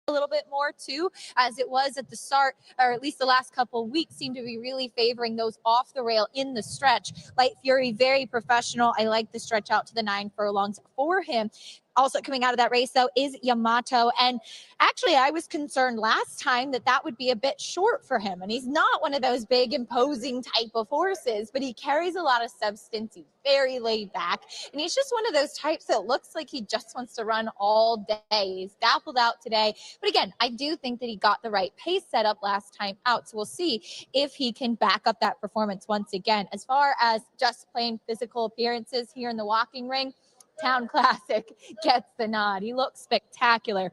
a little bit more too, as it was at the start, or at least the last couple of weeks seem to be really favoring those off the rail in the stretch. Light Fury, very professional. I like the stretch out to the 9 furlongs for him. Also coming out of that race, though, is Yamato. And actually, I was concerned last time that that would be a bit short for him. And he's not one of those big, imposing type of horses, but he carries a lot of substance. He's very laid back. And he's just one of those types that looks like he just wants to run all day. He's dappled out today. But again, I do think that he got the right pace set up last time out. So we'll see if he can back up that performance once again. As far as just plain physical appearances here in the walking ring, Town Classic gets the nod. He looks spectacular.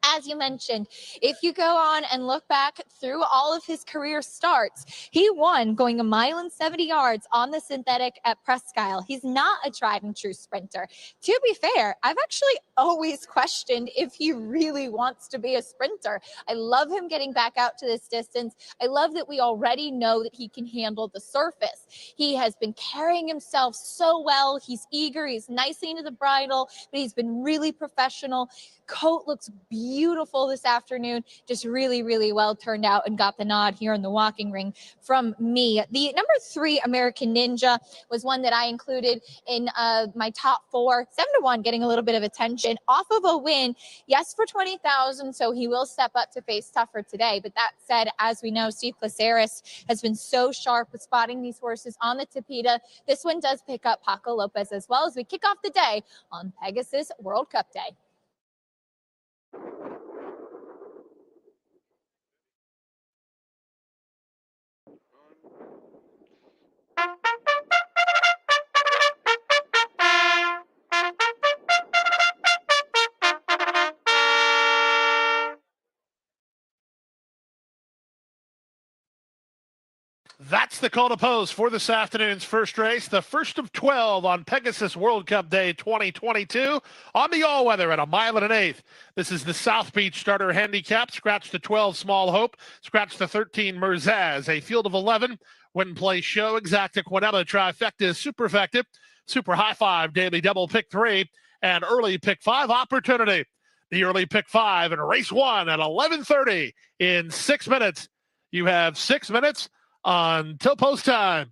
As you mentioned, if you go on and look back through all of his career starts, he won going 1.70 miles on the synthetic at Presque Isle. He's not a tried and true sprinter. To be fair, I've actually always questioned if he really wants to be a sprinter. I love him getting back out to this distance. I love that we already know that he can handle the surface. He has been carrying himself so well. He's eager. He's nicely into the bridle, but he's been really professional. Coat looks beautiful this afternoon. Just really, really well turned out and got the nod here in the walking ring from me. The number 3 American Ninja was one that I included in my top 4. 7-1, getting a little bit of attention off of a win. Yes, for 20,000. So he will step up to face tougher today. But that said, as we know, Steve Placeres has been so sharp with spotting these horses on the Tapeta. This one does pick up Paco Lopez as well as we kick off the day on Pegasus World Cup Day. That's the call to pose for this afternoon's first race, the first of 12 on Pegasus World Cup Day 2022 on the all-weather at 1.125 miles. This is the South Beach starter handicap. Scratch the 12 Small Hope, scratch the 13 Merzaz, a field of 11. Win, play, show, exacta, quinella, trifecta, superfecta, super high five, daily double, pick 3, and early pick 5 opportunity. The early pick 5 in race 1 at 11:30 in 6 minutes. You have 6 minutes until post time.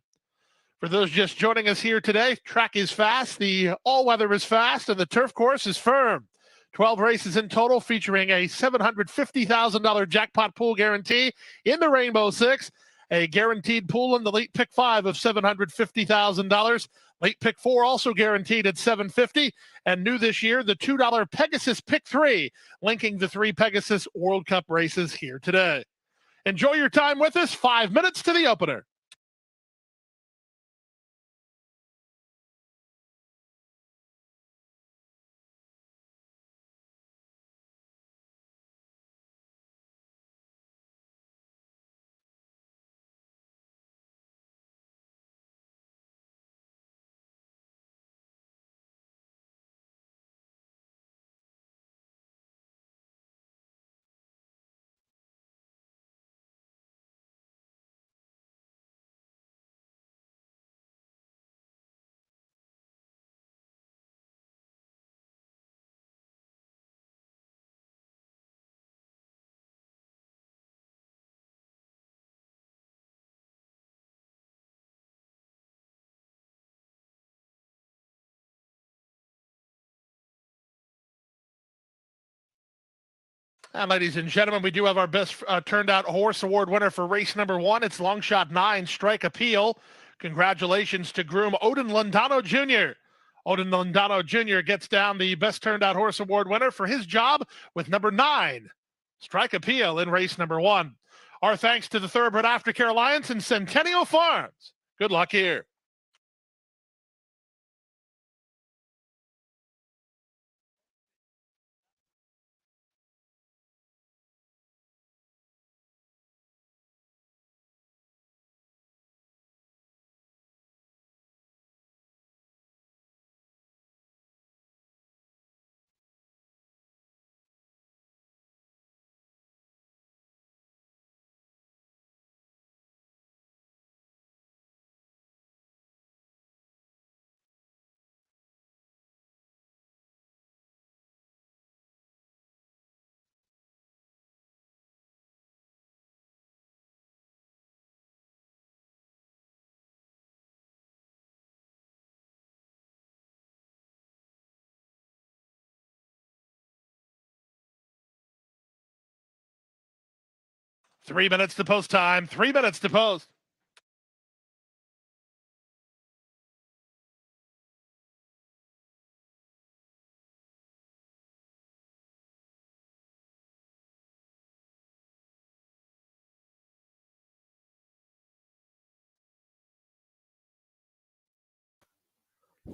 For those just joining us here today, track is fast, the all-weather is fast, and the turf course is firm. 12 races in total featuring a $750,000 jackpot pool guarantee in the Rainbow Six, a guaranteed pool in the late pick 5 of $750,000. Late pick 4 also guaranteed at $750,000, and new this year, the $2 Pegasus pick 3, linking the 3 Pegasus World Cup races here today. Enjoy your time with us. 5 minutes to the opener. And ladies and gentlemen, we do have our best turned out horse award winner for race number 1. It's long shot 9, Strike Appeal. Congratulations to groom Odin Londano Jr. Odin Londano Jr. gets down the best turned out horse award winner for his job with number 9, Strike Appeal, in race number 1. Our thanks to the Thoroughbred Aftercare Alliance and Centennial Farms. Good luck here. 3 minutes to post time. 3 minutes to post.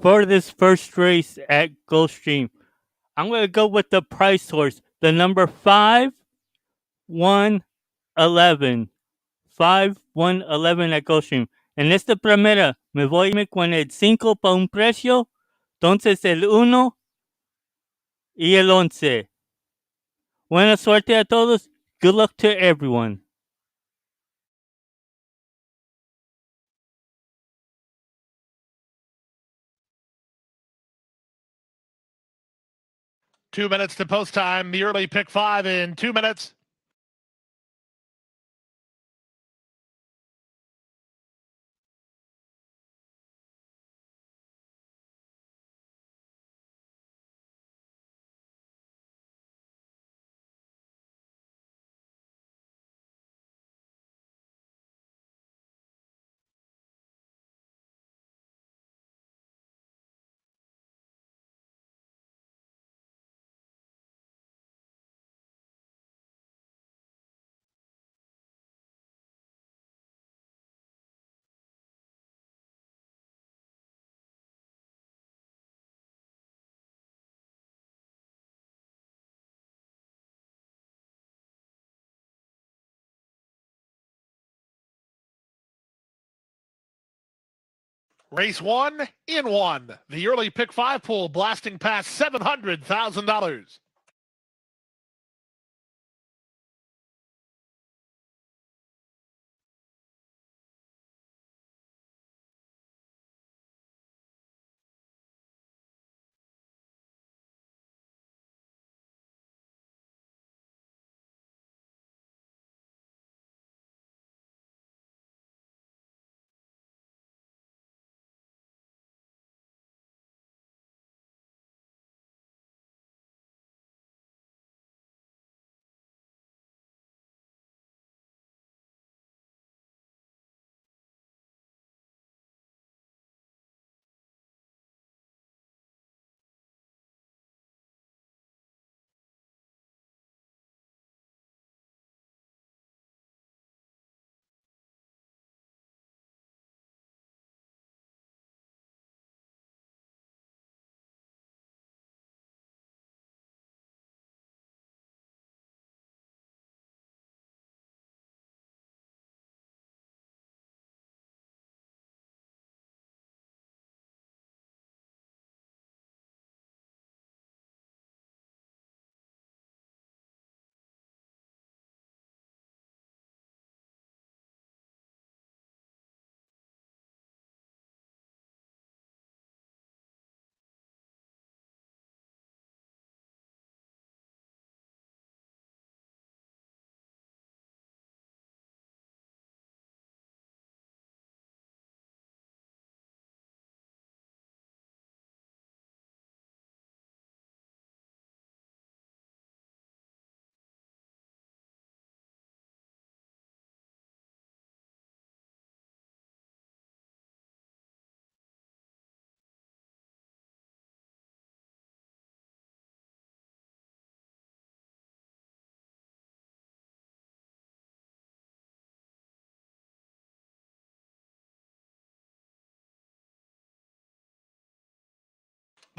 For this first race at Gulfstream, I'm going to go with the price horse, the number 5, 1, 11. 5, 1, 11 at Gulfstream. En esta primera me voy con el 5 para un precio, entonces el 1 y el 11. Buena suerte a todos. Good luck to everyone. Two minutes to post time. The early pick 5 in 2 minutes. Race 1 in 1. The early pick 5 pool blasting past $700,000.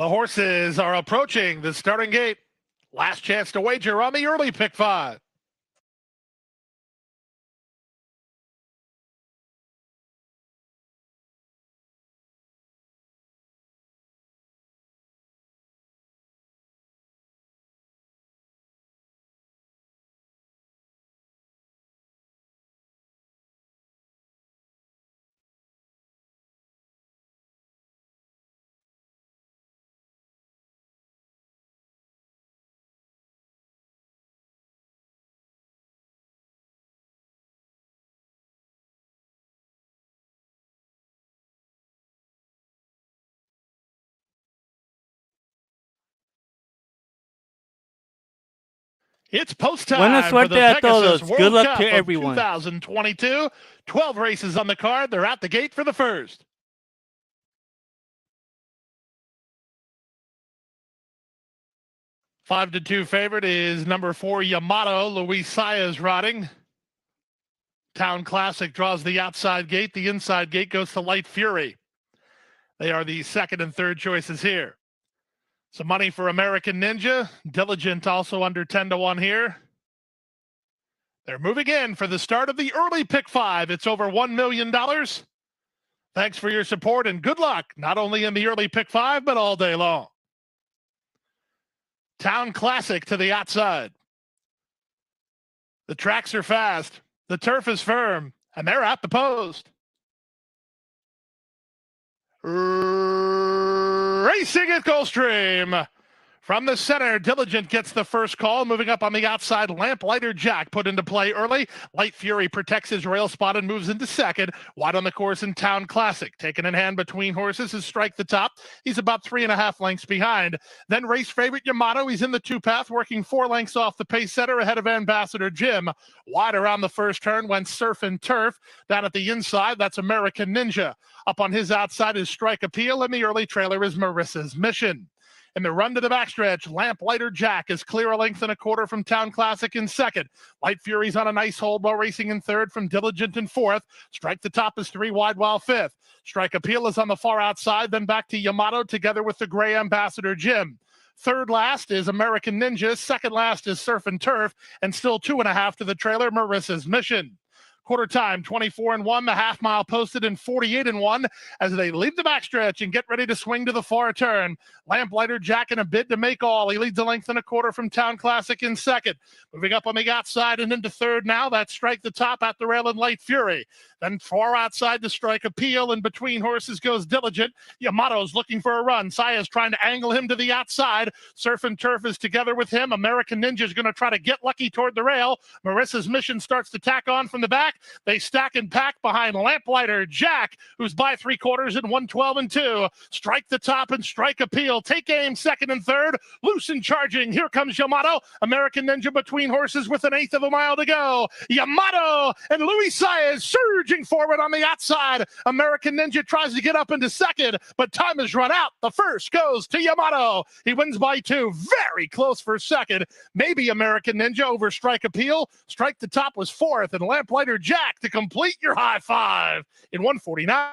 The horses are approaching the starting gate. Last chance to wager on the early pick 5. It's post Buena time for the suerte a Pegasus todos. World Good luck Cup to of everyone. 2022. 12 races on the card. They're at the gate for the first. Five to 2 favorite is number 4 Yamato. Luis Saez riding. Town Classic draws the outside gate. The inside gate goes to Light Fury. They are the second and third choices here. Some money for American Ninja. Diligent also under 10 to 1 here. They're moving in for the start of the early pick 5. It's over $1 million. Thanks for your support and good luck, not only in the early pick 5, but all day long. Town Classic to the outside. The tracks are fast. The turf is firm, and they're at the post. Racing at Gulfstream. From the center, Diligent gets the first call. Moving up on the outside, Lamplighter Jack put into play early. Light Fury protects his rail spot and moves into second. Wide on the course in Town Classic. Taken in hand between horses is Strike the Top. He's about 3.5 lengths behind. Then race favorite Yamato. He's in the 2-path, working 4 lengths off the pace setter ahead of Ambassador Jim. Wide around the first turn went Surf and Turf. Down at the inside, that's American Ninja. Up on his outside is Strike Appeal, and the early trailer is Marissa's Mission. In the run to the backstretch, Lamplighter Jack is clear a length and a quarter from Town Classic in second. Light Fury's on a nice hold while racing in third from Diligent in fourth. Strike the Top is 3 wide while fifth. Strike Appeal is on the far outside, then back to Yamato together with the gray Ambassador Jim. Third last is American Ninja. Second last is Surf and Turf, and still 2.5 to the trailer, Marissa's Mission. Quarter time, 24-1, the half mile posted in 48-1 as they leave the backstretch and get ready to swing to the far turn. Lamplighter Jack in a bid to make all. He leads a length and a quarter from Town Classic in second. Moving up on the outside and into third now, that's Strike the Top at the rail and Light Fury. Then far outside to Strike Appeal, and between horses goes Diligent. Yamato's looking for a run. Saya's trying to angle him to the outside. Surf and Turf is together with him. American Ninja's going to try to get lucky toward the rail. Marissa's Mission starts to tack on from the back. They stack and pack behind Lamplighter Jack, who's by 3/4 in 112-2. Strike the Top and Strike Appeal. Take aim second and third. Loose and charging. Here comes Yamato. American Ninja between horses with 1/8 of a mile to go. Yamato and Luis Saez surging forward on the outside. American Ninja tries to get up into second, but time has run out. The first goes to Yamato. He wins by 2. Very close for second. Maybe American Ninja over Strike Appeal. Strike the Top was fourth, and Lamplighter Jack to complete your high five in 149.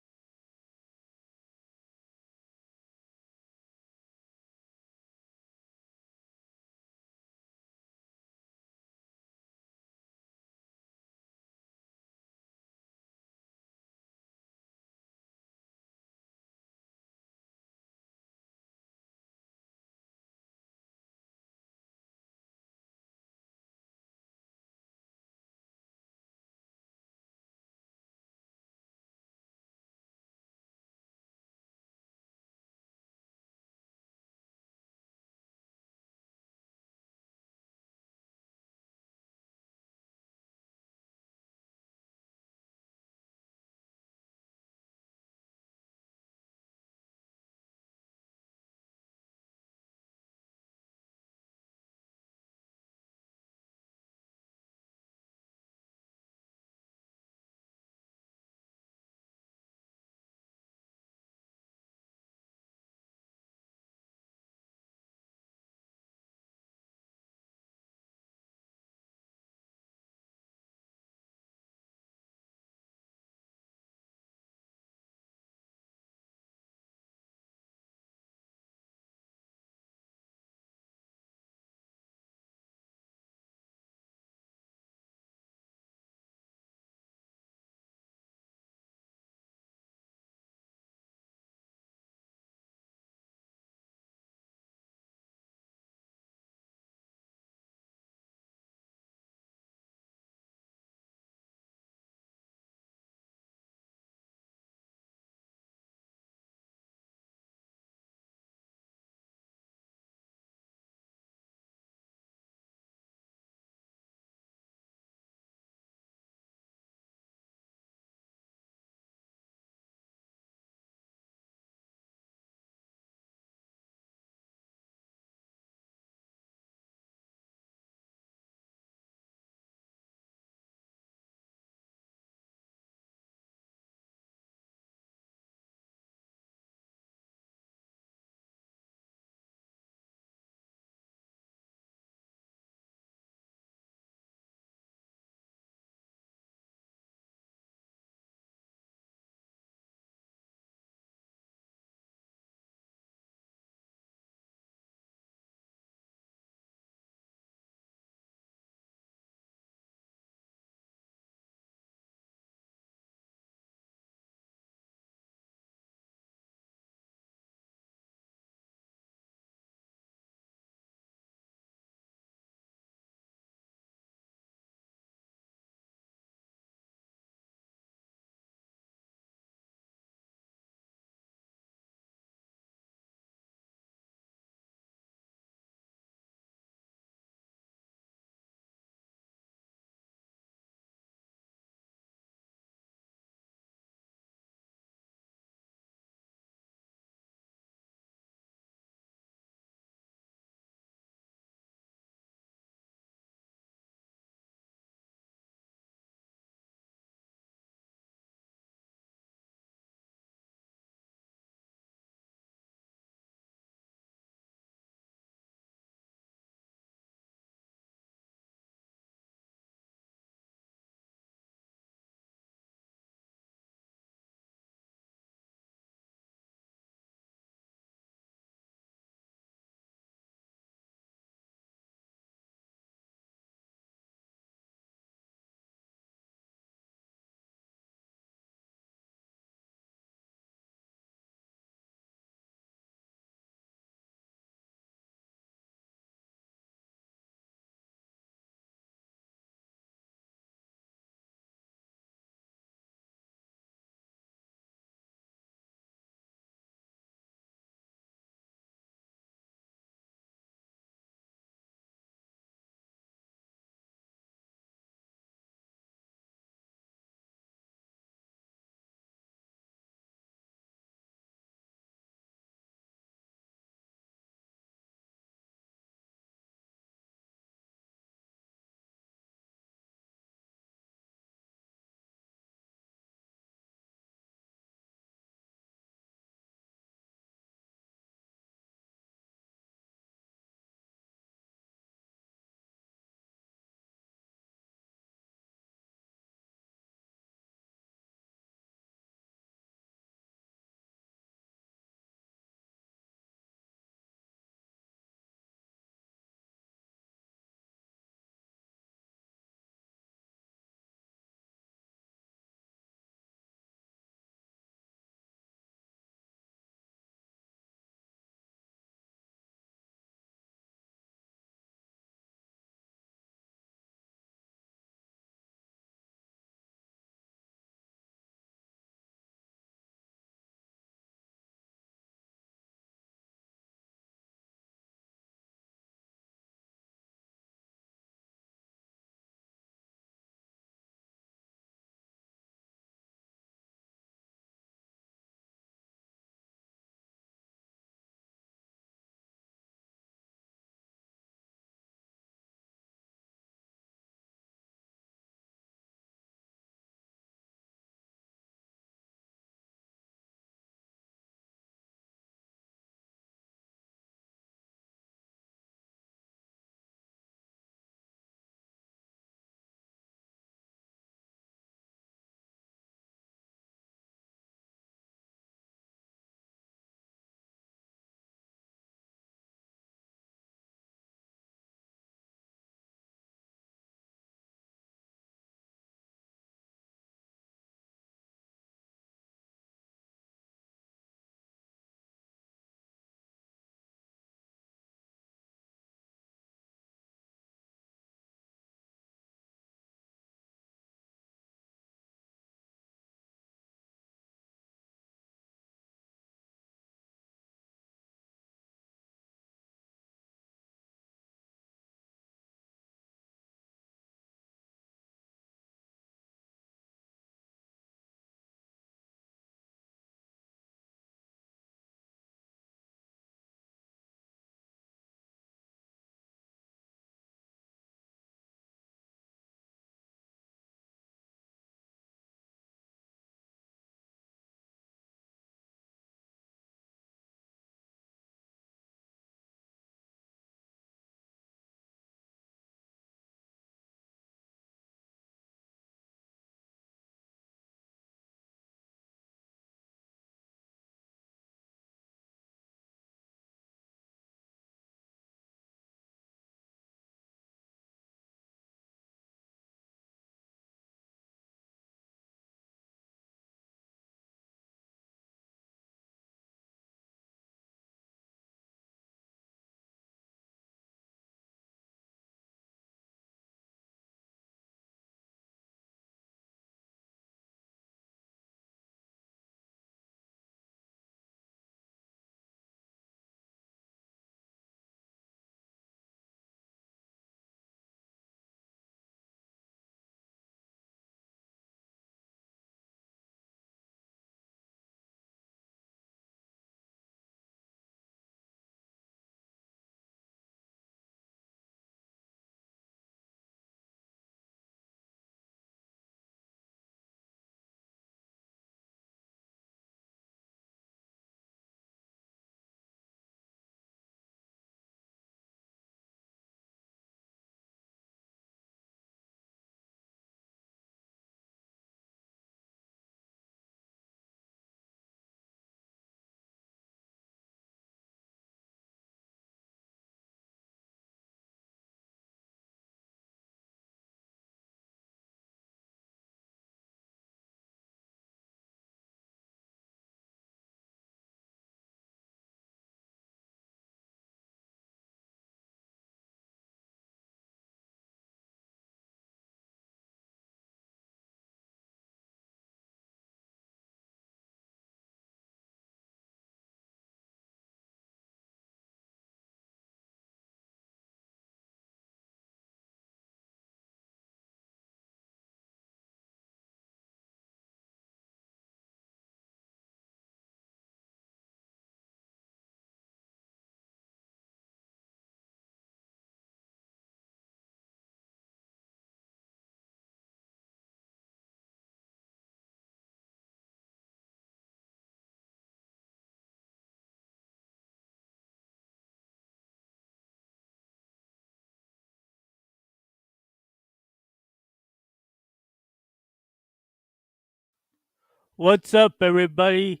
What's up, everybody?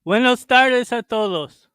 Buenos tardes a todos.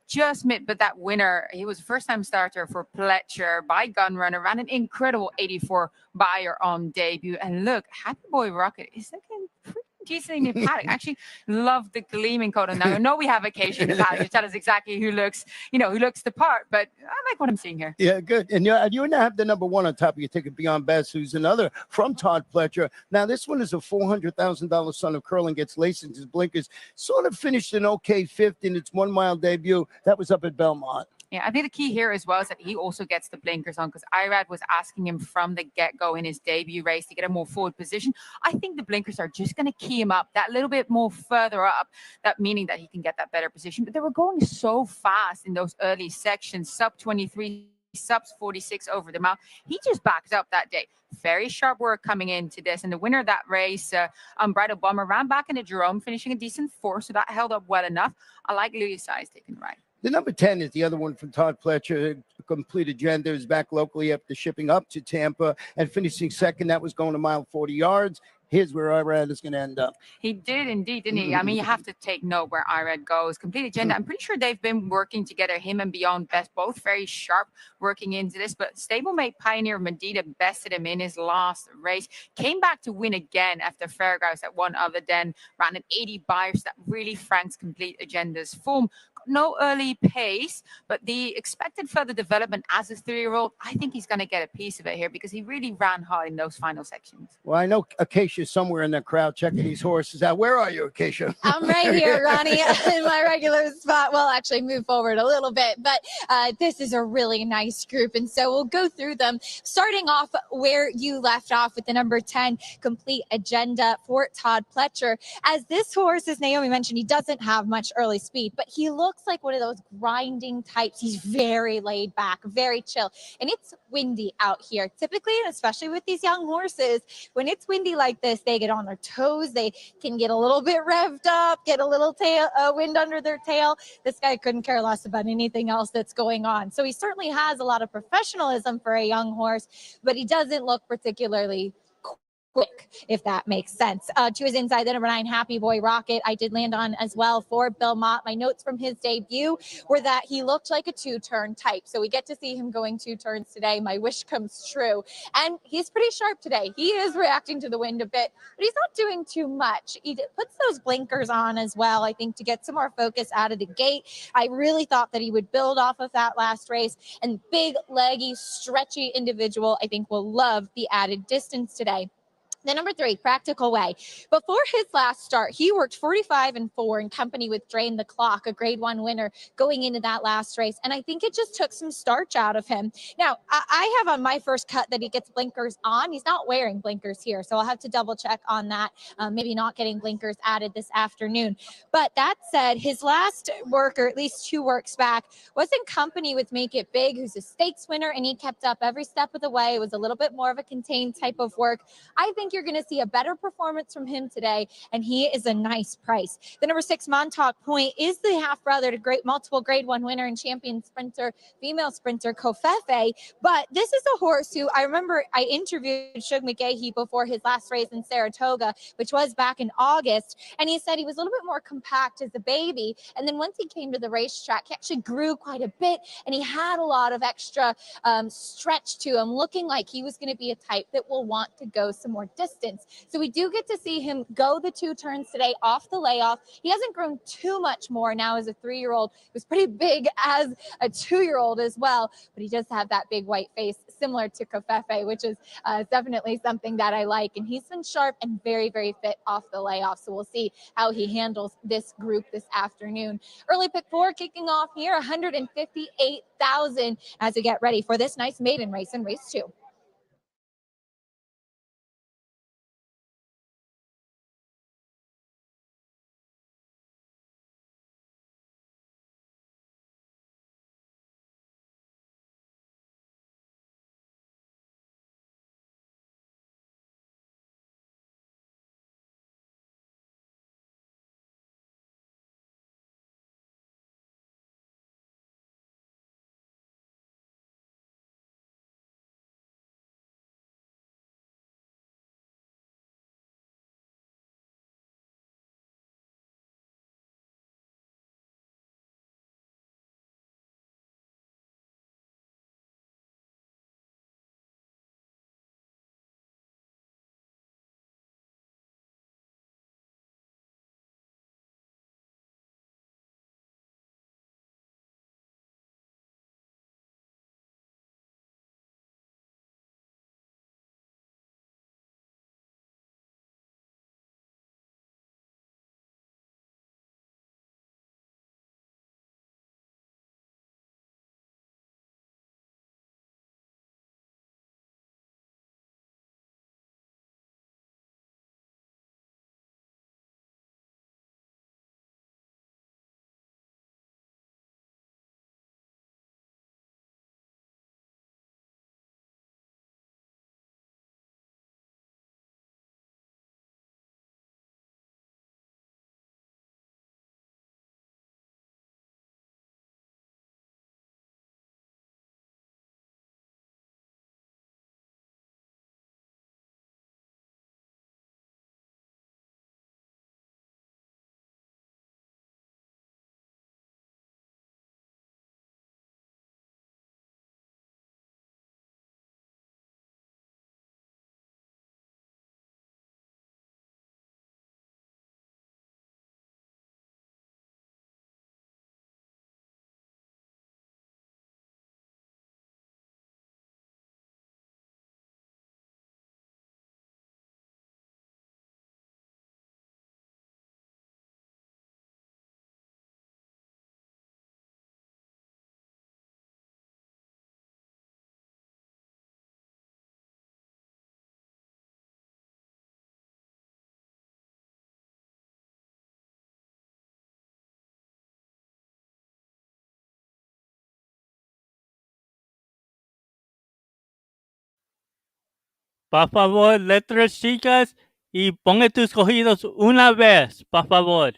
Just mid, but that winner, he was a first-time starter for Pletcher by Gunrunner, ran an incredible 84 Bayer on debut. And look, Happy Boy Rocket is looking pretty decent in the paddock. Actually, love the gleaming coat. And now I know we have occasion in the paddock to tell us exactly who looks the part, but I like what I'm seeing here. Yeah, good. And you now have the number one on top of your ticket, Beyond Best, who's another from Todd Pletcher. Now, this one is a $400,000 son of curling, gets laced into his blinkers, sort of finished an okay fifth in its 1 mile debut. That was up at Belmont. Yeah, I think the key here as well is that he also gets the blinkers on, because Irad was asking him from the get-go in his debut race to get a more forward position. I think the blinkers are just going to key him up that little bit more further up, that meaning that he can get that better position. But they were going so fast in those early sections, sub 23, subs 46 over the mile. He just backed up that day. Very sharp work coming into this. And the winner of that race, Unbridled Bomber, ran back into Jerome, finishing a decent fourth, so that held up well enough. I like Louis Size taking the ride. The number 10 is the other one from Todd Pletcher. Completed gender, is back locally after shipping up to Tampa and finishing second. That was going a mile 40 yards. Here's where Irad is going to end up. He did indeed, didn't he? I mean, you have to take note where Irad goes. Complete agenda. I'm pretty sure they've been working together, him and Beyond Best, both very sharp working into this. But stablemate Pioneer Medina bested him in his last race. Came back to win again after Fairgrouse at one other then. Ran an 80 buyers. That really franks Complete agenda's form. No early pace, but the expected further development as a 3-year-old, I think he's going to get a piece of it here because he really ran hard in those final sections. Well, I know Acacia's somewhere in the crowd checking these horses out. Where are you, Acacia? I'm right here, Ronnie, in my regular spot. Well, actually, move forward a little bit, but this is a really nice group, and so we'll go through them, starting off where you left off with the number 10, Complete Agenda for Todd Pletcher. As this horse, as Naomi mentioned, he doesn't have much early speed, but he looks like one of those grinding types. He's very laid back, very chill, and it's windy out here. Typically, and especially with these young horses, when it's windy like this, they get on their toes. They can get a little bit revved up, get a little wind under their tail. This guy couldn't care less about anything else that's going on. So he certainly has a lot of professionalism for a young horse, but he doesn't look particularly quick, if that makes sense. To his inside, the number 9, Happy Boy Rocket, I did land on as well for Bill Mott. My notes from his debut were that he looked like a 2-turn type. So we get to see him going 2 turns today. My wish comes true. And he's pretty sharp today. He is reacting to the wind a bit, but he's not doing too much. He puts those blinkers on as well, I think, to get some more focus out of the gate. I really thought that he would build off of that last race. And big, leggy, stretchy individual, I think, will love the added distance today. The number 3, Practical Way. Before his last start, he worked 45-4 in company with Drain the Clock, a grade 1 winner going into that last race. And I think it just took some starch out of him. Now, I have on my first cut that he gets blinkers on. He's not wearing blinkers here, so I'll have to double check on that. Maybe not getting blinkers added this afternoon. But that said, his last work, or at least 2 works back, was in company with Make It Big, who's a stakes winner, and he kept up every step of the way. It was a little bit more of a contained type of work. I think you're going to see a better performance from him today, and he is a nice price. The number 6, Montauk Point, is the half-brother to multiple grade 1 winner and champion sprinter, female sprinter, Kofefe. But this is a horse who I remember I interviewed Shug McGahee before his last race in Saratoga, which was back in August, and he said he was a little bit more compact as a baby, and then once he came to the racetrack, he actually grew quite a bit, and he had a lot of extra stretch to him, looking like he was going to be a type that will want to go some more distance. So we do get to see him go the 2 turns today off the layoff. He hasn't grown too much more now as a 3-year-old. He was pretty big as a 2-year-old as well, but he does have that big white face similar to Kofefe, which is definitely something that I like. And he's been sharp and very, very fit off the layoff. So we'll see how he handles this group this afternoon. Early pick 4 kicking off here, 158,000 as we get ready for this nice maiden race in race 2. Por favor, letras chicas y ponga tus cogidos una vez, por favor.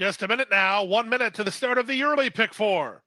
Just a minute now. 1 minute to the start of the early pick four.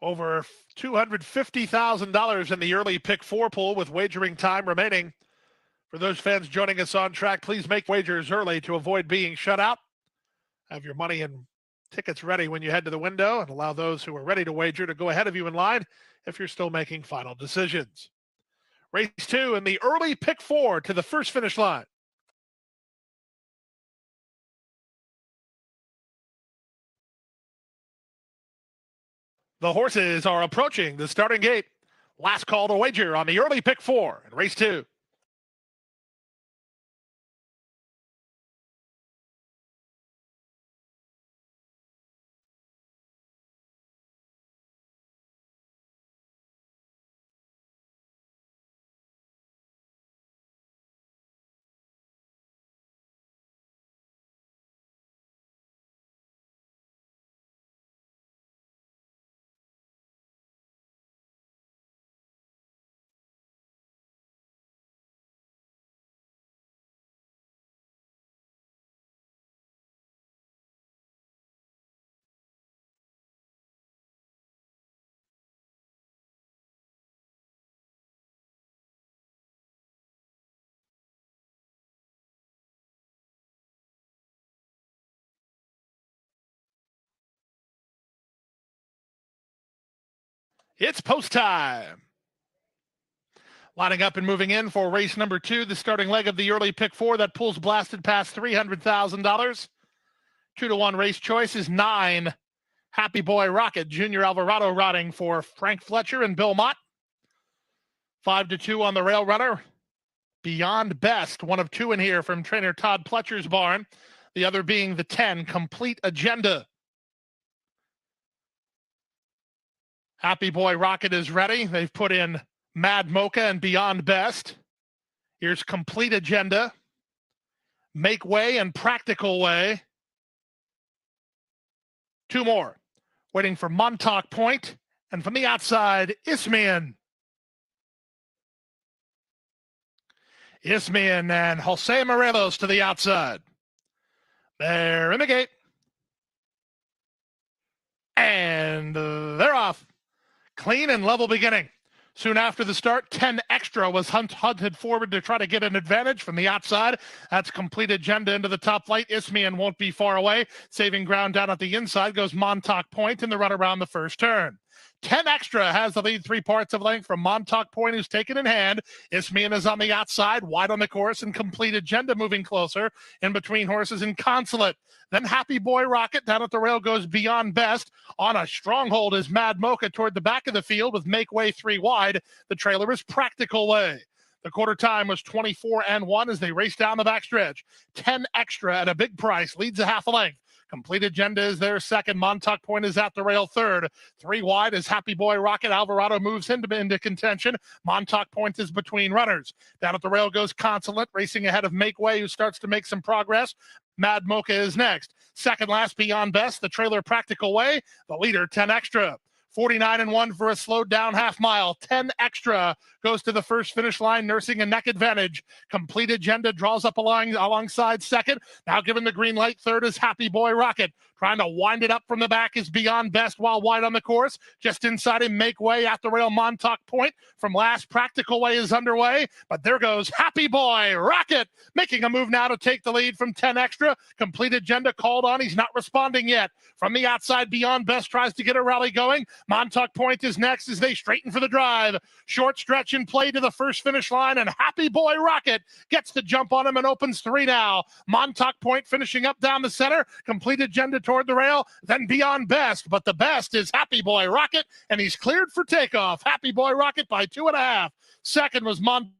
Over $250,000 in the early pick four pool with wagering time remaining. For those fans joining us on track, please make wagers early to avoid being shut out. Have your money and tickets ready when you head to the window, and allow those who are ready to wager to go ahead of you in line if you're still making final decisions. Race 2 in the early pick four to the first finish line. The horses are approaching the starting gate. Last call to wager on the early pick four in race 2. It's post time. Lining up and moving in for race number 2, the starting leg of the early pick four. That pool's blasted past $300,000. 2-1 race choice is 9. Happy Boy Rocket, Junior Alvarado riding for Frank Fletcher and Bill Mott. 5-2 on the rail runner. Beyond Best, one of two in here from trainer Todd Pletcher's barn. The other being the 10, Complete Agenda. Happy Boy Rocket is ready. They've put in Mad Mocha and Beyond Best. Here's Complete Agenda, Make Way and Practical Way. Two more. Waiting for Montauk Point, and from the outside, Ismian. Ismian and Jose Morelos to the outside. They're in the gate. And they're off. Clean and level beginning. Soon after the start, 10 Extra was hunted forward to try to get an advantage from the outside. That's Complete Agenda into the top flight. Ismian won't be far away. Saving ground down at the inside goes Montauk Point in the run around the first turn. 10 Extra has the lead 3 parts of length from Montauk Point, who's taken in hand. Ismian is on the outside, wide on the course, and Complete Agenda moving closer. In between horses in Consulate. Then Happy Boy Rocket down at the rail goes Beyond Best. On a stronghold is Mad Mocha toward the back of the field with Make Way 3 wide. The trailer is Practical Way. The quarter time was 24-1 as they race down the backstretch. 10 Extra at a big price leads a half a length. Complete Agenda is there second. Montauk Point is at the rail third. 3 wide as Happy Boy Rocket. Alvarado moves into contention. Montauk Point is between runners. Down at the rail goes Consulate, racing ahead of Make Way, who starts to make some progress. Mad Mocha is next. Second last Beyond Best, the trailer Practical Way. The leader, 10 Extra. 49-1 for a slowed down half mile. 10 Extra goes to the first finish line, nursing a neck advantage. Complete Agenda draws up alongside second. Now given the green light, third is Happy Boy Rocket. Trying to wind it up from the back is Beyond Best while wide on the course. Just inside him, Make Way at the rail, Montauk Point. From last, Practical Way is underway, but there goes Happy Boy Rocket, making a move now to take the lead from 10 Extra. Complete Agenda called on. He's not responding yet. From the outside, Beyond Best tries to get a rally going. Montauk Point is next as they straighten for the drive. Short stretch in play to the first finish line, and Happy Boy Rocket gets the jump on him and opens 3 now. Montauk Point finishing up down the center. Complete Agenda toward the rail, then Beyond Best, but the best is Happy Boy Rocket, and he's cleared for takeoff. Happy Boy Rocket by 2.5. Second was Montauk.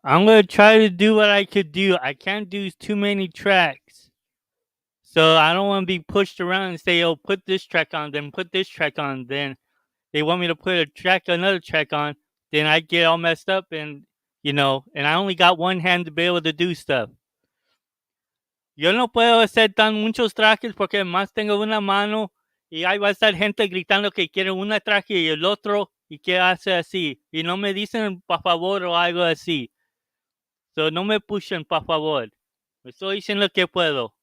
I'm going to try to do what I could do. I can't do too many tracks. So I don't want to be pushed around and say, oh, put this track on, then put this track on. Then they want me to put another track on. Then I get all messed up and, and I only got one hand to be able to do stuff. Yo no puedo hacer tan muchos trajes porque más tengo una mano y ahí va a estar gente gritando que quiere una traje y el otro y que hace así. Y no me dicen por favor o algo así. So no me pushen por favor. Me estoy diciendo que puedo.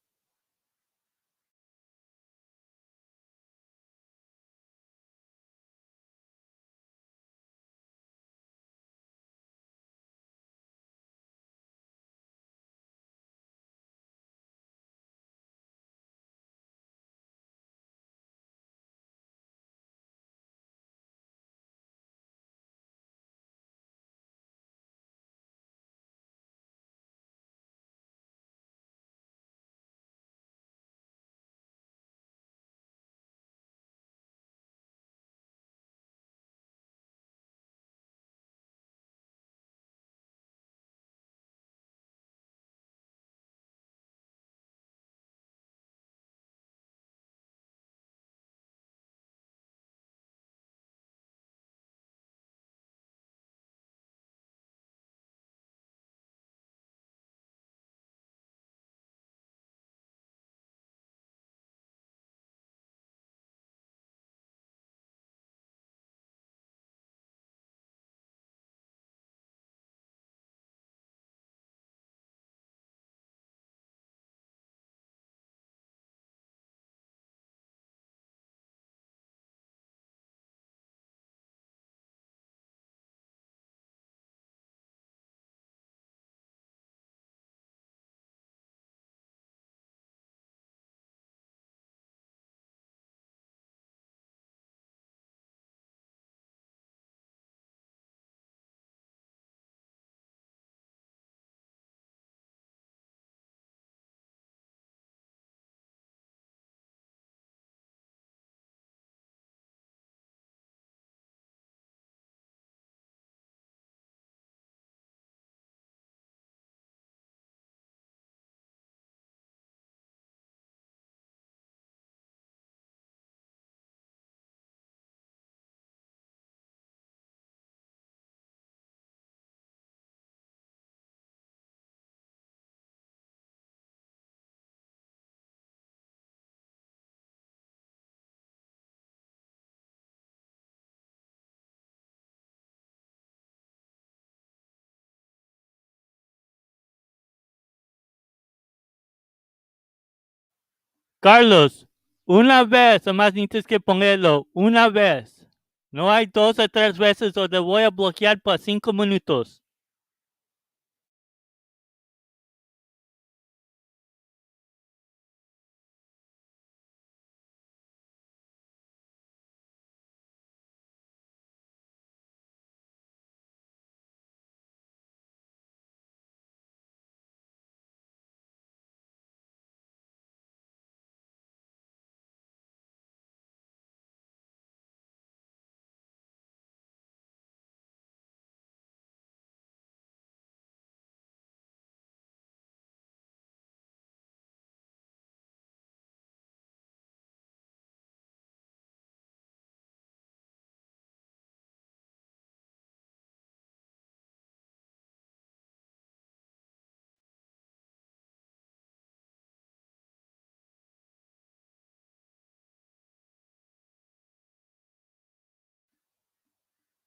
Carlos, una vez, además tienes que ponerlo, una vez. No hay 2 o 3 veces o te voy a bloquear por 5 minutos.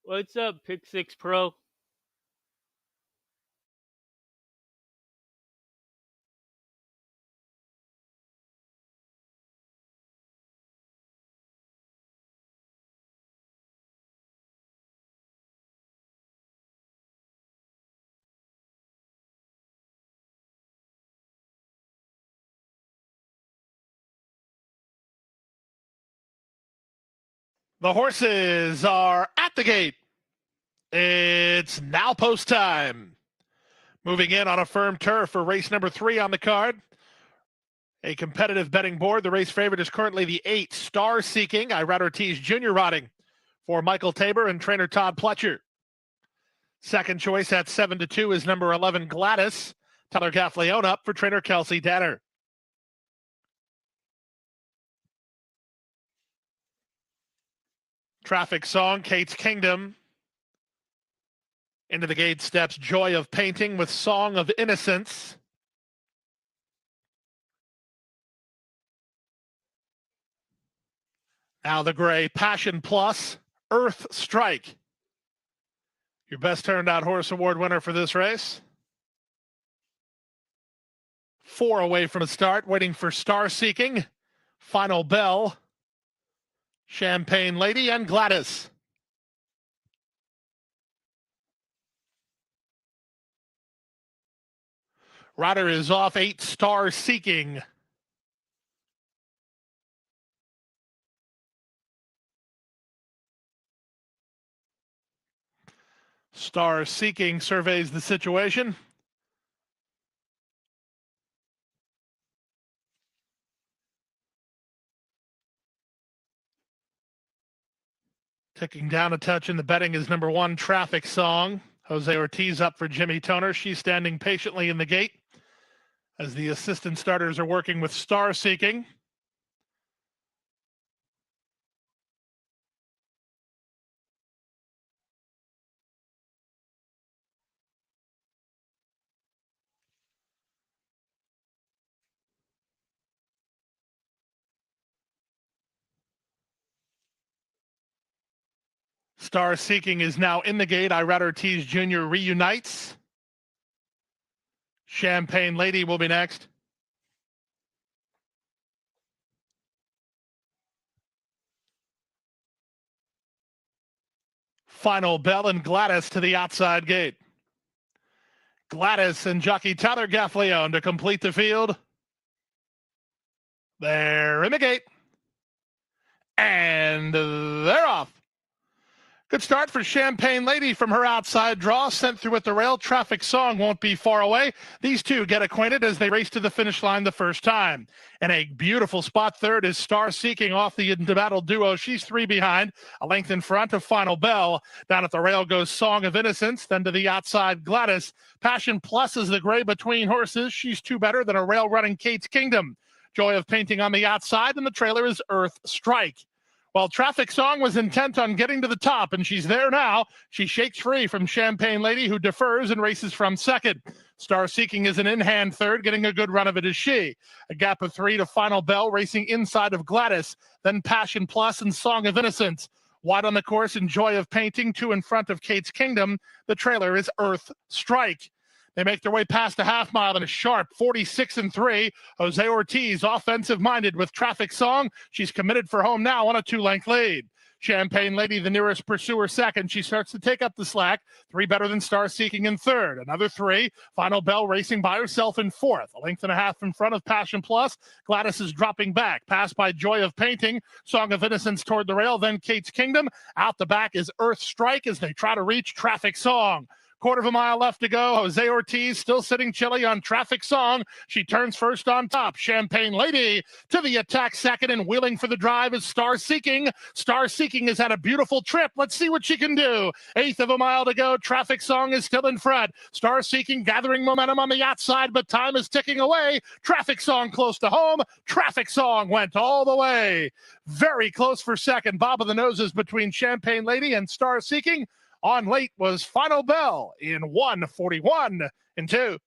What's up, Pick 6 Pro? The horses are at the gate. It's now post time. Moving in on a firm turf for race number 3 on the card. A competitive betting board. The race favorite is currently the 8 Star Seeking. Irad Ortiz Jr. riding for Michael Tabor and trainer Todd Pletcher. Second choice at 7-2 is number 11, Gladys. Tyler Gaffleone up for trainer Kelsey Danner. Traffic Song, Kate's Kingdom. Into the gate steps Joy of Painting with Song of Innocence. Now the gray, Passion Plus, Earth Strike. Your best turned out horse award winner for this race. 4 away from a start, waiting for Star Seeking, Final Bell, Champagne Lady, and Gladys. Rider is off, 8, Star Seeking. Star Seeking surveys the situation. Ticking down a touch in the betting is number 1, Traffic Song. Jose Ortiz up for Jimmy Toner. She's standing patiently in the gate as the assistant starters are working with Star Seeking. Star Seeking is now in the gate. Irad Ortiz Jr. reunites. Champagne Lady will be next. Final Bell and Gladys to the outside gate. Gladys and jockey Tyler Gaffleone to complete the field. They're in the gate. And they're off. Good start for Champagne Lady from her outside draw, sent through at the rail. Traffic Song won't be far away. These two get acquainted as they race to the finish line the first time. And a beautiful spot third is Star Seeking off the embattled duo. She's 3 behind, a length in front of Final Bell. Down at the rail goes Song of Innocence, then to the outside Gladys. Passion Plus is the gray between horses. She's 2 better than a rail running Kate's Kingdom. Joy of Painting on the outside, and the trailer is Earth Strike. While Traffic Song was intent on getting to the top, and she's there now, she shakes free from Champagne Lady, who defers and races from second. Star Seeking is an in-hand third, getting a good run of it is she. A gap of 3 to Final Bell, racing inside of Gladys, then Passion Plus and Song of Innocence. Wide on the course and Joy of Painting, 2 in front of Kate's Kingdom. The trailer is Earth Strike. They make their way past a half mile in a sharp 46-3. Jose Ortiz, offensive-minded with Traffic Song. She's committed for home now on a 2-length lead. Champagne Lady, the nearest pursuer, second. She starts to take up the slack. 3 better than Star Seeking in third. Another 3. Final Bell racing by herself in fourth. A length and a half in front of Passion Plus. Gladys is dropping back. Passed by Joy of Painting. Song of Innocence toward the rail. Then Kate's Kingdom. Out the back is Earth Strike as they try to reach Traffic Song. Quarter of a mile left to go. Jose Ortiz still sitting chilly on Traffic Song. She turns first on top. Champagne Lady to the attack second, and wheeling for the drive is Star Seeking. Star Seeking has had a beautiful trip. Let's see what she can do. Eighth of a mile to go. Traffic Song is still in front. Star Seeking gathering momentum on the outside, but time is ticking away. Traffic Song close to home. Traffic Song went all the way. Very close for second. Bob of the noses between Champagne Lady and Star Seeking. On late was Final Bell in 1:41-2.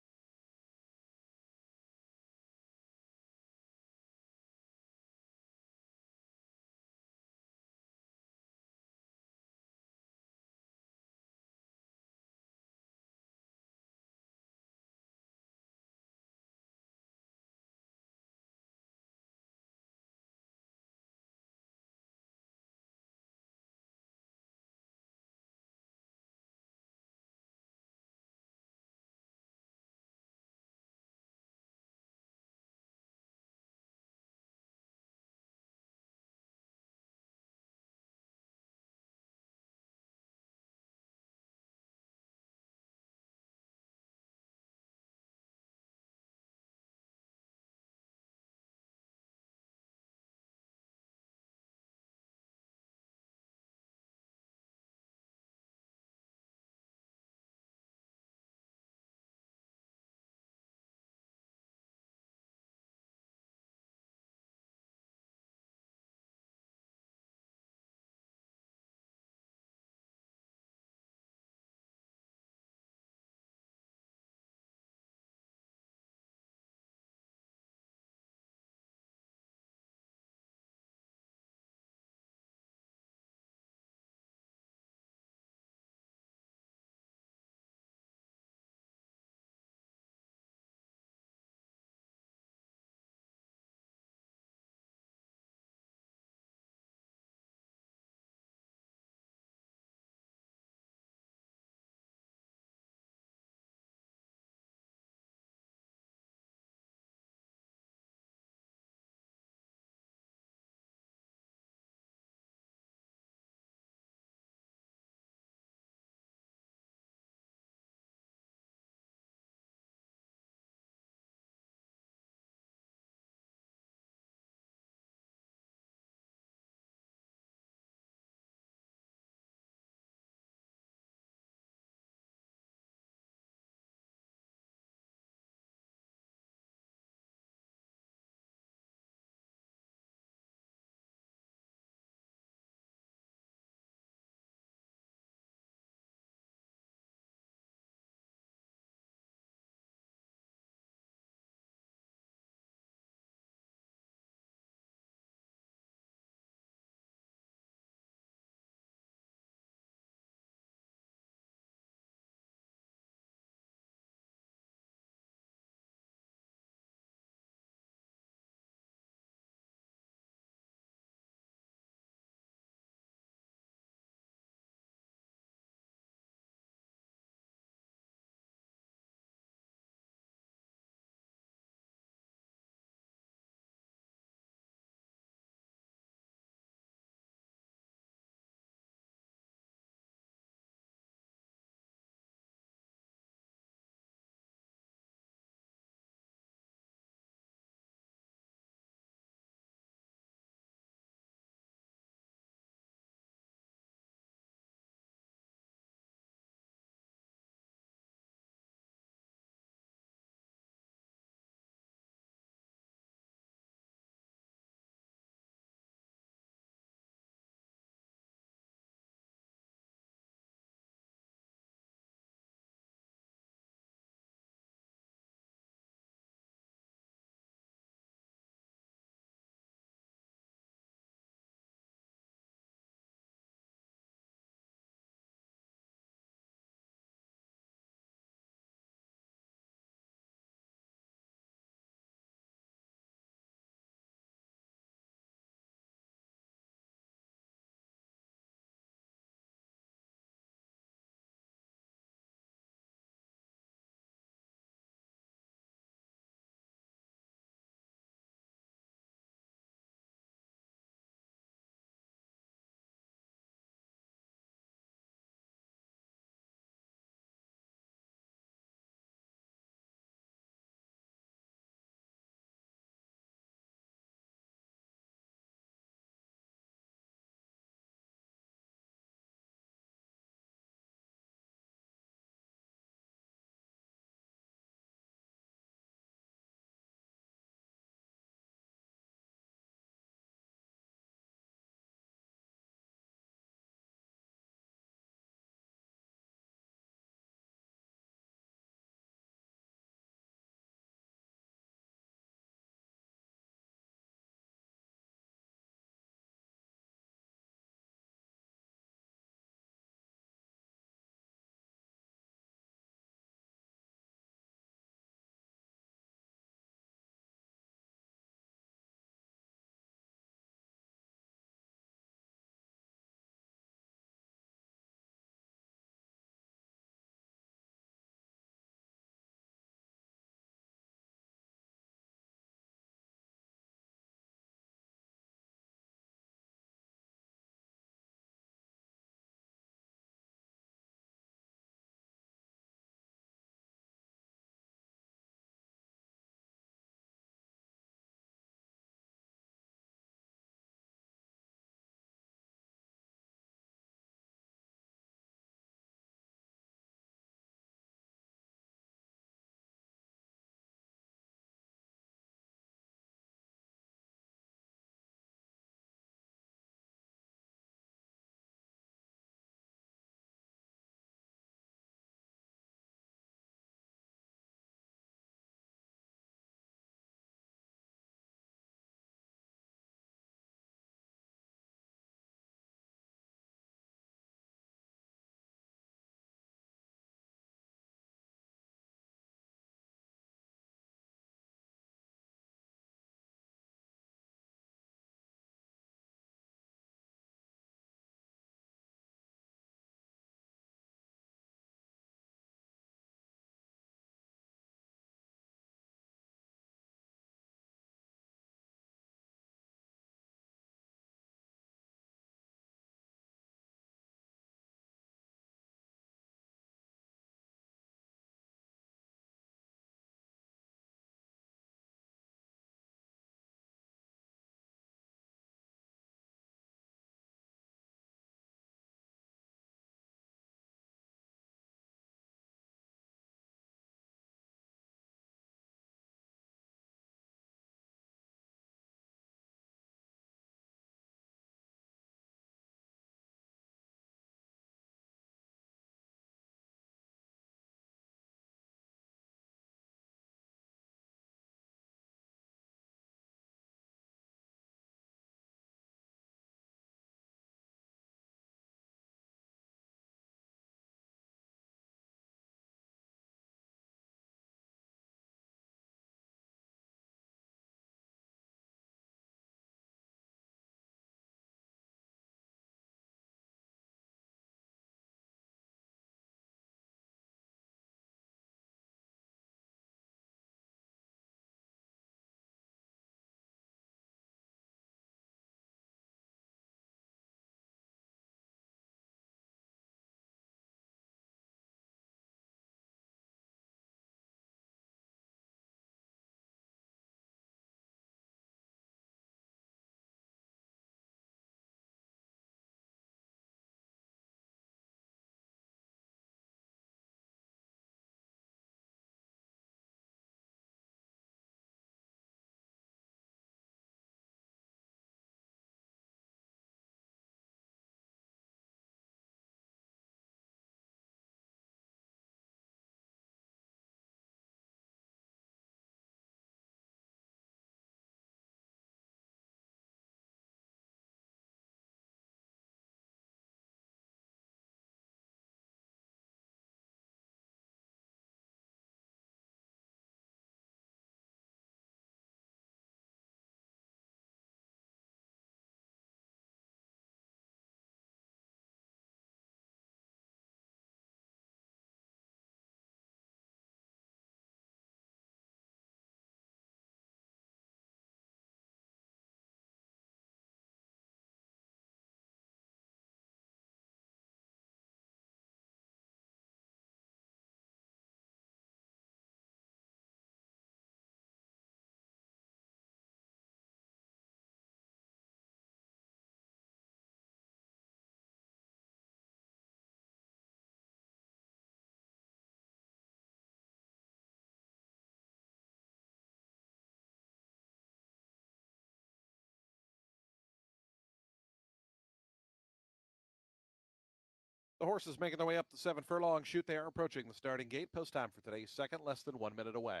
The horses making their way up the 7 furlong chute. They are approaching the starting gate. Post time for today's second, less than 1 minute away.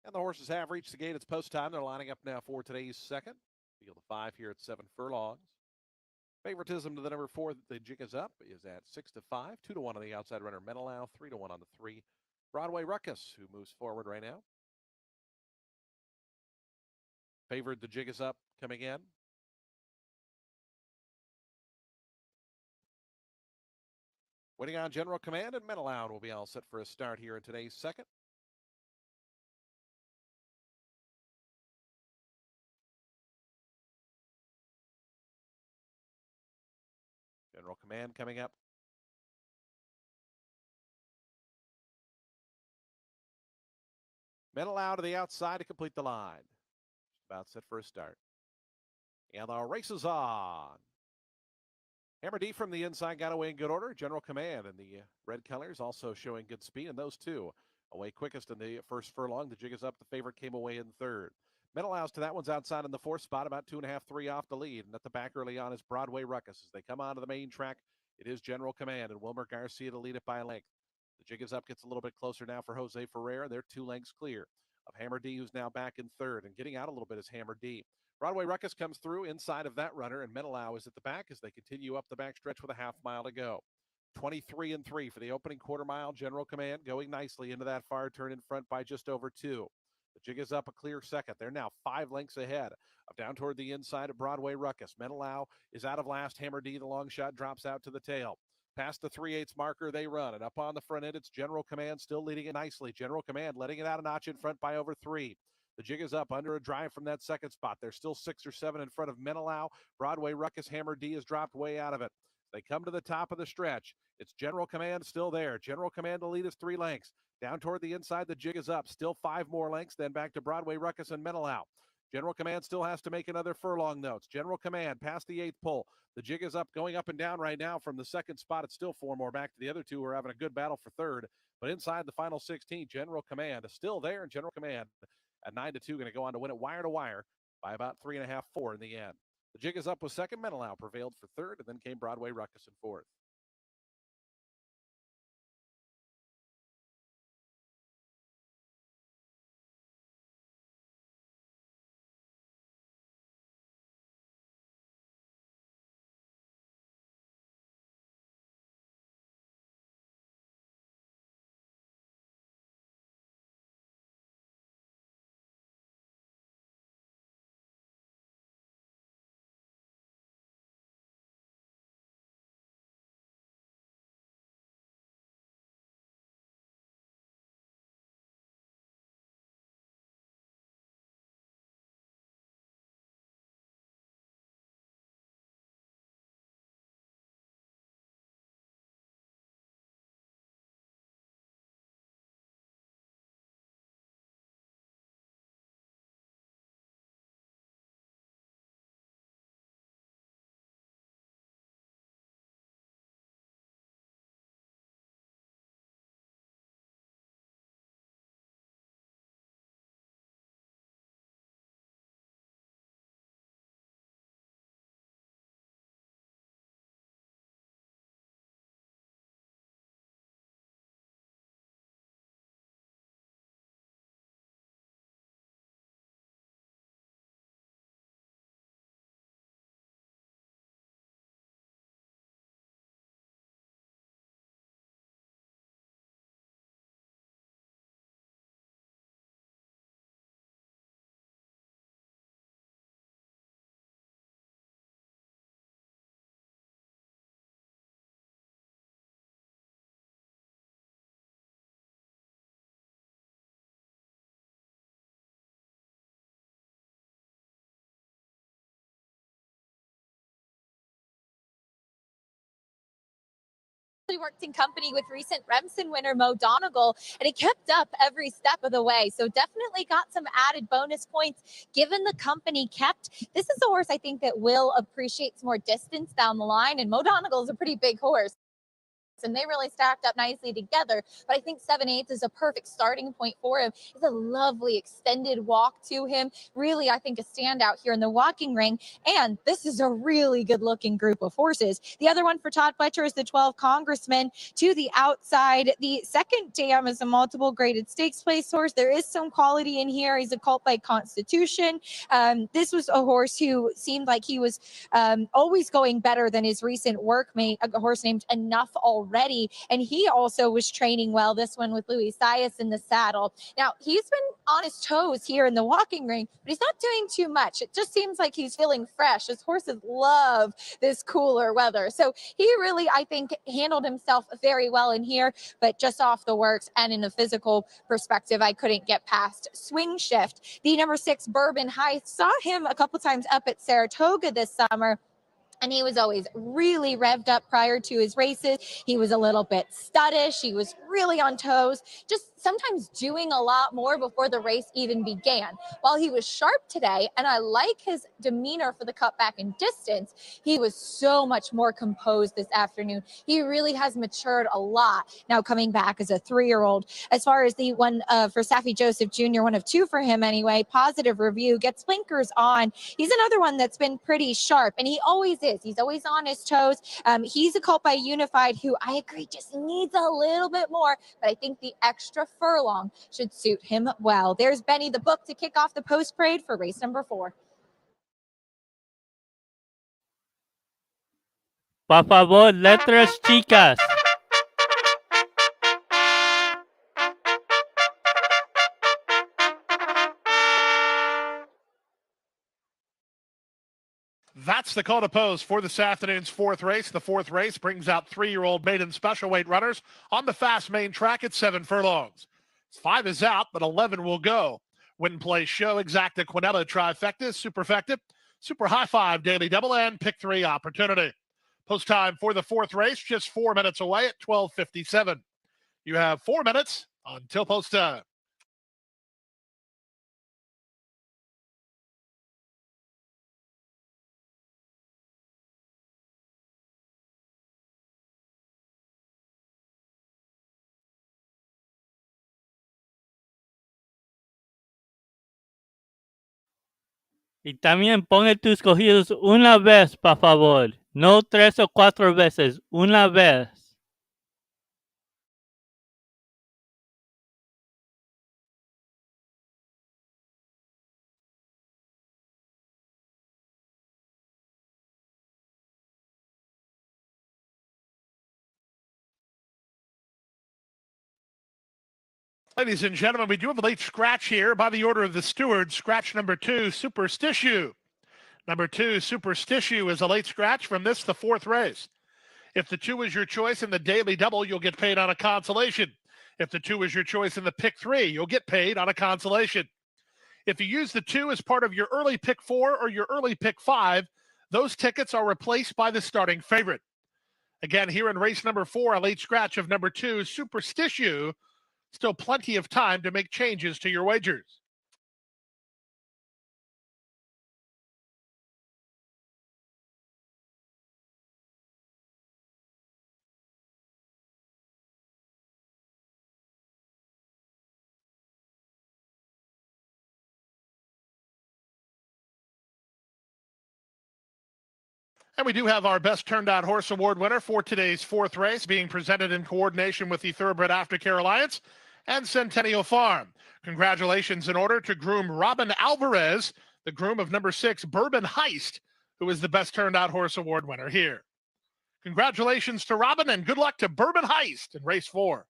And the horses have reached the gate. It's post time. They're lining up now for today's second. Field of 5 here at 7 furlongs. Favoritism to the number 4, the jig is up, is at 6-5. 2-1 on the outside runner, Menelao. 3-1 on the 3, Broadway Ruckus, who moves forward right now. Favored, the jig is up, coming in. Waiting on General Command, and Menelao will be all set for a start here in today's second. General Command coming up. Menelao to the outside to complete the line. Just about set for a start. And the race is on. Hammer D from the inside got away in good order. General Command in the red colors also showing good speed. And those two away quickest in the first furlong. The jig is up. The favorite came away in third. Menelao's to that one's outside in the 4th spot, about 2.5, 3 off the lead. And at the back early on is Broadway Ruckus. As they come onto the main track, it is General Command and Wilmer Garcia to lead it by a length. The jig is up, gets a little bit closer now for Jose Ferrer. They're 2 lengths clear of Hammer D, who's now back in third. And getting out a little bit is Hammer D. Broadway Ruckus comes through inside of that runner, and Menelao is at the back as they continue up the backstretch with a half mile to go. 23-3 for the opening quarter mile. General Command going nicely into that far turn in front by just over 2. The jig is up a clear second. They're now 5 lengths ahead of down toward the inside of Broadway Ruckus. Menelao is out of last. Hammer D, the long shot, drops out to the tail. Past the 3/8 marker, they run. And up on the front end, it's General Command still leading it nicely. General Command letting it out a notch in front by over 3. The jig is up under a drive from that second spot. They're still 6 or 7 in front of Menelao. Broadway Ruckus, Hammer D has dropped way out of it. They come to the top of the stretch. It's General Command still there. General Command to lead is 3 lengths. Down toward the inside, the jig is up. Still 5 more lengths, then back to Broadway Ruckus and Menelao. General Command still has to make another furlong, though. It's General Command past the 8th pole. The jig is up, going up and down right now from the second spot. It's still 4 more back to the other 2 who are having a good battle for third. But inside the final 16, General Command is still there, and General Command at 9-2 going to go on to win it wire to wire by about 3.5, 4 in the end. The jig is up with second. Menelao prevailed for third, and then came Broadway Ruckus in fourth. worked in company with recent Remsen winner Mo Donegal, and he kept up every step of the way. So definitely got some added bonus points given the company kept. This is a horse I think that will appreciate some more distance down the line, and Mo Donegal is a pretty big horse, and they really stacked up nicely together. But I think 7/8 is a perfect starting point for him. It's a lovely extended walk to him. Really, I think a standout here in the walking ring. And this is a really good looking group of horses. The other one for Todd Fletcher is the 12 Congressman to the outside. The second dam is a multiple graded stakes place horse. There is some quality in here. He's a colt by Constitution. This was a horse who seemed like he was always going better than his recent workmate, a horse named Enough Already. And he also was training well, this one with Louis Sias in the saddle. Now, he's been on his toes here in the walking ring, but he's not doing too much. It just seems like he's feeling fresh. His horses love this cooler weather. So he really, I think, handled himself very well in here, but just off the works and in a physical perspective, I couldn't get past Swing Shift. The number 6 Bourbon High, saw him a couple times up at Saratoga this summer, and he was always really revved up prior to his races. He was a little bit studdish. He was really on toes, just sometimes doing a lot more before the race even began. While he was sharp today, and I like his demeanor for the cutback and distance, he was so much more composed this afternoon. He really has matured a lot now coming back as a 3-year-old. As far as the one for Saffie Joseph Jr., one of 2 for him anyway, positive review, gets blinkers on. He's another one that's been pretty sharp, and he always is. He's always on his toes. He's a colt by Unified, who I agree just needs a little bit more, but I think the extra furlong should suit him well. There's Benny the Book to kick off the post parade for race number 4. Por favor, letras chicas. That's the call to pose for this afternoon's 4th race. The 4th race brings out 3-year-old maiden special weight runners on the fast main track at 7 furlongs. 5 is out, but 11 will go. Win, play, show, exacta, quinella, trifecta, superfecta, super high 5, daily double, and pick 3 opportunity. Post time for the 4th race, just 4 minutes away at 12:57. You have 4 minutes until post time. Y también pone tus cogidos una vez, por favor. No 3 o 4 veces, una vez. Ladies and gentlemen, we do have a late scratch here by the order of the steward. Scratch number 2, Superstitious. Number 2, Superstitious, is a late scratch from this, the 4th race. If the 2 is your choice in the daily double, you'll get paid on a consolation. If the 2 is your choice in the pick 3, you'll get paid on a consolation. If you use the 2 as part of your early pick 4 or your early pick 5, those tickets are replaced by the starting favorite. Again, here in race number 4, a late scratch of number 2, Superstitious. Still plenty of time to make changes to your wagers. And we do have our Best Turned Out Horse Award winner for today's 4th race, being presented in coordination with the Thoroughbred Aftercare Alliance and Centennial Farm. Congratulations in order to groom Robin Alvarez, the groom of number 6, Bourbon Heist, who is the Best Turned Out Horse Award winner here. Congratulations to Robin, and good luck to Bourbon Heist in race 4.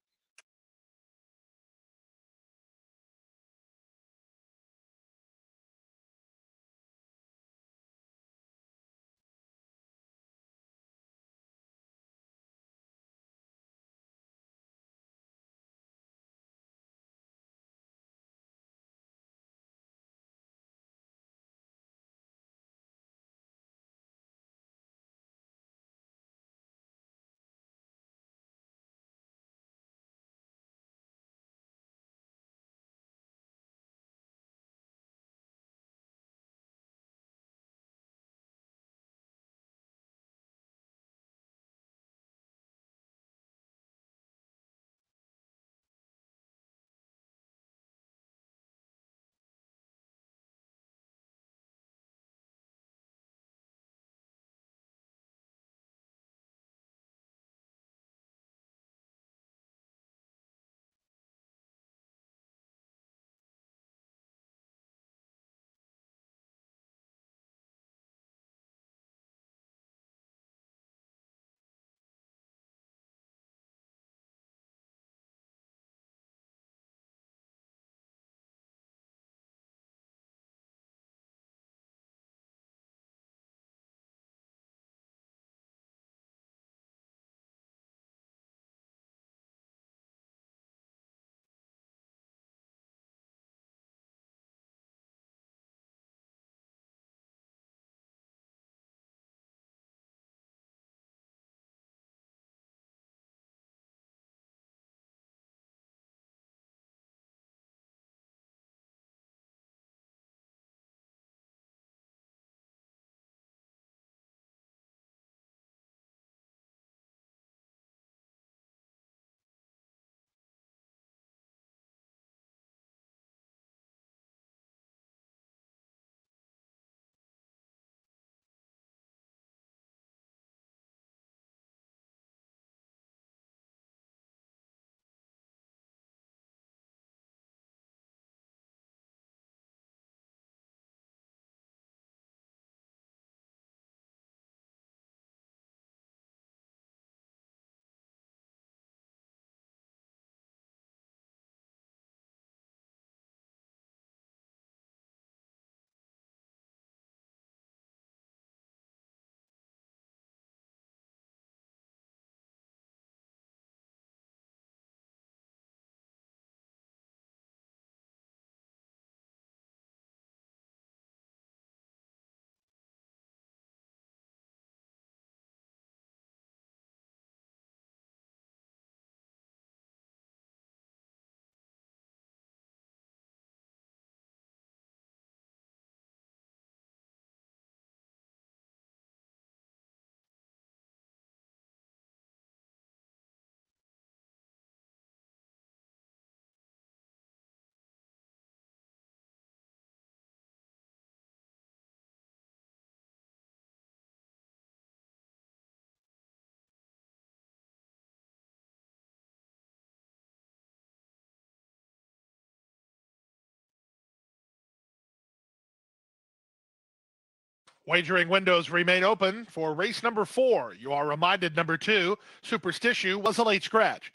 Wagering windows remain open for race number 4. You are reminded number 2, Superstition, was a late scratch.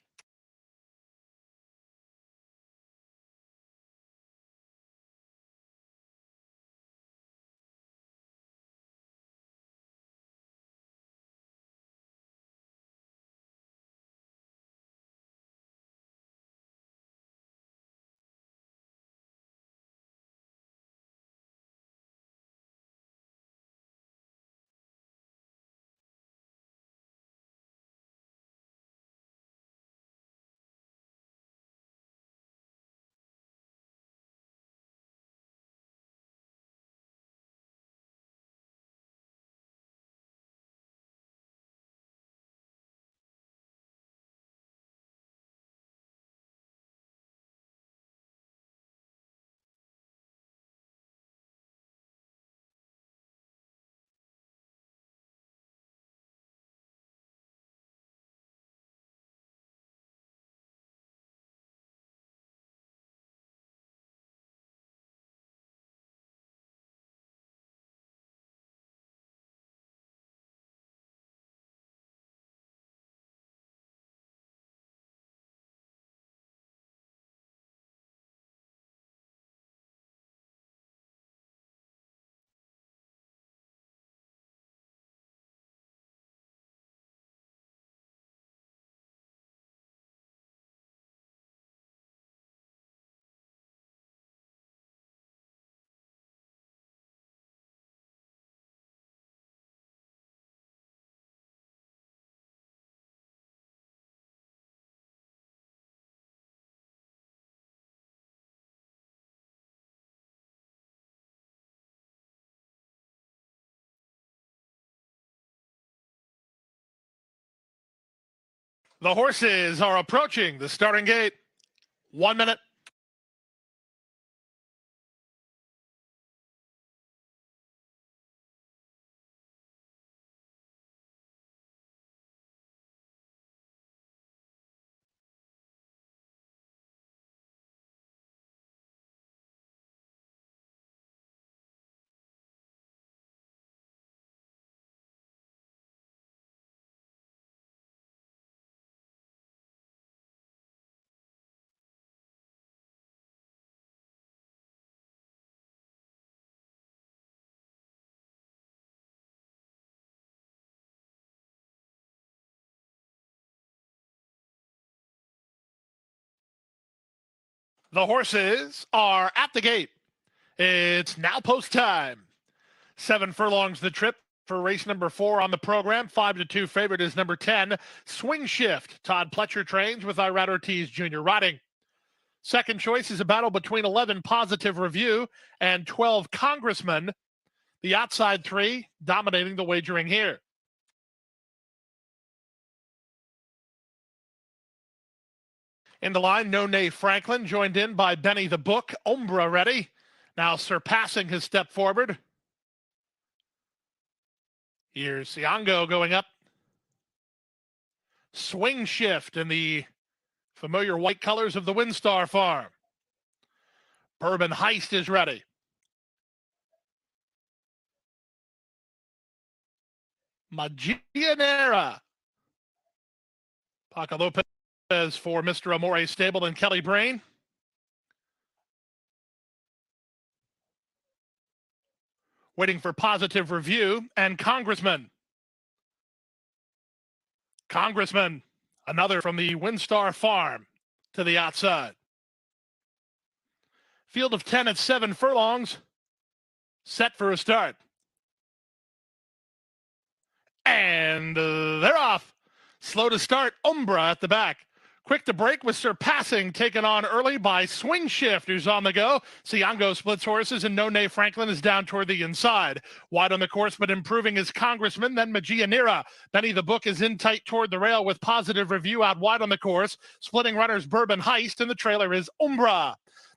The horses are approaching the starting gate. 1 minute. The horses are at the gate. It's now post time. 7 furlongs the trip for race number 4 on the program. 5-2 favorite is number 10, Swing Shift. Todd Pletcher trains with Irad Ortiz Jr. riding. Second choice is a battle between 11 Positive Review and 12 Congressman. The outside 3 dominating the wagering here. In the line, No Nay Franklin, joined in by Benny the Book. Umbra ready. Now surpassing his step forward. Here's Siango going up. Swing Shift in the familiar white colors of the Windstar Farm. Bourbon Heist is ready. Magianera. Paco Lopez for Mr. Amore Stable and Kelly Brain. Waiting for Positive Review and Congressman. Congressman, another from the Windstar Farm to the outside. Field of 10 at 7 furlongs. Set for a start. And they're off. Slow to start, Umbra at the back. Quick to break with Surpassing, taken on early by Swing Shift, who's on the go. Siango splits horses, and No Nay Franklin is down toward the inside. Wide on the course, but improving is Congressman, then Magianera. Benny the Book is in tight toward the rail with Positive Review out wide on the course. Splitting runners Bourbon Heist, and the trailer is Umbra.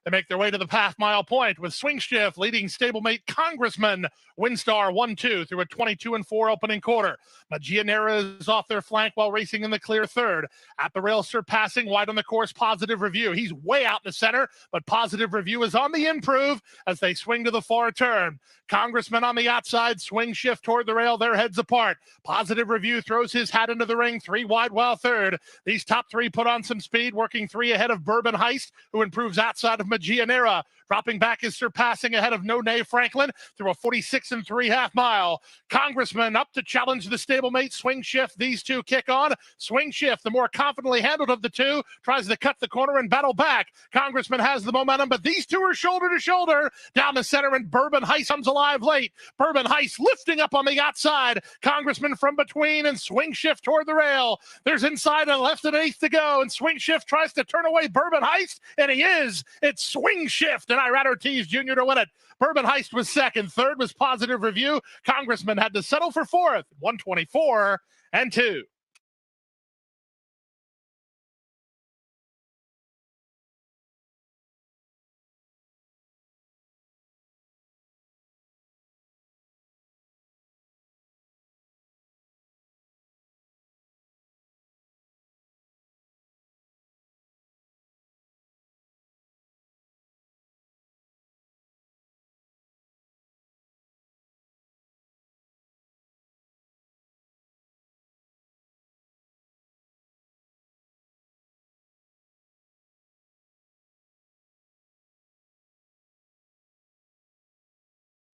They make their way to the half-mile point with Swing Shift leading stablemate Congressman Windstar 1-2 through a 22-4 opening quarter. Magianera is off their flank while racing in the clear third. At the rail, surpassing wide on the course, Positive Review. He's way out in the center, but Positive Review is on the improve as they swing to the far turn. Congressman on the outside, Swing Shift toward the rail, their heads apart. Positive Review throws his hat into the ring, 3 wide while third. These top 3 put on some speed, working 3 ahead of Bourbon Heist, who improves outside of Magianera. Dropping back is surpassing ahead of No Nay Franklin through a 46 3/2 mile. Congressman up to challenge the stablemate Swing Shift. These two kick on. Swing Shift, the more confidently handled of the two, tries to cut the corner and battle back. Congressman has the momentum, but these two are shoulder to shoulder down the center, and Bourbon Heist comes alive late. Bourbon Heist lifting up on the outside. Congressman from between, and Swing Shift toward the rail. There's inside and left an eighth to go, and Swing Shift tries to turn away Bourbon Heist, and he is. It's Swing Shift, and Irad Ortiz Jr. to win it. Bourbon Heist was second. Third was Positive Review. Congressman had to settle for fourth, 124-2.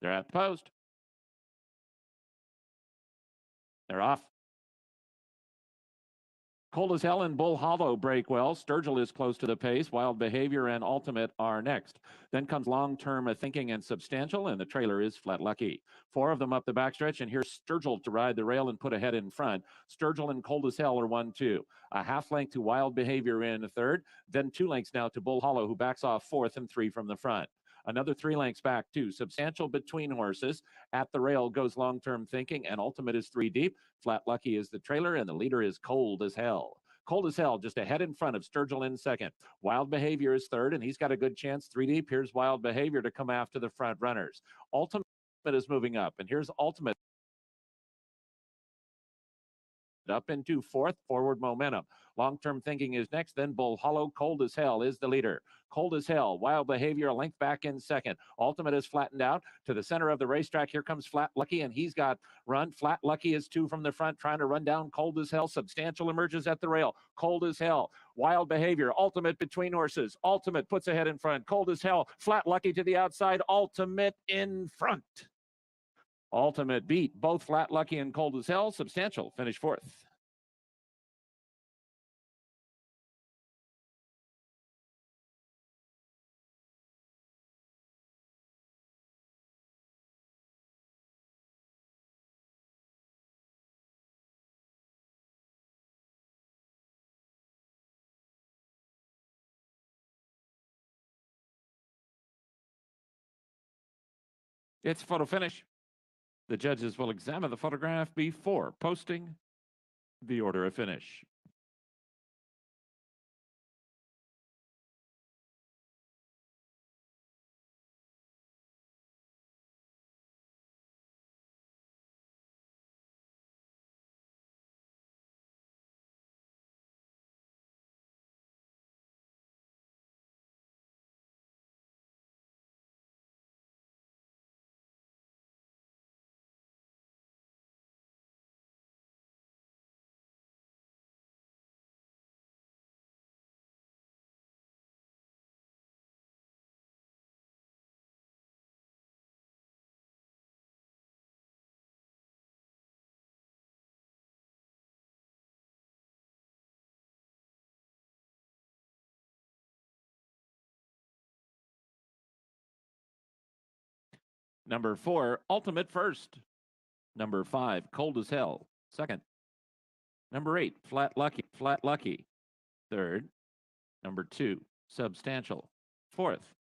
They're at the post. They're off. Cold as Hell and Bull Hollow break well. Sturgill is close to the pace. Wild Behavior and Ultimate are next. Then comes Long Term Thinking and Substantial, and the trailer is Flat Lucky. 4 of them up the backstretch, and here's Sturgill to ride the rail and put ahead in front. Sturgill and Cold as Hell are 1-2. A half length to Wild Behavior in third. Then 2 lengths now to Bull Hollow, who backs off fourth, and 3 from the front. Another 3 lengths back, too. Substantial between horses. At the rail goes Long Term Thinking, and Ultimate is 3 deep. Flat Lucky is the trailer, and the leader is Cold as Hell. Cold as Hell just ahead in front of Sturgill in second. Wild Behavior is third, and he's got a good chance. 3 deep. Here's Wild Behavior to come after the front runners. Ultimate is moving up, and here's Ultimate up into fourth. Forward momentum. Long-term thinking is next. Then Bull Hollow. Cold as Hell is the leader. Cold as Hell. Wild Behavior a length back in second. Ultimate is flattened out to the center of the racetrack. Here comes Flat Lucky, and he's got run. Flat Lucky is 2 from the front, trying to run down Cold as Hell. Substantial emerges at the rail. Cold as Hell. Wild Behavior. Ultimate between horses. Ultimate puts ahead in front. Cold as Hell. Flat Lucky to the outside. Ultimate in front. Ultimate beat both Flat Lucky and Cold as Hell. Substantial finish fourth. It's photo finish. The judges will examine the photograph before posting the order of finish. Number 4, Ultimate first. Number 5, Cold as Hell, second. Number 8, Flat Lucky, third. Number 2, Substantial, fourth.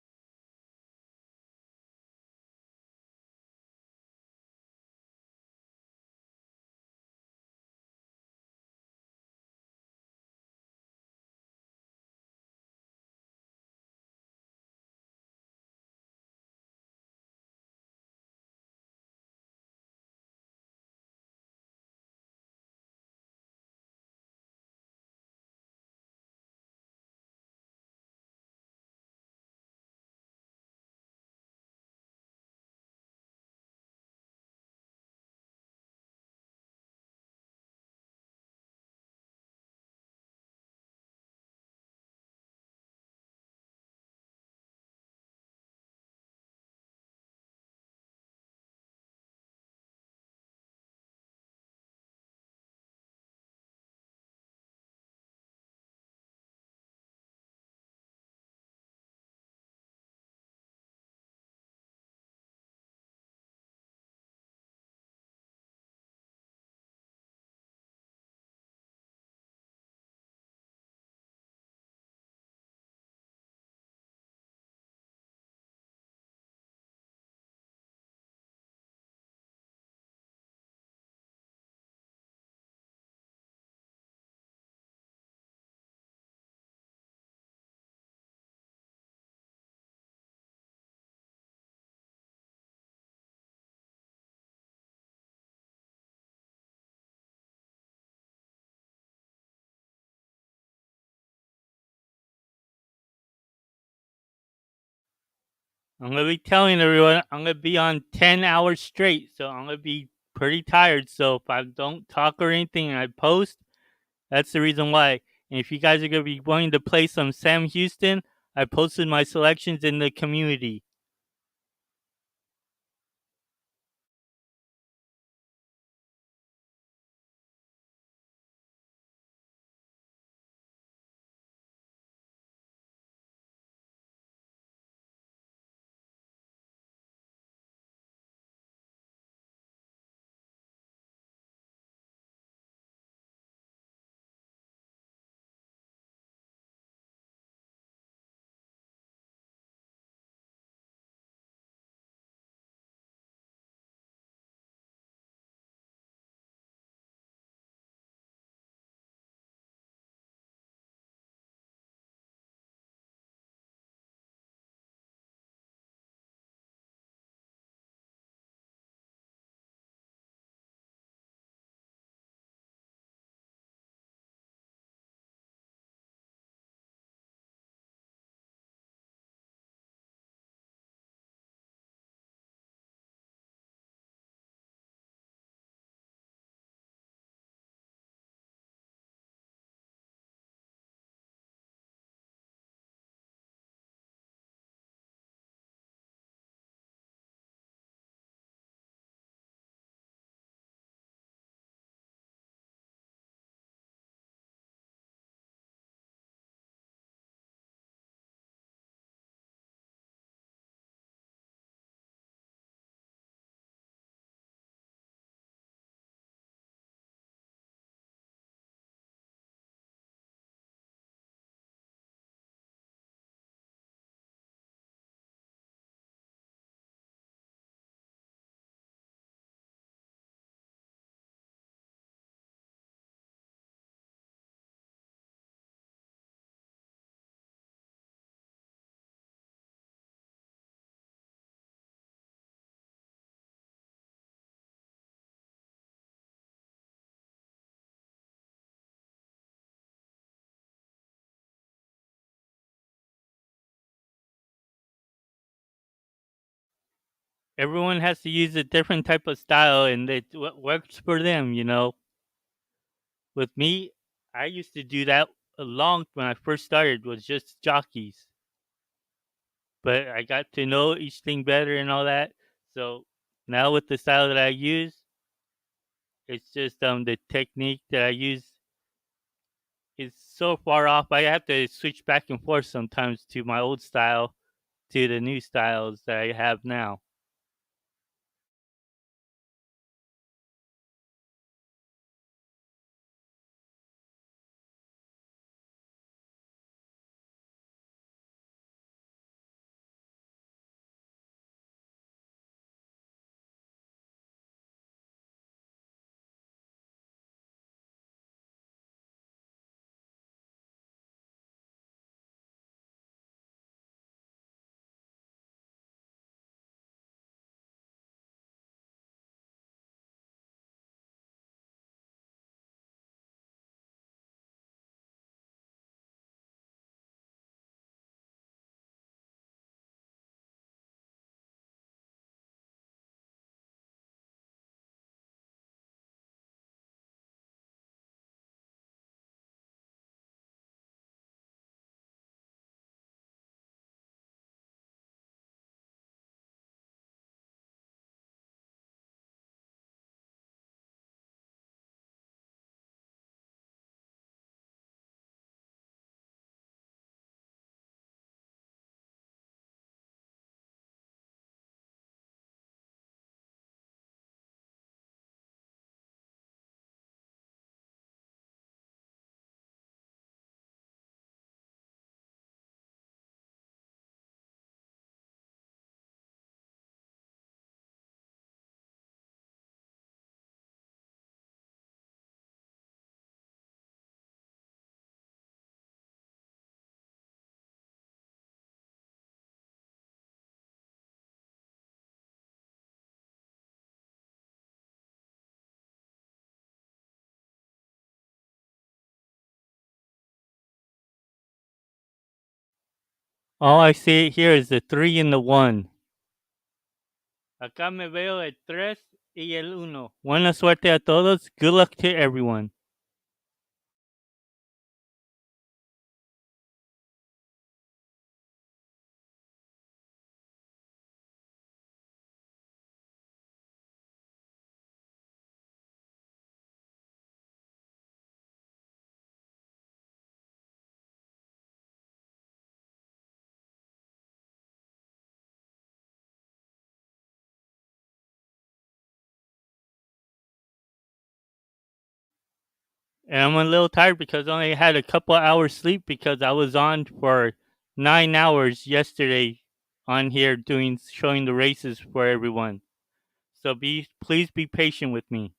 I'm going to be telling everyone I'm going to be on 10 hours straight. So I'm going to be pretty tired. So if I don't talk or anything and I post, that's the reason why. And if you guys are going to be wanting to play some Sam Houston, I posted my selections in the community. Everyone has to use a different type of style and what works for them, you know. With me, I used to do that along when I first started was just jockeys. But I got to know each thing better and all that. So now with the style that I use, it's just the technique that I use is so far off. I have to switch back and forth sometimes to my old style to the new styles that I have now. All I see here is the 3 and the 1. Acá me veo el 3 y el 1. Buena suerte a todos. Good luck to everyone. And I'm a little tired because I only had a couple hours sleep because I was on for 9 hours yesterday on here showing the races for everyone. So please be patient with me.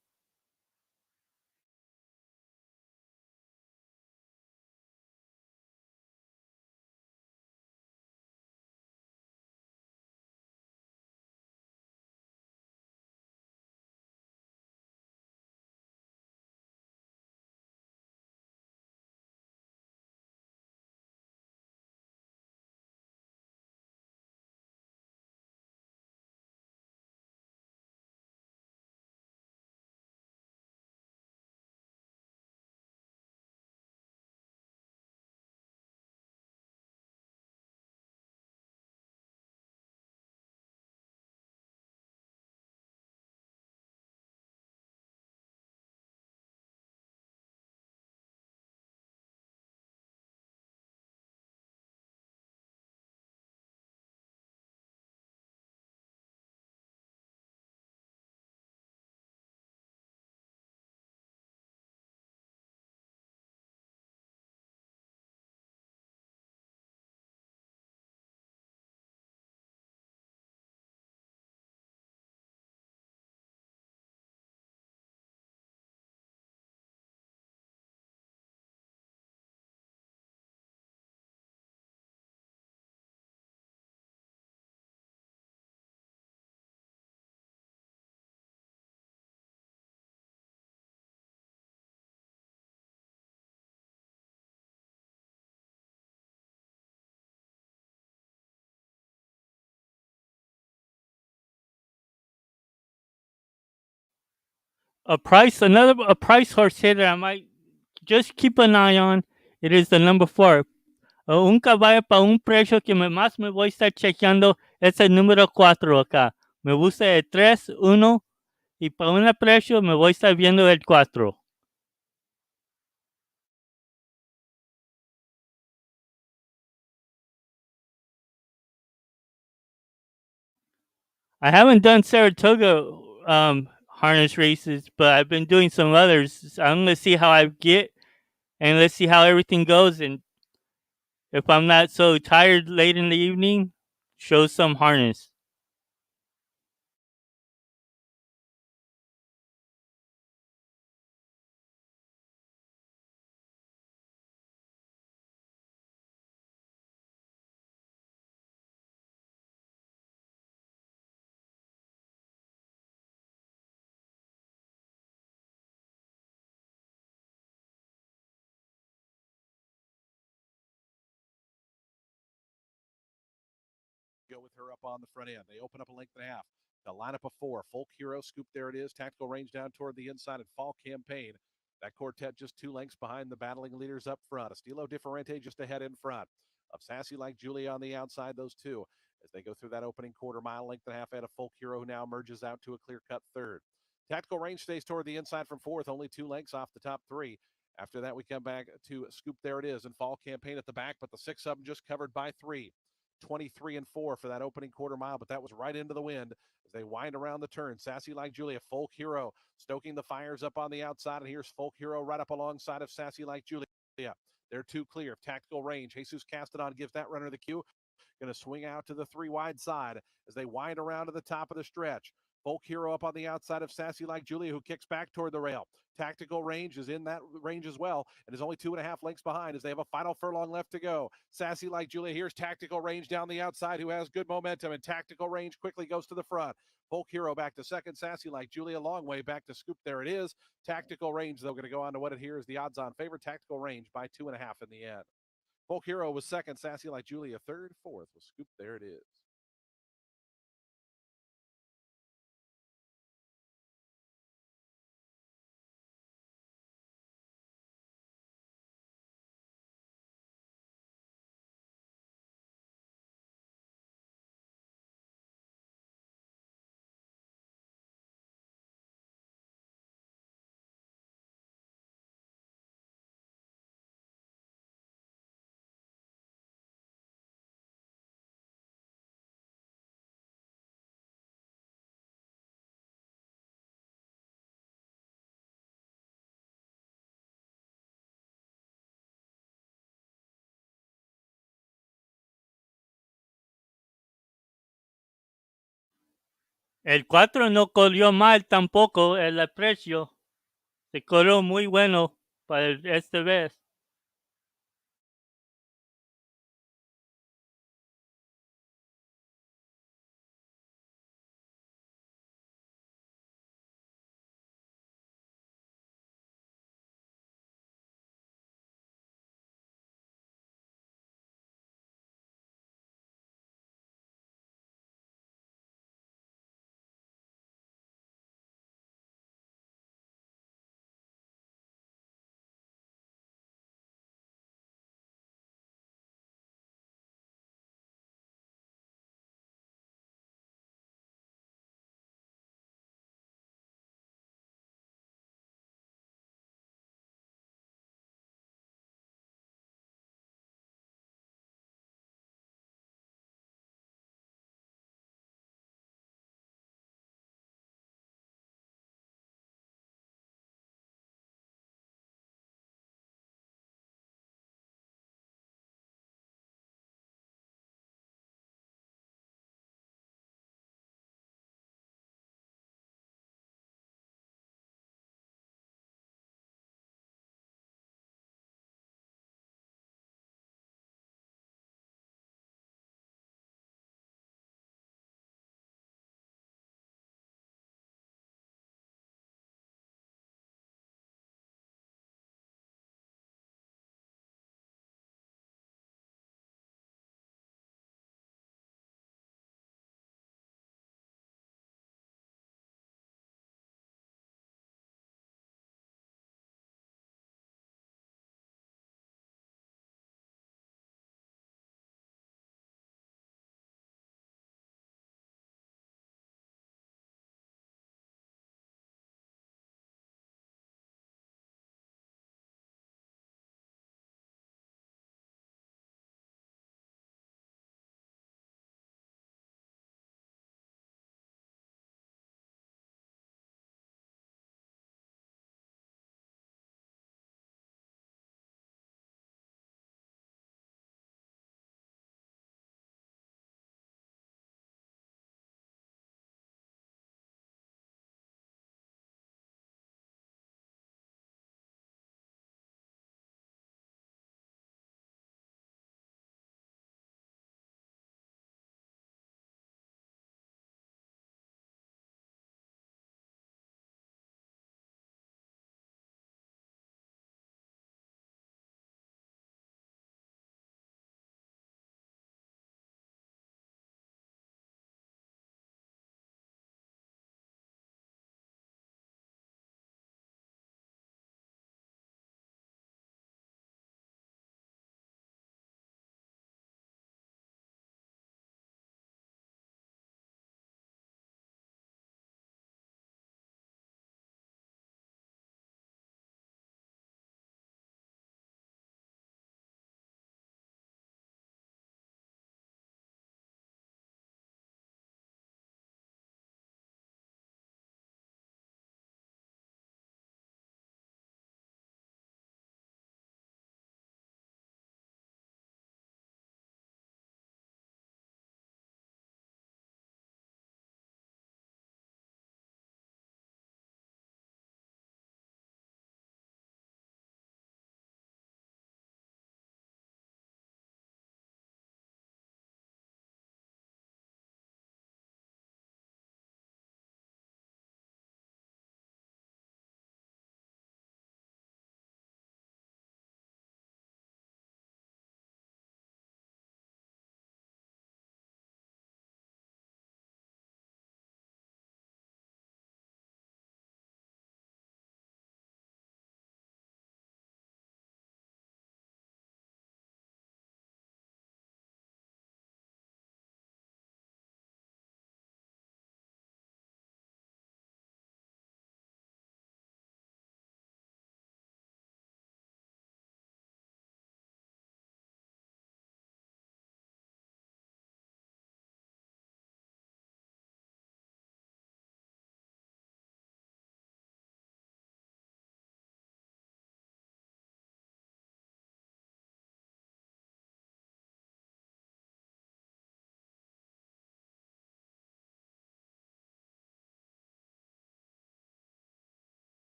A price horse here that I might just keep an eye on. It is the number 4. Un caballo para un precio que más me voy a estar chequeando es el número 4 acá. Me gusta el 3, 1 y para un precio me voy a estar viendo el 4. I haven't done Saratoga harness races, but I've been doing some others. I'm going to see how I get, and let's see how everything goes. And if I'm not so tired late in the evening, show some harness. Go with her up on the front end. They open up a length and a half. The lineup of 4. Folk Hero, Scoop, there it is. Tactical range down toward the inside and Fall Campaign. That quartet just 2 lengths behind the battling leaders up front. Estilo Differente just ahead in front of Sassy Like Julia on the outside, those 2. As they go through that opening quarter mile, length and a half ahead of Folk Hero, who now merges out to a clear-cut third. Tactical range stays toward the inside from 4th, only 2 lengths off the top 3. After that, we come back to Scoop, there it is, and Fall Campaign at the back, but the 6 of them just covered by 3. 23 and 4 for that opening quarter mile, but that was right into the wind as they wind around the turn. Sassy Like Julia, Folk Hero stoking the fires up on the outside, and here's Folk Hero right up alongside of Sassy Like Julia. They're 2 clear. Tactical range. Jesus Castadon gives that runner the cue. Going to swing out to the 3 wide side as they wind around to the top of the stretch. Folk Hero up on the outside of Sassy Like Julia, who kicks back toward the rail. Tactical range is in that range as well and is only 2.5 lengths behind as they have a final furlong left to go. Sassy Like Julia, here's Tactical range down the outside who has good momentum, and Tactical range quickly goes to the front. Folk Hero back to second. Sassy Like Julia, long way back to Scoop. There it is. Tactical range, though, going to go on to what it here is the odds-on favorite. Tactical range by 2.5 in the end. Folk Hero was second. Sassy Like Julia third. Fourth was Scoop. There it is. El 4 no corrió mal tampoco el precio. Se corrió muy bueno para esta vez.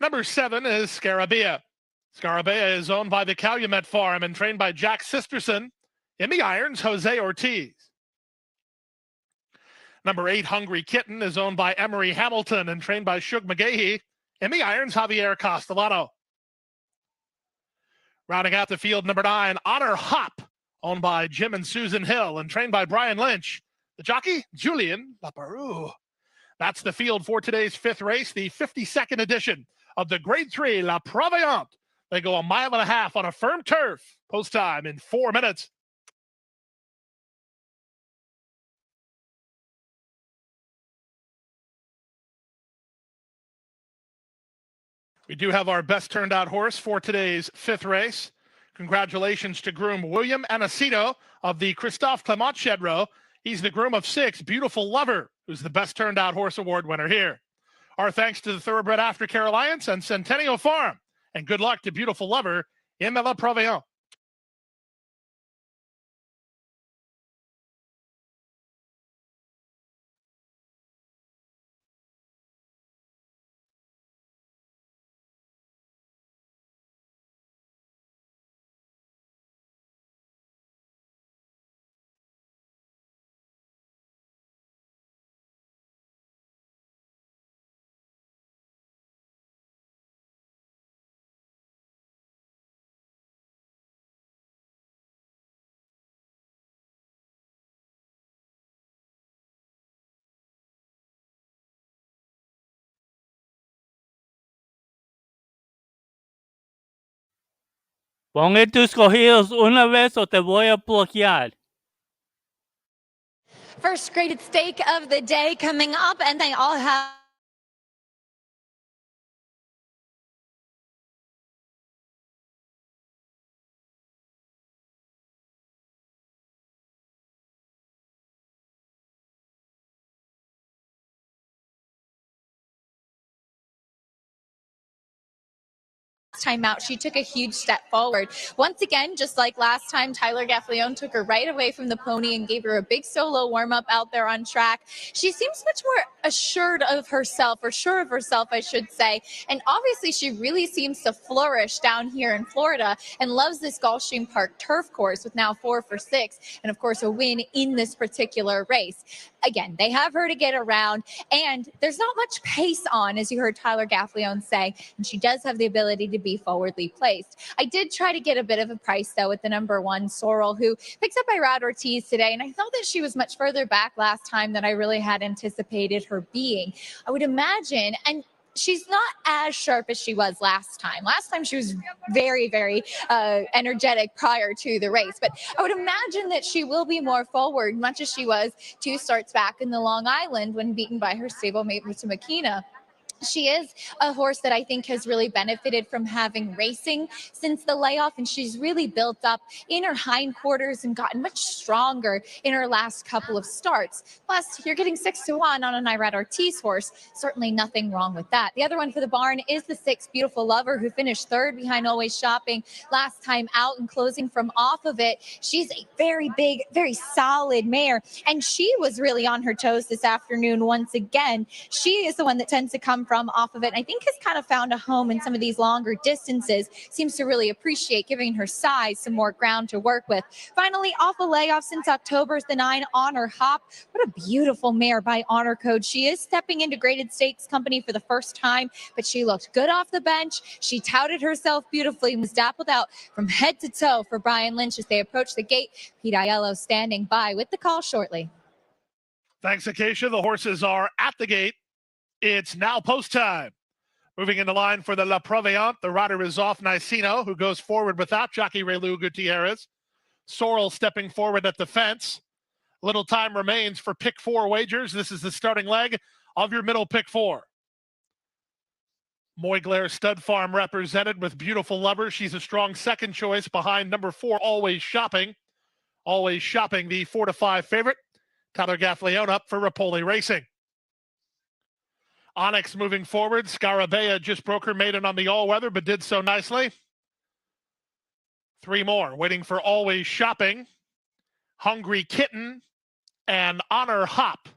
Number 7 is Scarabea. Scarabea is owned by the Calumet Farm and trained by Jack Sisterson. In the irons, Jose Ortiz. Number 8, Hungry Kitten, is owned by Emery Hamilton and trained by Shug McGahee. In the irons, Javier Castellano. Rounding out the field, number 9, Honor Hop, owned by Jim and Susan Hill and trained by Brian Lynch. The jockey, Julian Laperoux. That's the field for today's 5th race, the 52nd edition of the Grade 3 La Provent. They go 1.5 miles on a firm turf. Post time in 4 minutes. We do have our best turned out horse for today's 5th race. Congratulations to groom William Anacito of the Christophe Clement Shedrow. He's the groom of 6, Beautiful Lover, who's the best turned out horse award winner here. Our thanks to the Thoroughbred Aftercare Alliance and Centennial Farm. And good luck to Beautiful Lover in the La Provence. Ponle tus cogidos una vez o te voy a bloquear. First graded stake of the day coming up, and they all have time out. She took a huge step forward. Once again, just like last time, Tyler Gaffleone took her right away from the pony and gave her a big solo warm-up out there on track. She seems much more assured of herself, or sure of herself, I should say. And obviously, she really seems to flourish down here in Florida and loves this Gulfstream Park turf course with now 4 for 6, and of course, a win in this particular race. Again, they have her to get around, and there's not much pace on, as you heard Tyler Gaffleone say, and she does have the ability to be forwardly placed. I did try to get a bit of a price, though, with the number 1, Sorrel, who picks up by Rad Ortiz today, and I thought that she was much further back last time than I really had anticipated her being. I would imagine, and she's not as sharp as she was last time. Last time she was very, very energetic prior to the race. But I would imagine that she will be more forward, much as she was 2 starts back in the Long Island when beaten by her stablemate, Musa Makina. She is a horse that I think has really benefited from having racing since the layoff, and she's really built up in her hindquarters and gotten much stronger in her last couple of starts. Plus, you're getting 6-1 on an Irad Ortiz horse. Certainly nothing wrong with that. The other one for the barn is the 6, Beautiful Lover, who finished 3rd behind Always Shopping last time out, and closing from off of it. She's a very big, very solid mare, and she was really on her toes this afternoon once again. She is the one that tends to come from off of it, and I think has kind of found a home in some of these longer distances. Seems to really appreciate giving her size some more ground to work with. Finally, off a layoff since October is the 9, Honor Hop. What a beautiful mare by Honor Code. She is stepping into graded stakes company for the first time, but she looked good off the bench. She touted herself beautifully and was dappled out from head to toe for Brian Lynch as they approach the gate. Pete Aiello standing by with the call shortly. Thanks, Acacia. The horses are at the gate. It's now post time. Moving into line for the La Provence, the rider is off Nicino, who goes forward without jockey Relu Gutierrez. Sorrel stepping forward at the fence. Little time remains for pick 4 wagers. This is the starting leg of your middle pick 4. Moyglair Stud Farm represented with Beautiful Lover. She's a strong second choice behind number 4, Always Shopping. Always Shopping, the 4-5 favorite. Tyler Gaffleone up for Rapoli Racing. Onyx moving forward. Scarabea just broke her maiden on the all-weather, but did so nicely. 3 more waiting for Always Shopping, Hungry Kitten, and Honor Hop.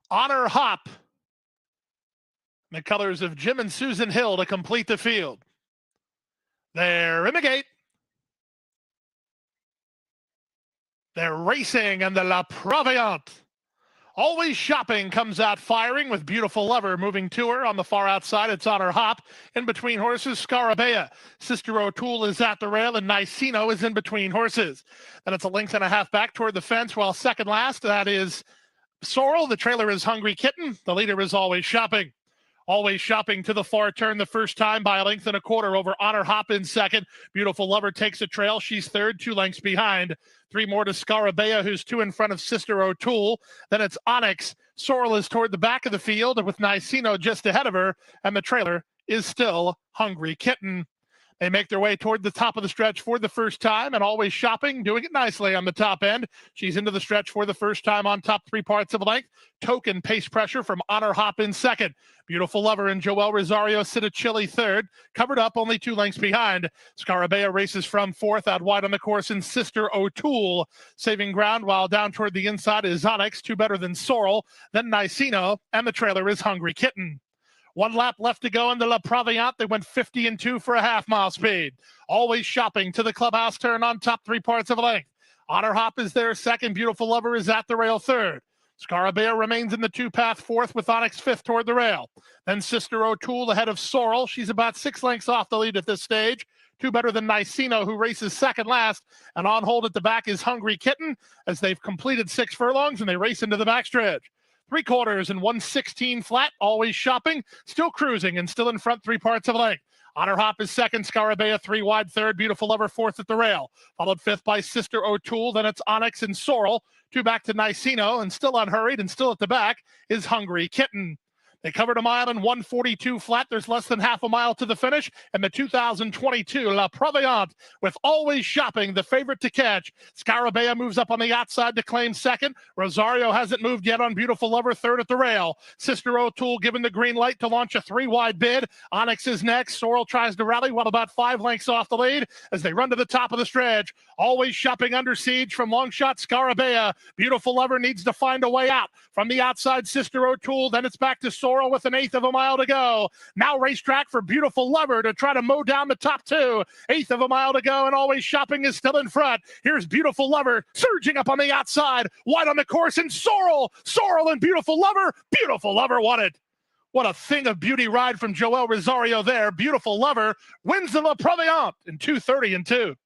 Honor Hop The colors of Jim and Susan Hill to complete the field. They're in the gate. They're racing, and the La Provent, Always Shopping, comes out firing with Beautiful Lover moving to her. On the far outside, it's on her hop. In between horses, Scarabea. Sister O'Toole is at the rail, and Nicino is in between horses. Then it's a length and a half back toward the fence, while second last, that is Sorrel. The trailer is Hungry Kitten. The leader is Always Shopping. Always Shopping to the far turn the first time by a length and a quarter over Honor Hop in second. Beautiful Lover takes a trail. She's third, 2 lengths behind. 3 more to Scarabea, who's 2 in front of Sister O'Toole. Then it's Onyx. Sorrel is toward the back of the field with Nicino just ahead of her, and the trailer is still Hungry Kitten. They make their way toward the top of the stretch for the first time, and Always Shopping doing it nicely on the top end. She's into the stretch for the first time on top 3 parts of a length. Token pace pressure from Honor Hop in second. Beautiful Lover and Joel Rosario sit a chilly third, covered up only 2 lengths behind. Scarabea races from fourth, out wide on the course, and Sister O'Toole saving ground, while down toward the inside is Onyx, 2 better than Sorrel, then Nicino, and the trailer is Hungry Kitten. 1 lap left to go in the La Provent. They went 50 for a half-mile speed. Always Shopping to the clubhouse turn on top 3 parts of a length. Honor Hop is there second. Beautiful Lover is at the rail third. Scarabea remains in the 2-path fourth with Onyx fifth toward the rail. Then Sister O'Toole ahead of Sorrel. She's about 6 lengths off the lead at this stage. 2 better than Nicino, who races second last. And on hold at the back is Hungry Kitten, as they've completed 6 furlongs and they race into the backstretch. 3/4 and 1:16 flat. Always Shopping, still cruising and still in front 3 parts of a length. Honor Hop is second, Scarabea 3 wide third, Beautiful Lover fourth at the rail. Followed fifth by Sister O'Toole, then it's Onyx and Sorrel. 2 back to Nicino, and still unhurried and still at the back is Hungry Kitten. They covered a mile in 1:42 flat. There's less than half a mile to the finish. And the 2022 La Provent, with Always Shopping, the favorite to catch. Scarabea moves up on the outside to claim second. Rosario hasn't moved yet on Beautiful Lover, third at the rail. Sister O'Toole given the green light to launch a 3-wide bid. Onyx is next. Sorrel tries to rally, while about 5 lengths off the lead as they run to the top of the stretch. Always Shopping under siege from long shot Scarabea. Beautiful Lover needs to find a way out. From the outside, Sister O'Toole. Then it's back to Sorrel with an 1/8 of a mile to go. Now racetrack for Beautiful Lover to try to mow down the top 2. 1/8 of a mile to go, and Always Shopping is still in front. Here's Beautiful Lover surging up on the outside, wide on the course, and Sorrel and Beautiful Lover won it. What a thing of beauty ride from Joel Rosario there. Beautiful Lover wins the La Provent in 2:30 2.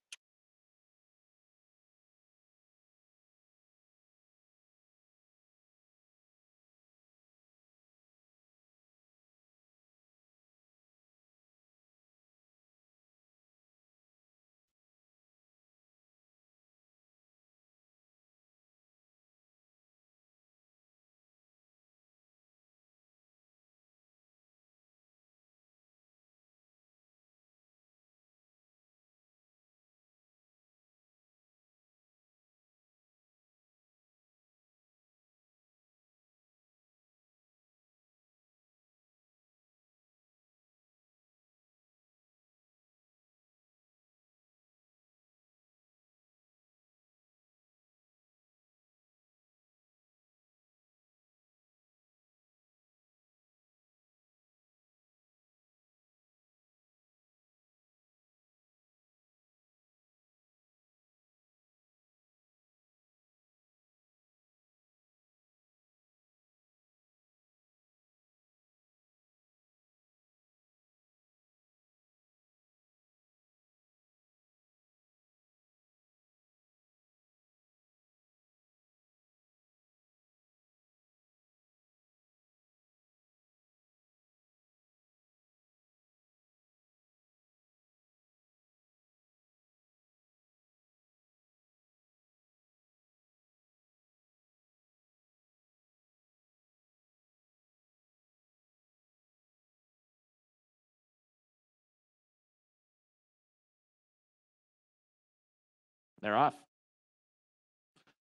They're off.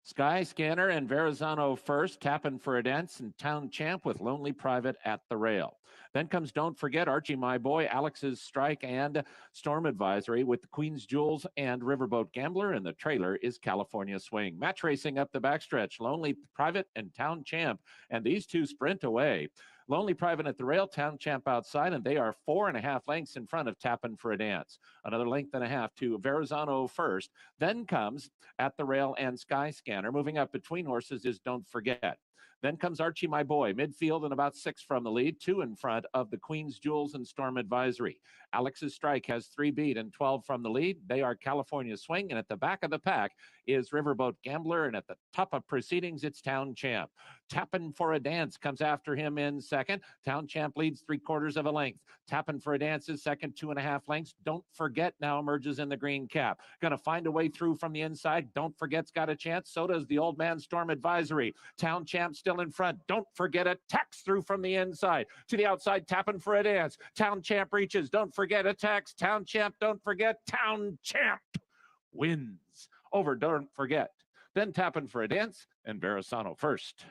Sky Scanner and Verrazano first, tapping for a dance, and Town Champ with Lonely Private at the rail. Then comes Don't Forget, Archie My Boy, Alex's Strike, and Storm Advisory with the Queen's Jewels and Riverboat Gambler, and the trailer is California Swing. Match racing up the backstretch, Lonely Private and Town Champ, and these two sprint away. Lonely Private at the rail, Town Champ outside, and they are 4.5 lengths in front of Tappin' for a Dance. Another length and a half to Verrazano first. Then comes At the Rail and Sky Scanner. Moving up between horses is Don't Forget. Then comes Archie My Boy, midfield and about 6 from the lead, 2 in front of the Queen's Jewels and Storm Advisory. Alex's Strike has 3 beat and 12 from the lead. They are California Swing, and at the back of the pack is Riverboat Gambler, and at the top of proceedings, it's Town Champ. Tappin' for a Dance comes after him in second. Town Champ leads 3/4 of a length. Tappin' for a Dance is second, 2.5 lengths. Don't Forget now emerges in the green cap. Going to find a way through from the inside. Don't Forget's got a chance. So does the Old Man Storm Advisory. Town Champ still in front. Don't Forget attacks through from the inside. To the outside, Tappin' for a Dance. Town Champ reaches. Don't Forget attacks. Town Champ, Don't Forget. Town Champ wins over Don't Forget. Then Tappin' for a Dance and Verrazano first.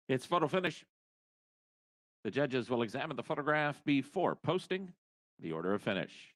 It's photo finish. The judges will examine the photograph before posting the order of finish.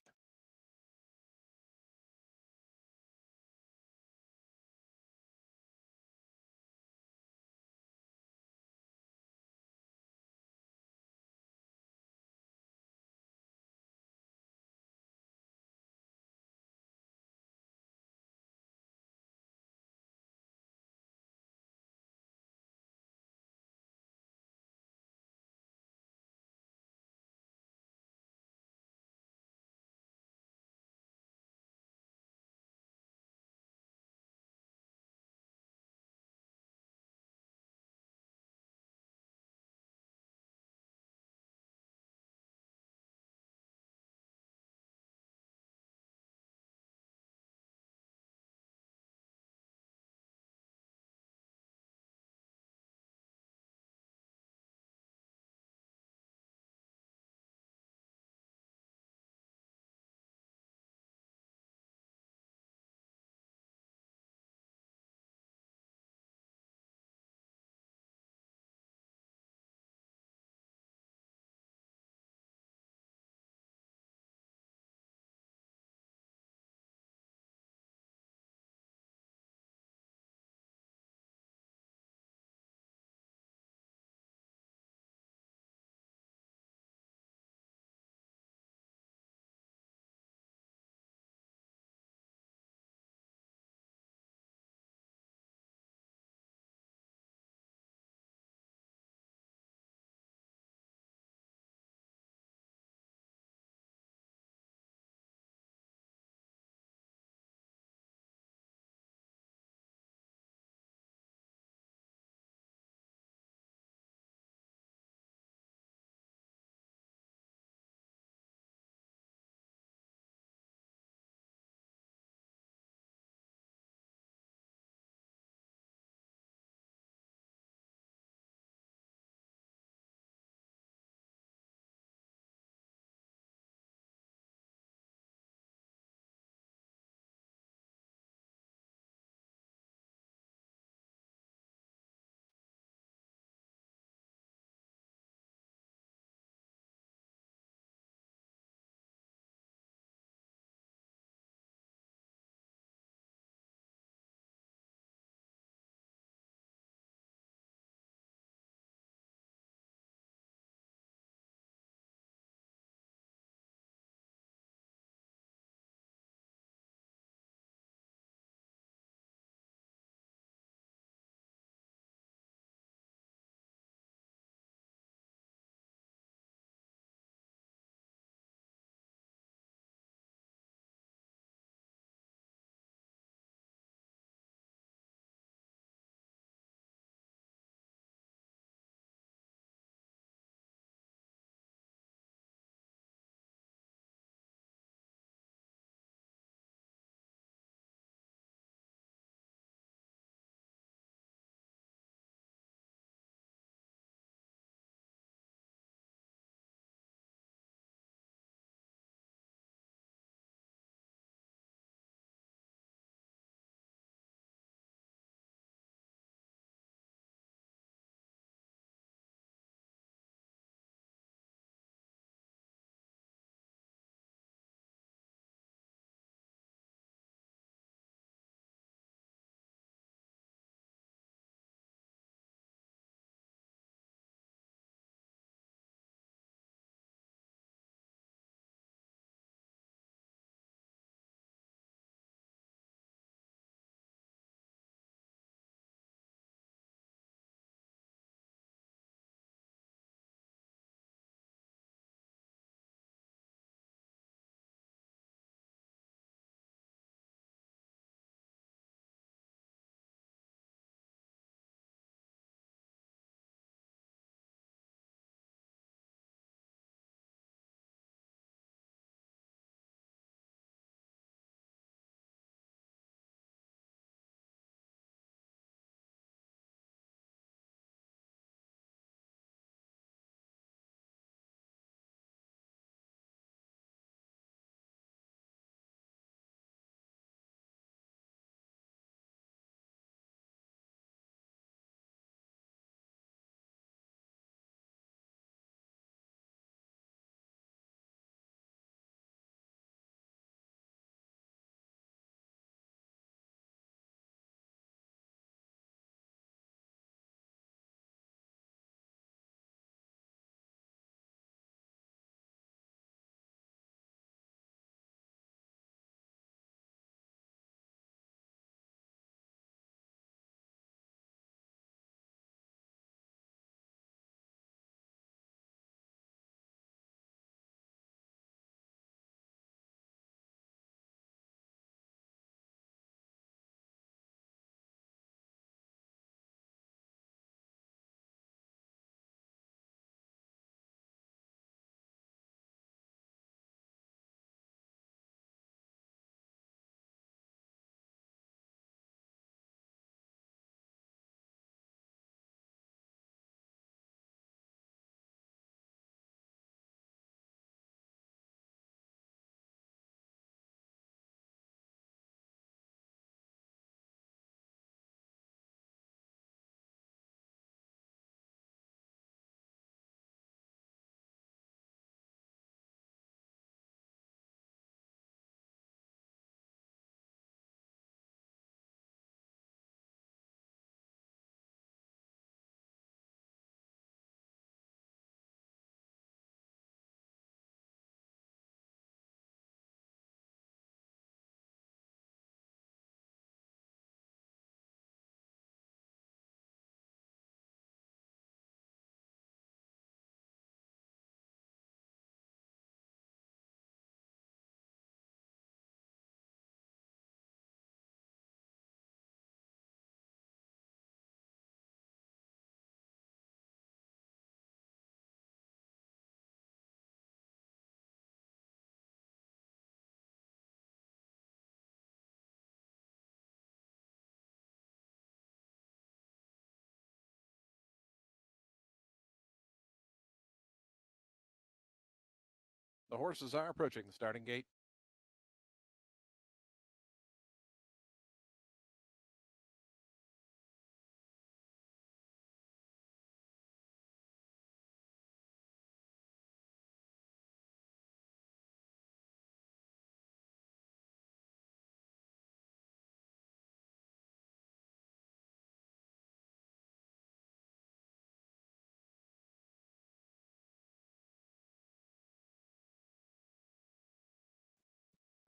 The horses are approaching the starting gate.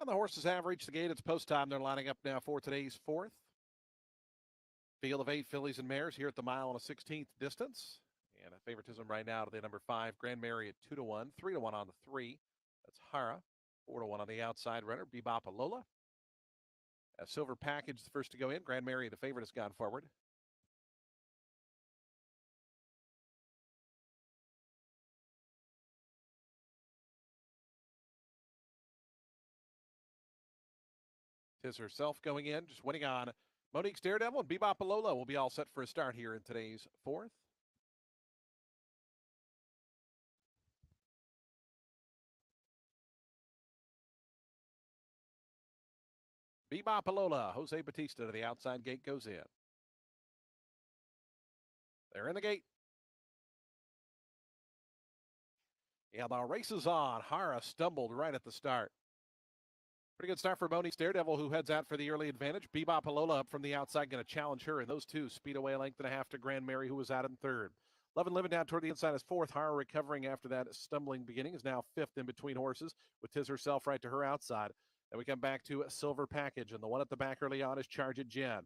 And the horses have reached the gate. It's post time. They're lining up now for today's fourth. Field of 8 fillies and mares here at the mile and a 16th distance. And a favoritism right now to the number 5, Grand Mary at 2-1, 3-1 on the 3. That's Hara, 4-1 on the outside runner, Bebop Alola. A Silver Package, the first to go in. Grand Mary, the favorite, has gone forward. Tis herself going in, just winning on Monique's Daredevil, and Bebop Alola will be all set for a start here in today's fourth. Bebop Alola, Jose Batista to the outside gate goes in. They're in the gate. Yeah, the race is on. Hara stumbled right at the start. Pretty good start for Monique's Daredevil, who heads out for the early advantage. Bebop Alola up from the outside, going to challenge her, and those two speed away a length and a half to Grand Mary, who was out in third. Love and Living down toward the inside is fourth. Hara recovering after that stumbling beginning is now fifth in between horses, with Tis herself right to her outside. Then we come back to Silver Package, and the one at the back early on is Charge It Jen.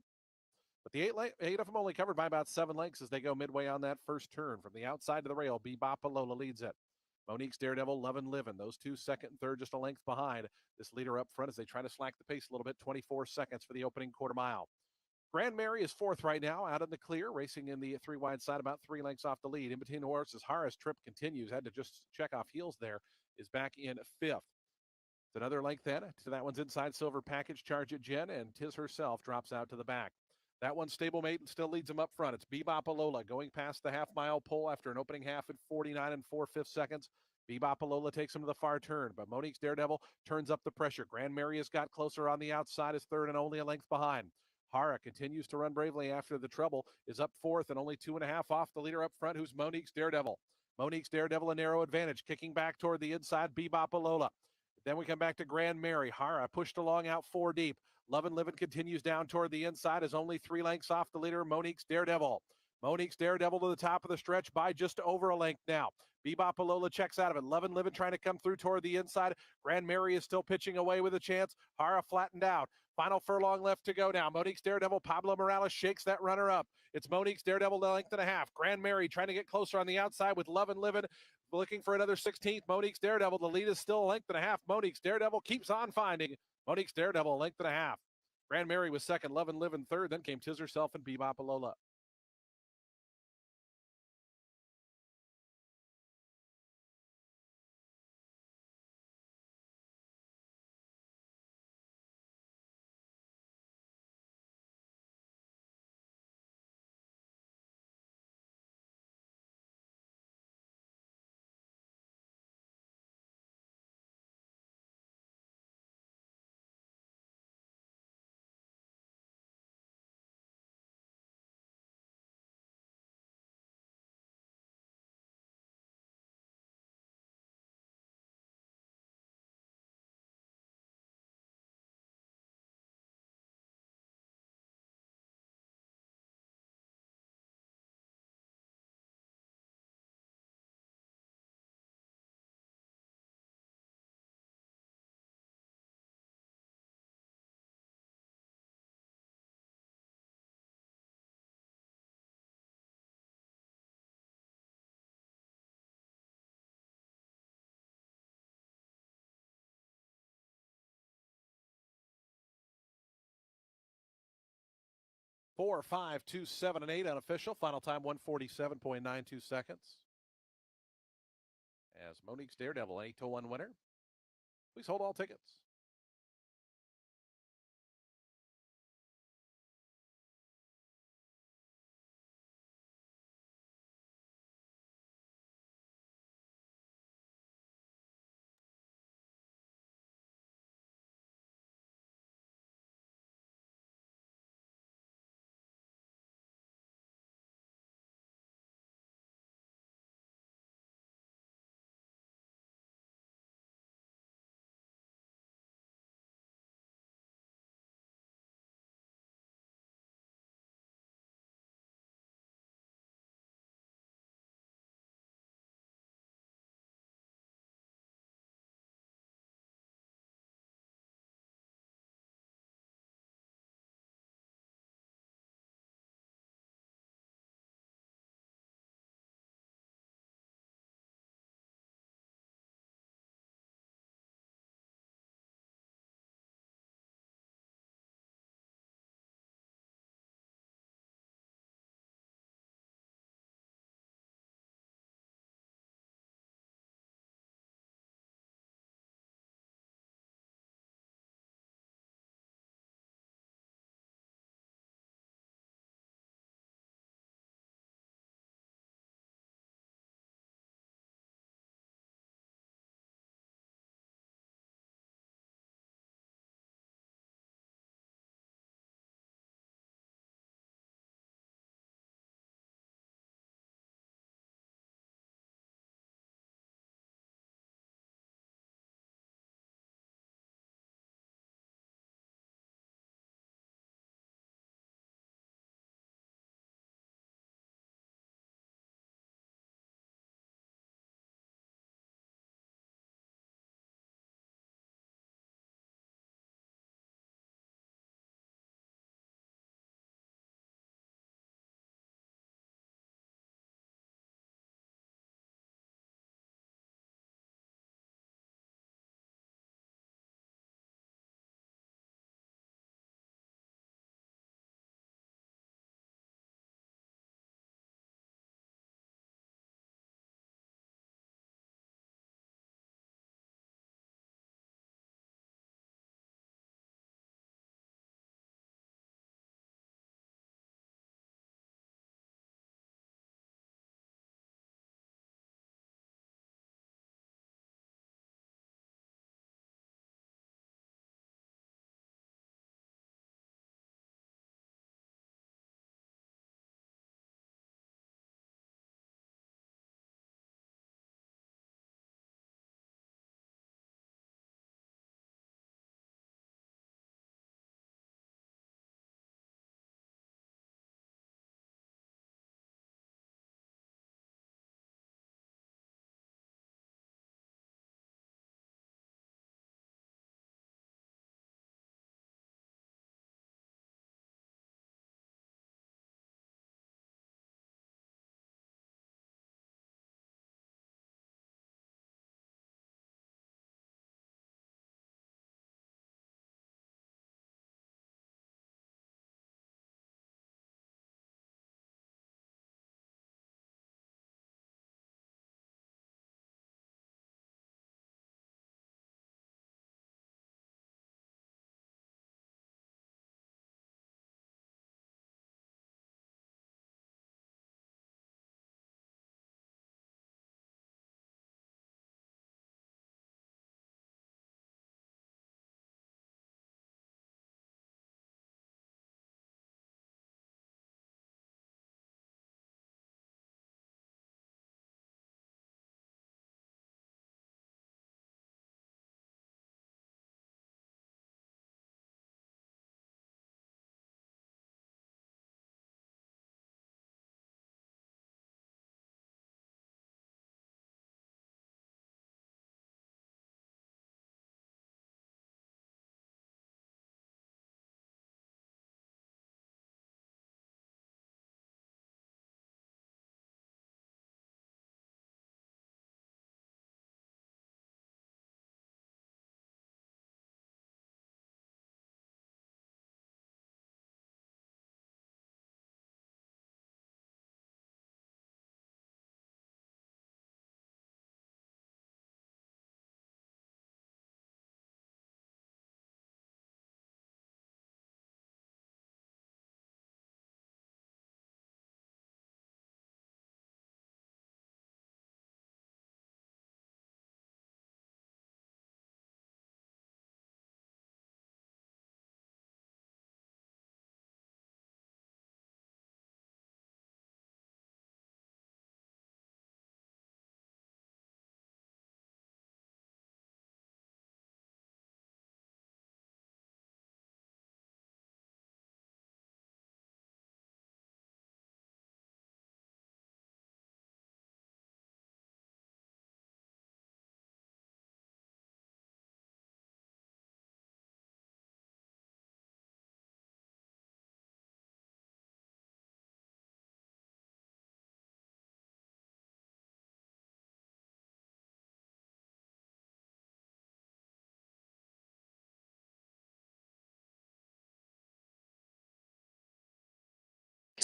But the eight of them only covered by about 7 lengths as they go midway on that first turn. From the outside to the rail, Bebop Alola leads it. Monique's Daredevil, Love and Livin'. Those two second and third just a length behind. This leader up front as they try to slack the pace a little bit. 24 seconds for the opening quarter mile. Grand Mary is fourth right now, out in the clear, racing in the 3 wide side, about 3 lengths off the lead. In between horses, Hara's trip continues. Had to just check off heels there. Is back in fifth. It's another length then. To that one's inside Silver Package, Charge It Jen, and Tis herself drops out to the back. That one, Stablemate, and still leads him up front. It's Bebop Alola going past the half-mile pole after an opening half at 49 4/5 seconds. Bebop Alola takes him to the far turn, but Monique's Daredevil turns up the pressure. Grand Mary has got closer on the outside, is third and only a length behind. Hara continues to run bravely after the trouble, is up fourth and only 2.5 off the leader up front, who's Monique's Daredevil. Monique's Daredevil, a narrow advantage, kicking back toward the inside, Bebop Alola. Then we come back to Grand Mary. Hara pushed along out 4 deep. Love and Livin' continues down toward the inside, is only 3 lengths off the leader, Monique's Daredevil. Monique's Daredevil to the top of the stretch by just over a length now. Bebop Alola checks out of it. Love and Livin' trying to come through toward the inside. Grand Mary is still pitching away with a chance. Hara flattened out. Final furlong left to go now. Monique's Daredevil, Pablo Morales shakes that runner up. It's Monique's Daredevil, a length and a half. Grand Mary trying to get closer on the outside with Love and Livin'. Looking for another 16th. Monique's Daredevil. The lead is still a length and a half. Monique's Daredevil keeps on finding. Monique's Daredevil, a length and a half. Grand Mary was second. Love and Livin' third. Then came Tis herself and Bebop Alola. Four, 5, 2, 7, and 8 unofficial. Final time 147.92 seconds. As Monique's Daredevil, 8-1 winner. Please hold all tickets.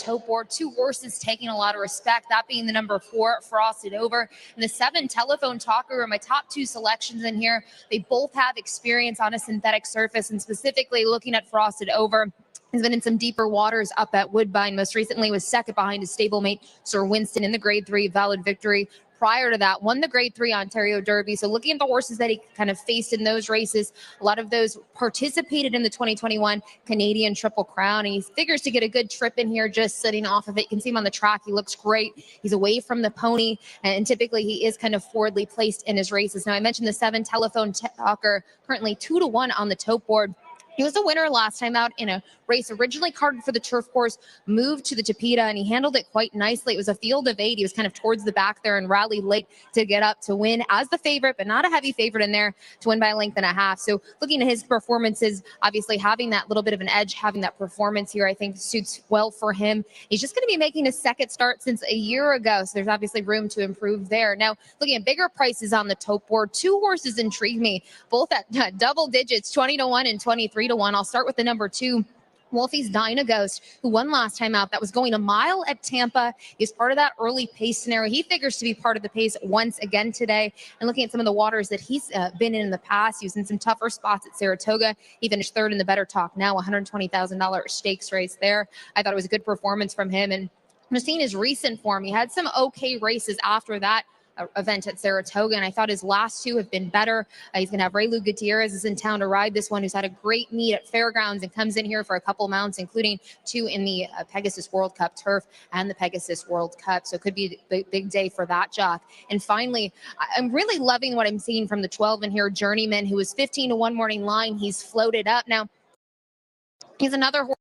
tote board. 2 horses taking a lot of respect, that being the number 4, Frosted Over, and the 7, Telephone Talker, are my top 2 selections in here. They both have experience on a synthetic surface, and specifically looking at Frosted Over, he's been in some deeper waters up at Woodbine. Most recently was second behind his stablemate, Sir Winston, in the Grade 3 Valid Victory. Prior to that, won the Grade 3 Ontario Derby. So looking at the horses that he kind of faced in those races, a lot of those participated in the 2021 Canadian Triple Crown. And he figures to get a good trip in here just sitting off of it. You can see him on the track. He looks great. He's away from the pony. And typically he is kind of forwardly placed in his races. Now I mentioned the 7, Telephone Talker, currently 2-1 on the tote board. He was a winner last time out in a race originally carded for the turf course, moved to the Tapeta, and he handled it quite nicely. It was a field of 8. He was kind of towards the back there and rallied late to get up to win as the favorite, but not a heavy favorite in there to win by a length and a half. So looking at his performances, obviously having that little bit of an edge, having that performance here, I think suits well for him. He's just going to be making his second start since a year ago, so there's obviously room to improve there. Now, looking at bigger prices on the tote board, 2 horses intrigue me, both at double digits, 20-1 and 23-1. I'll start with the number 2, Wolfie's Dynaghost, who won last time out. That was going a mile at Tampa. He's part of that early pace scenario. He figures to be part of the pace once again today. And looking at some of the waters that he's been in the past, he was in some tougher spots at Saratoga. He finished 3rd in the Better Talk Now, $120,000 stakes race there. I thought it was a good performance from him. And I'm just seeing his recent form. He had some okay races after that event at Saratoga, and I thought his last 2 have been better. He's going to have Raylu Gutierrez is in town to ride this one, who's had a great meet at Fairgrounds and comes in here for a couple mounts, including 2 in the Pegasus World Cup Turf and the Pegasus World Cup. So it could be a big day for that jock. And finally, I'm really loving what I'm seeing from the 12 in here, Journeyman, who was 15-1 morning line. He's floated up. Now, he's another horse.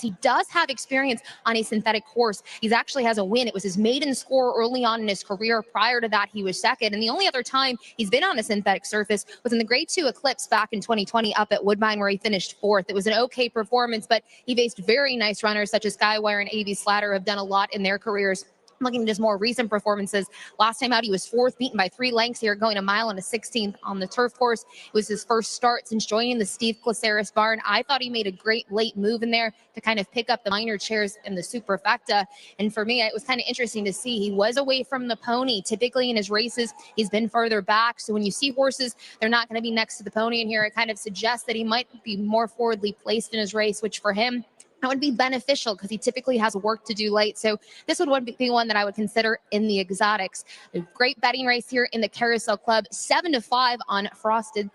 He does have experience on a synthetic horse. He actually has a win. It was his maiden score early on in his career. Prior to that, he was second. And the only other time he's been on a synthetic surface was in the Grade 2 Eclipse back in 2020 up at Woodbine, where he finished 4th. It was an okay performance, but he faced very nice runners such as Skywire and A.B. Slatter, who have done a lot in their careers. Looking at his more recent performances, last time out he was 4th, beaten by 3 lengths here, going a mile and a 16th on the turf course. It was his first start since joining the Steve Glaceris barn. I thought he made a great late move in there to kind of pick up the minor chairs in the superfecta. And for me, it was kind of interesting to see. He was away from the pony. Typically in his races, he's been further back. So when you see horses, they're not going to be next to the pony in here. It kind of suggests that he might be more forwardly placed in his race, which for him, that would be beneficial because he typically has work to do late. So this would be one that I would consider in the exotics. A great betting race here in the Carousel Club, 7-5 on Frosted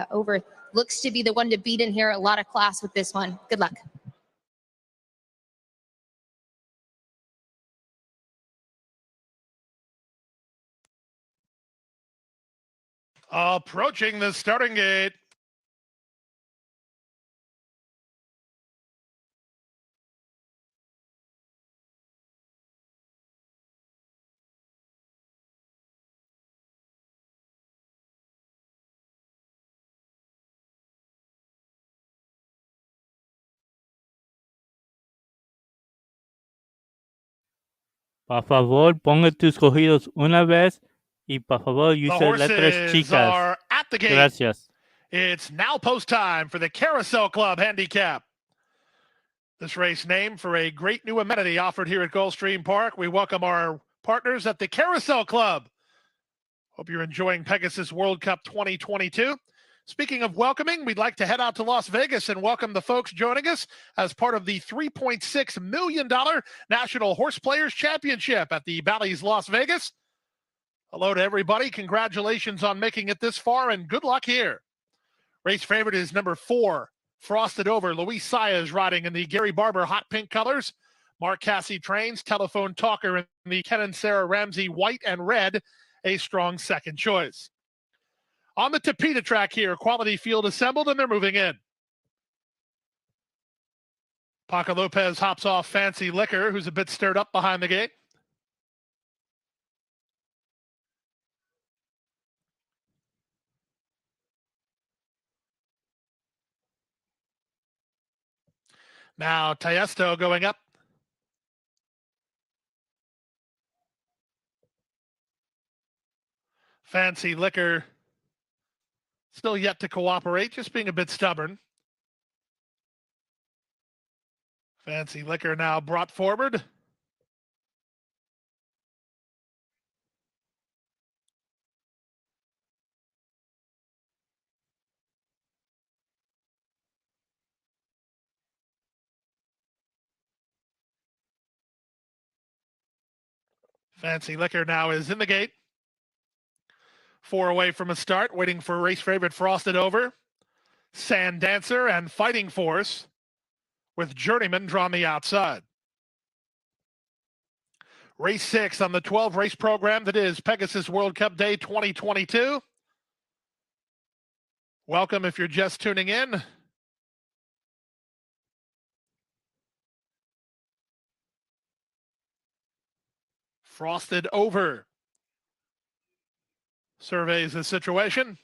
Over. Looks to be the one to beat in here. A lot of class with this one. Good luck. Approaching the starting gate. Por favor, ponga tus cogidos una vez y por favor use The letras horses chicas. are at the gate. Gracias. It's now post time for the Carousel Club handicap. This race named for a great new amenity offered here at Gulfstream Park. We welcome our partners at the Carousel Club. Hope you're enjoying Pegasus World Cup 2022. Speaking of welcoming, we'd like to head out to Las Vegas and welcome the folks joining us as part of the $3.6 million National Horse Players Championship at the Bally's Las Vegas. Hello to everybody. Congratulations on making it this far and good luck here. Race favorite is number 4, Frosted Over. Luis Saez riding in the Gary Barber hot pink colors. Mark Cassey trains. Telephone Talker in the Ken and Sarah Ramsey white and red, a strong second choice. On the Tapeta track here, quality field assembled and they're moving in. Paco Lopez hops off Fancy Liquor, who's a bit stirred up behind the gate. Now Tiesto going up. Fancy Liquor still yet to cooperate, just being a bit stubborn. Fancy Liquor now brought forward. Fancy Liquor now is in the gate. 4 away from a start, waiting for race favorite Frosted Over, Sand Dancer, and Fighting Force, with Journeyman drawn the outside. Race 6 on the 12 race program that is Pegasus World Cup Day 2022. Welcome if you're just tuning in. Frosted Over surveys the situation.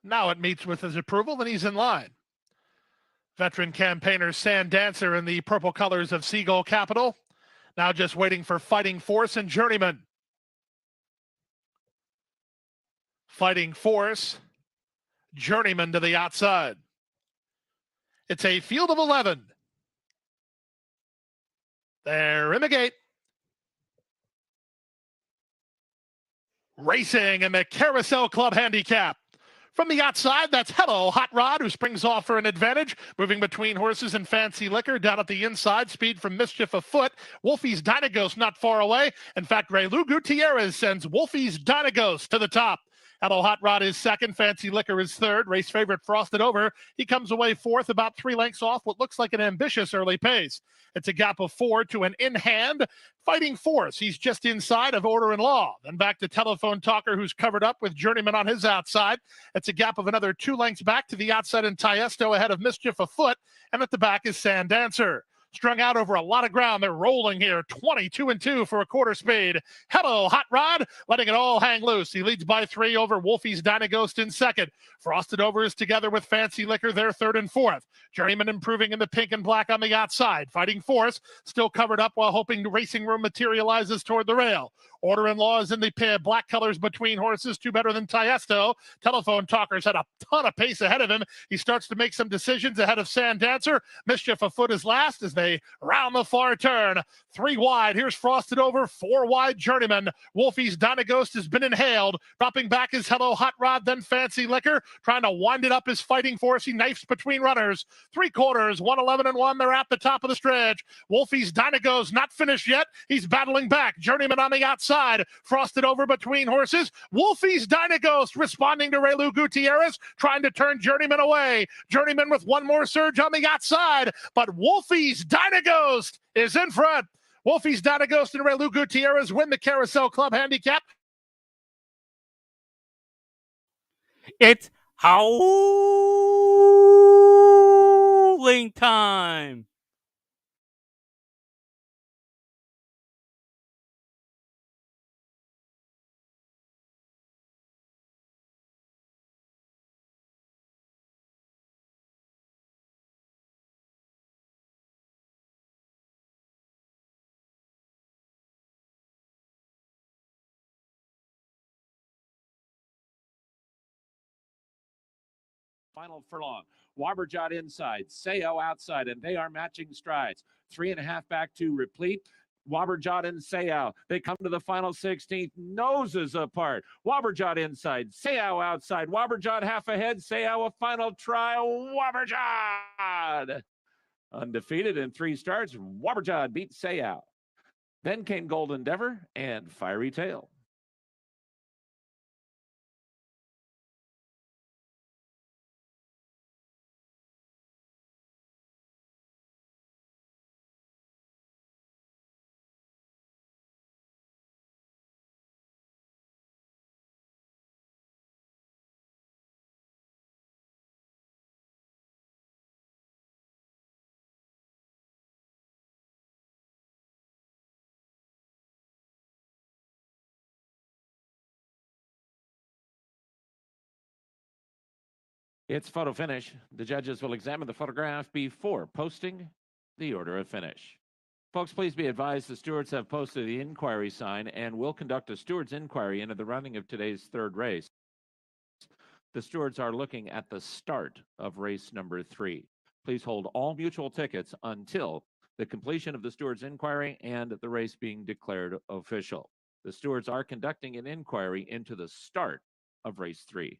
Now it meets with his approval, and he's in line. Veteran campaigner Sand Dancer in the purple colors of Seagull Capital. Now just waiting for Fighting Force and Journeyman. Fighting Force, Journeyman to the outside. It's a field of 11. They're in the gate. Racing in the Carousel Club handicap. From the outside, that's Hello Hot Rod, who springs off for an advantage. Moving between horses and Fancy Liquor. Down at the inside, speed from Mischief afoot. Wolfie's Dynagos not far away. In fact, Raylu Gutierrez sends Wolfie's Dynagos to the top. Hello Hot Rod is second. Fancy Liquor is third. Race favorite Frosted Over. He comes away fourth, about 3 lengths off what looks like an ambitious early pace. It's a gap of 4 to an in-hand Fighting Force. He's just inside of Order in Law. Then back to Telephone Talker, who's covered up with Journeyman on his outside. It's a gap of another 2 lengths back to the outside in Tiesto ahead of Mischief afoot. And at the back is Sand Dancer. Strung out over a lot of ground. They're rolling here. 22-2 for a quarter speed. Hello, Hot Rod, letting it all hang loose. He leads by 3 over Wolfie's Dynagos in second. Frosted Over is together with Fancy Liquor. They're third and fourth. Journeyman improving in the pink and black on the outside. Fighting Force still covered up while hoping racing room materializes toward the rail. Order in Law is in the black colors between horses, 2 better than Tiesto. Telephone Talker's had a ton of pace ahead of him. He starts to make some decisions ahead of Sand Dancer. Mischief afoot is last as they round the far turn. 3 wide. Here's Frosted Over. 4 wide Journeyman. Wolfie's Dynagos has been inhaled. Dropping back is Hello Hot Rod, then Fancy Liquor. Trying to wind it up his Fighting Force. He knifes between runners. 3 quarters, 111-1. They're at the top of the stretch. Wolfie's Dynagos not finished yet. He's battling back. Journeyman on the outside. Frosted Over between horses. Wolfie's Dynagos responding to Raylu Gutierrez, trying to turn Journeyman away. Journeyman with 1 more surge on the outside, but Wolfie's Dynagos is in front. Wolfie's Dynagos and Raylu Gutierrez win the Carousel Club handicap. It's howling time. Final furlong. Waberjot inside, Sayo outside, and they are matching strides. 3.5 back to Replete. Waberjot and Sayo. They come to the final 16th, noses apart. Waberjot inside, Sayo outside. Waberjot half ahead, Sayo a final try. Waberjot! Undefeated in 3 starts, Waberjot beat Sayo. Then came Gold Endeavor and Fiery Tail. It's photo finish. The judges will examine the photograph before posting the order of finish. Folks, please be advised the stewards have posted the inquiry sign and will conduct a steward's inquiry into the running of today's 3rd race. The stewards are looking at the start of race number 3. Please hold all mutual tickets until the completion of the steward's inquiry and the race being declared official. The stewards are conducting an inquiry into the start of race 3.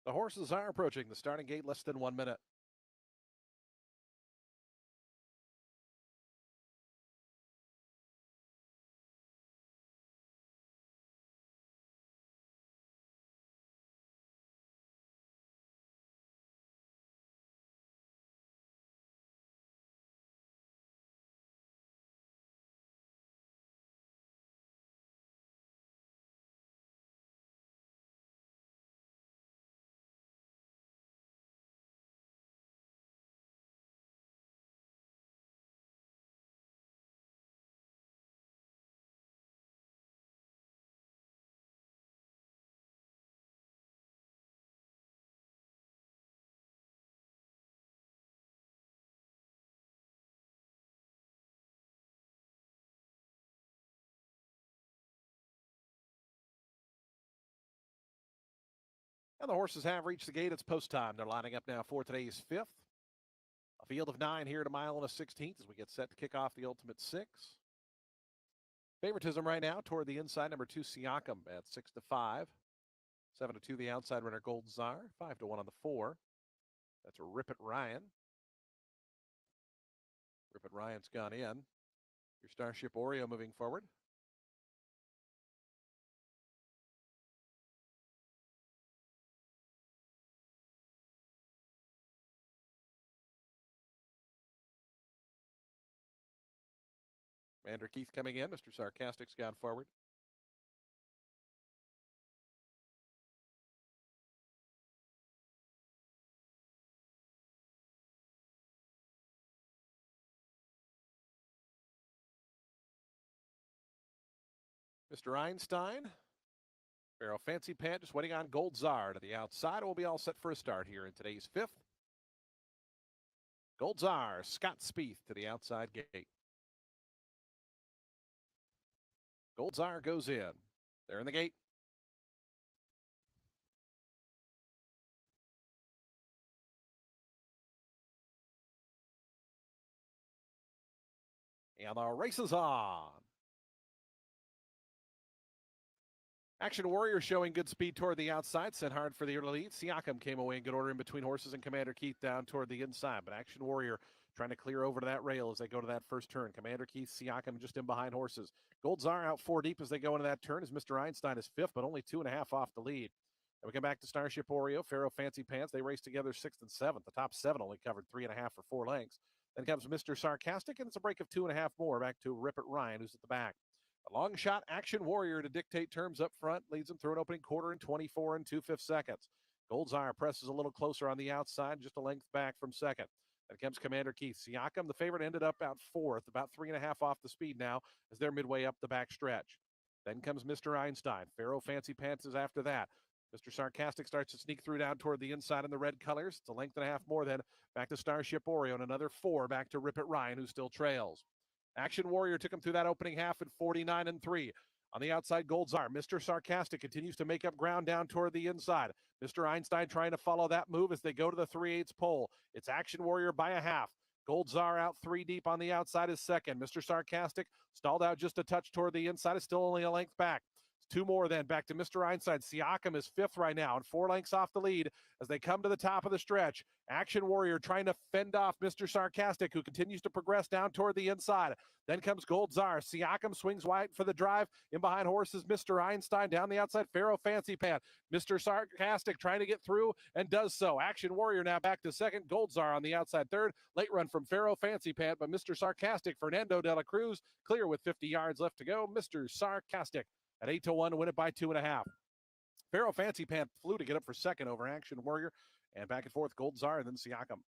The horses are approaching the starting gate less than 1 minute. And the horses have reached the gate. It's post time. They're lining up now for today's 5th. A field of 9 here at a mile and a 16th as we get set to kick off the ultimate 6. Favoritism right now toward the inside, number 2, Siakam at 6-5. 7-2, the outside runner, Gold Czar. 5-1 on the 4. That's Rip It Ryan. Rip It Ryan's gone in. Your Starship Oreo moving forward. Commander Keith coming in. Mr. Sarcastic's gone forward. Mr. Einstein. Pharaoh Fancy Pant just waiting on Gold Czar to the outside. We'll be all set for a start here in today's 5th. Gold Czar, Scott Spieth to the outside gate. Gold Czar goes in. They're in the gate. And the race is on. Action Warrior showing good speed toward the outside, sent hard for the early lead. Siakam came away in good order in between horses, and Commander Keith down toward the inside. But Action Warrior trying to clear over to that rail as they go to that first turn. Commander Keith, Siakam just in behind horses. Gold Czar out 4 deep as they go into that turn as Mr. Einstein is 5th, but only 2.5 off the lead. And we come back to Starship Oreo, Pharaoh Fancy Pants. They race together 6th and 7th. The top 7 only covered 3.5 for 4 lengths. Then comes Mr. Sarcastic, and it's a break of 2.5 more back to Rip It Ryan, who's at the back. A long shot Action Warrior to dictate terms up front, leads them through an opening quarter in 24 and 2/5 seconds. Gold Czar presses a little closer on the outside, just a length back from second. Then comes Commander Keith. Siakam, the favorite, ended up out 4th, about 3.5 off the speed now as they're midway up the back stretch. Then comes Mr. Einstein. Pharaoh Fancy Pants is after that. Mr. Sarcastic starts to sneak through down toward the inside in the red colors. It's a length and a half more then back to Starship Oreo and another 4 back to Rip It Ryan, who still trails. Action Warrior took him through that opening half at 49 and 3. On the outside, Gold Czar. Mr. Sarcastic continues to make up ground down toward the inside. Mr. Einstein trying to follow that move as they go to the 3/8 pole. It's Action Warrior by a half. Gold Czar out 3 deep on the outside is second. Mr. Sarcastic stalled out just a touch toward the inside. Is still only a length back. 2 more then back to Mr. Einstein. Siakam is 5th right now and 4 lengths off the lead as they come to the top of the stretch. Action Warrior trying to fend off Mr. Sarcastic, who continues to progress down toward the inside. Then comes Gold Czar. Siakam swings wide for the drive. In behind horses, Mr. Einstein down the outside. Pharaoh Fancy Pant. Mr. Sarcastic trying to get through and does so. Action Warrior now back to second. Gold Czar on the outside third. Late run from Pharaoh Fancy Pant, but Mr. Sarcastic, Fernando de la Cruz, clear with 50 yards left to go. Mr. Sarcastic at 8-1 to win it by 2.5. Pharaoh Fancy Pant flew to get up for second over Action Warrior, and back and forth Gold Czar and then Siakam.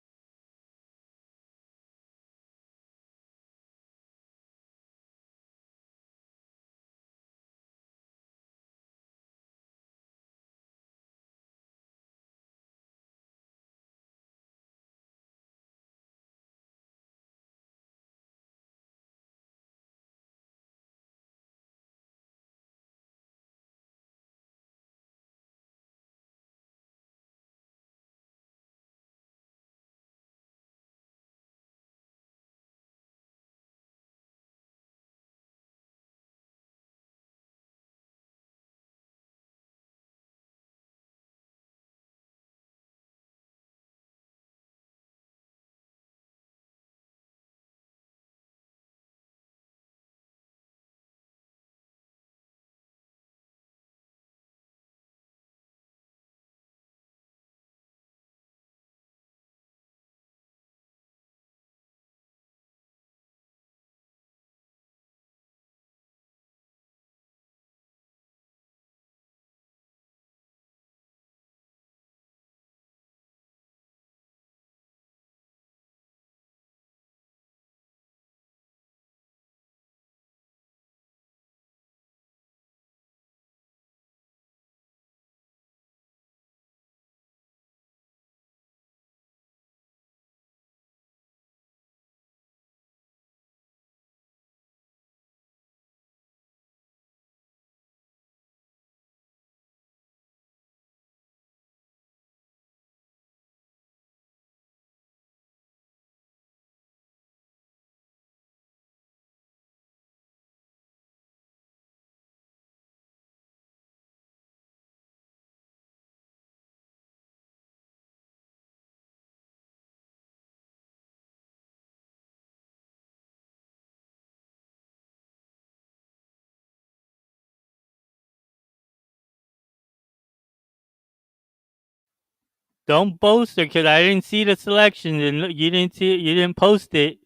Don't boast it, because I didn't see the selection, and you didn't see it. You didn't post it.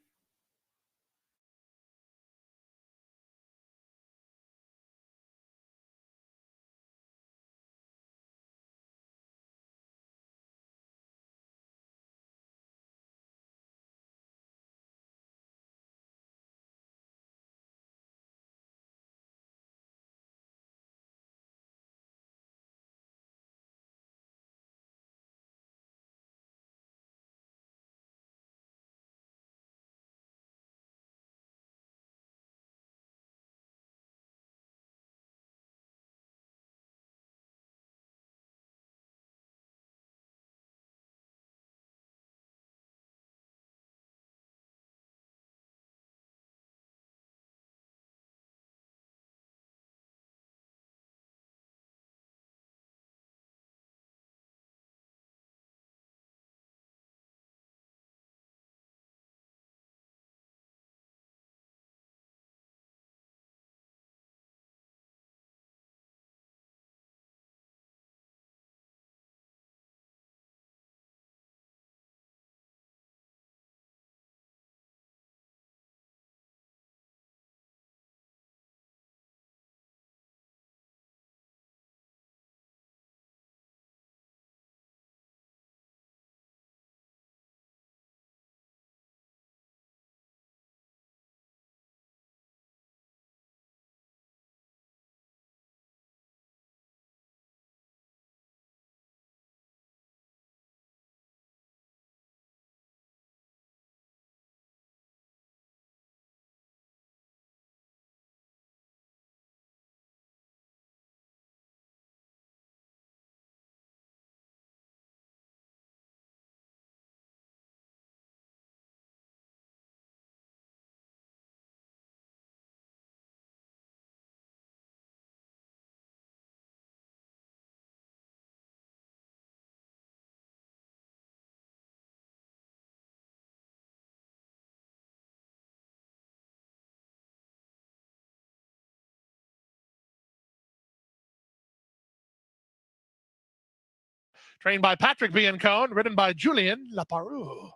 Trained by Patrick Biancone, ridden by Julien Laparoux.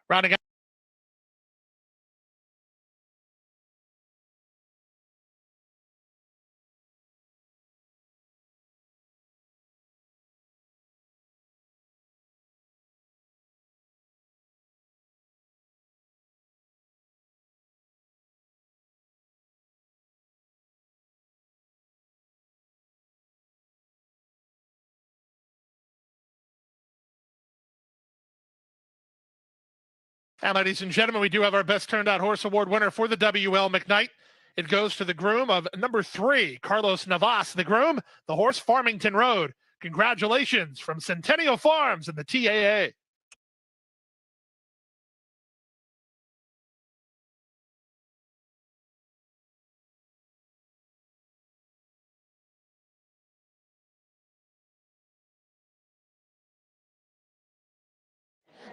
Rounding out. And ladies and gentlemen, we do have our best turned out horse award winner for the WL McKnight. It goes to the groom of number 3, Carlos Navas, the groom, the horse Farmington Road. Congratulations from Centennial Farms and the TAA.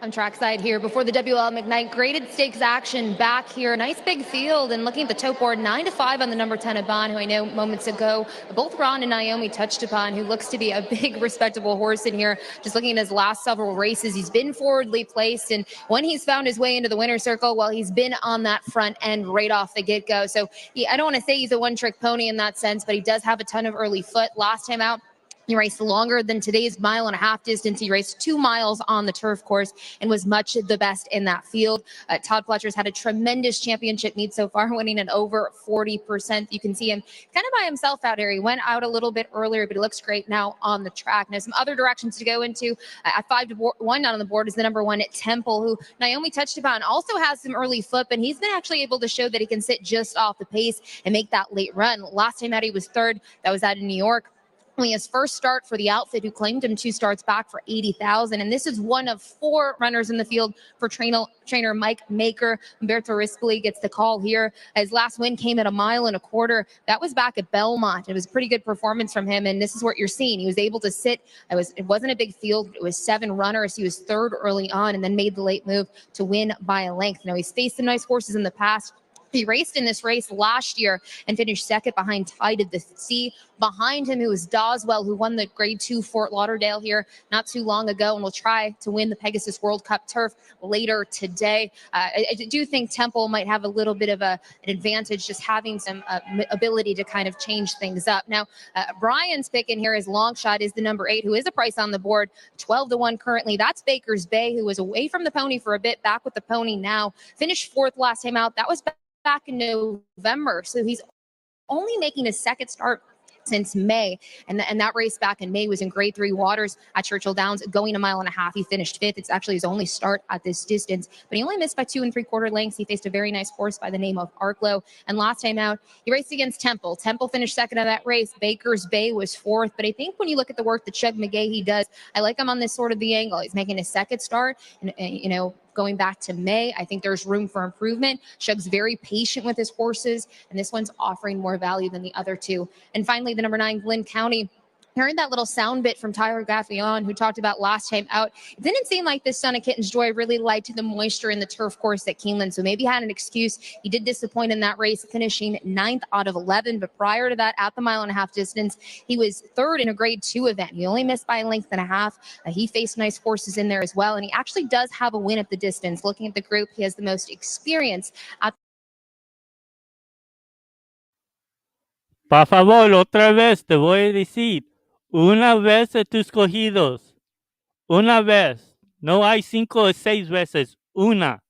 I'm trackside here before the WL McKnight graded stakes action back here. Nice big field, and looking at the tote board, 9-5 on the number 10 Aban, who I know moments ago both Ron and Naomi touched upon, who looks to be a big respectable horse in here. Just looking at his last several races, he's been forwardly placed, and when he's found his way into the winner's circle, well, he's been on that front end right off the get-go. So I don't want to say he's a one-trick pony in that sense, but he does have a ton of early foot. Last time out, he raced longer than today's 1.5-mile distance. He raced 2 miles on the turf course and was much the best in that field. Todd Fletcher's had a tremendous championship meet so far, winning at over 40%. You can see him kind of by himself out here. He went out a little bit earlier, but he looks great now on the track. Now, some other directions to go into. At 5-1 down on the board is the number 1 at Temple, who Naomi touched upon. Also has some early foot, but he's been actually able to show that he can sit just off the pace and make that late run. Last time out, he was 3rd. That was out in New York. Only his first start for the outfit, who claimed him 2 starts back for $80,000. And this is one of 4 runners in the field for trainer Mike Maker. Umberto Rispoli gets the call here. His last win came at 1.25 miles. That was back at Belmont. It was a pretty good performance from him. And this is what you're seeing. He was able to sit. It wasn't a big field. It was 7 runners. He was 3rd early on and then made the late move to win by a length. Now, he's faced some nice horses in the past. He raced in this race last year and finished second behind Tide of the Sea. Behind him, it was Doswell, who won the Grade 2 Fort Lauderdale here not too long ago and will try to win the Pegasus World Cup turf later today. I do think Temple might have a little bit of an advantage, just having some ability to kind of change things up. Now, Brian's pick in here is long shot is the number 8, who is a price on the board, 12-1 currently. That's Baker's Bay, who was away from the pony for a bit, back with the pony now. Finished 4th last time out. That was back in November, so he's only making his second start since May, and that race back in May was in Grade 3 waters at Churchill Downs, going a mile and a half. He finished 5th. It's actually his only start at this distance, but he only missed by 2 3/4 lengths. He faced a very nice horse by the name of Arklow, and last time out, he raced against Temple. Temple finished second of that race. Baker's Bay was 4th, but I think when you look at the work that Chug McGahey does, I like him on this sort of the angle. He's making his second start, and you know, going back to May, I think there's room for improvement. Shug's very patient with his horses, and this one's offering more value than the other two. And finally, the number 9, Glen County. Hearing that little sound bit from Tyler Gaffion, who talked about last time out, it didn't seem like this Son of Kitten's Joy really liked the moisture in the turf course at Keeneland, so maybe he had an excuse. He did disappoint in that race, finishing 9th out of 11, but prior to that, at the mile and a half distance, he was 3rd in a Grade 2 event. He only missed by a length and a half. He faced nice horses in there as well, and he actually does have a win at the distance. Looking at the group, he has the most experience at Por favor, otra vez te voy a decir, una vez de tus cogidos, una vez, no hay 5 o 6 veces, una.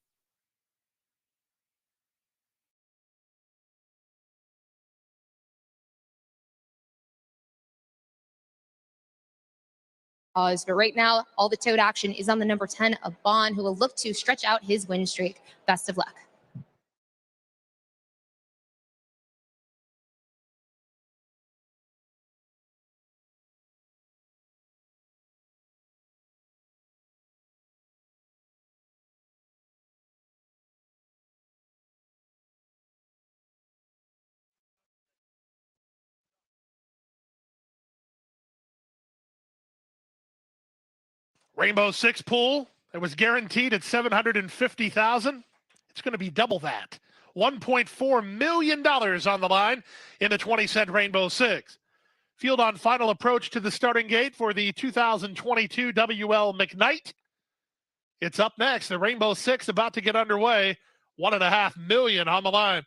but right now, all the tote action is on the number 10 of Bond, who will look to stretch out his win streak. Best of luck. Rainbow Six pool that was guaranteed at $750,000. It's going to be double that. $1.4 million on the line in the 20-cent Rainbow Six. Field on final approach to the starting gate for the 2022 WL McKnight. It's up next. The Rainbow Six about to get underway. $1.5 million on the line.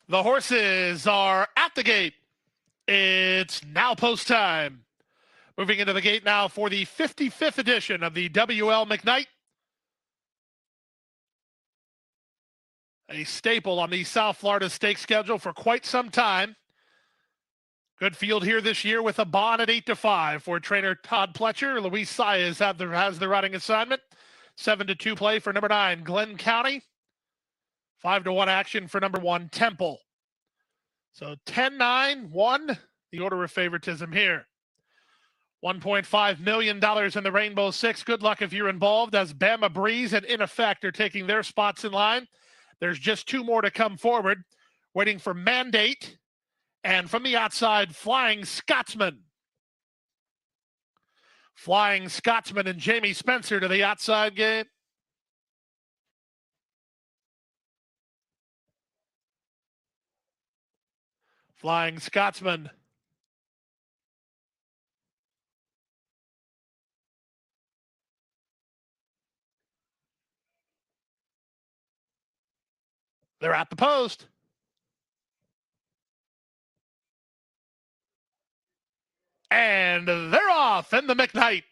The horses are at the gate. It's now post time. Moving into the gate now for the 55th edition of the WL McKnight. A staple on the South Florida Stakes schedule for quite some time. Good field here this year with a bond at 8-5 for trainer Todd Pletcher. Luis Saez has the riding assignment. 7-2 play for number 9, Glen County. 5-1 action for number 1, Temple. So 10-9-1, the order of favoritism here. $1.5 million in the Rainbow Six. Good luck if you're involved, as Bama Breeze and In Effect are taking their spots in line. There's just 2 more to come forward, waiting for Mandate, and from the outside, Flying Scotsman. Flying Scotsman and Jamie Spencer to the outside gate. Flying Scotsman. They're at the post. And they're off in the McKnight.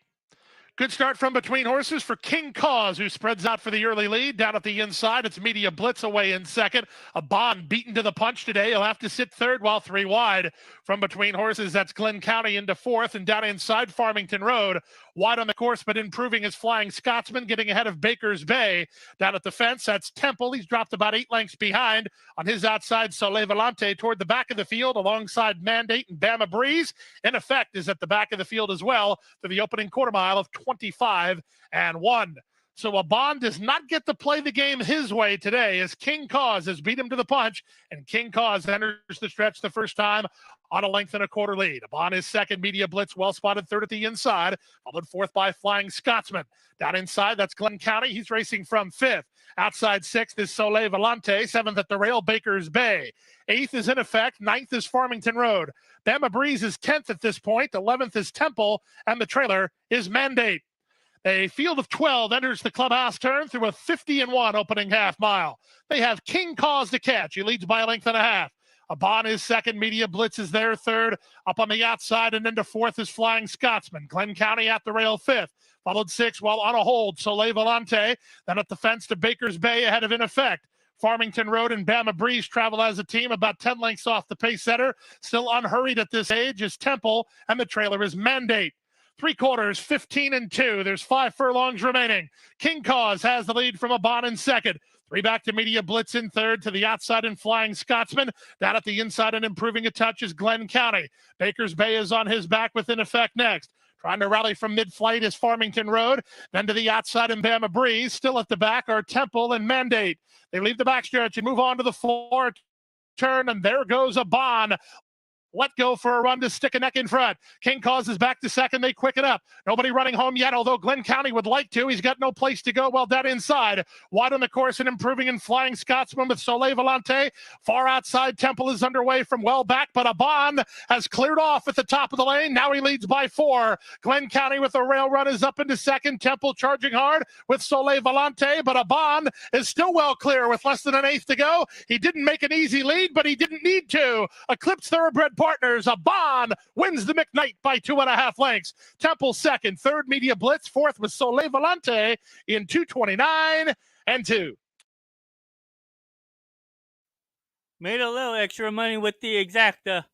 Good start from between horses for King Cause, who spreads out for the early lead. Down at the inside, it's Media Blitz away in second. A Bond beaten to the punch today. He'll have to sit third while 3 wide. From between horses, that's Glen County into fourth. And down inside, Farmington Road. Wide on the course, but improving his Flying Scotsman, getting ahead of Baker's Bay. Down at the fence, that's Temple. He's dropped about 8 lengths behind. On his outside, Soleil Volante toward the back of the field alongside Mandate and Bama Breeze. In effect, is at the back of the field as well for the opening quarter mile of 25-1. So a Bond does not get to play the game his way today as King Cause has beat him to the punch, and King Cause enters the stretch the first time on a length and a quarter lead. A Bond is second, Media Blitz well spotted third at the inside, followed fourth by Flying Scotsman. Down inside, that's Glen County. He's racing from fifth. Outside sixth is Soleil Volante, seventh at the rail, Baker's Bay. Eighth is In Effect, ninth is Farmington Road. Bama Breeze is 10th at this point, 11th is Temple, and the trailer is Mandate. A field of 12 enters the clubhouse turn through a 50-1 opening half mile. They have King Cause to catch. He leads by a length and a half. A Bond is second. Media Blitz is there third. Up on the outside and into fourth is Flying Scotsman. Glen County at the rail fifth. Followed sixth while on a hold, Soleil Volante. Then at the fence to Baker's Bay ahead of In Effect. Farmington Road and Bama Breeze travel as a team about 10 lengths off the pace setter. Still unhurried at this age is Temple, and the trailer is Mandate. 3/4, 15-2. There's 5 furlongs remaining. King Cause has the lead from a Bond in second. 3 back to Media Blitz in third. To the outside and Flying Scotsman. Down at the inside and improving a touch is Glen County. Baker's Bay is on his back with In Effect next. Trying to rally from mid-flight is Farmington Road. Then to the outside and Bama Breeze. Still at the back are Temple and Mandate. They leave the backstretch and move on to the 4 turn, and there goes a Bond. Let go for a run to stick a neck in front. King Cause is back to second. They quicken up. Nobody running home yet, although Glen County would like to. He's got no place to go while dead inside. Wide on the course and improving in Flying Scotsman with Soleil Volante. Far outside, Temple is underway from well back, but a Bond has cleared off at the top of the lane. Now he leads by 4. Glen County with a rail run is up into second. Temple charging hard with Soleil Volante, but a Bond is still well clear with less than an eighth to go. He didn't make an easy lead, but he didn't need to. Eclipse Thoroughbred partners. A Bond wins the McKnight by 2.5 lengths. Temple second, third Media Blitz, fourth with Soleil Volante in 2:29-2. Made a little extra money with the exacta.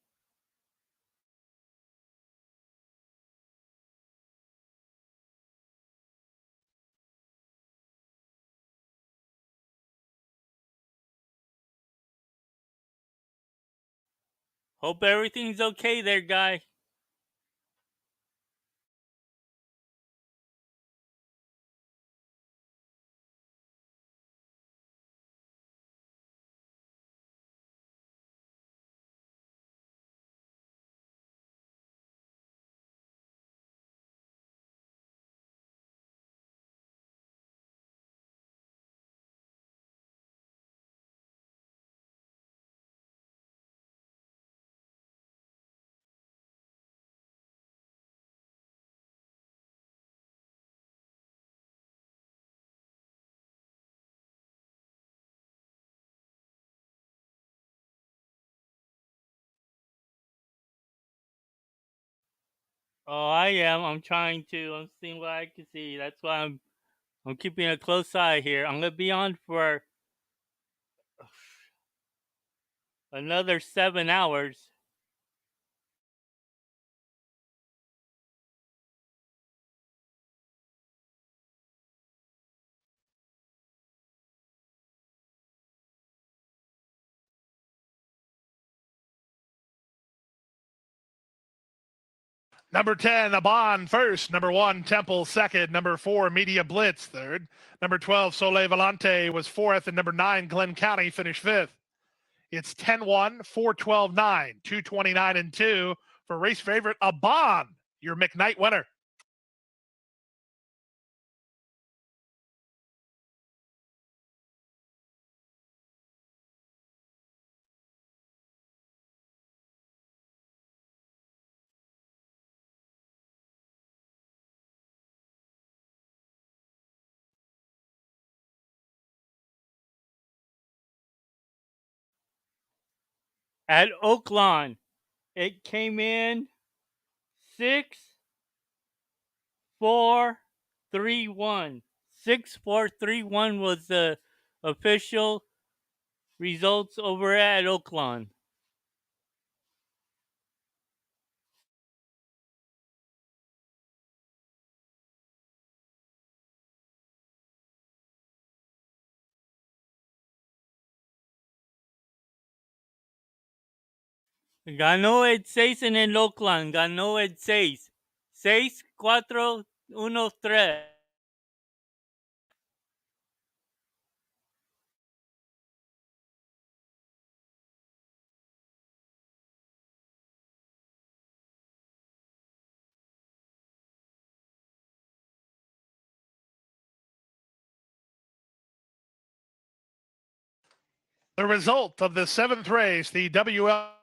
Hope everything's okay there, guy. Oh, I am. I'm trying to. I'm seeing what I can see. That's why I'm keeping a close eye here. I'm gonna be on for another 7 hours. Number 10, a Bond first. Number 1, Temple second. Number 4, Media Blitz third. Number 12, Soleil Volante was fourth. And number 9, Glen County finished fifth. It's 10-1, 4-12-9, 2:29-2 for race favorite, a Bond, your McKnight winner. At Oaklawn, it came in 6, 4, 6431. 6431 was the official results over at Oaklawn. Ganó el 6 en el Oaklawn. Ganó el 6. 6-4-1-3. The result of the 7th race, the WL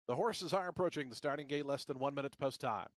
The horses are approaching the starting gate less than 1 minute to post time.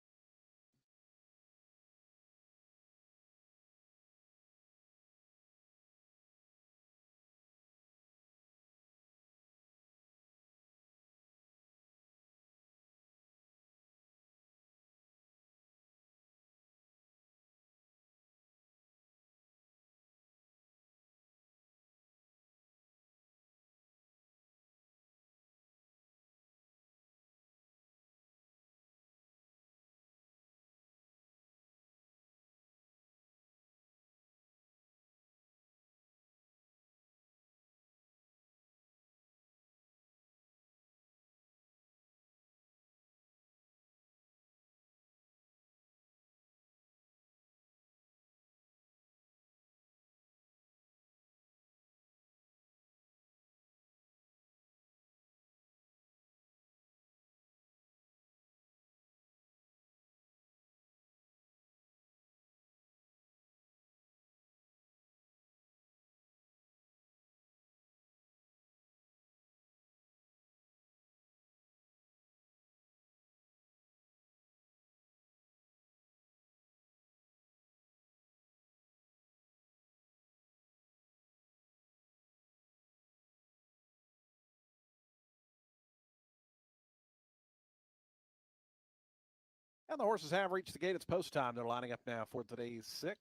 And the horses have reached the gate. It's post time. They're lining up now for today's 6th.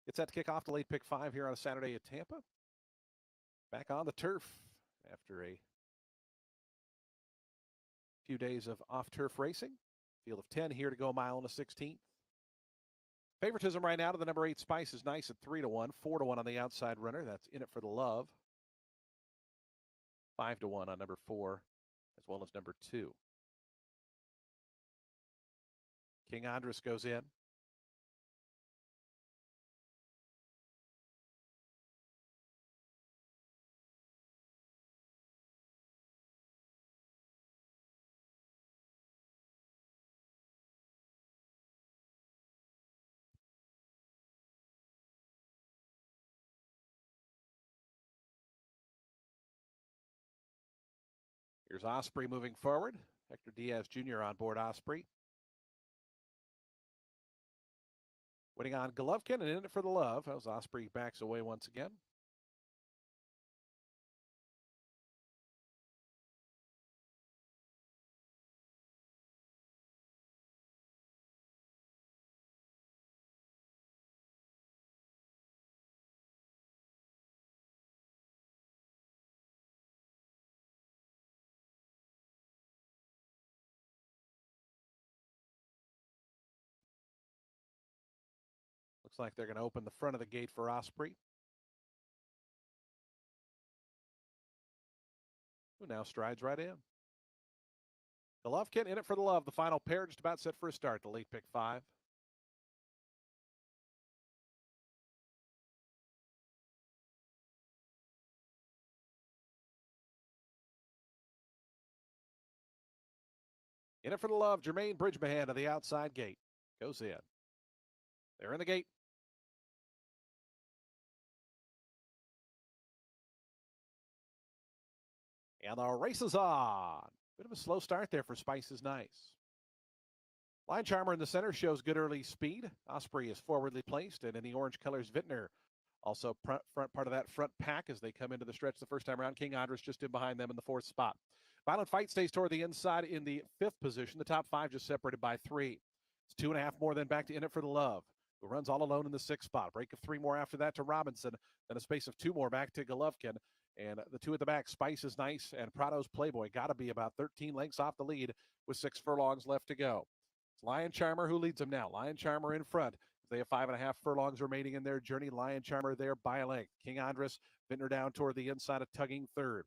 It's set to kick off the late pick 5 here on a Saturday at Tampa. Back on the turf after a few days of off-turf racing. Field of 10 here to go a mile and a 16th. Favoritism right now to the number 8 Spice is nice at 3-1, 4-1 on the outside runner. That's In It for the Love. 5-1 on number 4, as well as number 2. King Andres goes in. Here's Osprey moving forward. Hector Diaz Jr. on board Osprey. Winning on Golovkin and In It for the Love as Osprey backs away once again. Looks like they're going to open the front of the gate for Osprey, who now strides right in. Golovkin, In It for the Love, the final pair, just about set for a start, the late pick 5. In It for the Love, Jermaine Bridgemahan to the outside gate. Goes in. They're in the gate. And the race is on. Bit of a slow start there for Spice is Nice. Line Charmer in the center shows good early speed. Osprey is forwardly placed, and in the orange colors, Vintner also front part of that front pack as they come into the stretch the first time around. King Andres just in behind them in the 4th spot. Violent Fight stays toward the inside in the 5th position. The top 5 just separated by 3. It's 2.5 more than back to In It for the Love, who runs all alone in the 6th spot. Break of 3 more after that to Robinson. Then a space of 2 more back to Golovkin. And the 2 at the back, Spice is Nice and Prado's Playboy, got to be about 13 lengths off the lead with 6 furlongs left to go. It's Lion Charmer who leads them now. Lion Charmer in front. They have 5.5 furlongs remaining in their journey. Lion Charmer there by a length. King Andres, Vintner down toward the inside of tugging 3rd.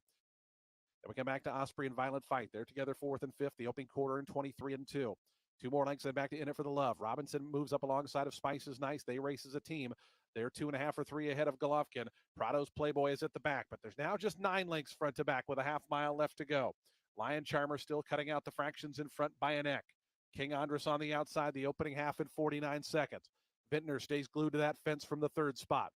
Then we come back to Osprey and Violent Fight. They're together 4th and 5th. The opening quarter in 23 and 2. 2 more lengths, then back to In It for the Love. Robinson moves up alongside of Spice is Nice. They race as a team. They're 2.5 or 3 ahead of Golovkin. Prado's Playboy is at the back, but there's now just 9 lengths front to back with a half mile left to go. Lion Charmer still cutting out the fractions in front by a neck. King Andres on the outside, the opening half in 49 seconds. Vintner stays glued to that fence from the 3rd spot.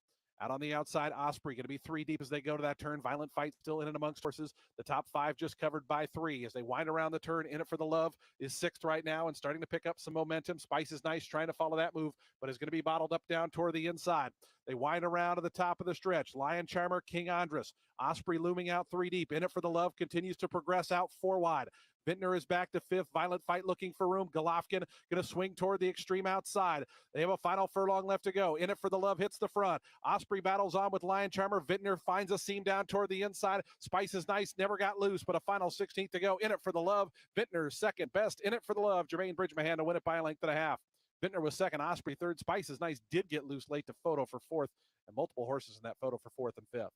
Out on the outside, Osprey going to be 3 deep as they go to that turn. Violent fight still in and amongst horses. The top 5 just covered by 3 as they wind around the turn. In it for the love is 6th right now and starting to pick up some momentum. Spice is nice, trying to follow that move, but is going to be bottled up down toward the inside. They wind around to the top of the stretch. Lion Charmer, King Andres. Osprey looming out 3 deep. In it for the love continues to progress out 4 wide. Vintner is back to 5th. Violent fight looking for room. Golovkin going to swing toward the extreme outside. They have a final furlong left to go. In it for the love hits the front. Osprey battles on with Lion Charmer. Vintner finds a seam down toward the inside. Spice is nice, never got loose, but a final 16th to go. In it for the love. Vintner's second best. In it for the love. Jermaine Bridgman to win it by a length and a half. Vintner was second. Osprey third. Spice is nice, did get loose late to Photo for 4th, and multiple horses in that Photo for 4th and 5th.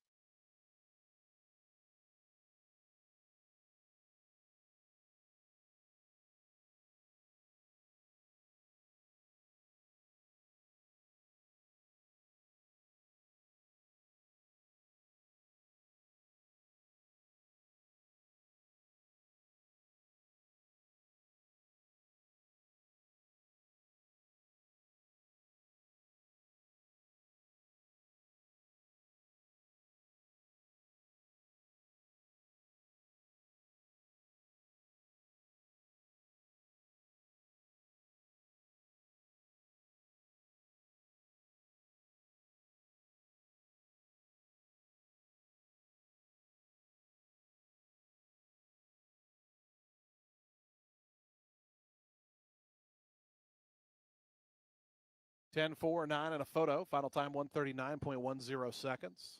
Ten, 4, 9, and a Photo. Final time 139.10 seconds.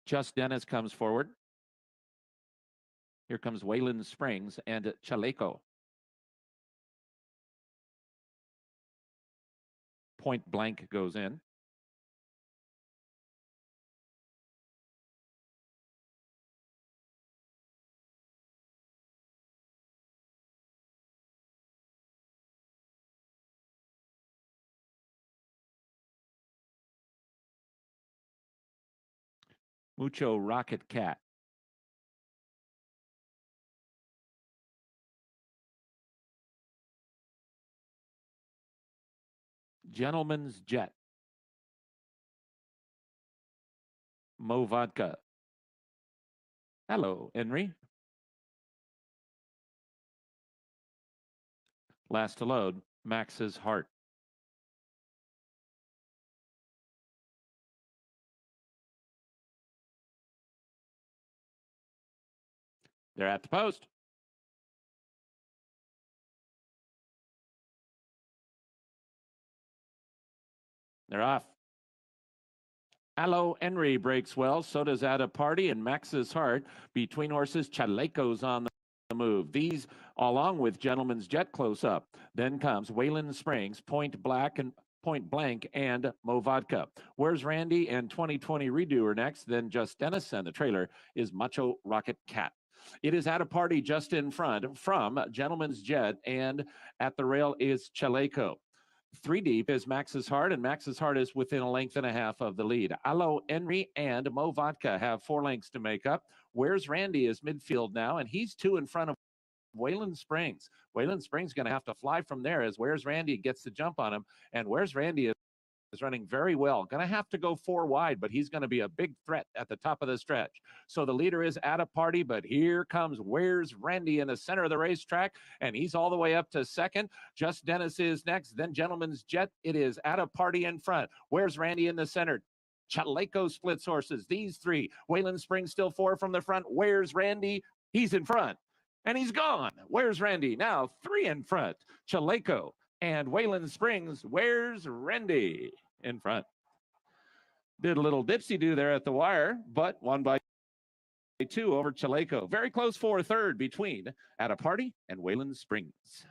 Just Dennis comes forward. Here comes Wayland Springs and Chaleco. Point blank goes in. Mucho Rocket Cat. Gentleman's Jet. Mo Vodka. Hello, Henry. Last to load, Max's Heart. They're at the post. They're off. Hello, Henry breaks well. So does At a Party and Max's Heart. Between horses, Chaleco's on the move. These, along with Gentleman's Jet, close up. Then comes Wayland Springs, Point Blank, and Mo Vodka. Where's Randy and 2020 Redo are next. Then Just Dennis, and the trailer is Macho Rocket Cat. It is At a Party just in front from Gentleman's Jet, and at the rail is Chaleco. 3 deep is Max's Heart, and Max's Heart is within a length and a half of the lead. Allo, Henry, and Mo Vodka have 4 lengths to make up. Where's Randy is midfield now, and he's 2 in front of Wayland Springs. Wayland Springs going to have to fly from there as Where's Randy gets the jump on him, and Where's Randy is running very well. Going to have to go 4 wide, but he's going to be a big threat at the top of the stretch. So the leader is At a Party, but here comes Where's Randy in the center of the racetrack, and he's all the way up to second. Just Dennis is next, then Gentleman's Jet. It is At a Party in front. Where's Randy in the center? Chaleco splits horses. These 3. Wayland Springs still 4 from the front. Where's Randy? He's in front, and he's gone. Where's Randy? Now 3 in front. Chaleco and Wayland Springs. Where's Randy? In front. Did a little dipsy-do there at the wire, but won by 2 over Chaleco. Very close for third between At a Party and Wayland Springs.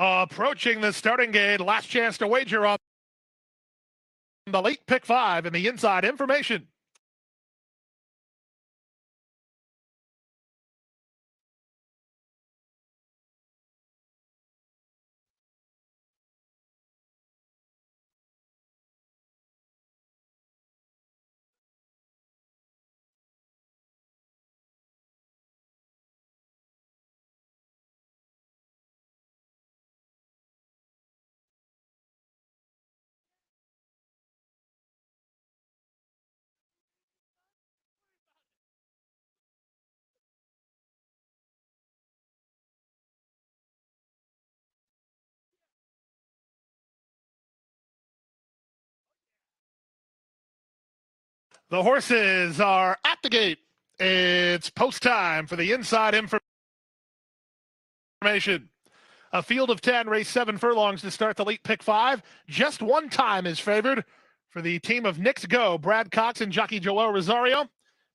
Approaching the starting gate, last chance to wager on the late pick 5 and the inside information. The horses are at the gate. It's post time for the inside information. A field of 10, race 7 furlongs to start the late pick 5. Just one time is favored for the team of Knicks Go. Brad Cox and jockey Joel Rosario.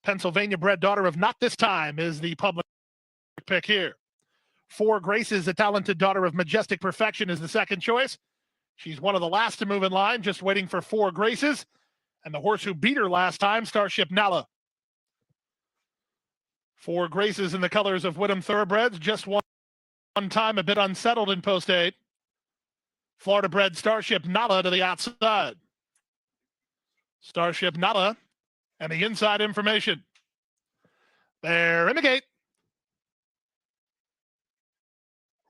Pennsylvania-bred daughter of Not This Time is the public pick here. Four Graces, a talented daughter of Majestic Perfection, is the second choice. She's one of the last to move in line, just waiting for Four Graces. And the horse who beat her last time, Starship Nala. Four Graces in the colors of Whittam Thoroughbreds, just one time a bit unsettled in post 8. Florida bred Starship Nala to the outside. Starship Nala and the inside information. They're in the gate.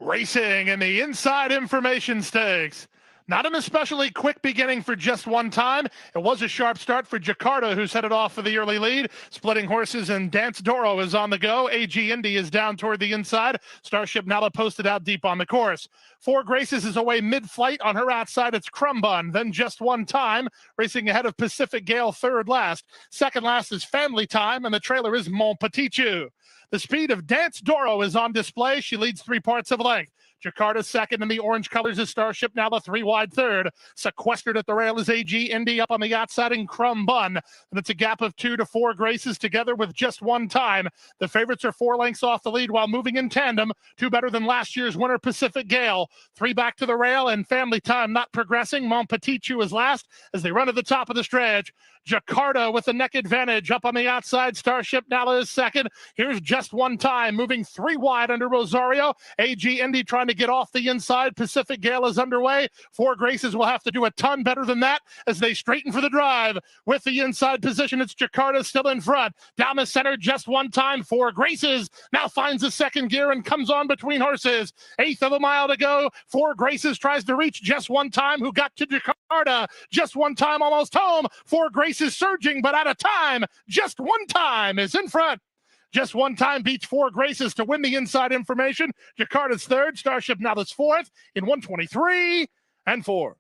Racing in the inside information stakes. Not an especially quick beginning for just one time. It was a sharp start for Jakarta, who's headed off for the early lead. Splitting horses, and Dance Doro is on the go. AG Indy is down toward the inside. Starship Nala posted out deep on the course. Four Graces is away mid-flight. On her outside, it's Crumbun. Then just one time, racing ahead of Pacific Gale, third last. Second last is Family Time, and the trailer is Mon Petit Chou. The speed of Dance Doro is on display. She leads 3 parts of length. Jakarta second in the orange colors is Starship Nala, 3 wide third. Sequestered at the rail is AG Indy, up on the outside in Crumb Bun. And it's a gap of 2 to 4 Graces together with just one time. The favorites are 4 lengths off the lead while moving in tandem. 2 better than last year's winner, Pacific Gale. 3 back to the rail, and Family Time not progressing. Mon Petit Chou is last as they run to the top of the stretch. Jakarta with the neck advantage up on the outside. Starship Nala is second. Here's just one time, moving 3 wide under Rosario. AG Indy trying to get off the inside. Pacific Gale is underway. Four Graces will have to do a ton better than that as they straighten for the drive. With the inside position, it's Jakarta still in front. Down the center, just one time. Four Graces now finds the second gear and comes on between horses. 1/8 of a mile to go. Four Graces tries to reach just one time, who got to Jakarta. Just one time, almost home. Four Graces surging, but out of time. Just one time is in front. Just one time beats Four Graces to win the inside information. Jakarta's third, Starship Nala's fourth in 1:23 and 4.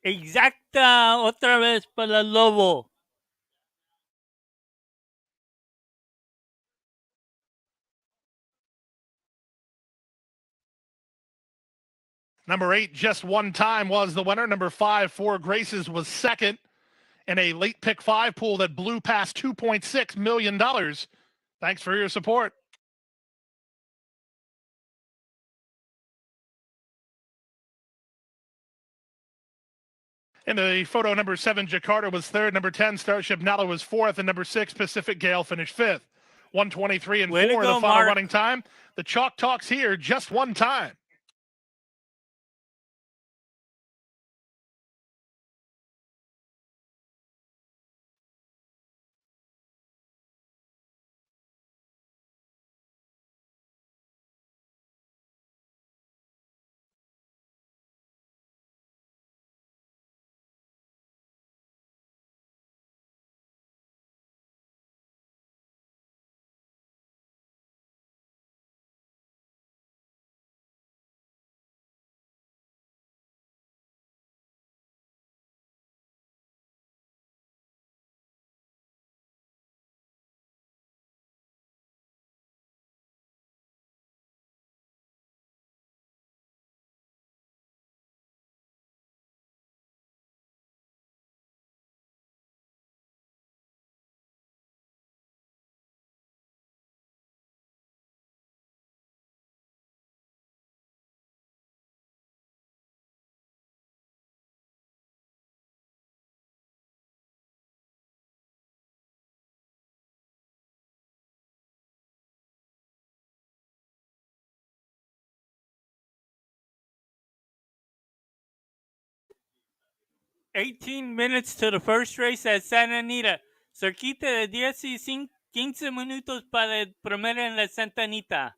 Exacta, otra vez para el Lobo. Number 8, just one time, was the winner. Number 5, Four Graces, was second in a late pick 5 pool that blew past $2.6 million. Thanks for your support. In the photo, number 7, Jakarta, was third. Number 10, Starship Nala, was fourth. And number 6, Pacific Gale, finished fifth. 1:23 and 4, the final Mark. running time. The chalk talks here just one time. 18 minutes to the first race at Santa Anita. Cerquita de 10 y 15 minutos para el primero en la Santa Anita.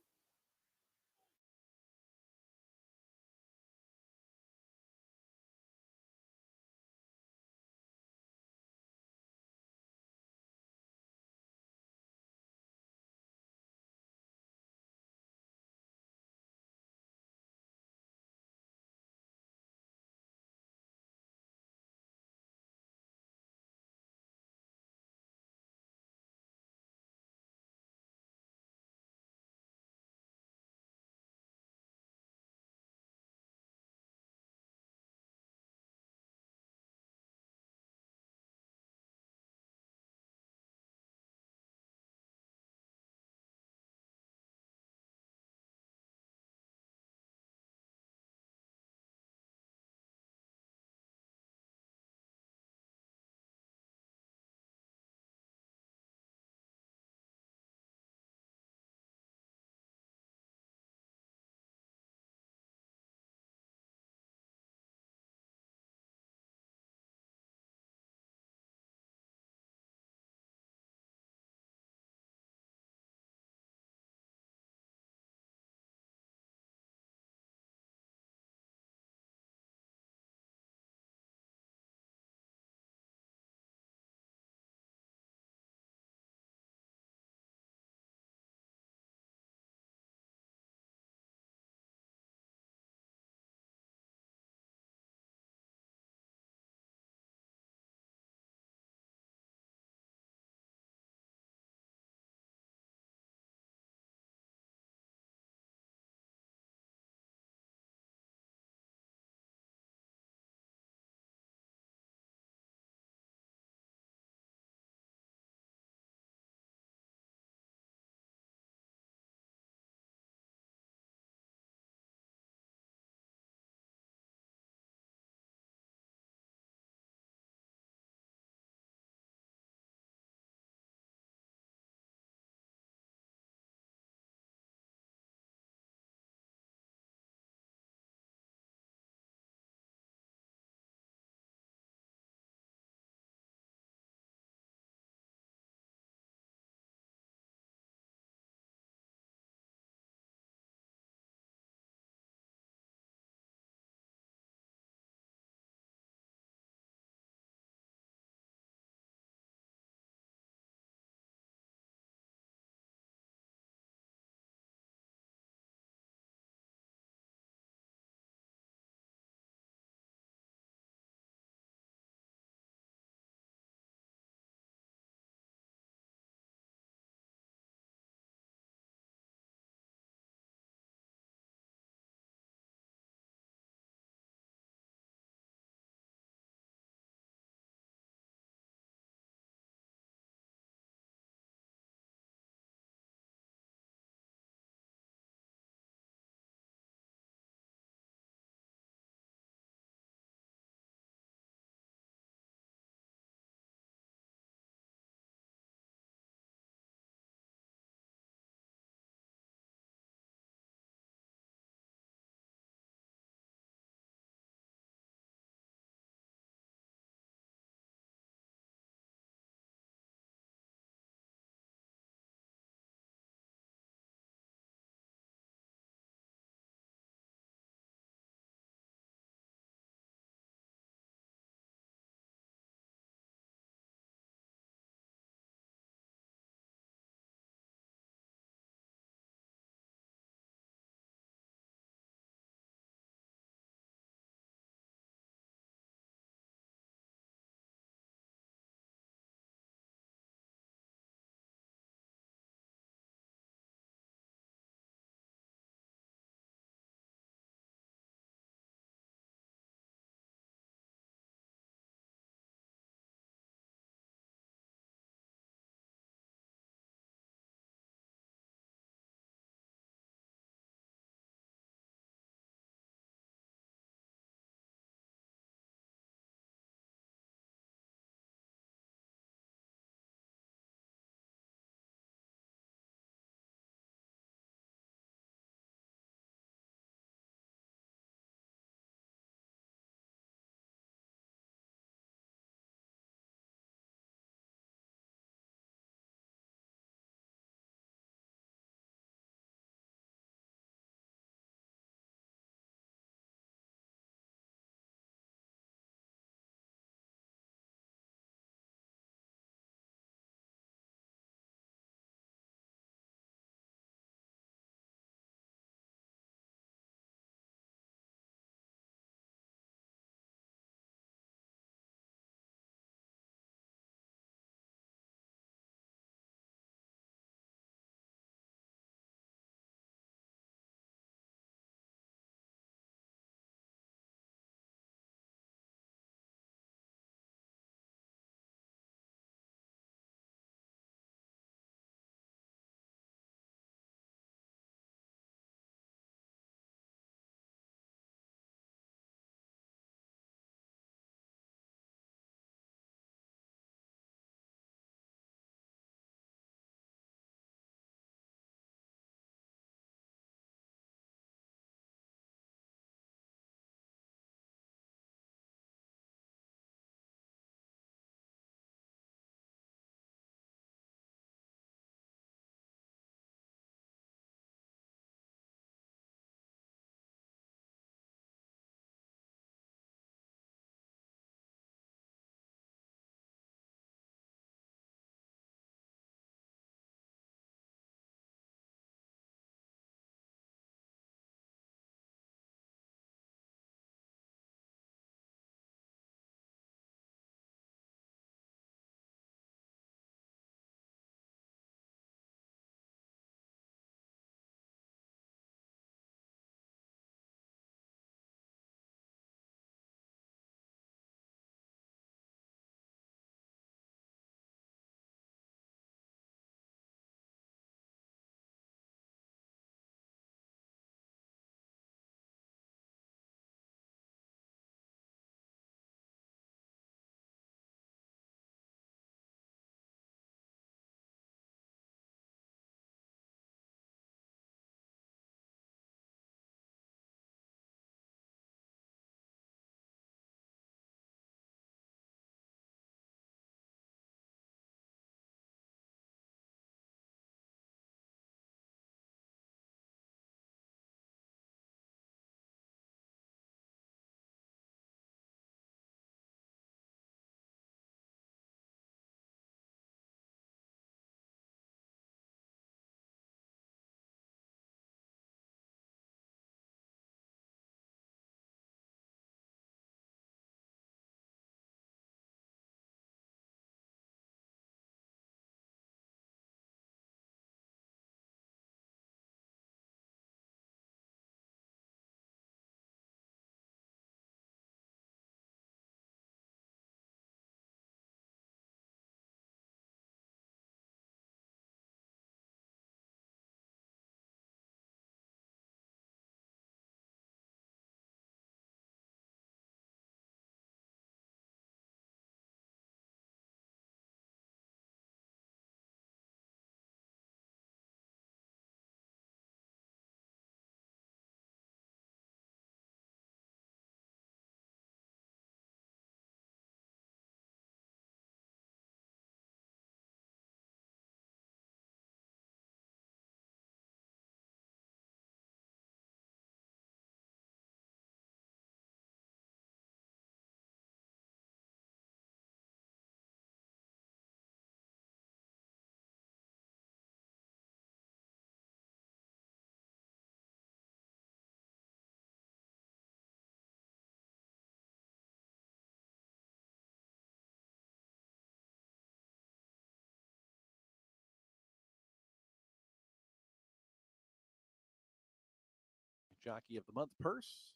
Jockey of the Month purse.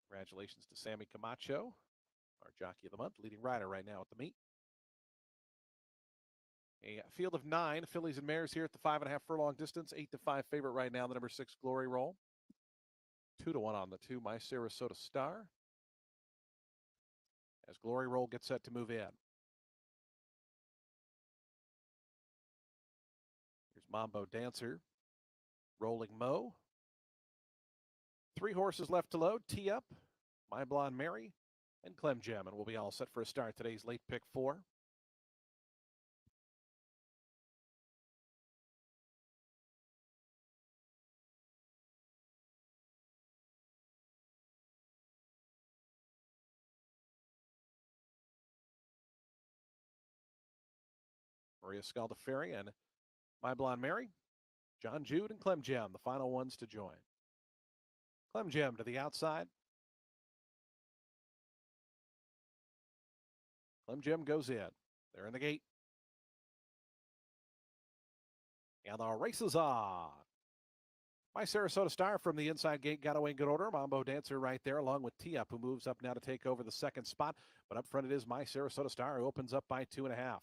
Congratulations to Sammy Camacho, our Jockey of the Month, leading rider right now at the meet. A field of 9 fillies and mares here at the 5.5 furlong distance. 8-5 favorite right now, the number 6 Glory Roll. 2-1 on the 2, My Sarasota Star. As Glory Roll gets set to move in. Here's Mambo Dancer. Rolling Mo. 3 horses left to load. Tee Up, My Blonde Mary, and Clem Gem. And we'll be all set for a start. Today's late pick 4. Maria Scaldaferri and My Blonde Mary. John Jude and Clem Gem, the final ones to join. Clem Gem to the outside. Clem Gem goes in. They're in the gate. And the race is on. My Sarasota Star from the inside gate got away in good order. Mambo Dancer right there, along with Tee Up, who moves up now to take over the second spot. But up front it is My Sarasota Star, who opens up by 2.5.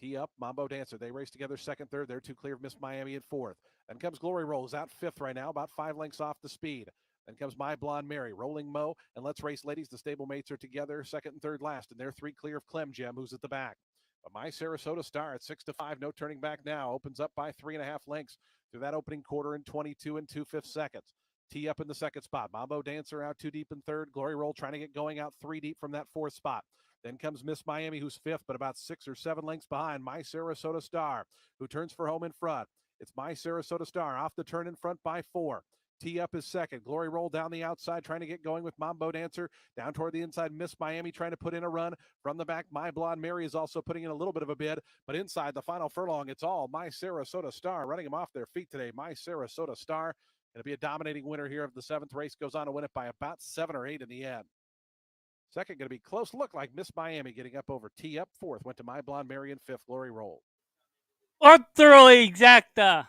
Tee Up, Mambo Dancer. They race together second, third. They're 2 clear of Miss Miami at 4th. Then comes Glory Rolls out 5th right now, about 5 lengths off the speed. Then comes My Blonde Mary, Rolling Mo, and Let's Race Ladies. The stablemates are together second and third last, and they're 3 clear of Clem Gem, who's at the back. But My Sarasota Star at 6-5, no turning back now, opens up by 3.5 lengths through that opening quarter in 22 2/5 seconds. Tee Up in the second spot. Mambo Dancer out 2 deep in third. Glory Roll trying to get going out 3 deep from that 4th spot. Then comes Miss Miami, who's 5th, but about 6 or 7 lengths behind My Sarasota Star, who turns for home in front. It's My Sarasota Star off the turn in front by 4. Tee Up is second. Glory Roll down the outside, trying to get going with Mambo Dancer. Down toward the inside, Miss Miami trying to put in a run. From the back, My Blonde Mary is also putting in a little bit of a bid. But inside the final furlong, it's all My Sarasota Star running them off their feet today. My Sarasota Star going to be a dominating winner here of the 7th race. Goes on to win it by about 7 or 8 in the end. Second going to be close. Look like Miss Miami getting up over Tee Up. 4th went to My Blonde Mary in 5th. Glory Roll. Otro exacta.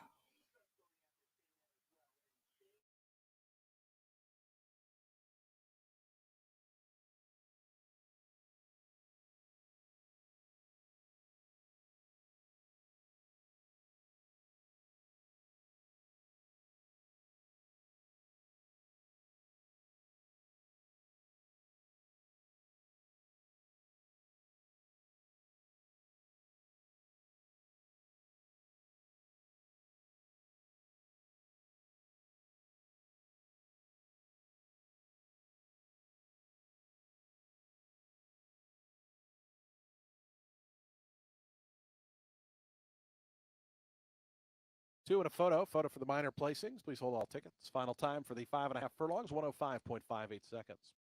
Two and a photo for the minor placings. Please hold all tickets. Final time for the 5.5 furlongs, 105.58 seconds.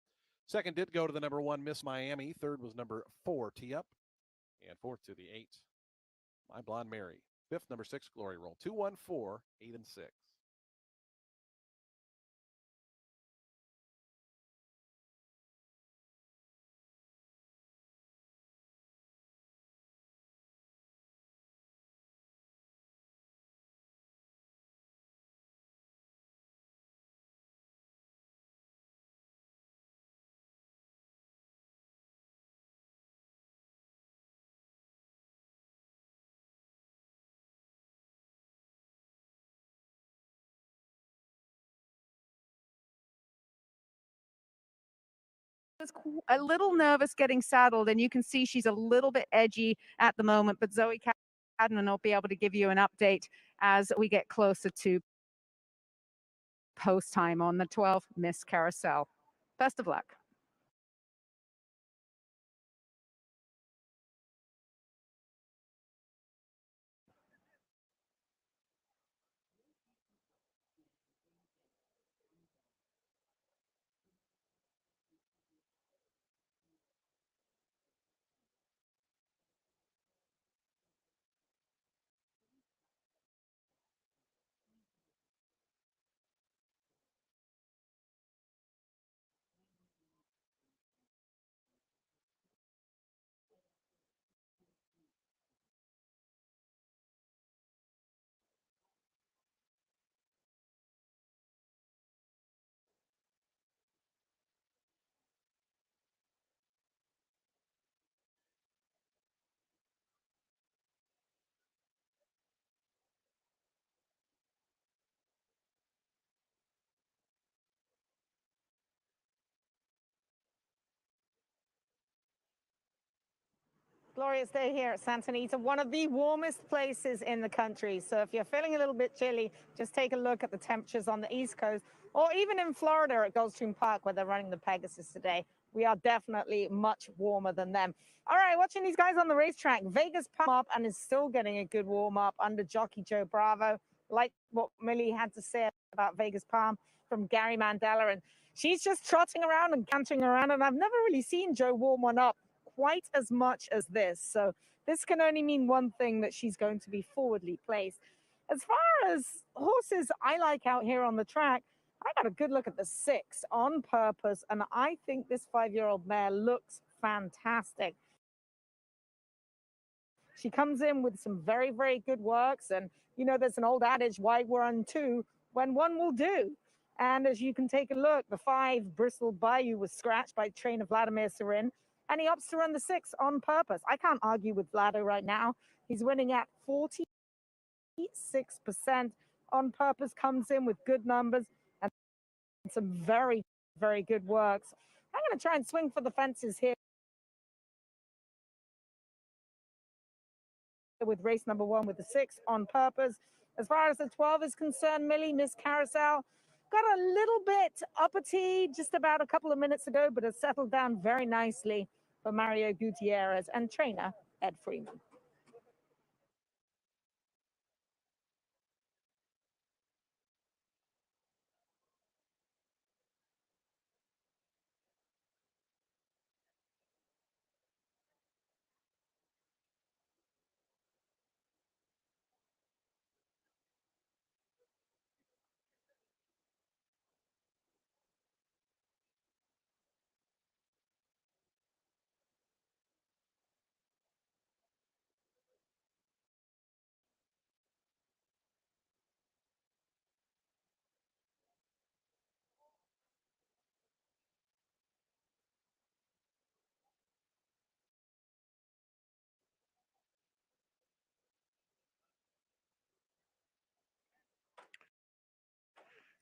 Second did go to the number 1, Miss Miami. Third was number 4, Tee Up. And 4th to the 8, My Blonde Mary. 5th, number 6, Glory Roll. 2, 1, 4, 8, and 6. A little nervous getting saddled, and you can see she's a little bit edgy at the moment, but Zoe Cadman will be able to give you an update as we get closer to post time on the 12 Miss Carousel. Best of luck. glorious day here at Santa Anita, one of the warmest places in the country. So if you're feeling a little bit chilly, just take a look at the temperatures on the East Coast, or even in Florida at Gulfstream Park where they're running the Pegasus today. We are definitely much warmer than them. All right, watching these guys on the racetrack. Vegas Palm up and is still getting a good warm up under jockey Joe Bravo. Like what Millie had to say about Vegas Palm from Gary Mandela. And she's just trotting around and cantering around. And I've never really seen Joe warm one up quite as much as this. So this can only mean one thing, that she's going to be forwardly placed. As far as horses I like out here on the track, I got a good look at the 6 on purpose, and I think this 5-year-old mare looks fantastic. She comes in with some very, very good works, and you know there's an old adage, why run 2 when 1 will do? And as you can take a look, the 5 Bristol Bayou was scratched by trainer Vladimir Serin, and he opts to run the 6 on purpose. I can't argue with Vlado right now. He's winning at 46%. On purpose comes in with good numbers and some very, very good works. I'm going to try and swing for the fences here with race number 1 with the 6 on purpose. As far as the 12 is concerned, Millie, Miss Carousel, got a little bit uppity just about a couple of minutes ago, but has settled down very nicely for Mario Gutierrez and trainer Ed Freeman.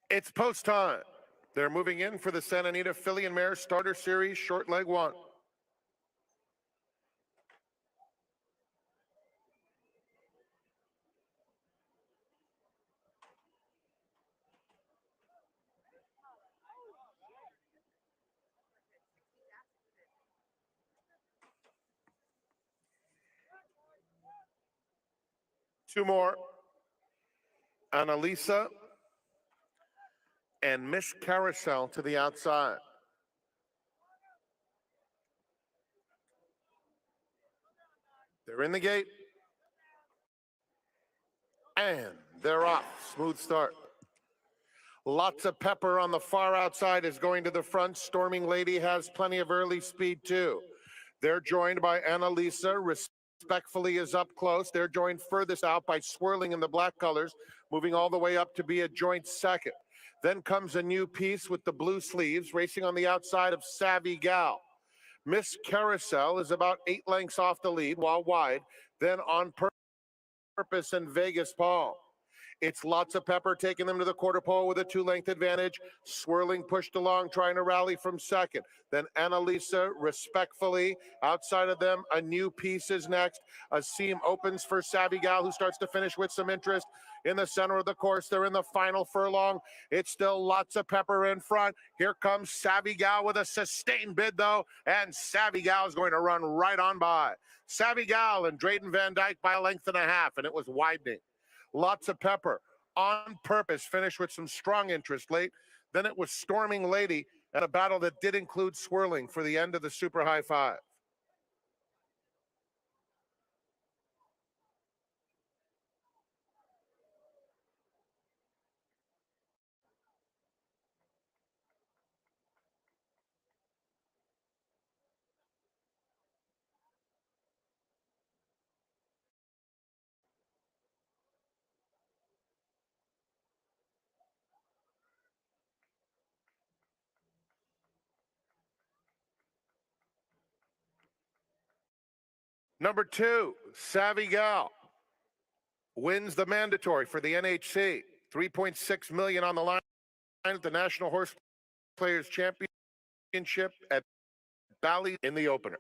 It's post time. They're moving in for the Santa Anita Filly and Mare Starter Series Short Leg 1. Two more. Annalisa and Miss Carousel to the outside. They're in the gate. And they're off. Smooth start. Lots of pepper on the far outside is going to the front. Storming Lady has plenty of early speed too. They're joined by Annalisa. Respectfully is up close. They're joined furthest out by Swirling in the black colors, moving all the way up to be a joint second. Then comes a new piece with the blue sleeves, racing on the outside of Savvy Gal. Miss Carousel is about 8 lengths off the lead, while wide. Then on purpose and Vegas Palm. It's Lots of Pepper taking them to the quarter pole with a 2-length advantage. Swirling pushed along, trying to rally from second. Then Annalisa respectfully. Outside of them, a new piece is next. A seam opens for Savvy Gal, who starts to finish with some interest. In the center of the course, they're in the final furlong. It's still Lots of Pepper in front. Here comes Savvy Gal with a sustained bid, though. And Savvy Gal is going to run right on by. Savvy Gal and Drayton Van Dyke by a length and a half, and it was widening. Lots of Pepper on purpose finished with some strong interest late. Then it was Storming Lady and a battle that did include Swirling for the end of the Super High 5. Number 2, Savvy Gal wins the mandatory for the NHC. $3.6 million on the line at the National Horse Players Championship at Bally in the opener.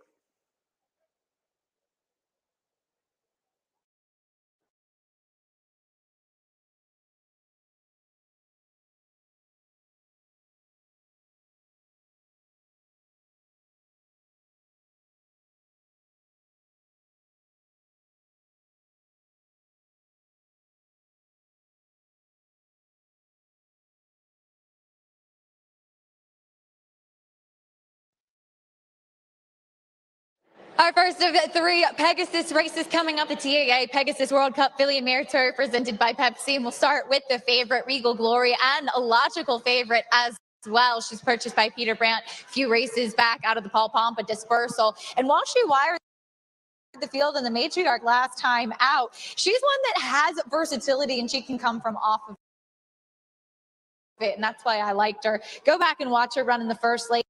Our first of the three Pegasus races coming up, the TAA Pegasus World Cup Filly and Mare Tour presented by Pepsi. And we'll start with the favorite, Regal Glory, and a logical favorite as well. She's purchased by Peter Brandt a few races back out of the Paul Pompa dispersal. And while she wired the field in the matriarch last time out, she's one that has versatility and she can come from off of it. And that's why I liked her. Go back and watch her run in the first late.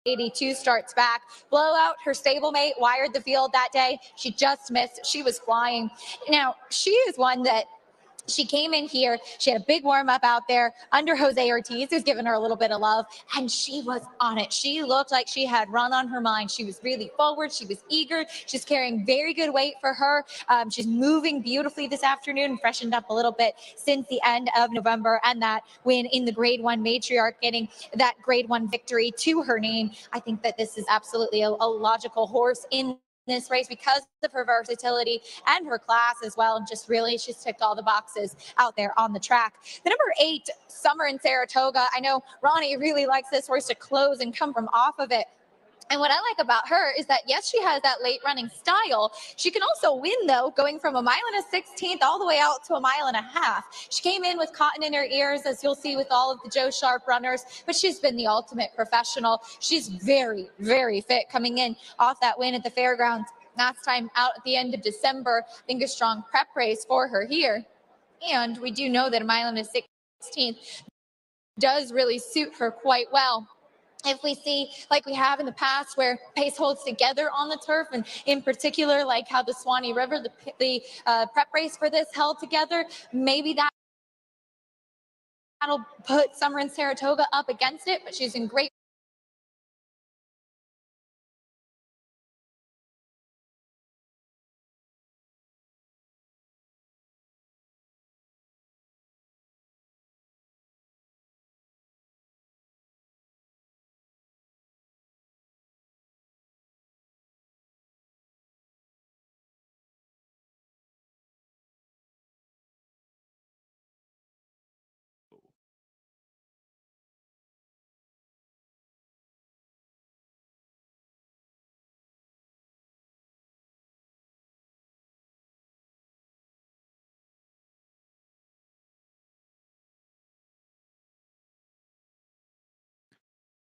82 starts back, blowout. Her stablemate wired the field that day. She just missed. She was flying. Now, she is one that she came in here. She had a big warm up out there under Jose Ortiz, who's given her a little bit of love, and she was on it. She looked like she had run on her mind. She was really forward. She was eager. She's carrying very good weight for her. She's moving beautifully this afternoon, freshened up a little bit since the end of November, and that win in the Grade 1 matriarch, getting that Grade 1 victory to her name. I think that this is absolutely a logical horse in this race because of her versatility and her class as well, and just really she's ticked all the boxes out there on the track. The number 8, Summer in Saratoga. I know Ronnie really likes this horse to close and come from off of it. And what I like about her is that, yes, she has that late running style. She can also win, though, going from 1 1/16 all the way out to 1.5 miles. She came in with cotton in her ears, as you'll see with all of the Joe Sharp runners, but she's been the ultimate professional. She's very, very fit coming in off that win at the fairgrounds last time out at the end of December. I think a strong prep race for her here. And we do know that 1 1/16 does really suit her quite well. If we see, like we have in the past, where pace holds together on the turf, and in particular, like how the Swanee River, the prep race for this held together, maybe that'll put Summer in Saratoga up against it, but she's in great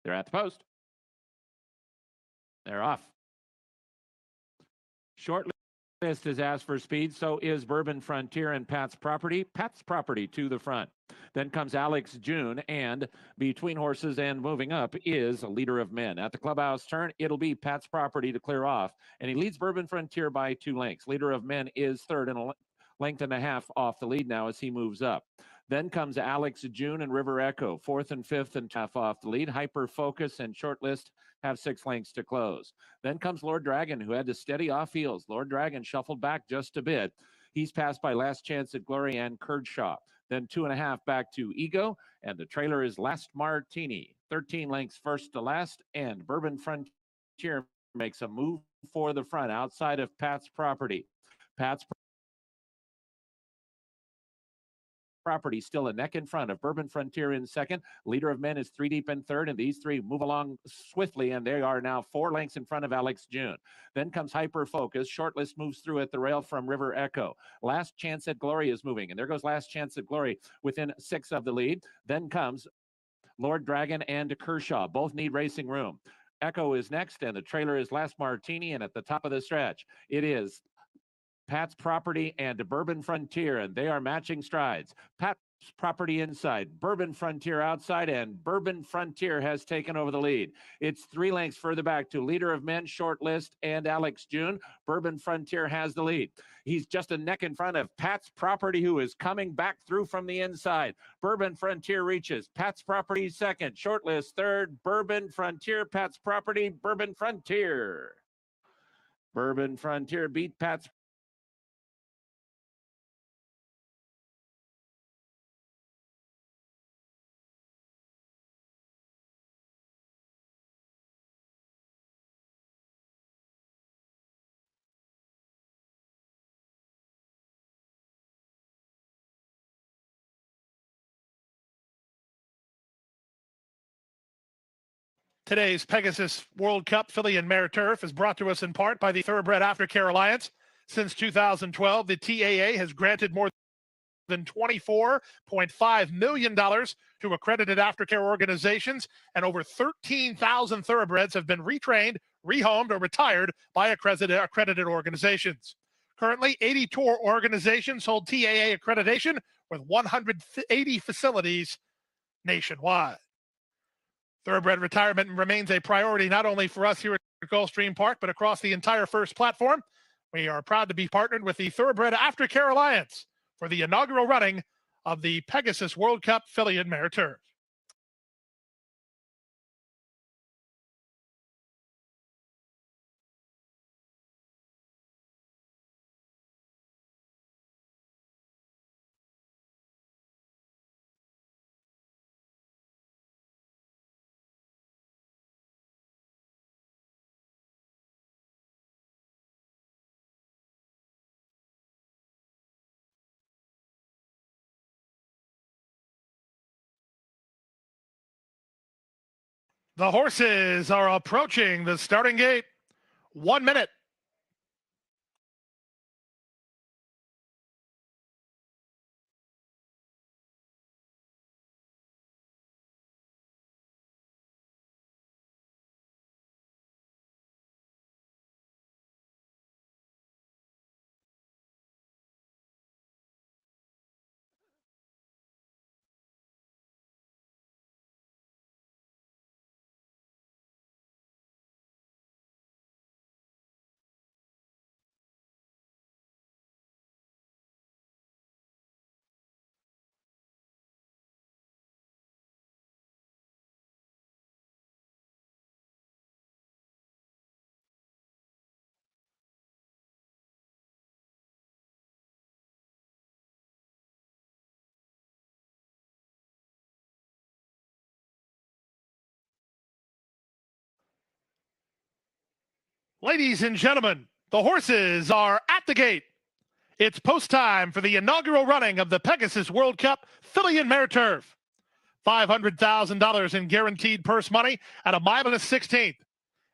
They're at the post. They're off. Short list is asked for speed. So is Bourbon Frontier and Pat's Property. Pat's Property to the front. Then comes Alex June, and between horses and moving up is Leader of Men. At the clubhouse turn, it'll be Pat's Property to clear off, and he leads Bourbon Frontier by 2 lengths. Leader of Men is third and a length and a half off the lead now as he moves up. Then comes Alex June and River Echo, 4th and 5th and half off the lead. Hyper Focus and Short List have 6 lengths to close. Then comes Lord Dragon, who had to steady off heels. Lord Dragon shuffled back just a bit. He's passed by Last Chance at Glory and Curdshaw. Then 2.5 back to Ego, and the trailer is Last Martini. 13 lengths first to last, and Bourbon Frontier makes a move for the front outside of Pat's Property. Pat's Property still a neck in front of Bourbon Frontier in second. Leader of Men is 3 deep in third, and these 3 move along swiftly, and they are now 4 lengths in front of Alex June. Then comes Hyper Focus. Shortlist moves through at the rail from River Echo. Last Chance at Glory is moving, and there goes Last Chance at Glory within 6 of the lead. Then comes Lord Dragon and Kershaw. Both need racing room. Echo is next, and the trailer is Last Martini, and at the top of the stretch, it is Pat's Property and Bourbon Frontier, and they are matching strides. Pat's Property inside, Bourbon Frontier outside, and Bourbon Frontier has taken over the lead. It's 3 lengths further back to Leader of Men, Short List, and Alex June. Bourbon Frontier has the lead. He's just a neck in front of Pat's Property, who is coming back through from the inside. Bourbon Frontier reaches. Pat's Property second, Short List third, Bourbon Frontier, Pat's Property, Bourbon Frontier. Bourbon Frontier beat Pat's Today's Pegasus World Cup filly and mare turf is brought to us in part by the Thoroughbred Aftercare Alliance. Since 2012, the TAA has granted more than $24.5 million to accredited aftercare organizations, and over 13,000 thoroughbreds have been retrained, rehomed, or retired by accredited organizations. Currently, 82 organizations hold TAA accreditation with 180 facilities nationwide. Thoroughbred retirement remains a priority not only for us here at Gulfstream Park, but across the entire First platform. We are proud to be partnered with the Thoroughbred Aftercare Alliance for the inaugural running of the Pegasus World Cup filly and mare turf. The horses are approaching the starting gate. 1 minute. Ladies and gentlemen, the horses are at the gate. It's post time for the inaugural running of the Pegasus World Cup filly and mare turf. $500,000 in guaranteed purse money at a mile and a 16th.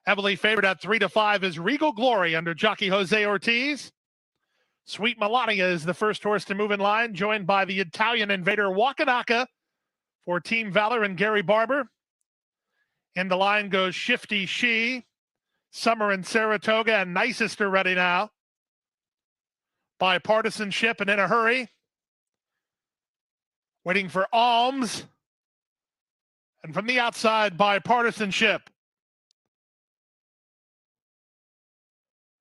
Heavily favored at 3-5 is Regal Glory under jockey Jose Ortiz. Sweet Melania is the first horse to move in line, joined by the Italian invader Wakanaka for Team Valor and Gary Barber. In the line goes Shifty She, Summer and Saratoga, and Nicest are ready now. By Partisanship and In a Hurry. Waiting for Alms. And from the outside, By Partisanship.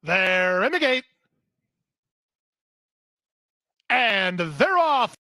They're in the gate. And they're off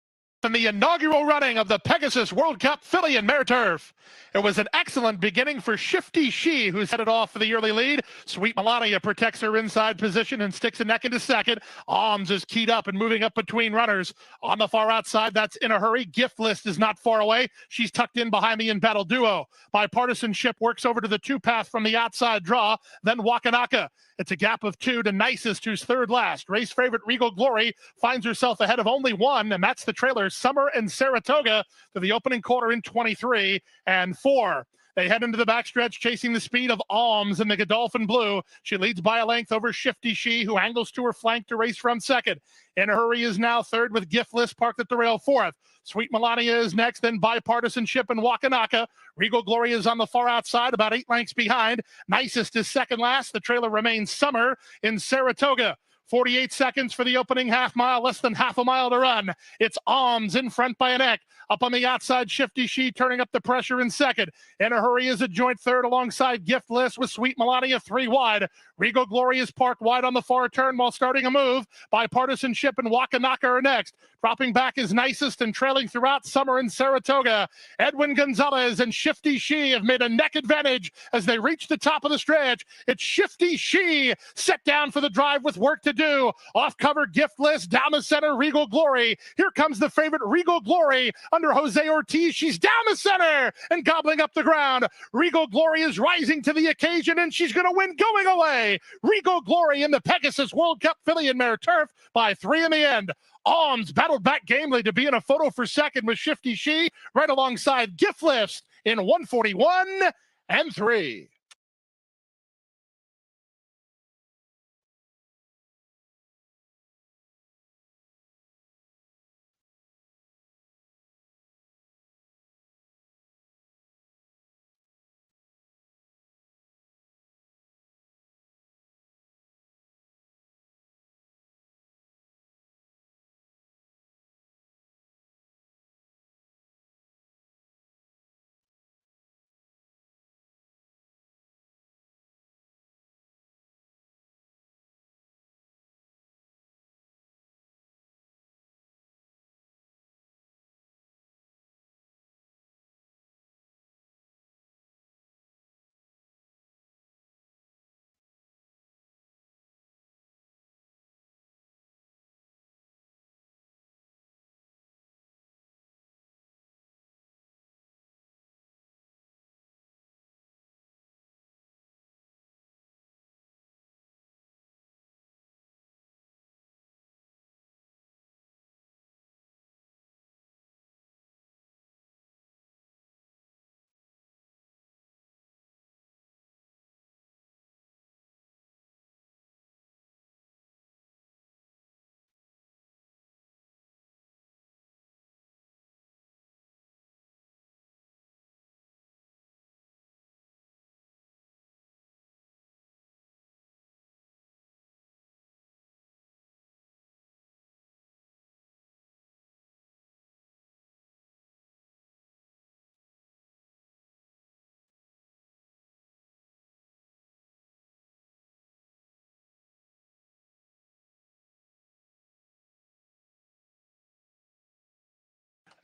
in the inaugural running of the Pegasus World Cup filly and mare turf. It was an excellent beginning for Shifty She, who's headed off for the early lead. Sweet Melania protects her inside position and sticks a neck into second. Alms is keyed up and moving up between runners. On the far outside, that's In a Hurry. Gift List is not far away. She's tucked in behind the in-battle duo. By Partisanship works over to the two-path from the outside draw, then Wakanaka. It's a gap of 2 to Nicest, who's third last. Race favorite Regal Glory finds herself ahead of only one, and that's the trailer Summer and Saratoga to the opening quarter in 23 and 4. They head into the backstretch, chasing the speed of Alms in the Godolphin Blue. She leads by a length over Shifty She, who angles to her flank to race from second. In a Hurry is now third with Gift List parked at the rail fourth. Sweet Melania is next, then By Partisanship and Wakanaka. Regal Glory is on the far outside, about 8 lengths behind. Nicest is second last. The trailer remains Summer in Saratoga. 48 seconds for the opening half mile, less than half a mile to run. It's Alms in front by a neck. Up on the outside, Shifty She turning up the pressure in second. In a Hurry is a joint third alongside Gift List with Sweet Melania 3 wide. Regal Glory is parked wide on the far turn while starting a move. By Partisanship and Wakanaka are next. Dropping back is Nicest and trailing throughout Summer and Saratoga. Edwin Gonzalez and Shifty She have made a neck advantage as they reach the top of the stretch. It's Shifty She set down for the drive with work to do. Off cover Gift List, down the center Regal Glory. Here comes the favorite Regal Glory under Jose Ortiz. She's down the center and gobbling up the ground. Regal Glory is rising to the occasion and she's going to win going away. Regal Glory in the Pegasus World Cup filly and mare turf by 3 in the end. Alms battled back gamely to be in a photo for second with Shifty She right alongside Gift List in 141 and 3.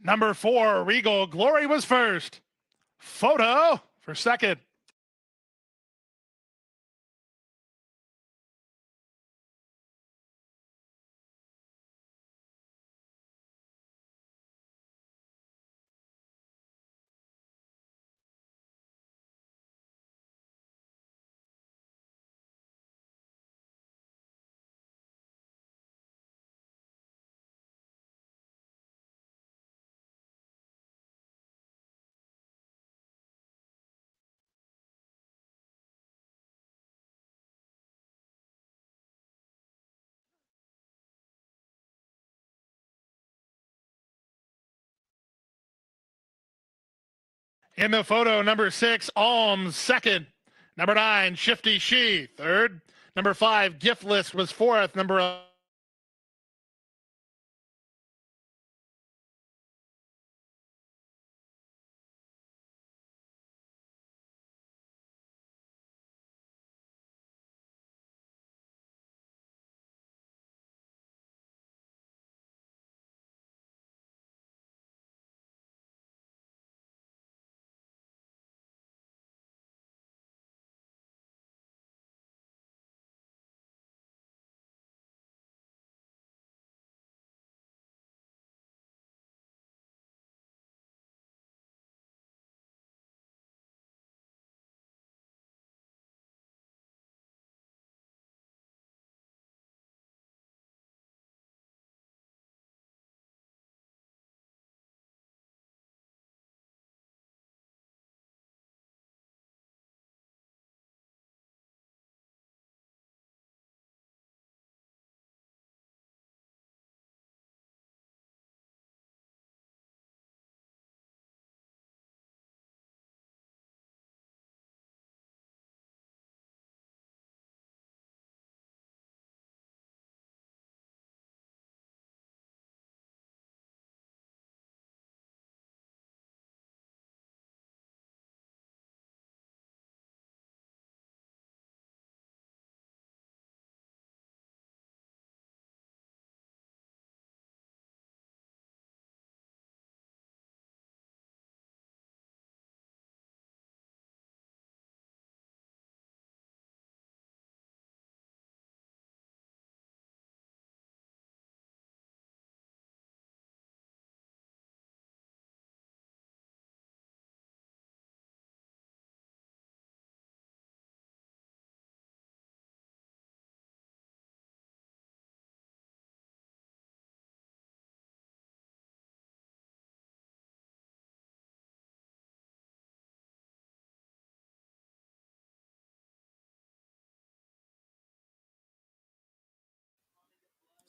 Number 4, Regal Glory was first. Photo for second. In the photo, number 6, Alms, second. Number 9, Shifty She, third. Number 5, Giftless was fourth. Number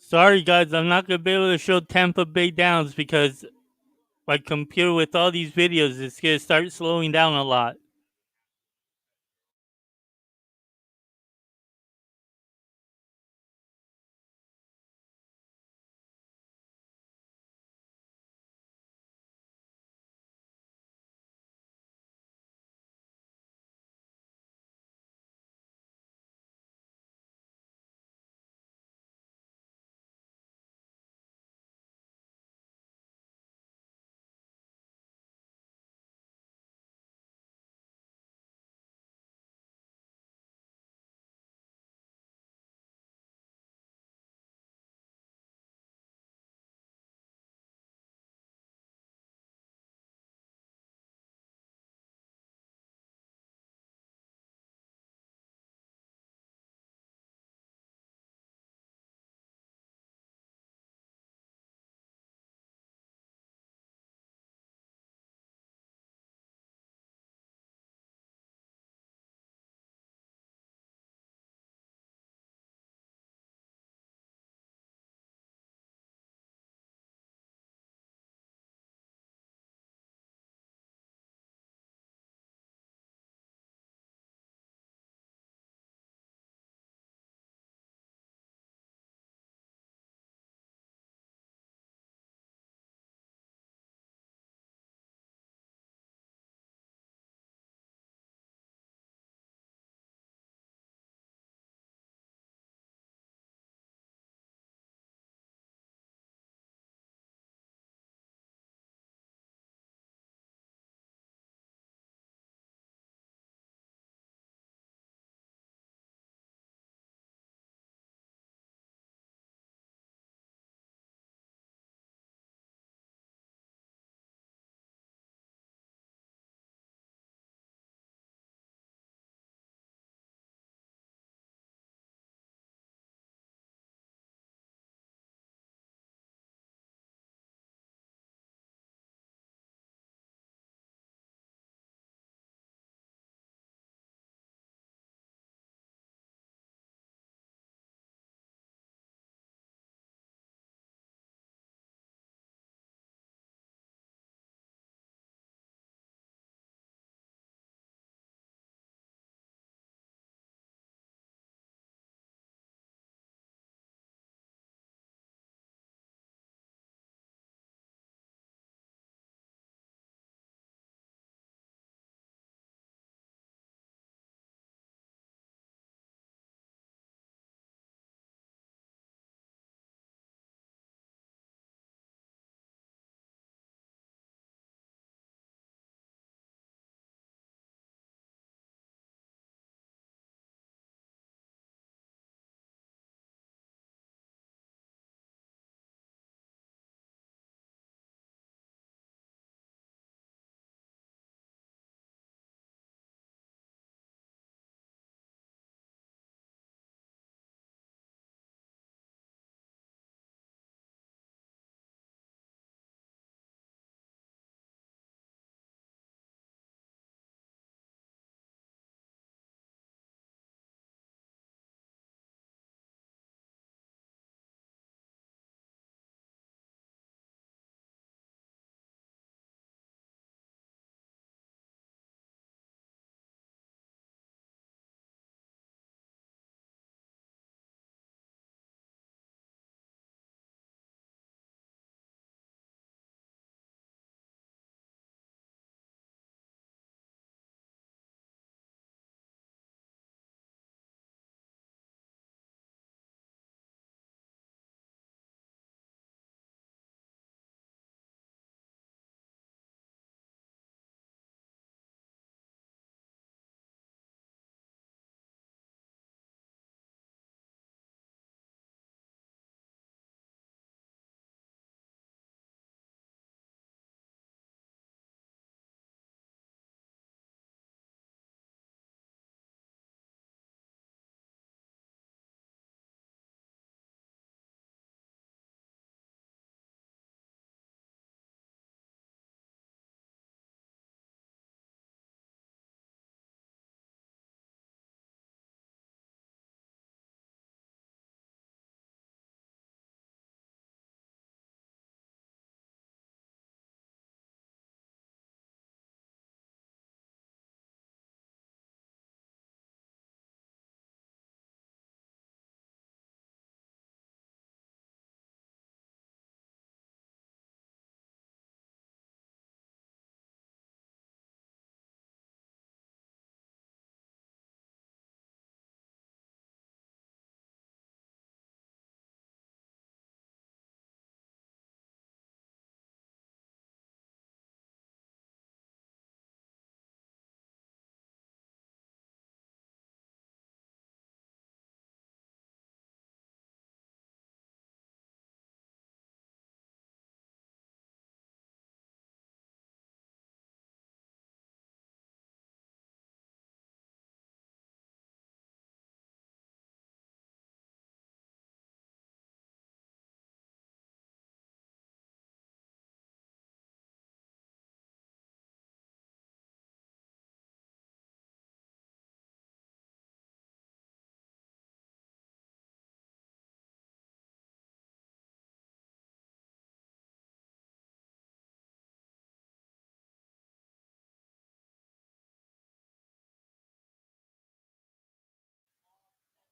Sorry, guys, I'm not gonna be able to show Tampa Bay Downs because my computer with all these videos is gonna start slowing down a lot.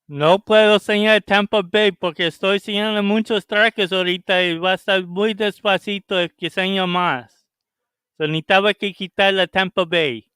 No puedo señalar Tampa Bay porque estoy señalando muchos trajes ahorita y va a estar muy despacito el que señalo más. So, necesitaba que quitar la Tampa Bay.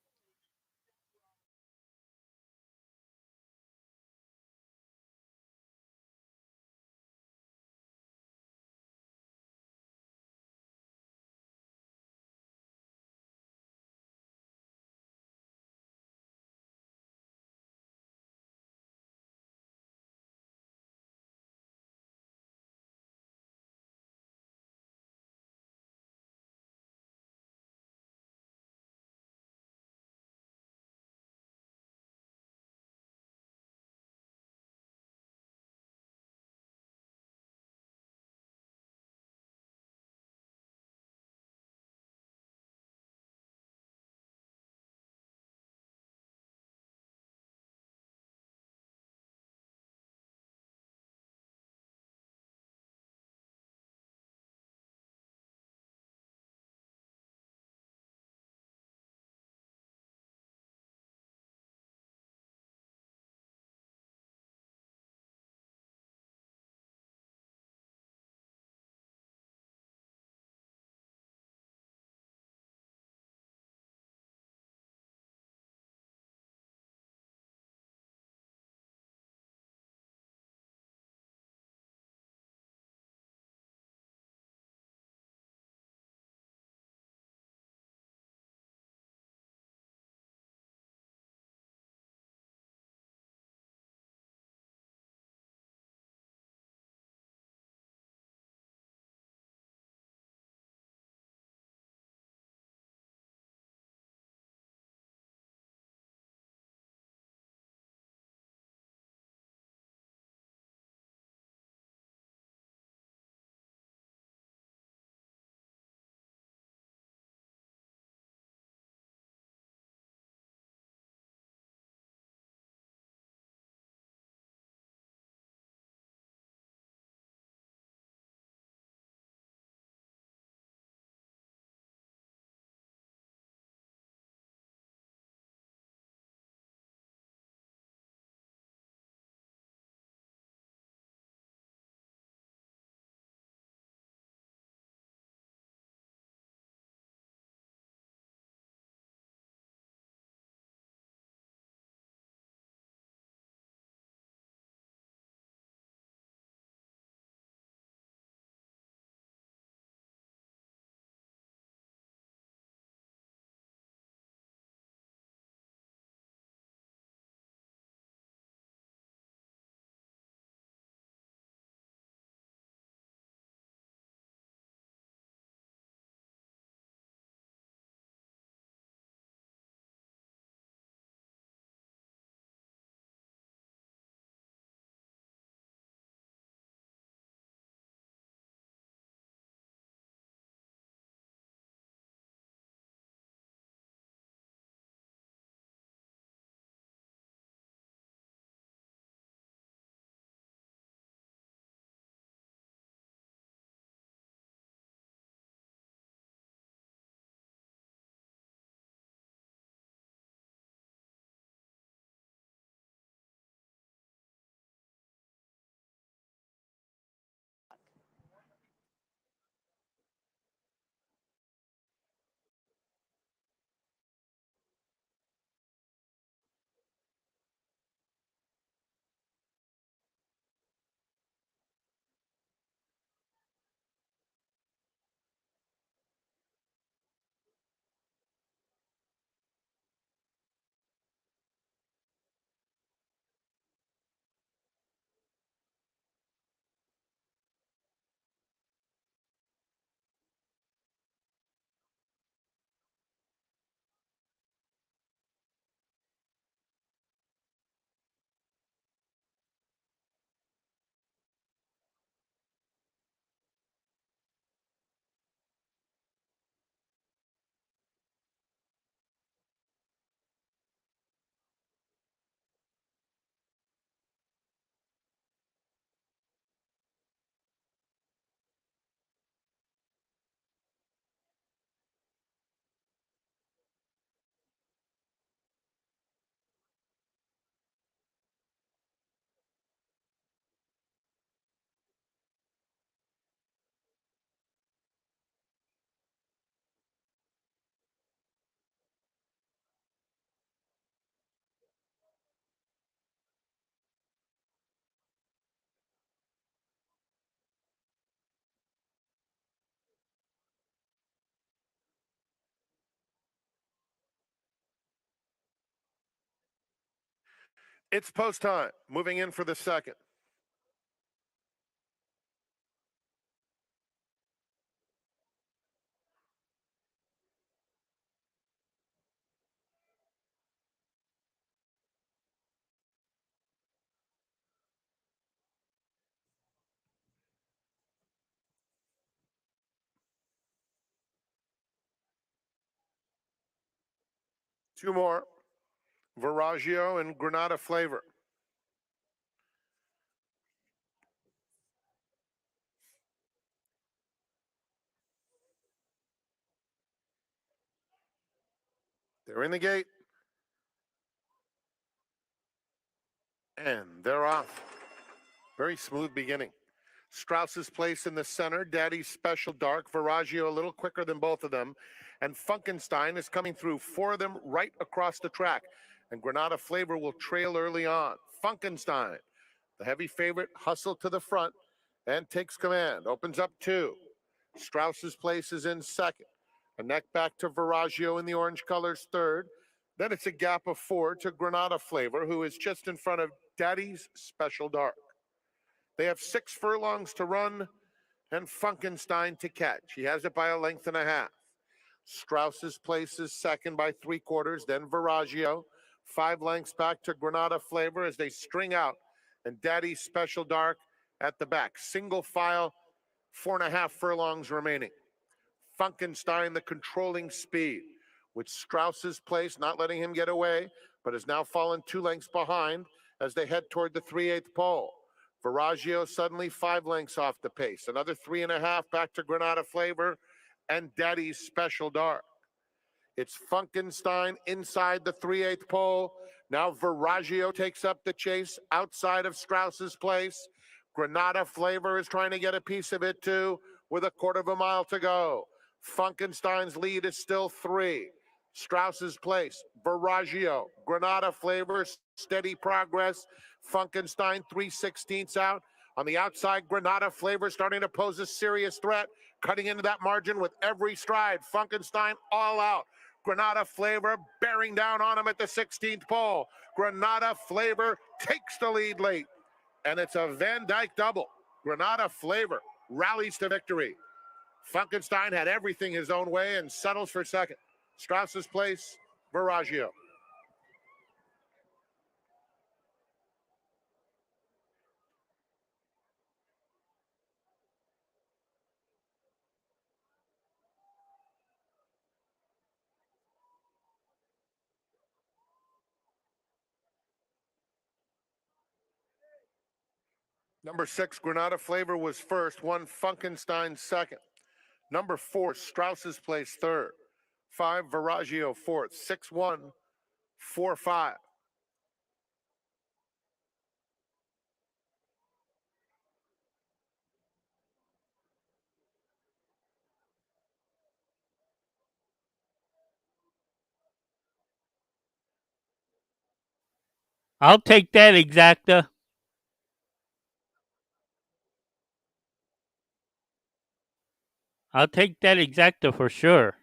It's post time. Moving in for the second. Two more. Viraggio and Granada Flavor. They're in the gate. And they're off. Very smooth beginning. Strauss's Place in the center. Daddy's Special Dark. Viraggio a little quicker than both of them. And Funkenstein is coming through. Four of them right across the track. And Granada Flavor will trail early on. Funkenstein, the heavy favorite, hustle to the front and takes command. Opens up two. Strauss's Place is in second. A neck back to Viraggio in the orange colors third. Then it's a gap of four to Granada Flavor, who is just in front of Daddy's Special Dark. They have 6 furlongs to run and Funkenstein to catch. He has it by a length and a half. Strauss's Place is second by 3/4, then Viraggio. 5 lengths back to Granada Flavor as they string out, and Daddy's Special Dark at the back. Single file, 4.5 furlongs remaining. Funkenstein, the controlling speed, with Strauss's Place not letting him get away, but has now fallen 2 lengths behind as they head toward the 3/8 pole. Viraggio suddenly 5 lengths off the pace. Another 3.5 back to Granada Flavor and Daddy's Special Dark. It's Funkenstein inside the 3/8 pole. Now Viraggio takes up the chase outside of Strauss's Place. Granada Flavor is trying to get a piece of it too, with a 1/4 mile to go. Funkenstein's lead is still 3. Strauss's Place, Viraggio, Granada Flavor, steady progress. Funkenstein 3/16 out. On the outside, Granada Flavor starting to pose a serious threat, cutting into that margin with every stride. Funkenstein all out. Granada Flavor bearing down on him at the 16th pole. Granada Flavor takes the lead late, and it's a Van Dyke double. Granada Flavor rallies to victory. Funkenstein had everything his own way and settles for second. Strauss's Place, Viraggio. Number 6, Granada Flavor was first, 1 Funkenstein second. Number 4, Strauss's Place third. 5, Viraggio fourth. 6-1, 4-5. I'll take that, Exacta. I'll take that Exacta for sure.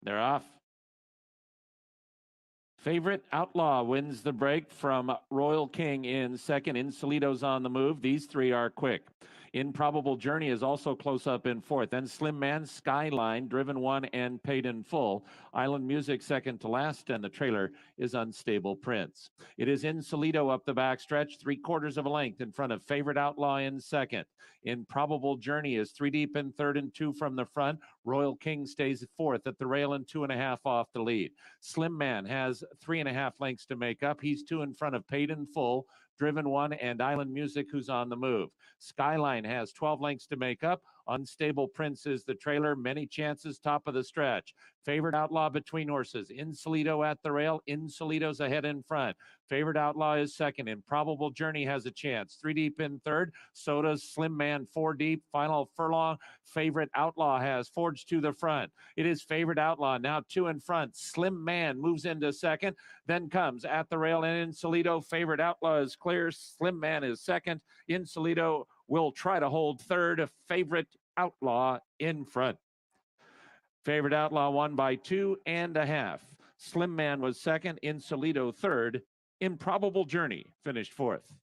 They're off. Favorite Outlaw wins the break from Royal King in second. Insolitos on the move. These three are quick. Improbable Journey is also close up in fourth. Then Slim Man, Skyline, Driven One, and Paid in Full. Island Music second to last, and the trailer is Unstable Prince. It is Insolito up the backstretch, 3/4 of a length in front of Favorite Outlaw in second. Improbable Journey is 3 deep in third and 2 from the front. Royal King stays fourth at the rail and 2.5 off the lead. Slim Man has 3.5 lengths to make up. He's 2 in front of Paid in Full, Driven One, and Island Music, who's on the move. Skyline has 12 lengths to make up. Unstable Prince is the trailer. Many chances, top of the stretch. Favorite Outlaw between horses. Insolito at the rail. Insolito's ahead in front. Favorite Outlaw is second. Improbable Journey has a chance. 3 deep in third. So does Slim Man, 4 deep. Final furlong. Favorite Outlaw has forged to the front. It is Favorite Outlaw now 2 in front. Slim Man moves into second. Then comes at the rail and Insolito. Favorite Outlaw is clear. Slim Man is second. Insolito will try to hold third. Favorite Outlaw in front. Favorite Outlaw won by 2.5. Slim Man was second. Insolito third. Improbable Journey finished fourth.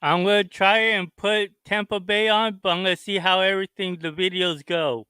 I'm gonna try and put Tampa Bay on, but I'm gonna see how the videos go.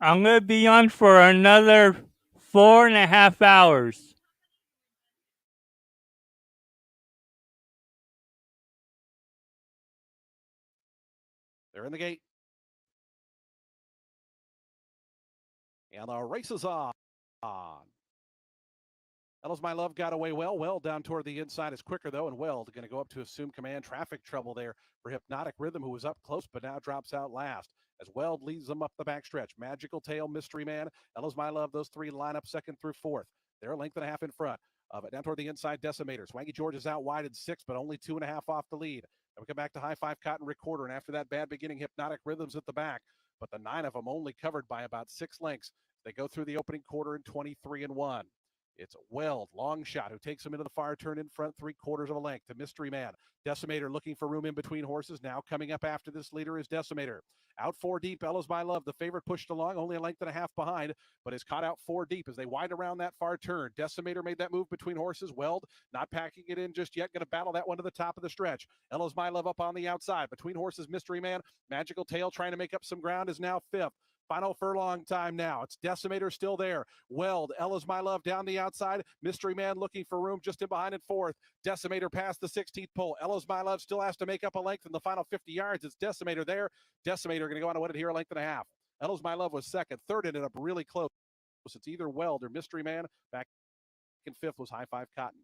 I'm going to be on for another 4.5 hours. They're in the gate. And the race is on. Ellis My Love got away well. Weld down toward the inside is quicker, though, and Weld going to go up to assume command. Traffic trouble there for Hypnotic Rhythm, who was up close but now drops out last as Weld leads them up the backstretch. Magical Tail, Mystery Man, Ellis My Love, those three line up second through fourth. They're a length and a half in front of it. Down toward the inside, Decimator. Swanky George is out wide in six, but only 2.5 off the lead. Then we come back to High Five Cotton Recorder, and after that bad beginning, Hypnotic Rhythms at the back, but the 9 of them only covered by about 6 lengths. They go through the opening quarter in 23-1. It's Weld, long shot, who takes him into the far turn in front, 3/4 of a length to Mystery Man. Decimator looking for room in between horses. Now coming up after this leader is Decimator. Out 4 deep, Ella's My Love. The favorite pushed along, only a length and a half behind, but is caught out 4 deep as they wind around that far turn. Decimator made that move between horses. Weld not packing it in just yet. Going to battle that one to the top of the stretch. Ella's My Love up on the outside. Between horses, Mystery Man. Magical Tail trying to make up some ground is now 5th. Final furlong time now. It's Decimator still there. Weld, Ella's My Love down the outside. Mystery Man looking for room just in behind in 4th. Decimator past the 16th pole. Ella's My Love still has to make up a length in the final 50 yards. It's Decimator there. Decimator going to go on to win it here, a length and a half. Ella's My Love was second. Third ended up really close. It's either Weld or Mystery Man. Back in 5th was High Five Cotton.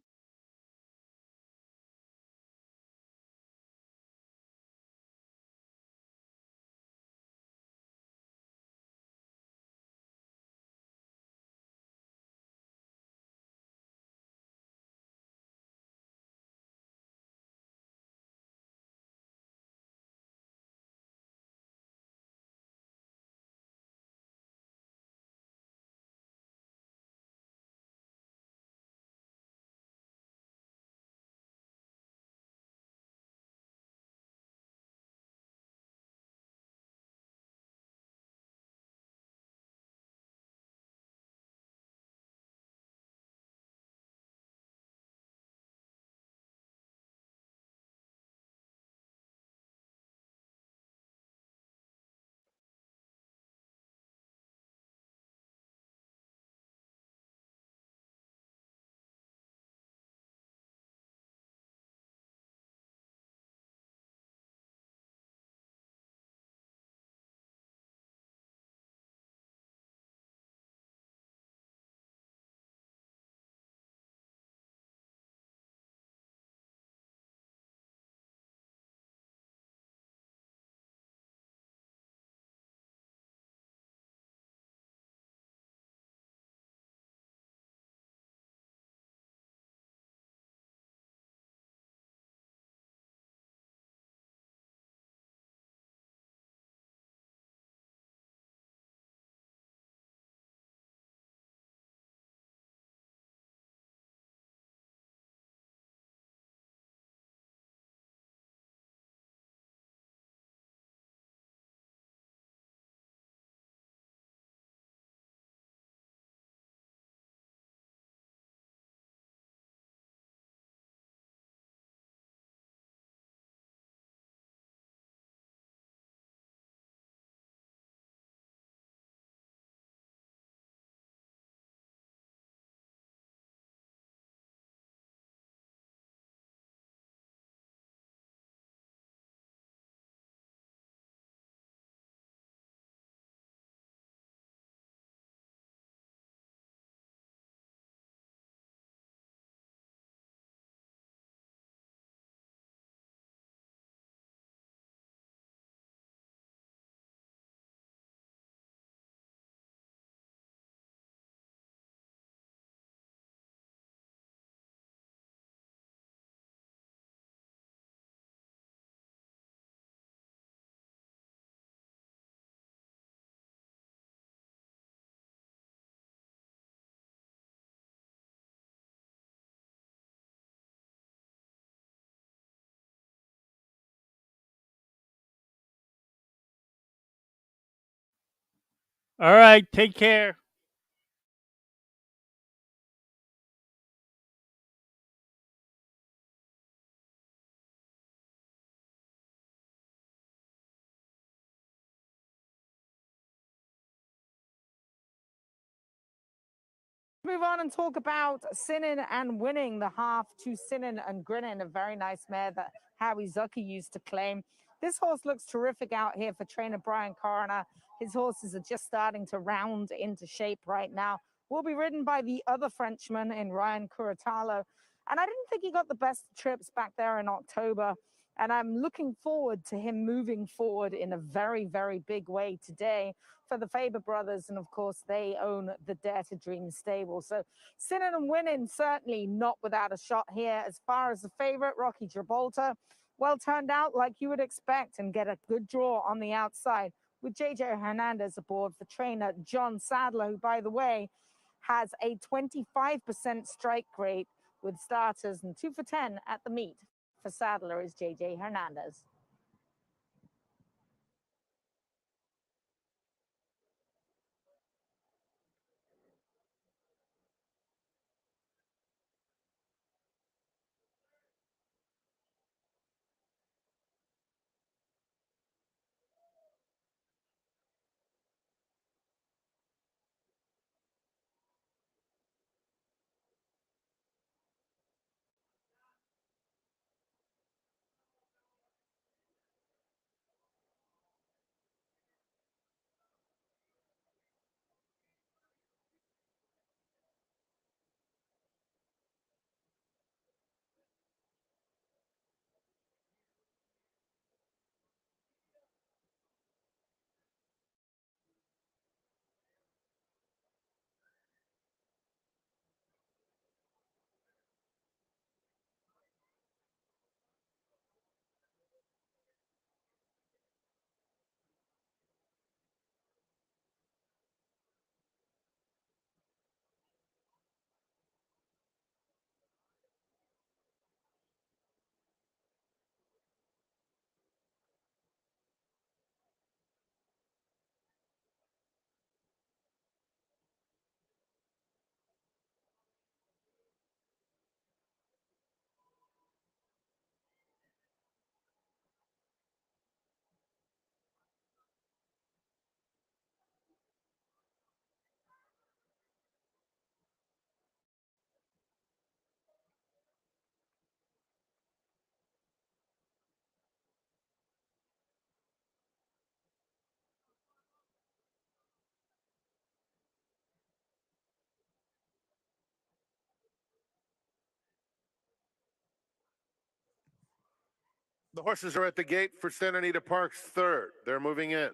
All right, take care. Move on and talk about Sinning and Winning, the half to Sinning and Grinning, a very nice mare that Howie Zucker used to claim. This horse looks terrific out here for trainer Brian Coroner. His horses are just starting to round into shape right now. Will be ridden by the other Frenchman in Ryan Curatalo. And I didn't think he got the best trips back there in October. And I'm looking forward to him moving forward in a very, very big way today for the Faber brothers. And of course, they own the Dare to Dream stable. So Sinning and Winning, certainly not without a shot here. As far as the favorite, Rocky Gibraltar, well turned out like you would expect and get a good draw on the outside with JJ Hernandez aboard for trainer John Sadler, who, by the way, has a 25% strike rate with starters and 2 for 10 at the meet. For Sadler is JJ Hernandez. The horses are at the gate for Santa Anita Park's third. They're moving in.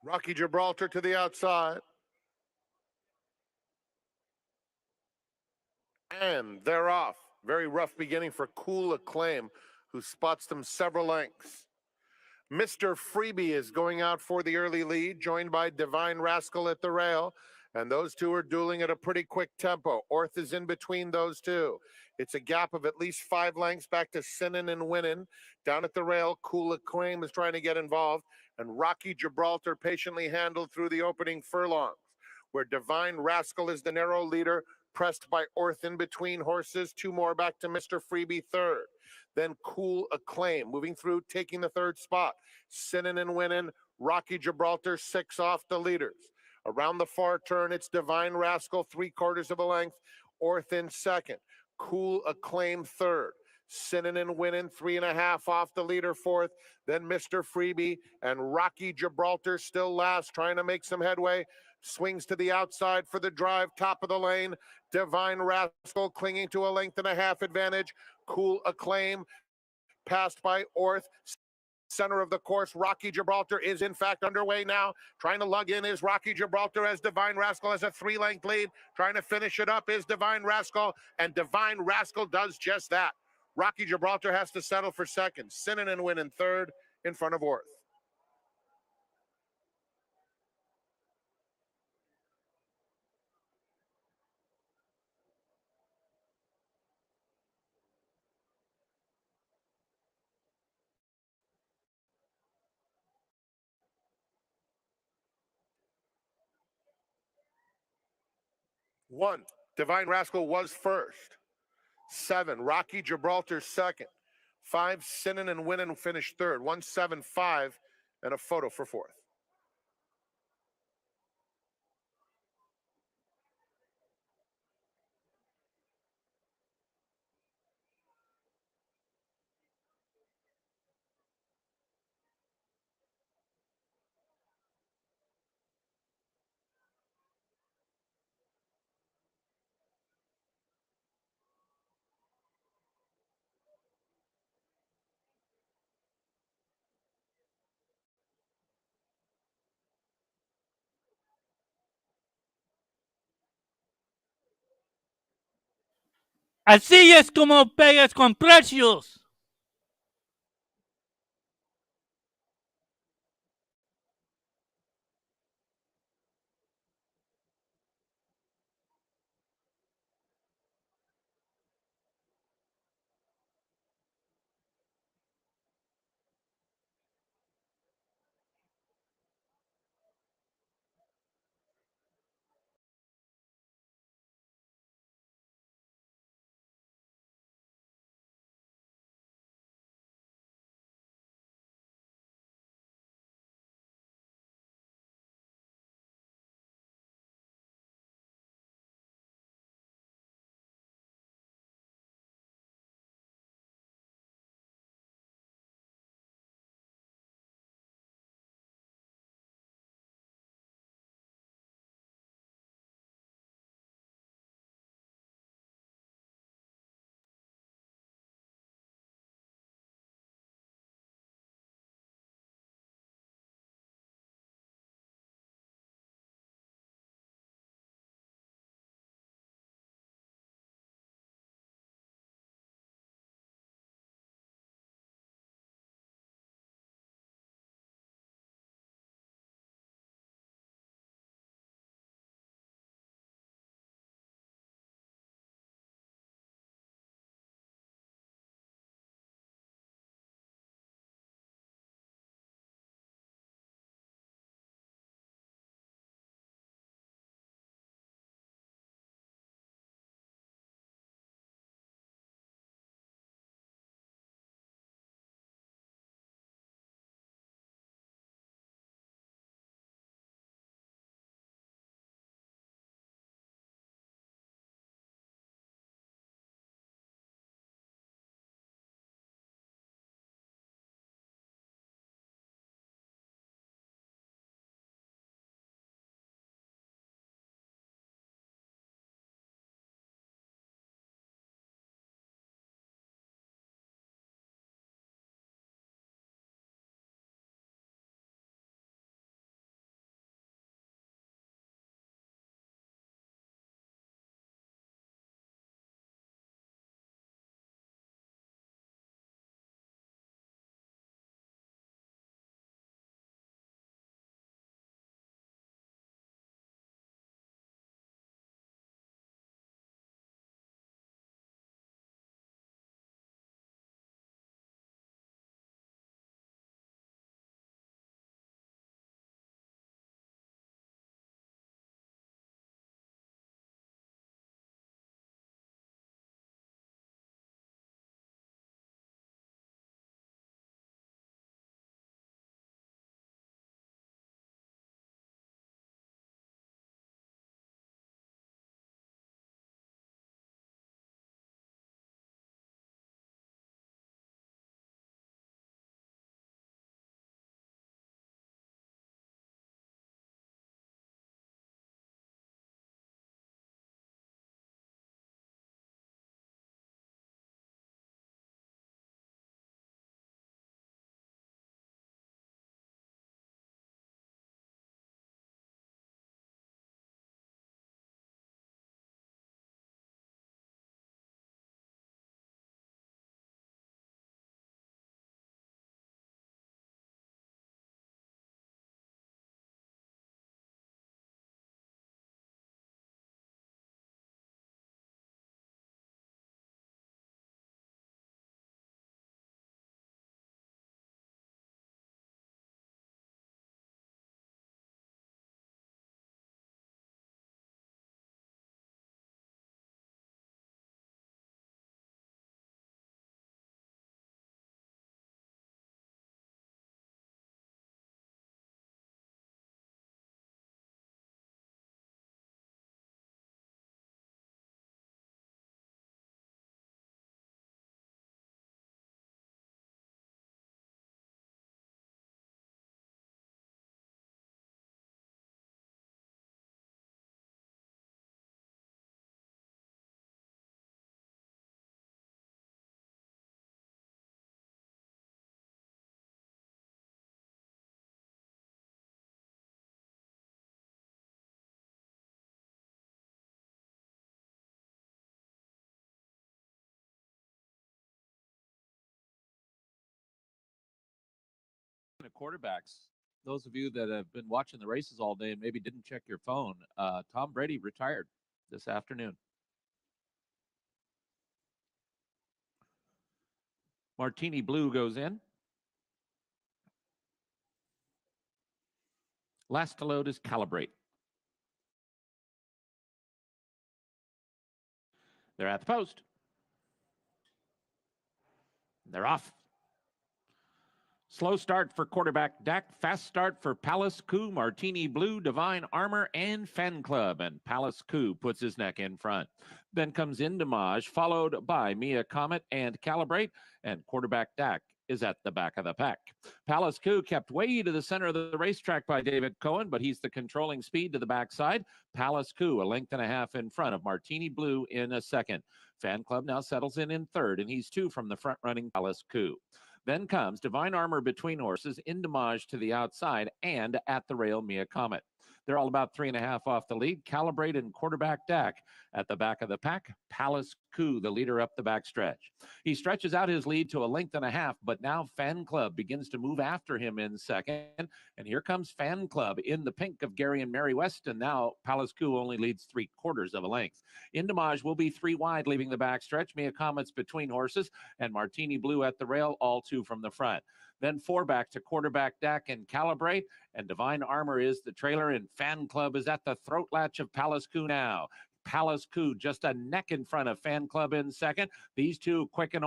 Rocky Gibraltar to the outside. And they're off. Very rough beginning for Cool Acclaim, who spots them several lengths. Mr. Freebie is going out for the early lead, joined by Divine Rascal at the rail. And those two are dueling at a pretty quick tempo. Orth is in between those two. It's a gap of at least 5 lengths back to Sinning and Winning. Down at the rail, Cool Acclaim is trying to get involved. And Rocky Gibraltar patiently handled through the opening furlongs, where Divine Rascal is the narrow leader, pressed by Orth in between horses. 2 more back to Mr. Freebie third. Then Cool Acclaim moving through, taking the third spot. Sinning and Winning, Rocky Gibraltar 6 off the leaders. Around the far turn, it's Divine Rascal 3/4 of a length. Orth in second. Cool Acclaim third. Sinning and Winning 3.5 off the leader fourth. Then Mr. Freebie and Rocky Gibraltar still last, trying to make some headway. Swings to the outside for the drive, top of the lane. Divine Rascal clinging to a 1.5 length advantage. Cool Acclaim passed by Orth. Center of the course, Rocky Gibraltar is in fact underway now. Trying to lug in is Rocky Gibraltar as Divine Rascal has a 3-length lead. Trying to finish it up is Divine Rascal, and Divine Rascal does just that. Rocky Gibraltar has to settle for second. Sinning and Winning third in front of Orth. 1. Divine Rascal was first. 7. Rocky Gibraltar second. 5. Sinnin and Winnin finished third. 175 and a photo for fourth. Así es como pegas con precios. quarterbacks. Those of you that have been watching the races all day and maybe didn't check your phone, Tom Brady retired this afternoon. Martini Blue goes in. Last to load is Calibrate. They're at the post. They're off. Slow start for quarterback Dak. Fast start for Palace Coup, Martini Blue, Divine Armor, and Fan Club. And Palace Coup puts his neck in front. Then comes Indamage, followed by Mia Comet and Calibrate. And quarterback Dak is at the back of the pack. Palace Coup kept way to the center of the racetrack by David Cohen, but he's the controlling speed to the backside. Palace Coup, a length and a half in front of Martini Blue in a second. Fan Club now settles in third, and he's 2 from the front-running Palace Coup. Then comes Divine Armor between horses, Indamage to the outside, and at the rail, Mia Comet. They're all about 3.5 off the lead. Calibrate and quarterback Dak at the back of the pack. Palace Coup, the leader up the backstretch. He stretches out his lead to a length and a half, but now Fan Club begins to move after him in second. And here comes Fan Club in the pink of Gary and Mary West. And now Palace Coup only leads 3/4 of a length. Indamage will be 3 wide, leaving the backstretch. Mia Comet's between horses, and Martini Blue at the rail, all 2 from the front. Then 4 back to quarterback Dak and Calibrate, and Divine Armor is the trailer, and Fan Club is at the throat latch of Palace Coup now. Palace Coup just a neck in front of Fan Club in second. These two quicken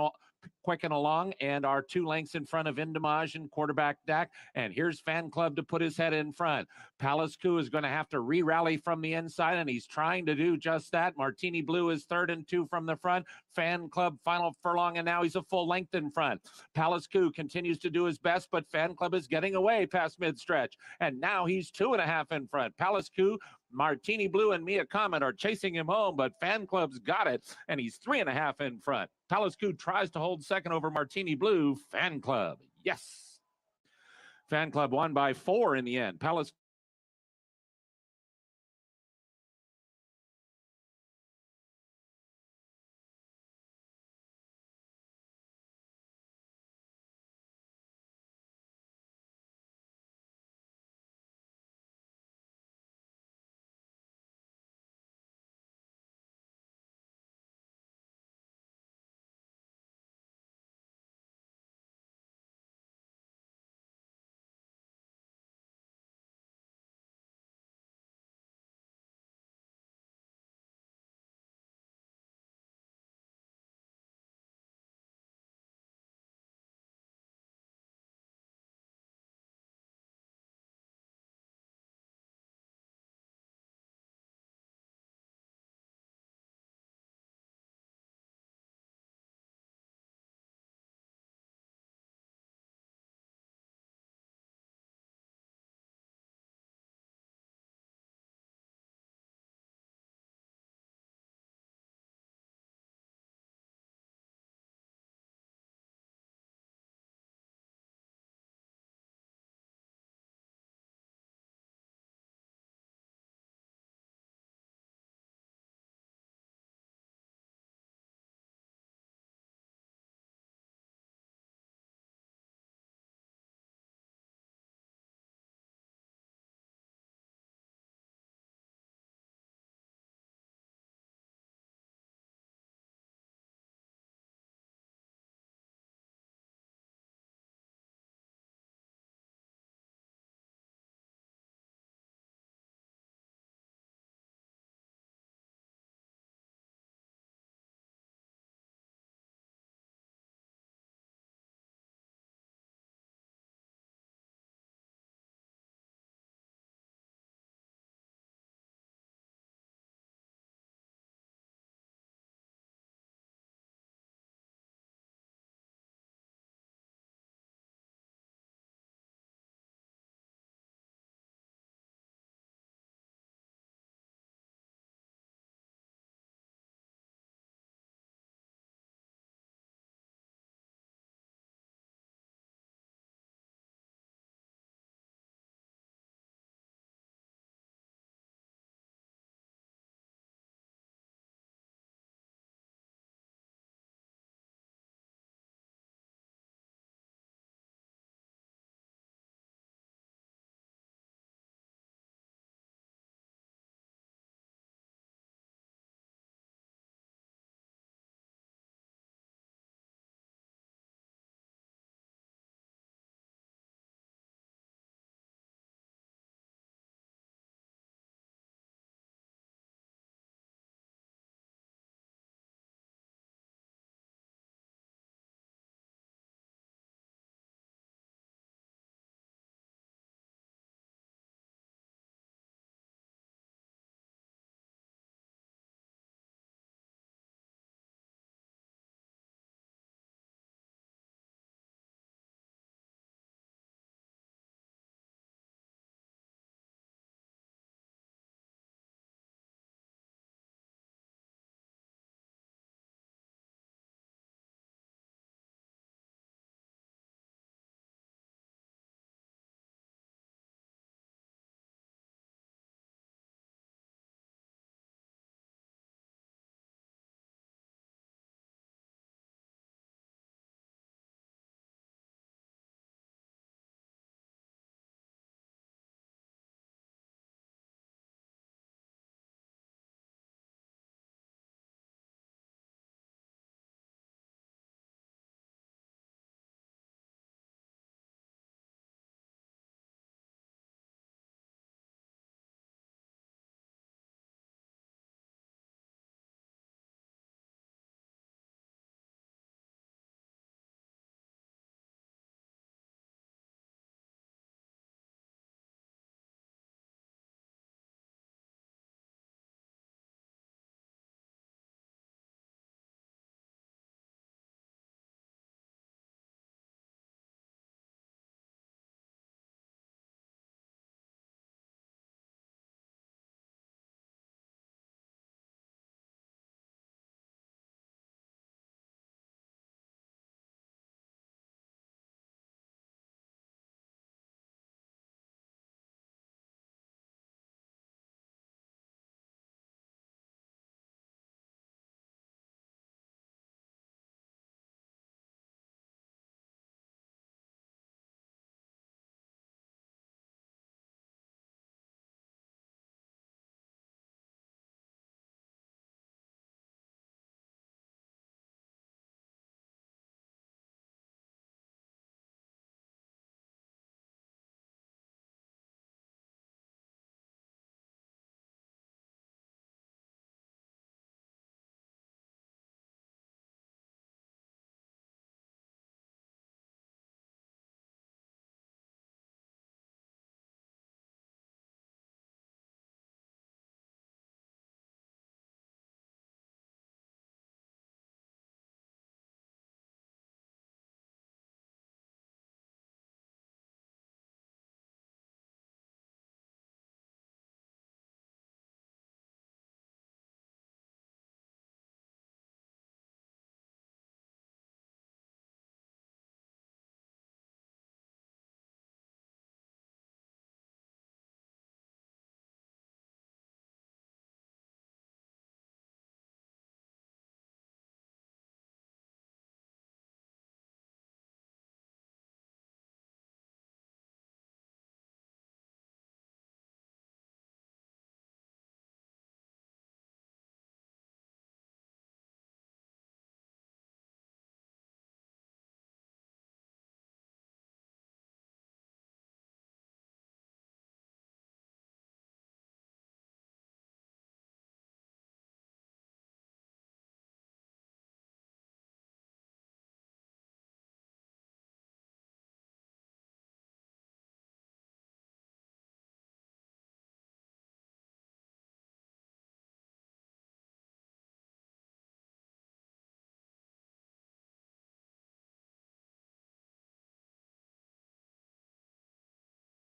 along and are 2 lengths in front of Indamage and quarterback Dak. And here's Fan Club to put his head in front. Palace Coup is going to have to re-rally from the inside, and he's trying to do just that. Martini Blue is third and 2 from the front. Fan Club final furlong, and now he's a full length in front. Palace Coup continues to do his best, but Fan Club is getting away past mid-stretch. And now he's 2.5 in front. Palace Coup, Martini Blue, and Mia Comet are chasing him home, but Fan Club's got it, and he's 3.5 in front. Palace Coup tries to hold second over Martini Blue. Fan Club, yes. Fan Club won by 4 in the end. Palace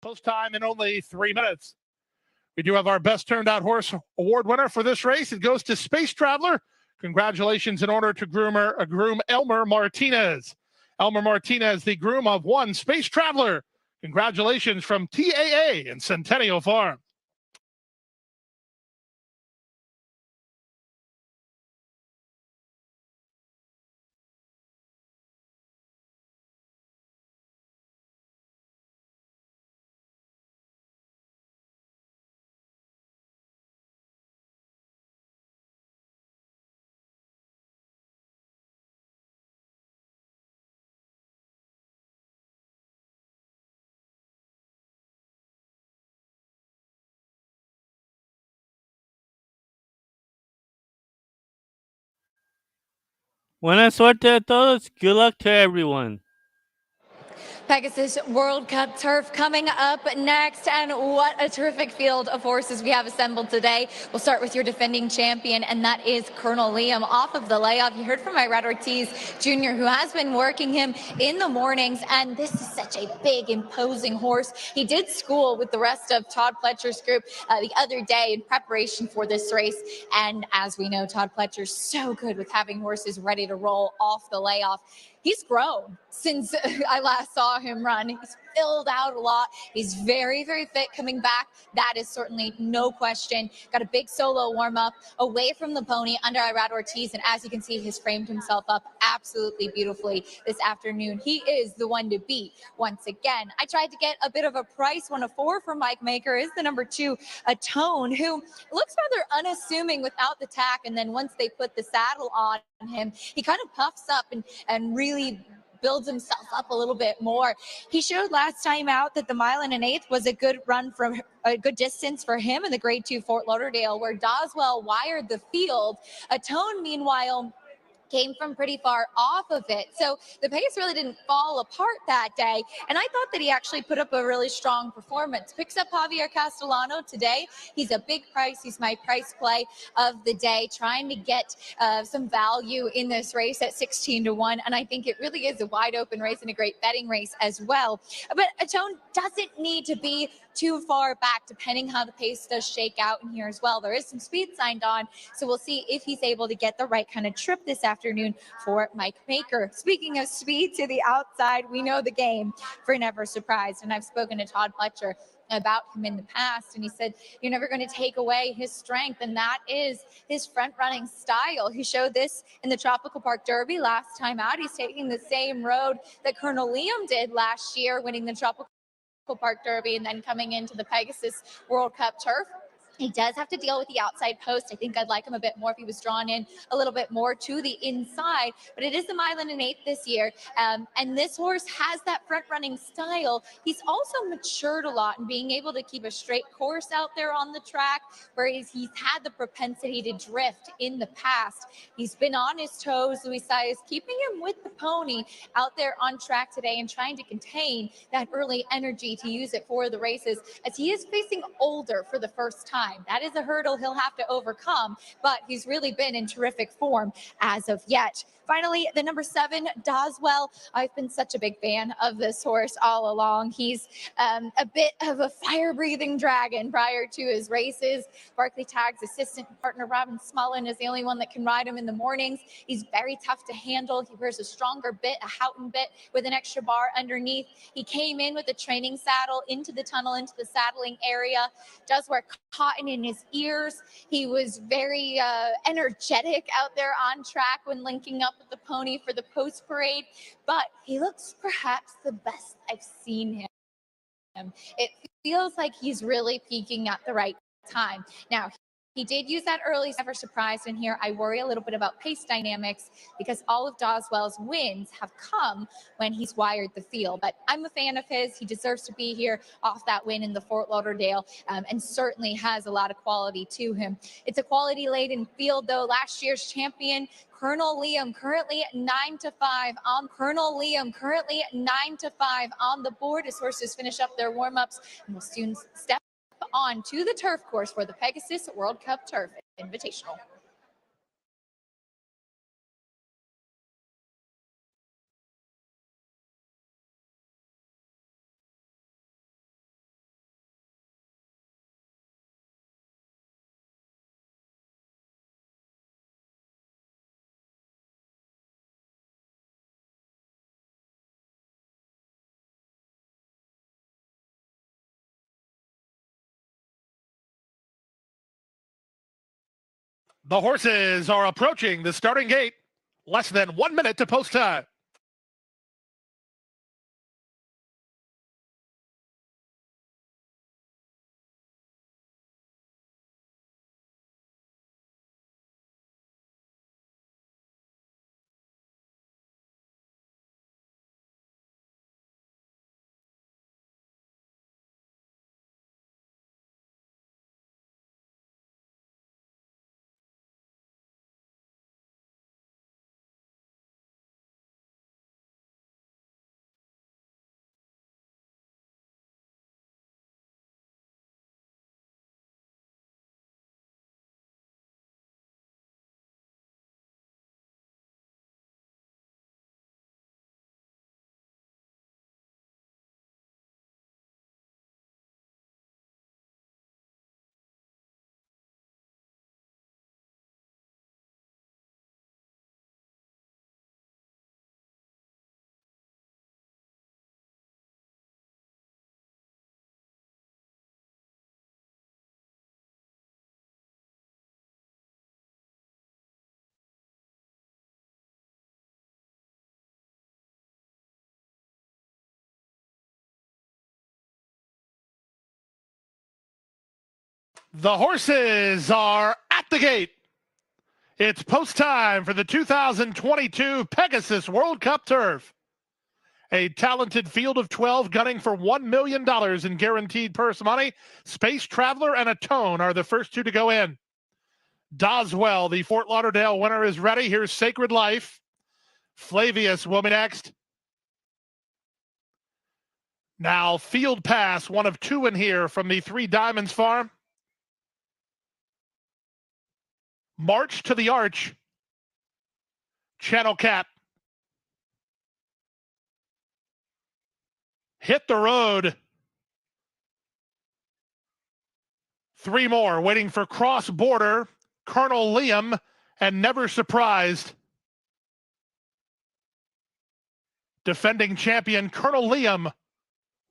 Post time in only 3 minutes. We do have our best turned out horse award winner for this race. It goes to Space Traveler. Congratulations in order to groom Elmer Martinez. Elmer Martinez, the groom of one Space Traveler. Congratulations from TAA and Centennial Farm. Buena suerte a todos. Good luck to everyone. Pegasus World Cup turf coming up next, and what a terrific field of horses we have assembled today. We'll start with your defending champion, and that is Colonel Liam off of the layoff. You heard from Irad Ortiz Jr., who has been working him in the mornings, and this is such a big, imposing horse. He did school with the rest of Todd Pletcher's group the other day in preparation for this race, and as we know, Todd Pletcher's so good with having horses ready to roll off the layoff. He's grown since I last saw him run. He's filled out a lot. He's very, very fit coming back. That is certainly no question. Got a big solo warm up away from the pony under Irad Ortiz. And as you can see, he's framed himself up absolutely beautifully this afternoon. He is the one to beat once again. I tried to get a bit of a price. 104 for Mike Maker is the number 2, a Tone, who looks rather unassuming without the tack. And then once they put the saddle on him, he kind of puffs up and really builds himself up a little bit more. He showed last time out that the 1.125 was a good run from a good distance for him in the grade 2 Fort Lauderdale, where Doswell wired the field. A Tone, meanwhile, came from pretty far off of it. So the pace really didn't fall apart that day. And I thought that he actually put up a really strong performance. Picks up Javier Castellano today. He's a big price. He's my price play of the day, trying to get some value in this race at 16-1. And I think it really is a wide open race and a great betting race as well. But a Tone doesn't need to be too far back, depending how the pace does shake out in here as well. There is some speed signed on, so we'll see if he's able to get the right kind of trip this afternoon for Mike Maker. Speaking of speed to the outside, we know the game for Never Surprised, and I've spoken to Todd Pletcher about him in the past, and he said you're never going to take away his strength, and that is his front running style. He showed this in the Tropical Park Derby last time out. He's taking the same road that Colonel Liam did last year, winning the Tropical Park Derby and then coming into the Pegasus World Cup turf. He does have to deal with the outside post. I think I'd like him a bit more if he was drawn in a little bit more to the inside, but it is the 1.125 this year. And this horse has that front running style. He's also matured a lot in being able to keep a straight course out there on the track, whereas he's had the propensity to drift in the past. He's been on his toes. Luis Saez keeping him with the pony out there on track today and trying to contain that early energy to use it for the races, as he is facing older for the first time. That is a hurdle he'll have to overcome, but he's really been in terrific form as of yet. Finally, the number 7, Doswell. I've been such a big fan of this horse all along. He's a bit of a fire-breathing dragon prior to his races. Barclay Tagg's assistant partner, Robin Smullen, is the only one that can ride him in the mornings. He's very tough to handle. He wears a stronger bit, a Houghton bit with an extra bar underneath. He came in with a training saddle into the tunnel, into the saddling area, does wear cotton in his ears. He was very energetic out there on track when linking up with the pony for the post parade, but he looks perhaps the best I've seen him. It feels like he's really peaking at the right time. Now, he did use that early Never Surprised in here. I worry a little bit about pace dynamics because all of Doswell's wins have come when he's wired the field. But I'm a fan of his. He deserves to be here off that win in the Fort Lauderdale, and certainly has a lot of quality to him. It's a quality-laden field, though. Last year's champion, Colonel Liam, currently at 9-5 on Colonel Liam, currently at 9-5 on the board as horses finish up their warm-ups, and will soon step on to the turf course for the Pegasus World Cup Turf Invitational. The horses are approaching the starting gate. Less than 1 minute to post time. The horses are at the gate. It's post time for the 2022 Pegasus World Cup turf. A talented field of 12 gunning for $1 million in guaranteed purse money. Space Traveler and Atone are the first two to go in. Doswell, the Fort Lauderdale winner, is ready. Here's Sacred Life. Flavius will be next. Now Field Pass, one of two in here from the Three Diamonds farm. March to the Arch. Channel Cat. Hit the Road. Three more waiting for Cross Border, Colonel Liam, and Never Surprised. Defending champion Colonel Liam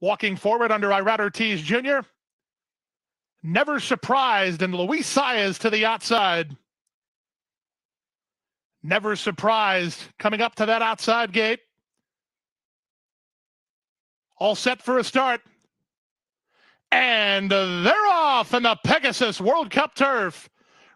walking forward under Irad Ortiz Jr. Never Surprised, and Luis Saez to the outside. Never Surprised coming up to that outside gate. All set for a start. And they're off in the Pegasus World Cup turf.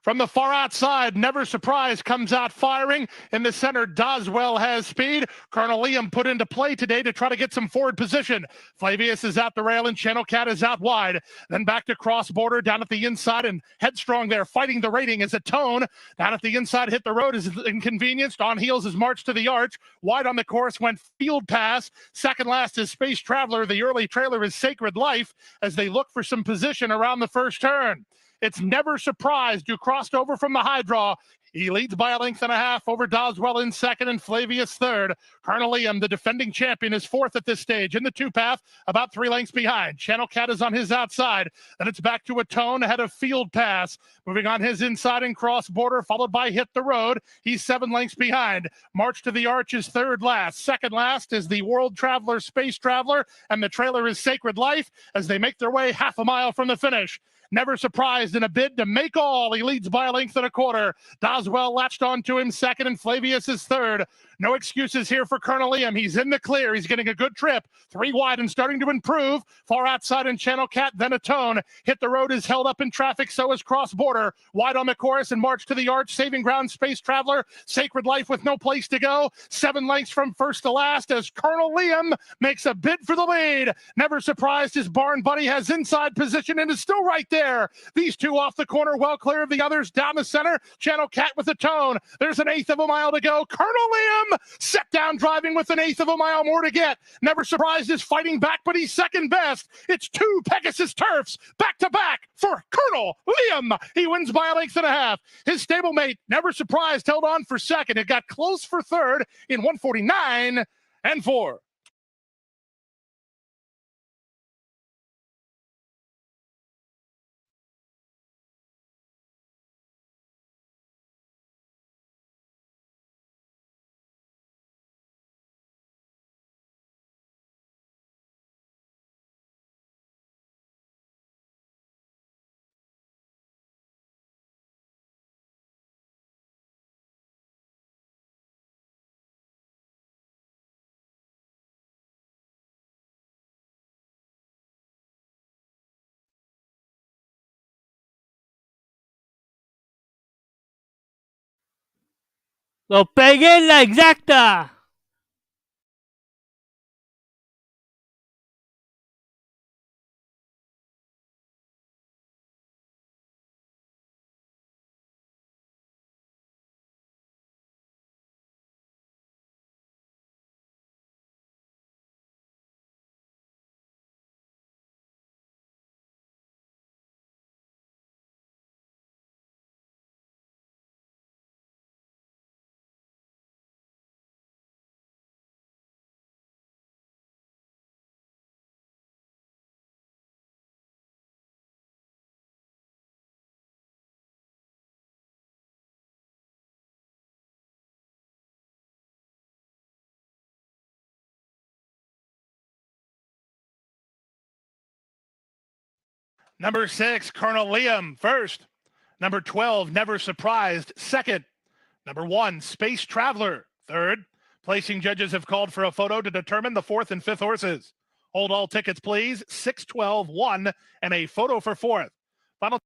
From the far outside, Never Surprised comes out firing. In the center, Doswell has speed. Colonel Liam put into play today to try to get some forward position. Flavius is out the rail and Channel Cat is out wide. Then back to Cross Border down at the inside, and Headstrong there fighting the rating is Atone. Down at the inside, Hit the Road is Inconvenienced. On heels is March to the Arch. Wide on the course went Field Pass. Second last is Space Traveler. The early trailer is Sacred Life as they look for some position around the first turn. It's Never Surprised, who crossed over from the high draw. He leads by a length and a half over Doswell in second and Flavius third. Colonel Liam, the defending champion, is fourth at this stage. In the two path, about 3 lengths behind. Channel Cat is on his outside. Then it's back to Atone ahead of Field Pass. Moving on his inside and Cross Border, followed by Hit the Road. He's 7 lengths behind. March to the Arch is third last. Second last is the World Traveler, Space Traveler, and the trailer is Sacred Life as they make their way half a mile from the finish. Never Surprised in a bid to make all. He leads by a length and a quarter. Doswell latched onto him second, and Flavius is third. No excuses here for Colonel Liam. He's in the clear. He's getting a good trip. 3 wide and starting to improve. Far outside in Channel Cat, then Atone. Hit the Road is held up in traffic, so is Cross Border. Wide on the course and March to the Arch. Saving ground, Space Traveler. Sacred Life with no place to go. 7 lengths from first to last as Colonel Liam makes a bid for the lead. Never Surprised his barn buddy has inside position and is still right there. These two off the corner, well clear of the others. Down the center, Channel Cat with Atone. There's an 1/8 of a mile to go. Colonel Liam set down driving with an 1/8 of a mile more to get. Never Surprised is fighting back, but he's second best. It's 2 Pegasus turfs back to back for Colonel Liam. He wins by a length and a half. His stablemate, Never Surprised, held on for second. It got close for third in 149 and 4. Lo pegué en la exacta. Number 6, Colonel Liam, first. Number 12, Never Surprised, second. Number 1, Space Traveler, third. Placing judges have called for a photo to determine the 4th and 5th horses. Hold all tickets, please. 6, 12, 1, and a photo for 4th. Final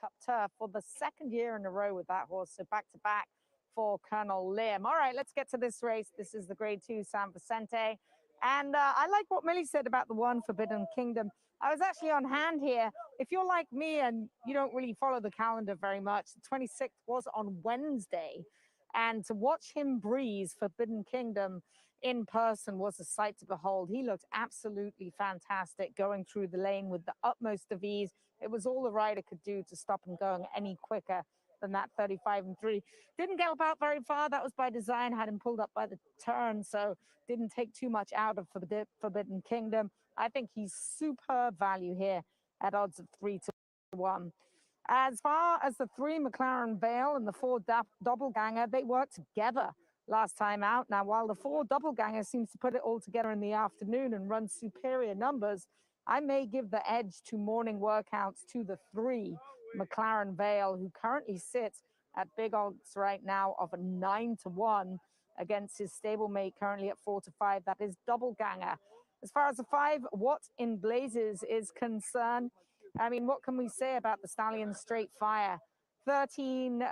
Cup turf for the second year in a row with that horse. So back-to-back for Colonel Lim. All right, let's get to this race. This is the Grade 2 San Vicente. And I like what Millie said about the one Forbidden Kingdom. I was actually on hand here. If you're like me and you don't really follow the calendar very much, the 26th was on Wednesday. And to watch him breeze Forbidden Kingdom in person was a sight to behold. He looked absolutely fantastic going through the lane with the utmost of ease. It was all the rider could do to stop him going any quicker than that 35-3. Didn't gallop out very far. That was by design. Had him pulled up by the turn, so didn't take too much out of Forbidden Kingdom. I think he's superb value here at odds of 3-1. As far as the 3 McLaren Vale and the 4 Doppelganger, they worked together last time out. Now, while the 4 Doppelganger seems to put it all together in the afternoon and run superior numbers, I may give the edge to morning workouts to the 3 McLaren Vale, who currently sits at big odds right now of a 9-1 against his stablemate currently at 4-5. That is Doppelganger. As far as the 5 What in Blazes is concerned, I mean, what can we say about the Stallion Straight Fire? 13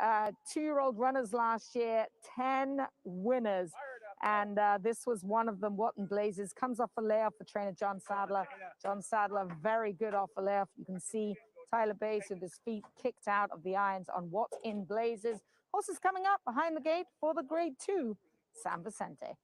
two-year-old runners last year, 10 winners. And this was one of them, What in Blazes. Comes off a layoff for trainer John Sadler. John Sadler, very good off a layoff. You can see Tyler Bass with his feet kicked out of the irons on What in Blazes. Horses coming up behind the gate for the Grade 2 San Vicente.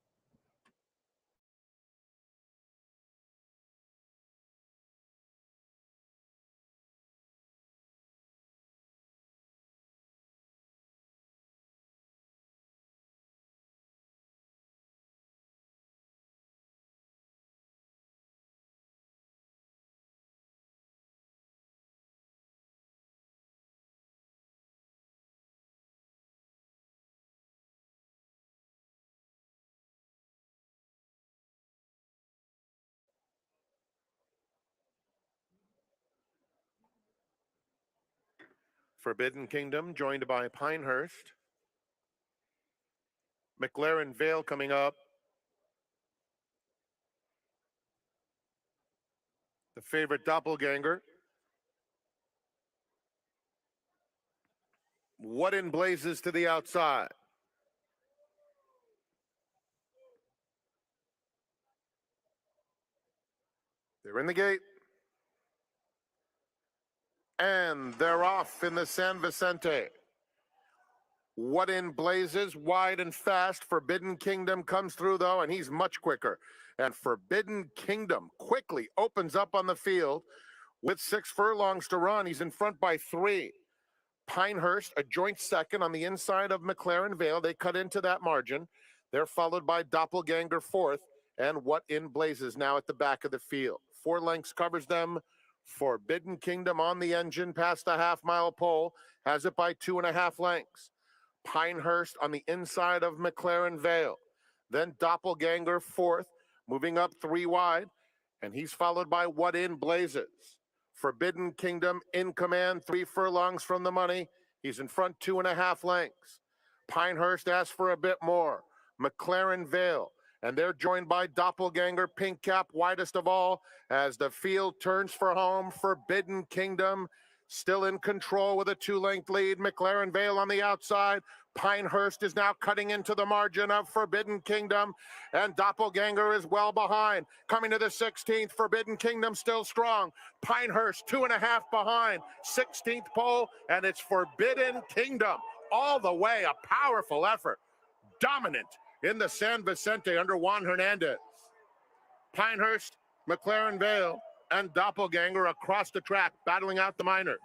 Forbidden Kingdom joined by Pinehurst. McLaren Vale coming up. The favorite Doppelganger. What in Blazes to the outside. They're in the gate. And they're off in the San Vicente. What in Blazes, wide and fast. Forbidden Kingdom comes through, though, and he's much quicker. And Forbidden Kingdom quickly opens up on the field with 6 furlongs to run. He's in front by 3. Pinehurst, a joint second on the inside of McLaren Vale. They cut into that margin. They're followed by Doppelganger 4th. And What in Blazes now at the back of the field. 4 lengths covers them. Forbidden Kingdom on the engine past the half-mile pole. Has it by 2.5 lengths. Pinehurst on the inside of McLaren Vale. Then Doppelganger 4th, moving up 3 wide. And he's followed by What in Blazes. Forbidden Kingdom in command, 3 furlongs from the money. He's in front 2.5 lengths. Pinehurst asks for a bit more. McLaren Vale. And they're joined by Doppelganger, pink cap, widest of all, as the field turns for home. Forbidden Kingdom still in control with a 2-length lead. McLaren Vale on the outside. Pinehurst is now cutting into the margin of Forbidden Kingdom, and Doppelganger is well behind. Coming to the 16th, Forbidden Kingdom still strong. Pinehurst 2.5 behind. 16th pole, and it's Forbidden Kingdom all the way. A powerful effort. Dominant in the San Vicente under Juan Hernandez. Pinehurst, McLaren Vale, and Doppelganger across the track, battling out the minors.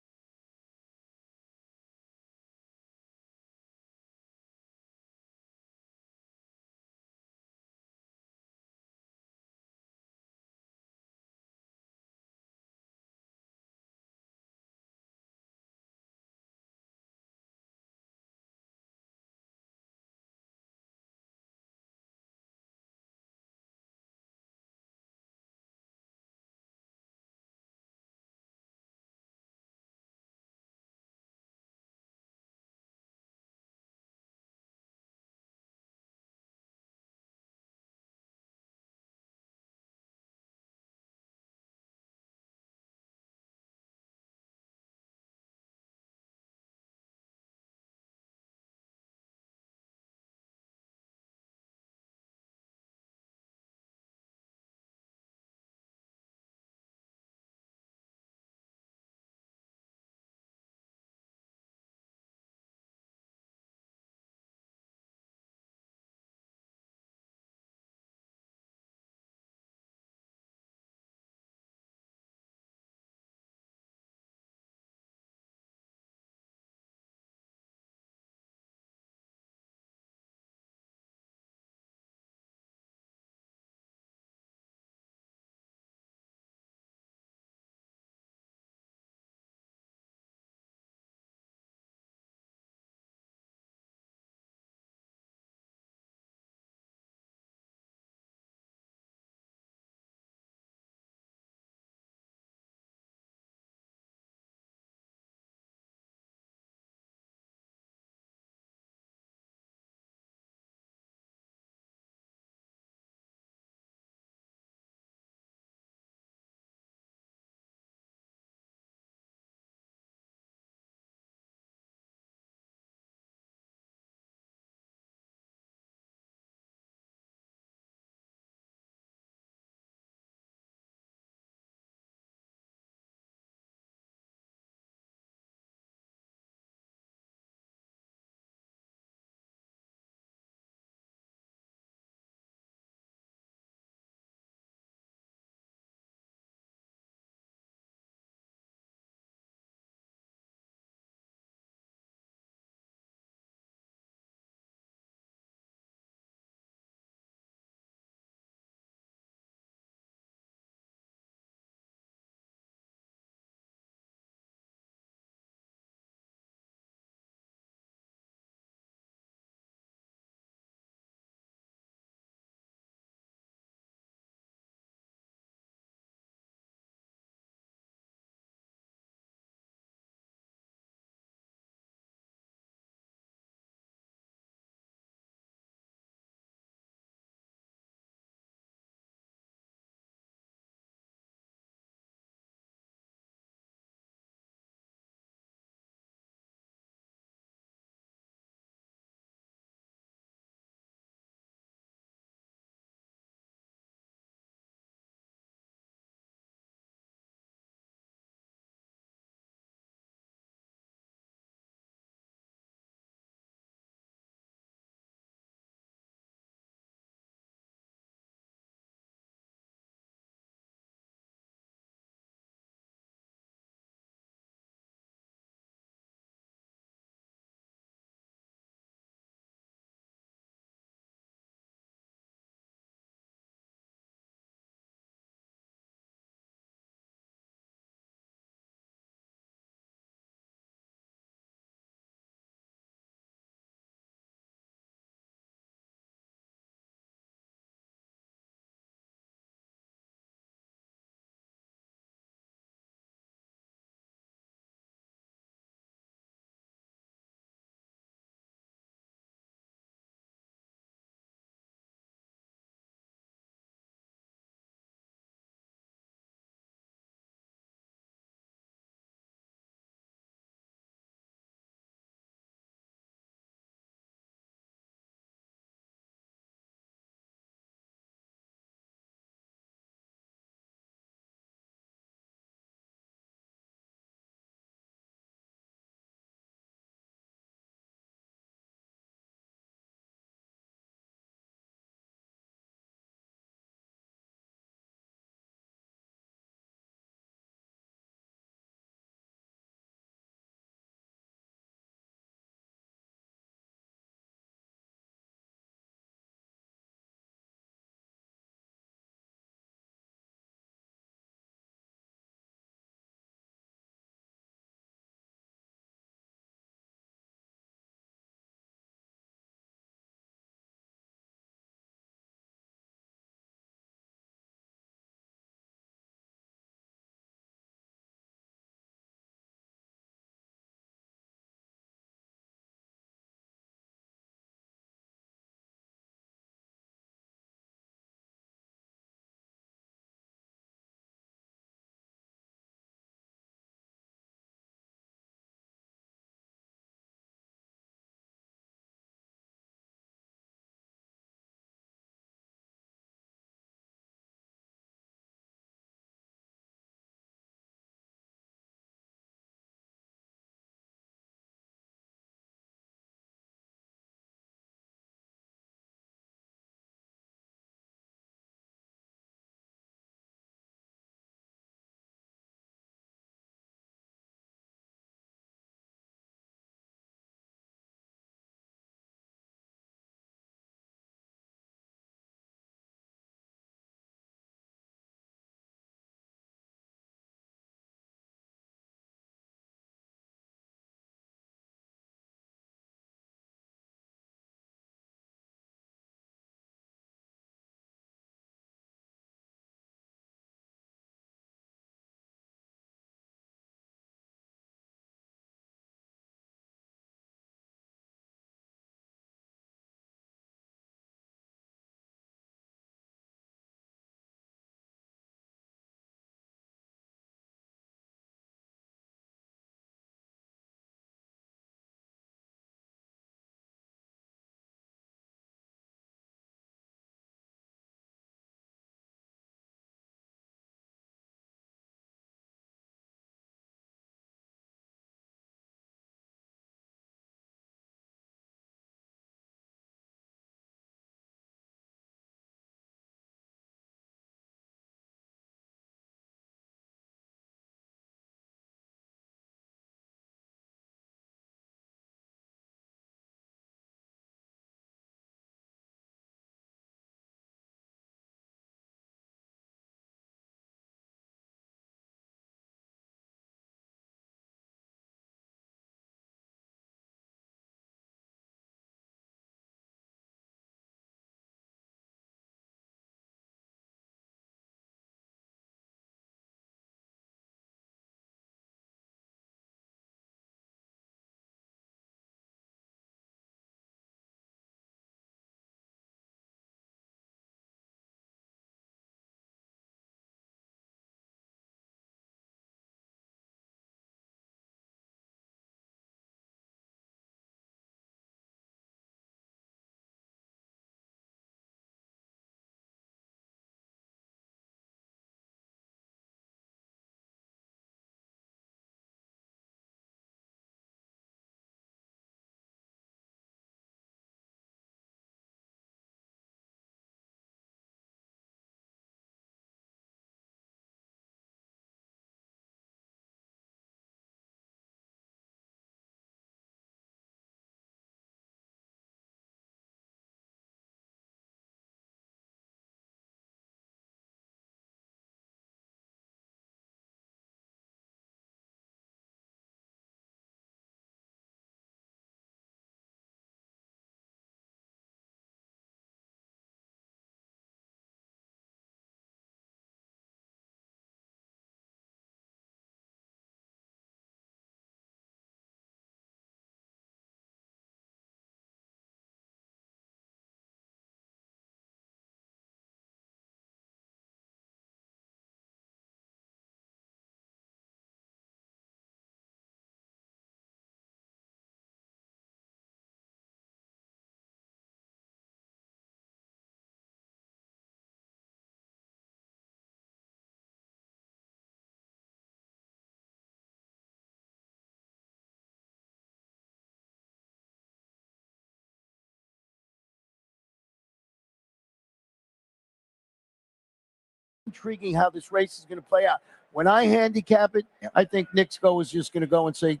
intriguing how this race is going to play out. When I handicap it, I think Nick's Go is just going to go and say,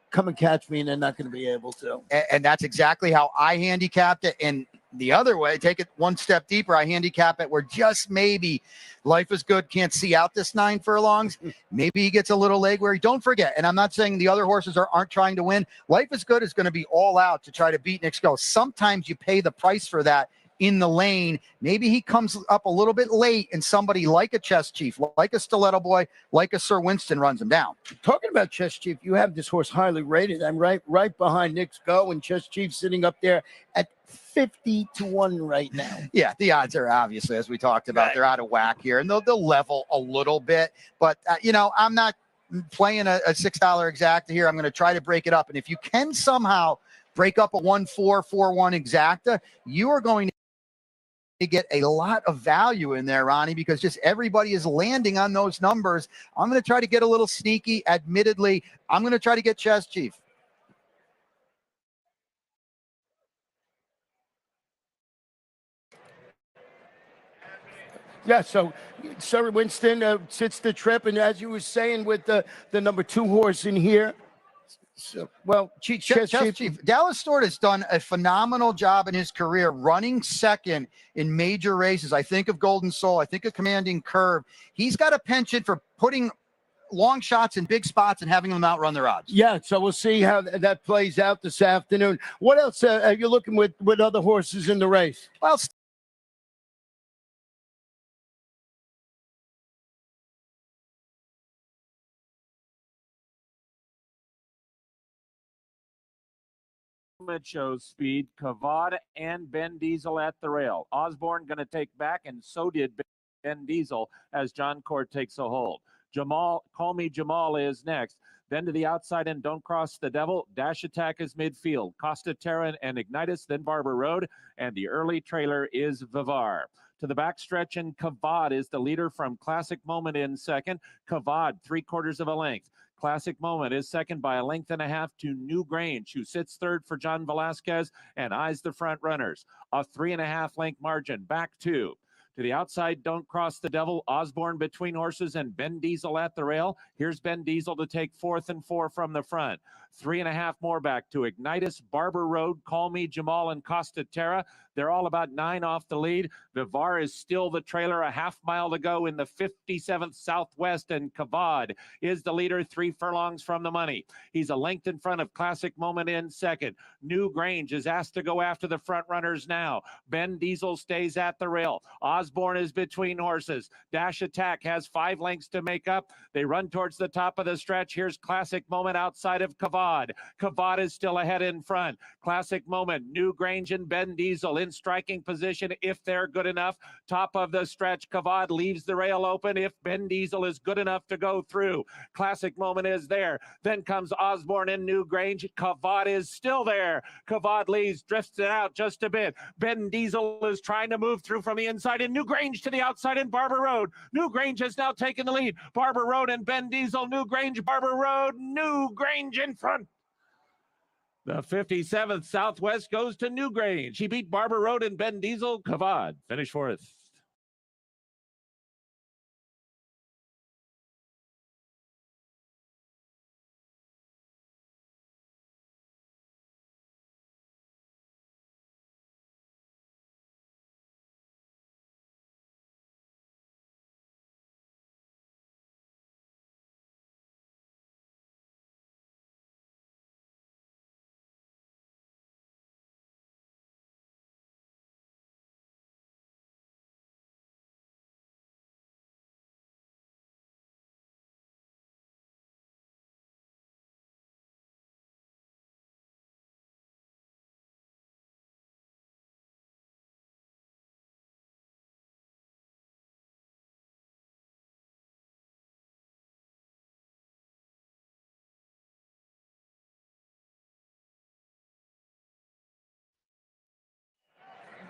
come and catch me, and they're not going to be able to. And that's exactly how I handicapped it. And the other way, take it one step deeper, I handicap it where just maybe Life is Good can't see out this 9 furlongs. Maybe he gets a little leg where he, don't forget, and I'm not saying the other horses aren't trying to win. Life is Good is going to be all out to try to beat Nick's Go. Sometimes you pay the price for that in the lane. Maybe he comes up a little bit late and somebody like a Chess Chief, like a Stiletto Boy, like a Sir Winston runs him down. Talking about Chess Chief, you have this horse highly rated. I'm right behind Nick's Go, and Chess Chief sitting up there at 50-1 right now. Yeah, the odds are obviously, as we talked about, they're out of whack here, and they'll level a little bit. But, I'm not playing a $6 exacta here. I'm going to try to break it up. And if you can somehow break up a 1-4, 4-1 exacta, you are going to get a lot of value in there, Ronnie, because just everybody is landing on those numbers. I'm going to try to get a little sneaky. Admittedly, I'm going to try to get Chess Chief. Yeah, so Sir Winston sits the trip, and as you were saying with the number 2 horse in here, so, Chess Chief. Dallas Stewart has done a phenomenal job in his career running second in major races. I think of Golden Soul. I think of Commanding Curve. He's got a penchant for putting long shots in big spots and having them outrun their odds. Yeah, so we'll see how that plays out this afternoon. What else are you looking with other horses in the race? Well, shows speed. Cavad and Ben Diesel at the rail. Osborne going to take back, and so did Ben Diesel as John Court takes a hold. Jamal, Call Me Jamal is next. Then to the outside and Don't Cross the Devil. Dash Attack is midfield. Costa Terra and Ignitus, then Barber Road, and the early trailer is Vivar. To the backstretch, and Cavad is the leader from Classic Moment in second. Cavad, 3/4 of a length. Classic Moment is second by 1.5 lengths to New Grange, who sits third for John Velasquez and eyes the front runners. A 3.5 length margin back two. To the outside, Don't Cross the Devil. Osborne between horses and Ben Diesel at the rail. Here's Ben Diesel to take 4th and 4 from the front. 3.5 more back to Ignitus, Barber Road, Call Me Jamal, and Costa Terra. They're all about 9 off the lead. Vivar is still the trailer, a half mile to go in the 57th Southwest, and Cavad is the leader, 3 furlongs from the money. He's a length in front of Classic Moment in second. New Grange is asked to go after the front runners now. Ben Diesel stays at the rail. Osborne is between horses. Dash Attack has 5 lengths to make up. They run towards the top of the stretch. Here's Classic Moment outside of Cavad. Cavad is still ahead in front. Classic Moment, New Grange and Ben Diesel in striking position if they're good enough. Top of the stretch, Cavad leaves the rail open if Ben Diesel is good enough to go through. Classic Moment is there. Then comes Osborne and New Grange. Cavad is still there. Cavad leaves, drifts it out just a bit. Ben Diesel is trying to move through from the inside, and New Grange to the outside in Barber Road. New Grange has now taken the lead. Barber Road and Ben Diesel. New Grange, Barber Road. New Grange in front. The 57th Southwest goes to New Grange. He beat Barber Road and Ben Diesel. Cavad finished 4th.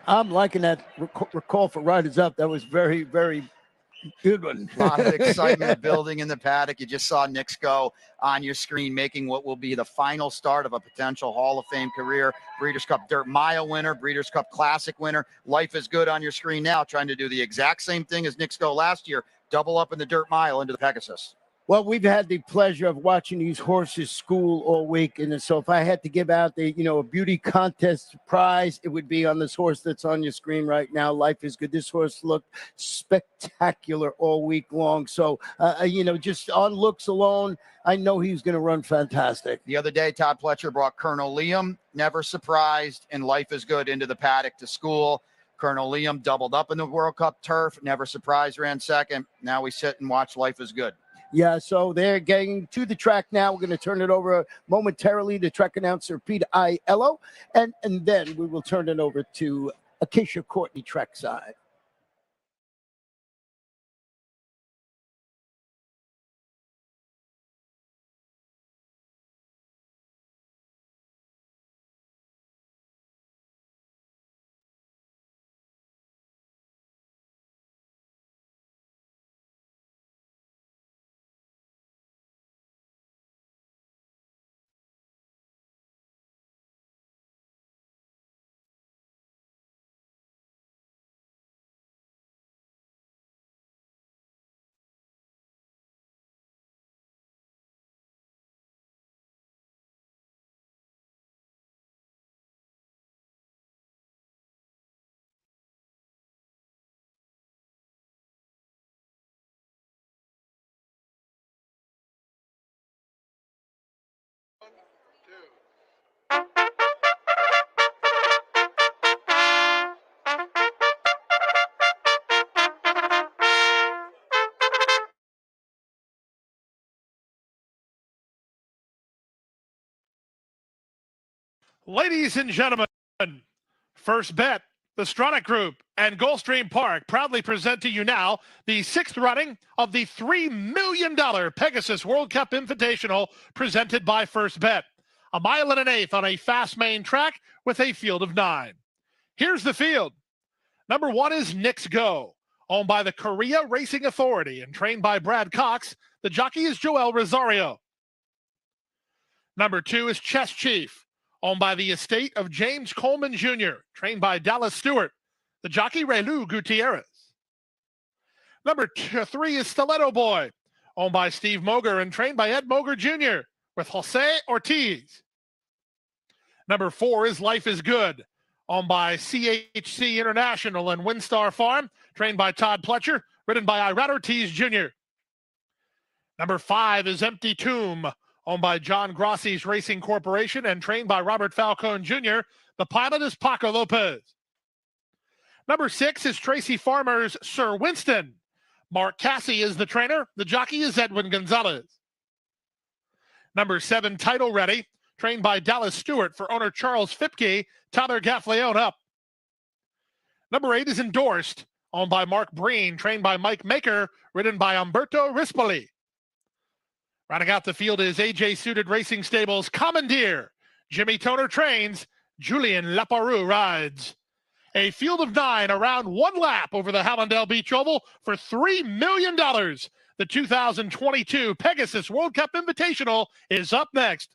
I'm liking that recall for Riders Up. That was very, very Good one. A lot of excitement building in the paddock. You just saw Nick's go on your screen, making what will be the final start of a potential Hall of Fame career. Breeders' Cup Dirt Mile winner, Breeders' Cup Classic winner. Life is Good on your screen now, trying to do the exact same thing as Nick's go last year, double up in the Dirt Mile into the Pegasus. Well, we've had the pleasure of watching these horses school all week. And so if I had to give out the, a beauty contest prize, it would be on this horse that's on your screen right now. Life is Good. This horse looked spectacular all week long. So, just on looks alone, I know he's going to run fantastic. The other day, Todd Pletcher brought Colonel Liam, never surprised, and Life is Good into the paddock to school. Colonel Liam doubled up in the World Cup turf, never surprised, ran second. Now we sit and watch Life is Good. Yeah, so they're getting to the track now. We're going to turn it over momentarily to track announcer Pete Aiello, and then we will turn it over to Acacia Courtney trackside. Ladies and gentlemen, First Bet, the Stronach Group, and Gulfstream Park proudly present to you now the 6th running of the $3 million Pegasus World Cup Invitational presented by First Bet. 1 1/8 on a fast main track with a field of 9. Here's the field. Number 1 is Nick's Go, owned by the Korea Racing Authority and trained by Brad Cox. The jockey is Joel Rosario. Number 2 is Chess Chief, owned by the estate of James Coleman Jr., trained by Dallas Stewart. The jockey, Relu Gutierrez. Number 3 is Stiletto Boy, owned by Steve Moger and trained by Ed Moger Jr., with Jose Ortiz. Number 4 is Life is Good, owned by CHC International and Windstar Farm, trained by Todd Pletcher, ridden by Irad Ortiz Jr. Number 5 is Empty Tomb, owned by John Grossi's Racing Corporation and trained by Robert Falcone Jr. The pilot is Paco Lopez. Number 6 is Tracy Farmer's Sir Winston. Mark Cassie is the trainer. The jockey is Edwin Gonzalez. Number 7, Title Ready, trained by Dallas Stewart for owner Charles Fipke. Tyler Gaffleone up. Number 8 is Endorsed, owned by Mark Breen, trained by Mike Maker, ridden by Umberto Rispoli. Rounding out the field is AJ Suited Racing Stables Commandeer. Jimmy Toner trains. Julian Laparoux rides. A field of 9 around 1 lap over the Hallandale Beach Oval for $3 million. The 2022 Pegasus World Cup Invitational is up next.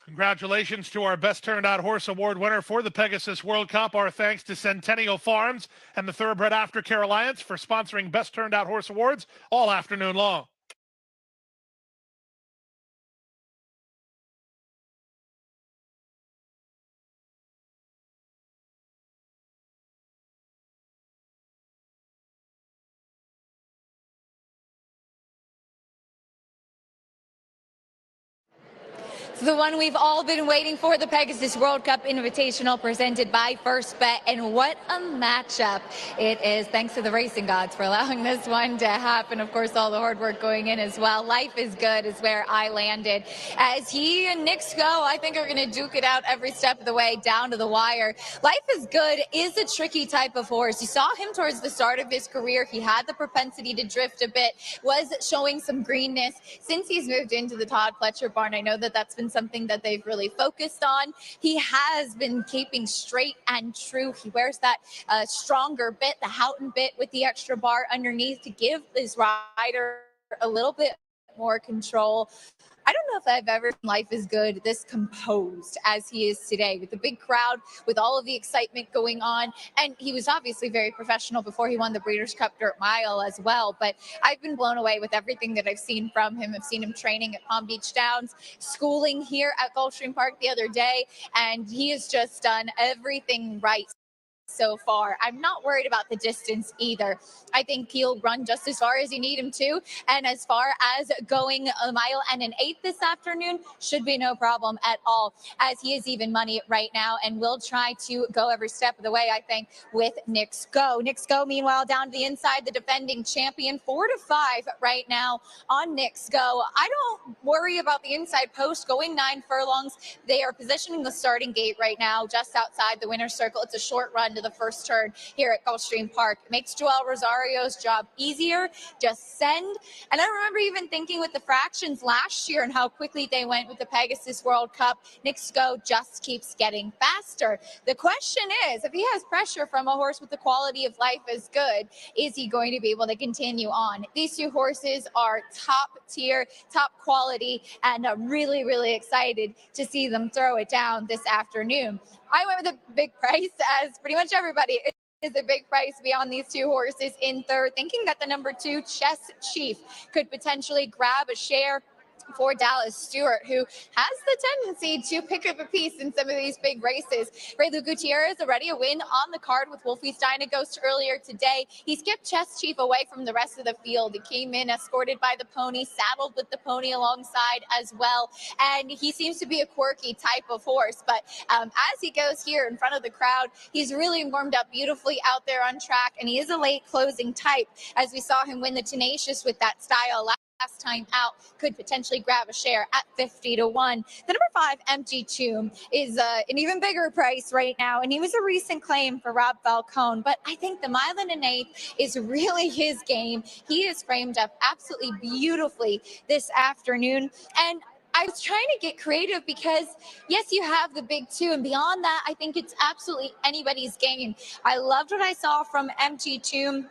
Congratulations to our Best Turned Out Horse Award winner for the Pegasus World Cup. Our thanks to Centennial Farms and the Thoroughbred Aftercare Alliance for sponsoring Best Turned Out Horse Awards all afternoon long. It's the one we've all been waiting for, the Pegasus World Cup Invitational presented by First Bet. And what a matchup it is. Thanks to the racing gods for allowing this one to happen. Of course, all the hard work going in as well. Life is Good is where I landed. As he and Nick's Go, I think are going to duke it out every step of the way down to the wire. Life is Good is a tricky type of horse. You saw him towards the start of his career. He had the propensity to drift a bit, was showing some greenness. Since he's moved into the Todd Pletcher barn, I know that that's been something that they've really focused on. He has been keeping straight and true. He wears that stronger bit, the Houghton bit with the extra bar underneath to give his rider a little bit more control. I don't know if I've ever seen Life is Good this composed as he is today, with the big crowd, with all of the excitement going on. And he was obviously very professional before he won the Breeders' Cup Dirt Mile as well. But I've been blown away with everything that I've seen from him. I've seen him training at Palm Beach Downs, schooling here at Gulfstream Park the other day, and he has just done everything right so far. I'm not worried about the distance either. I think he'll run just as far as you need him to. And as far as going a mile and an eighth this afternoon, should be no problem at all, as he is even money right now and will try to go every step of the way, I think, with Nick's Go. Nick's Go, meanwhile, down to the inside, the defending champion, 4-5 right now on Nick's Go. I don't worry about the inside post going 9 furlongs. They are positioning the starting gate right now just outside the winner's circle. It's a short run to the first turn here at Gulfstream Park. It makes Joel Rosario's job easier. Just send. And I remember even thinking with the fractions last year and how quickly they went with the Pegasus World Cup, Nick's Go just keeps getting faster. The question is, if he has pressure from a horse with the quality of Life is Good, is he going to be able to continue on? These two horses are top tier, top quality, and I'm really, really excited to see them throw it down this afternoon. I went with a big price, as pretty much everybody is a big price beyond these two horses in third, thinking that the number 2, Chess Chief, could potentially grab a share for Dallas Stewart, who has the tendency to pick up a piece in some of these big races. Raylu Gutierrez already a win on the card with Wolfie Stein and Ghost earlier today. He's kept Chess Chief away from the rest of the field. He came in escorted by the pony, saddled with the pony alongside as well. And he seems to be a quirky type of horse. But as he goes here in front of the crowd, he's really warmed up beautifully out there on track. And he is a late closing type, as we saw him win the Tenacious with that style last time out, could potentially grab a share at 50-1. The number 5, Empty Tomb, is an even bigger price right now, and he was a recent claim for Rob Falcone, but I think the mile and an eighth is really his game. He is framed up absolutely beautifully this afternoon, and I was trying to get creative because, yes, you have the big 2, and beyond that, I think it's absolutely anybody's game. I loved what I saw from Empty Tomb.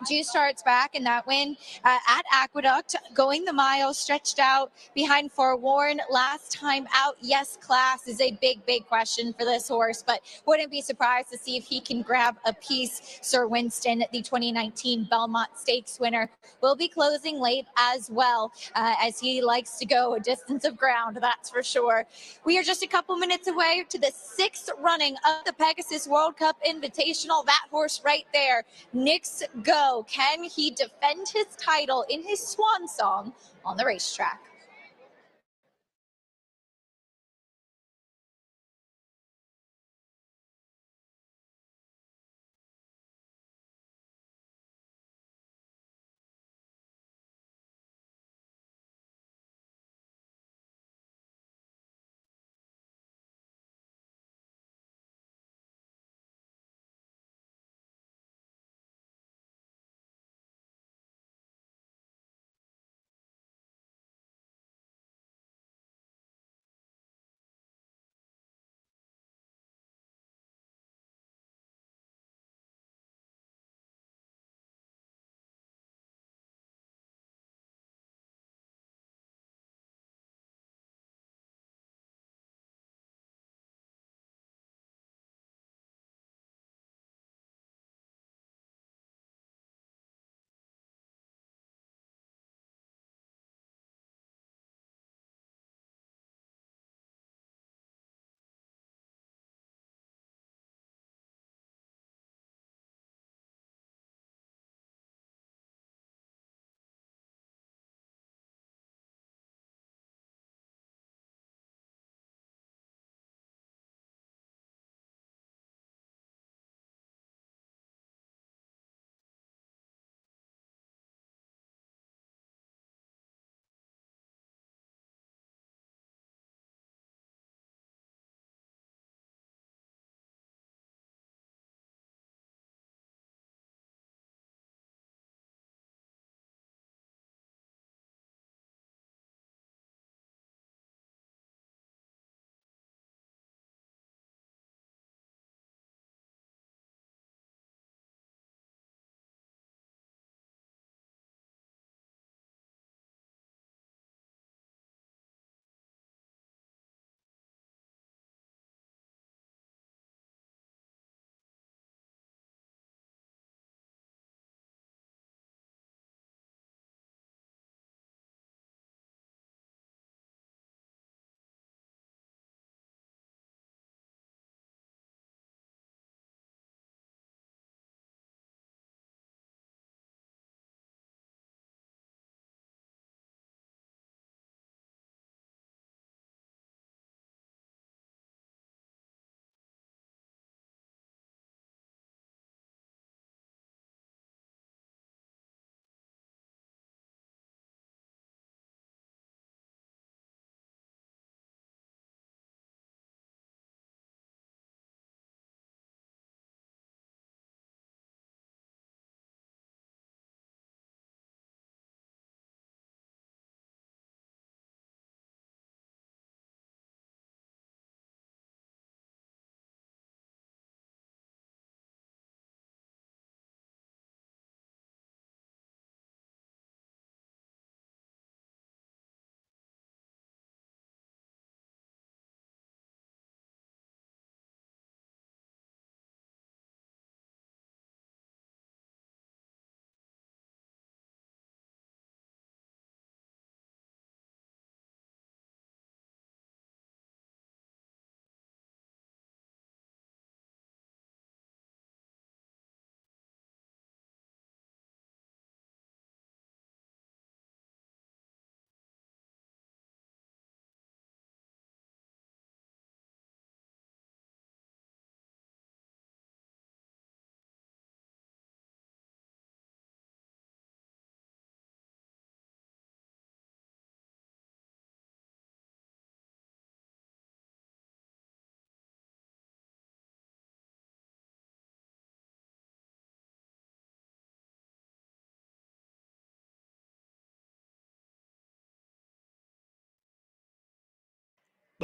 Juice starts back in that win at Aqueduct, going the mile, stretched out behind Forewarn last time out. Yes, class is a big, big question for this horse, but wouldn't be surprised to see if he can grab a piece. Sir Winston, the 2019 Belmont Stakes winner, will be closing late as well, as he likes to go a distance of ground, that's for sure. We are just a couple minutes away to the 6th running of the Pegasus World Cup Invitational. That horse right there, Nick's Go. Can he defend his title in his swan song on the racetrack?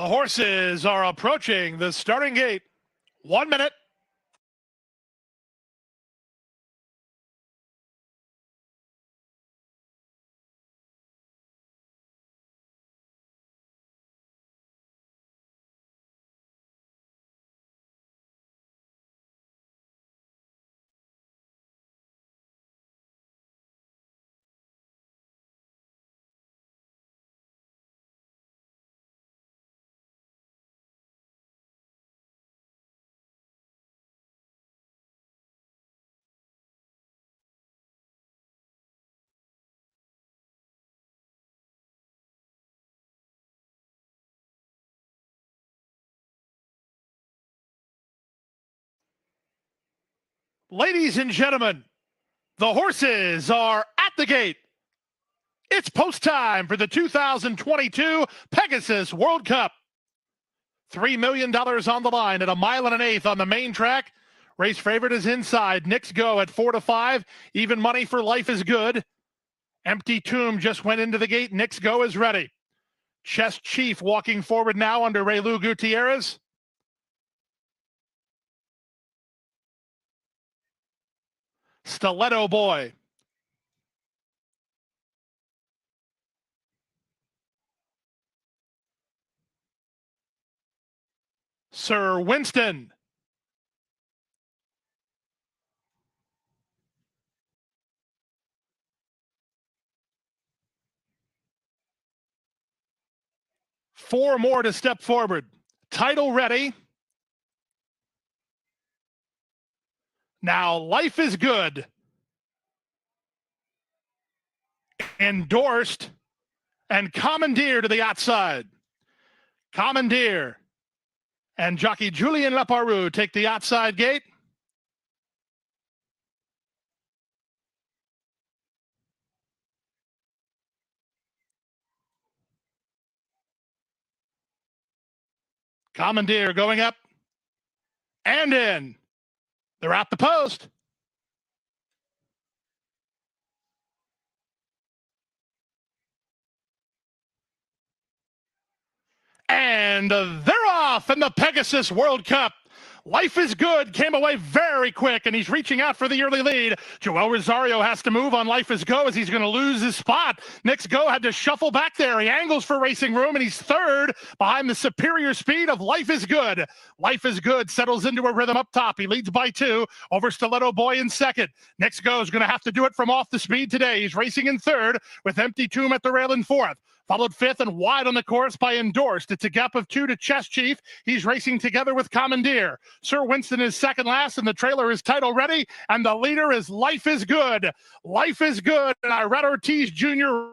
The horses are approaching the starting gate. 1 minute. Ladies and gentlemen, the horses are at the gate. It's post time for the 2022 Pegasus World Cup. $3 million on the line at 1.125 miles on the main track. Race favorite is inside. Knicks Go at 4 to 5. Even money for Life is Good. Empty Tomb just went into the gate. Knicks Go is ready. Chess Chief walking forward now under Raylu Gutierrez. Stiletto Boy. Sir Winston. Four more to step forward. Title ready. Now Life is Good. Endorsed and Commandeer to the outside. Commandeer and jockey Julien Leparoux take the outside gate. Commandeer going up and in. They're at the post. And they're off in the Pegasus World Cup. Life is Good came away very quick, and he's reaching out for the early lead. Joel Rosario has to move on Life is Go as he's going to lose his spot. Knicks Go had to shuffle back there. He angles for racing room, and he's third behind the superior speed of Life is Good. Life is Good settles into a rhythm up top. He leads by 2 over Stiletto Boy in second. Knicks Go is going to have to do it from off the speed today. He's racing in third with Empty Tomb at the rail in fourth. Followed fifth and wide on the course by Endorsed. It's a gap of 2 to Chess Chief. He's racing together with Commandeer. Sir Winston is second last, and the trailer is title ready, and the leader is Life is Good. Life is Good, and Irad Ortiz Jr.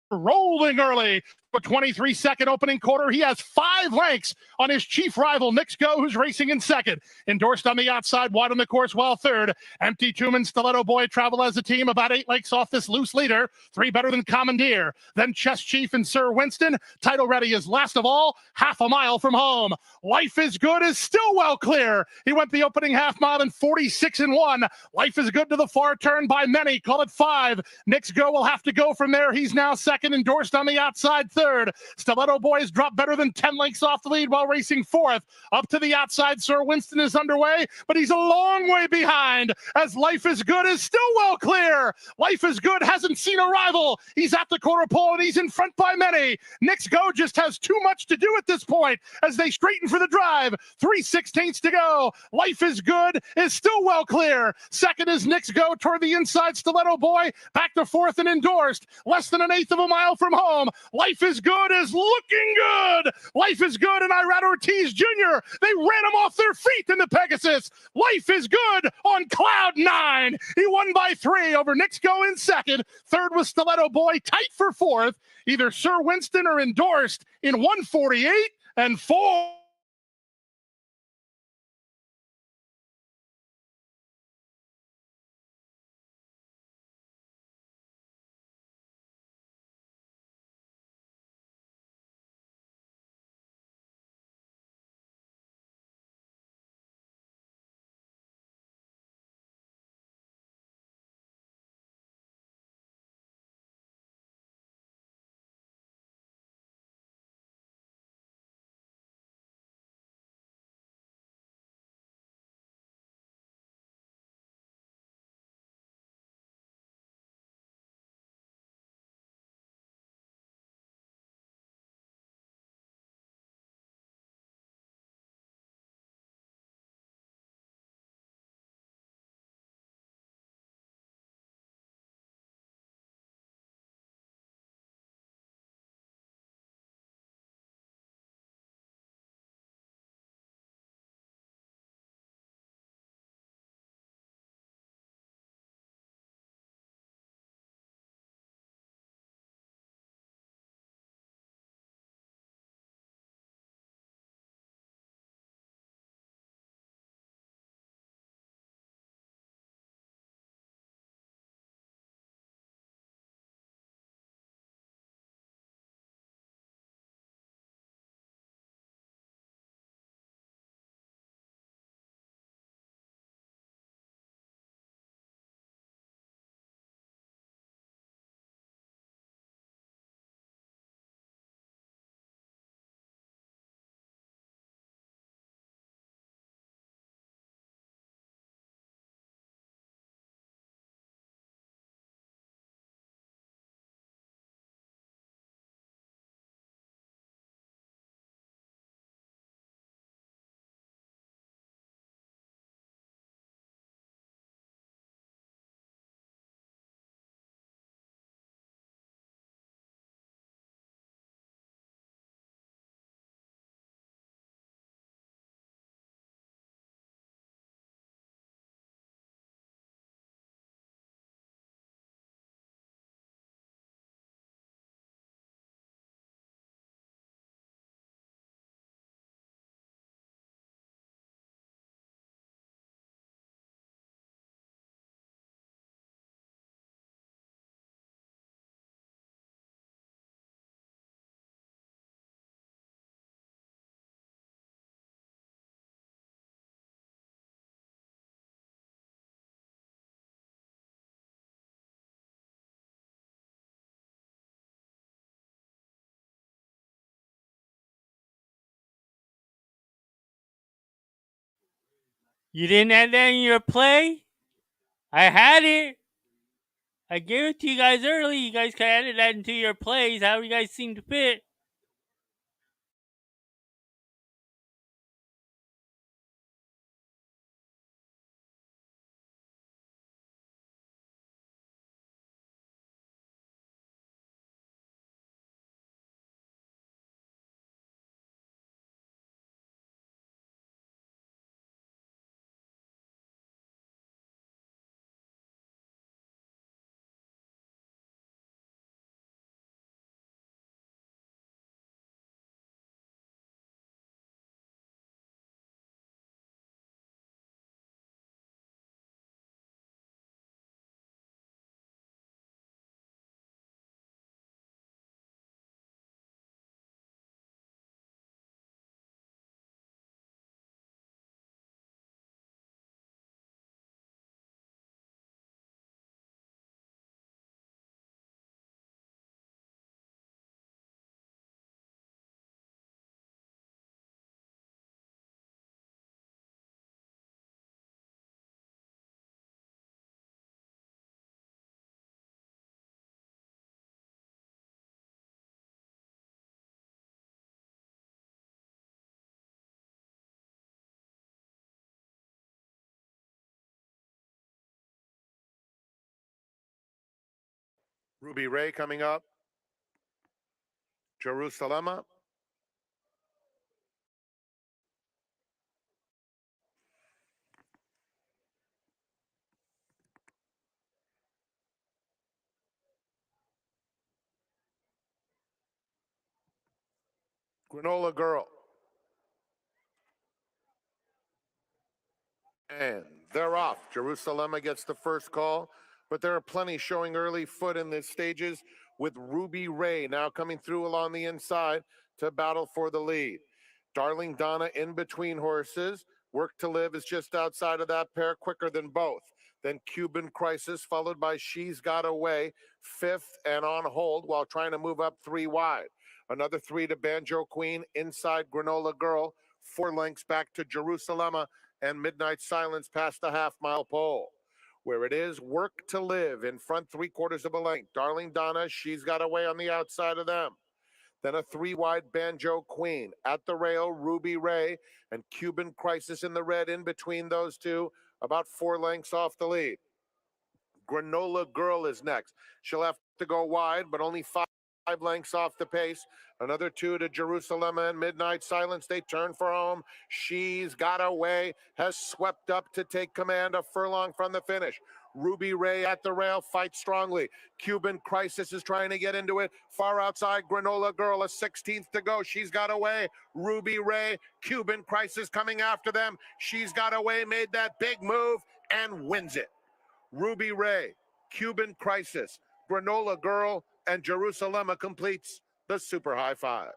rolling early. For 23-second opening quarter, he has 5 lengths on his chief rival, Knicks Go, who's racing in second. Endorsed on the outside, wide on the course, while third. Empty Tomb and Stiletto Boy travel as a team, about 8 lengths off this loose leader. 3 better than Commandeer. Then Chess Chief and Sir Winston. Title ready is last of all, half a mile from home. Life is Good is still well clear. He went the opening half mile in 46-1. Life is Good to the far turn by many. Call it 5. Knicks Go will have to go from there. He's now second. Endorsed on the outside, third. Stiletto Boys drop better than 10 lengths off the lead while racing fourth. Up to the outside, Sir Winston is underway, but he's a long way behind as Life is Good is still well clear. Life is Good hasn't seen a rival. He's at the quarter pole and he's in front by many. Knicks Go just has too much to do at this point as they straighten for the drive. 3/16 to go. Life is Good is still well clear. Second is Knicks Go toward the inside. Stiletto Boy back to fourth and Endorsed. Less than 1/8 of a mile from home. Life is Good is looking good. Life is Good and Irad Ortiz Jr. They ran him off their feet in the Pegasus. Life is Good on cloud 9. He won by 3 over Knicks Go in second. Third was Stiletto Boy, tight for fourth. Either Sir Winston or Endorsed in 1:48-4. You didn't add that in your play? I had it. I gave it to you guys early. You guys can add that into your plays. How you guys seem to fit. Ruby Ray coming up. Jerusalem. Granola Girl. And they're off. Jerusalem gets the first call, but there are plenty showing early foot in the stages with Ruby Ray now coming through along the inside to battle for the lead. Darling Donna in between horses. Work to Live is just outside of that pair, quicker than both. Then Cuban Crisis, followed by She's Got Away, fifth and on hold while trying to move up 3 wide. Another 3 to Banjo Queen, inside Granola Girl, 4 lengths back to Jerusalem and Midnight Silence past the half-mile pole. Where it is, Work to Live in front 3/4 of a length. Darling Donna, She's Got Away on the outside of them. Then a 3 wide Banjo Queen. At the rail, Ruby Ray and Cuban Crisis in the red in between those two, about 4 lengths off the lead. Granola Girl is next. She'll have to go wide, but only 5 lengths off the pace. Another 2 to Jerusalem and Midnight Silence. They turn for home. She's Got Away, has swept up to take command a furlong from the finish. Ruby Ray at the rail, fights strongly. Cuban Crisis is trying to get into it. Far outside, Granola Girl, a 16th to go. She's Got Away. Ruby Ray, Cuban Crisis coming after them. She's Got Away, made that big move and wins it. Ruby Ray, Cuban Crisis, Granola Girl, and Jerusalem completes the Super High Five.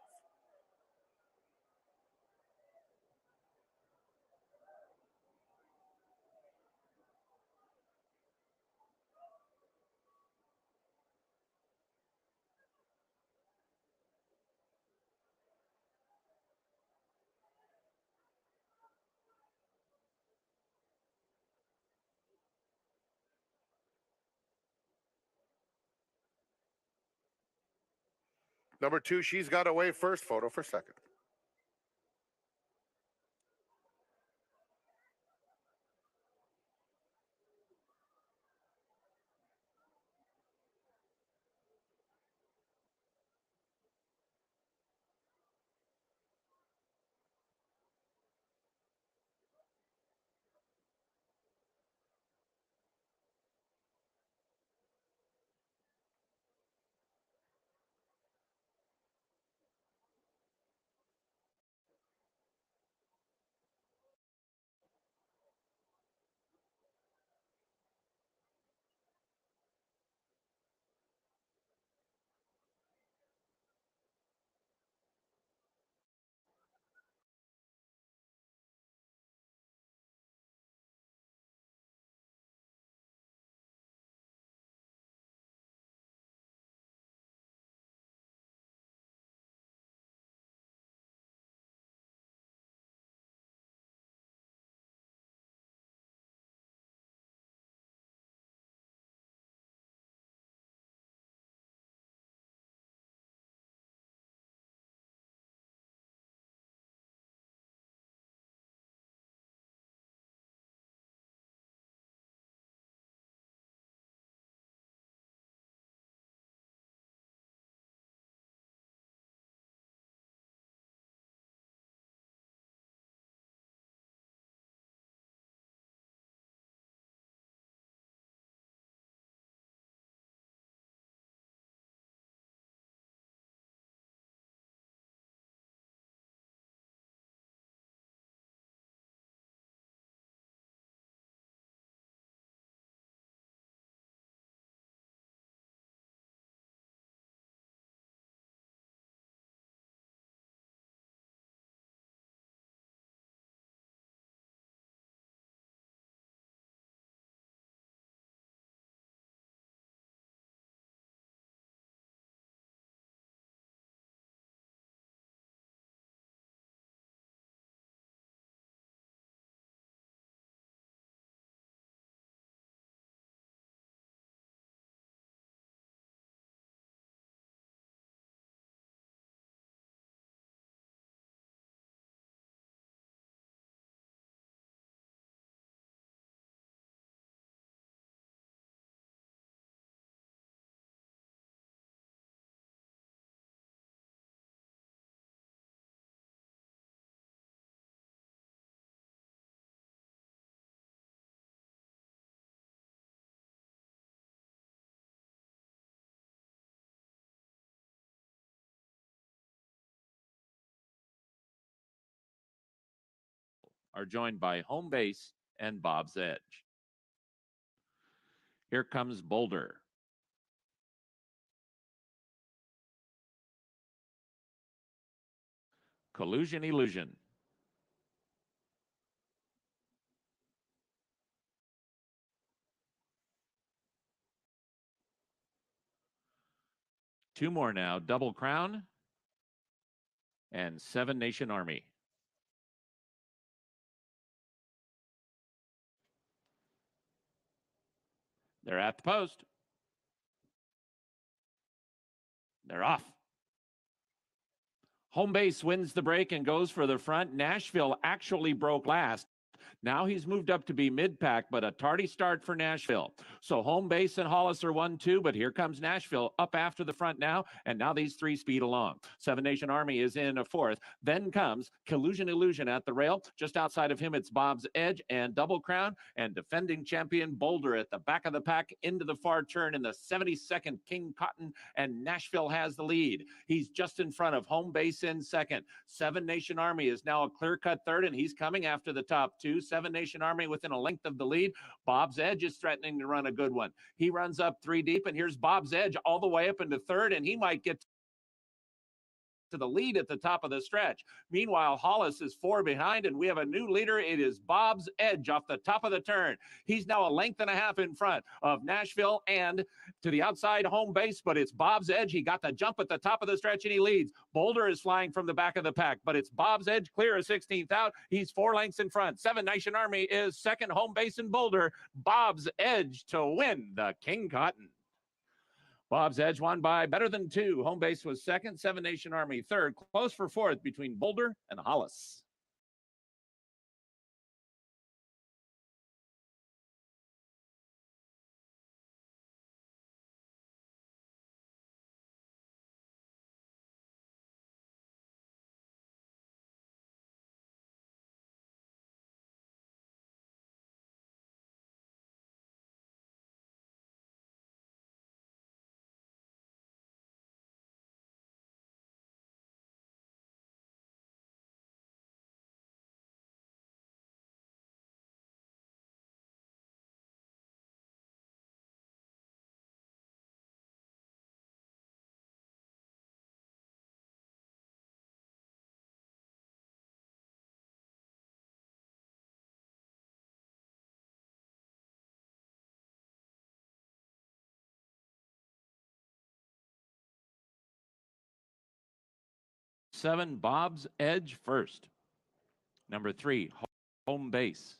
Number 2, She's Got Away first, photo for second. are joined by Home Base and Bob's Edge. Here comes Boulder. Collusion Illusion. Two more now, Double Crown and Seven Nation Army. They're at the post. They're off. Home Base wins the break and goes for the front. Nashville actually broke last. Now he's moved up to be mid-pack, but a tardy start for Nashville. So Home Base and Hollis are 1-2, but here comes Nashville up after the front now, and now these three speed along. Seven Nation Army is in a fourth. Then comes Collusion Illusion at the rail. Just outside of him, it's Bob's Edge and Double Crown, and defending champion Boulder at the back of the pack into the far turn in the 72nd King Cotton, and Nashville has the lead. He's just in front of Home Base in second. Seven Nation Army is now a clear-cut third, and he's coming after the top two. Seven Nation Army within a length of the lead. Bob's Edge is threatening to run a good one. He runs up three deep, and here's Bob's Edge all the way up into third, and he might get to the lead at the top of the stretch. Meanwhile, Hollis is four behind, and we have a new leader. It is Bob's Edge off the top of the turn. He's now a length and a half in front of Nashville and to the outside Home Base, but it's Bob's Edge. He got the jump at the top of the stretch, and he leads. Boulder is flying from the back of the pack, but it's Bob's Edge clear of 16th out. He's 4 lengths in front. Seven Nation Army is second. Home Base and Boulder. Bob's Edge to win the King Cotton. Bob's Edge won by better than 2. Home Base was second. Seven Nation Army third. Close for fourth between Boulder and Hollis. Seven, Bob's Edge first. Number 3, Home Base.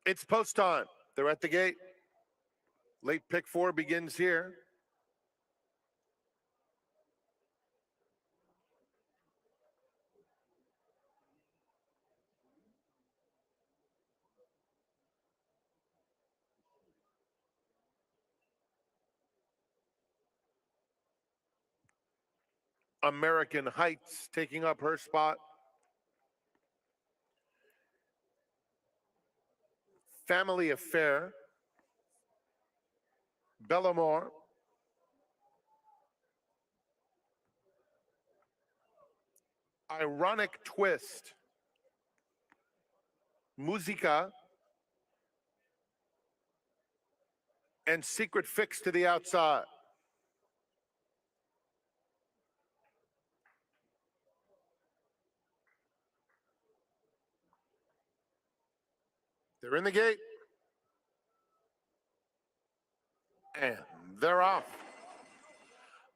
It's post time. They're at the gate. Late pick 4 begins here. American Heights taking up her spot. Family Affair. Bellamore. Ironic Twist. Musica. And Secret Fix to the outside. They're in the gate. And they're off.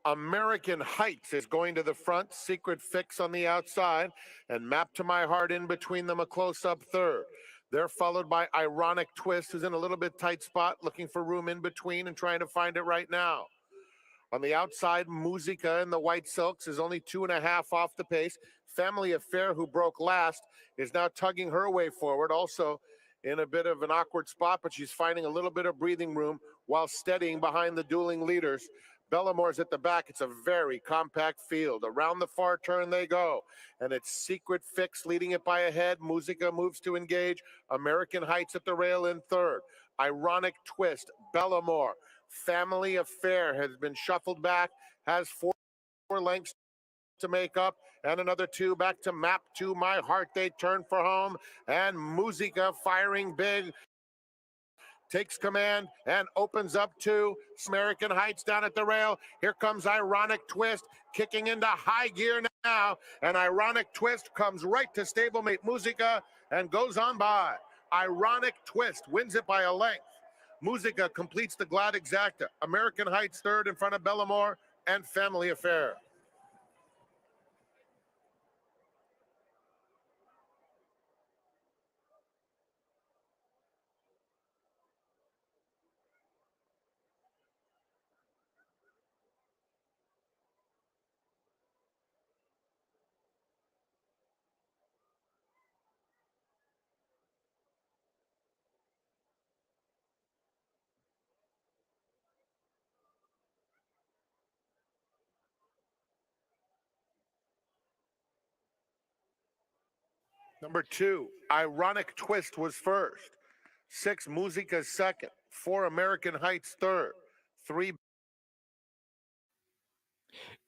American Heights is going to the front, Secret Fix on the outside, and Map to My Heart in between them, a close-up third. They're followed by Ironic Twist, who's in a little bit tight spot, looking for room in between and trying to find it right now. On the outside, Musica in the white silks is only 2.5 off the pace. Family Affair, who broke last, is now tugging her way forward, also in a bit of an awkward spot, but she's finding a little bit of breathing room while steadying behind the dueling leaders. Bellamore's at the back. It's a very compact field. Around the far turn they go, and it's Secret Fix leading it by a head. Musica moves to engage. American Heights at the rail in third. Ironic Twist, Bellamore. Family Affair has been shuffled back, has 4 lengths to make up, and another 2 back to Map to My Heart. They turn for home, and Musica firing big takes command and opens up to American Heights down at the rail. Here comes Ironic Twist kicking into high gear now, and Ironic Twist comes right to stablemate Musica and goes on by. Ironic Twist wins it by a length. Musica completes the Glad Exacta. American Heights third in front of Bellamore and Family Affair. Number 2, Ironic Twist was first. 6, Musica second. 4, American Heights third. 3,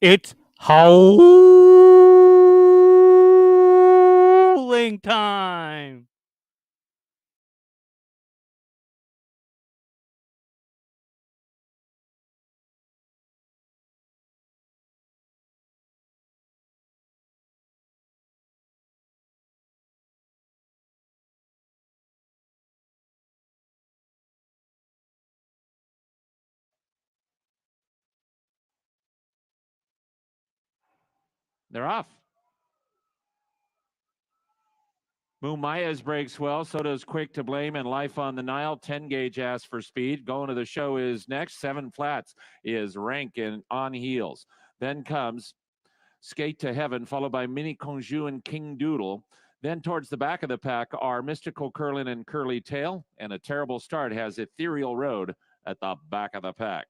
It's howling time. They're off. Mumayas breaks well, so does Quick to Blame and Life on the Nile. 10 gauge asks for speed. Going to the show is next. 7 flats is Rankin on heels. Then comes Skate to Heaven, followed by Mini Conjou and King Doodle. Then towards the back of the pack are Mystical Curlin and Curly Tail, and A Terrible Start has Ethereal Road at the back of the pack.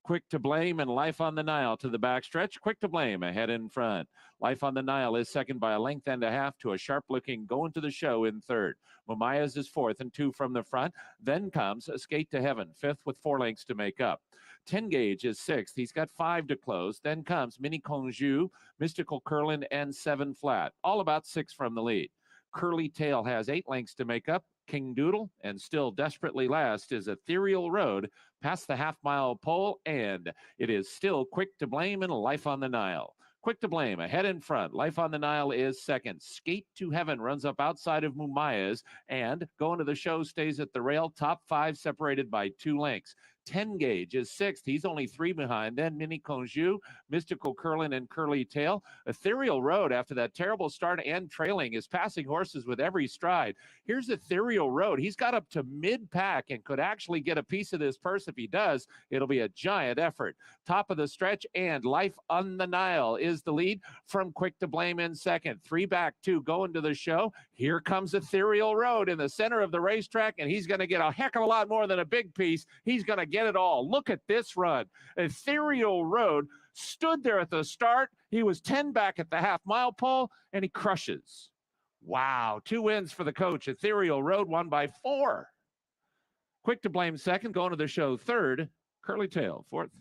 Quick to Blame and Life on the Nile to the backstretch. Quick to Blame ahead in front. Life on the Nile is second by a length and a half to a sharp-looking Going to the Show in third. Mumayas is fourth and 2 from the front. Then comes Skate to Heaven, fifth with 4 lengths to make up. 10 gauge is sixth. He's got 5 to close. Then comes Mini Conjou, Mystical Curlin, and 7 flat. All about 6 from the lead. Curly Tail has 8 lengths to make up. King Doodle, and still desperately last is Ethereal Road past the half-mile pole, and it is still Quick to Blame and Life on the Nile. Quick to Blame ahead in front. Life on the Nile is second. Skate to Heaven runs up outside of Mumayas, and Going to the Show stays at the rail. Top 5 separated by 2 lengths. 10 Gauge is sixth. He's only 3 behind. Then Mini Conjou, Mystical Curlin, and Curly Tail. Ethereal Road, after that terrible start and trailing, is passing horses with every stride. Here's Ethereal Road. He's got up to mid-pack and could actually get a piece of this purse. If he does, it'll be a giant effort. Top of the stretch, and Life on the Nile is the lead from Quick to Blame in second. 3 back, 2 going to the show. Here comes Ethereal Road in the center of the racetrack, and he's going to get a heck of a lot more than a big piece. He's going to get it all. Look at this run. Ethereal Road stood there at the start. He was 10 back at the half-mile pole, and he crushes. Wow, 2 wins for the coach. Ethereal Road won by 4. Quick to Blame second, going to the show third. Curly Tail fourth.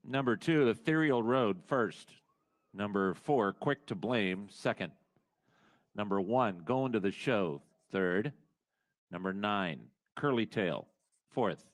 Number 2, Ethereal Road first. Number 4, Quick to Blame second. Number 1, Going to the Show third. Number 9, Curly Tail fourth.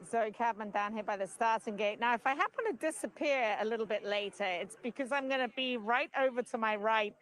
Zoe Cadman down here by the starting gate. Now, if I happen to disappear a little bit later, it's because I'm going to be right over to my right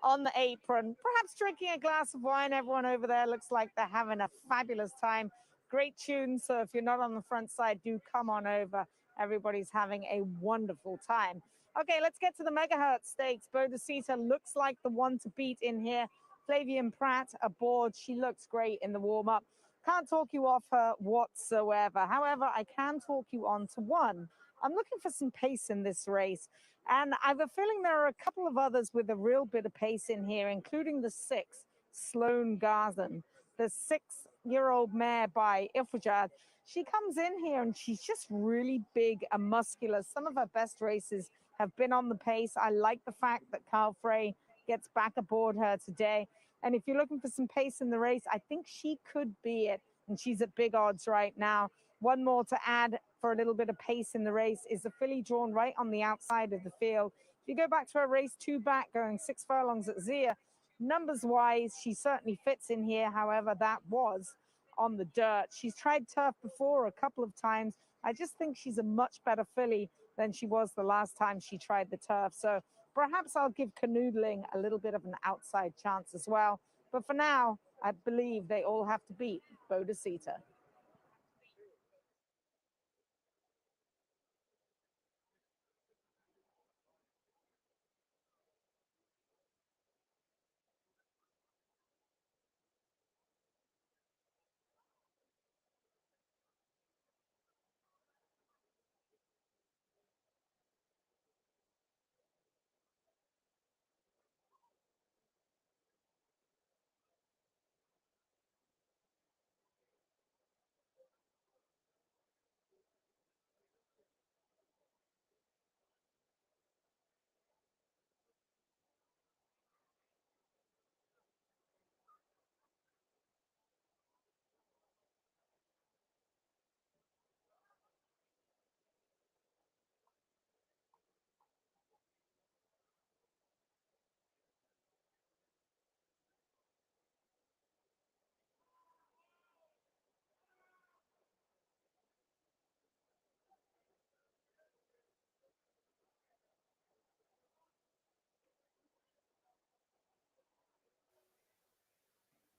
on the apron, perhaps drinking a glass of wine. Everyone over there looks like they're having a fabulous time. Great tune. So if you're not on the front side, do come on over. Everybody's having a wonderful time. Okay, let's get to the Megahertz Stakes. Bodacita looks like the one to beat in here. Flavian Pratt aboard. She looks great in the warm-up. Can't talk you off her whatsoever. However, I can talk you on to one. I'm looking for some pace in this race. And I have a feeling there are a couple of others with a real bit of pace in here, including the 6, Sloan Garden, the 6-year-old mare by Ifujad. She comes in here and she's just really big and muscular. Some of her best races have been on the pace. I like the fact that Carl Frey gets back aboard her today. And if you're looking for some pace in the race, I think she could be it. And she's at big odds right now. One more to add for a little bit of pace in the race is the filly drawn right on the outside of the field. If you go back to her race 2 back, going 6 furlongs at Zia, numbers-wise, she certainly fits in here. However, that was on the dirt. She's tried turf before a couple of times. I just think she's a much better filly than she was the last time she tried the turf. So perhaps I'll give Canoodling a little bit of an outside chance as well. But for now, I believe they all have to beat Bodacita.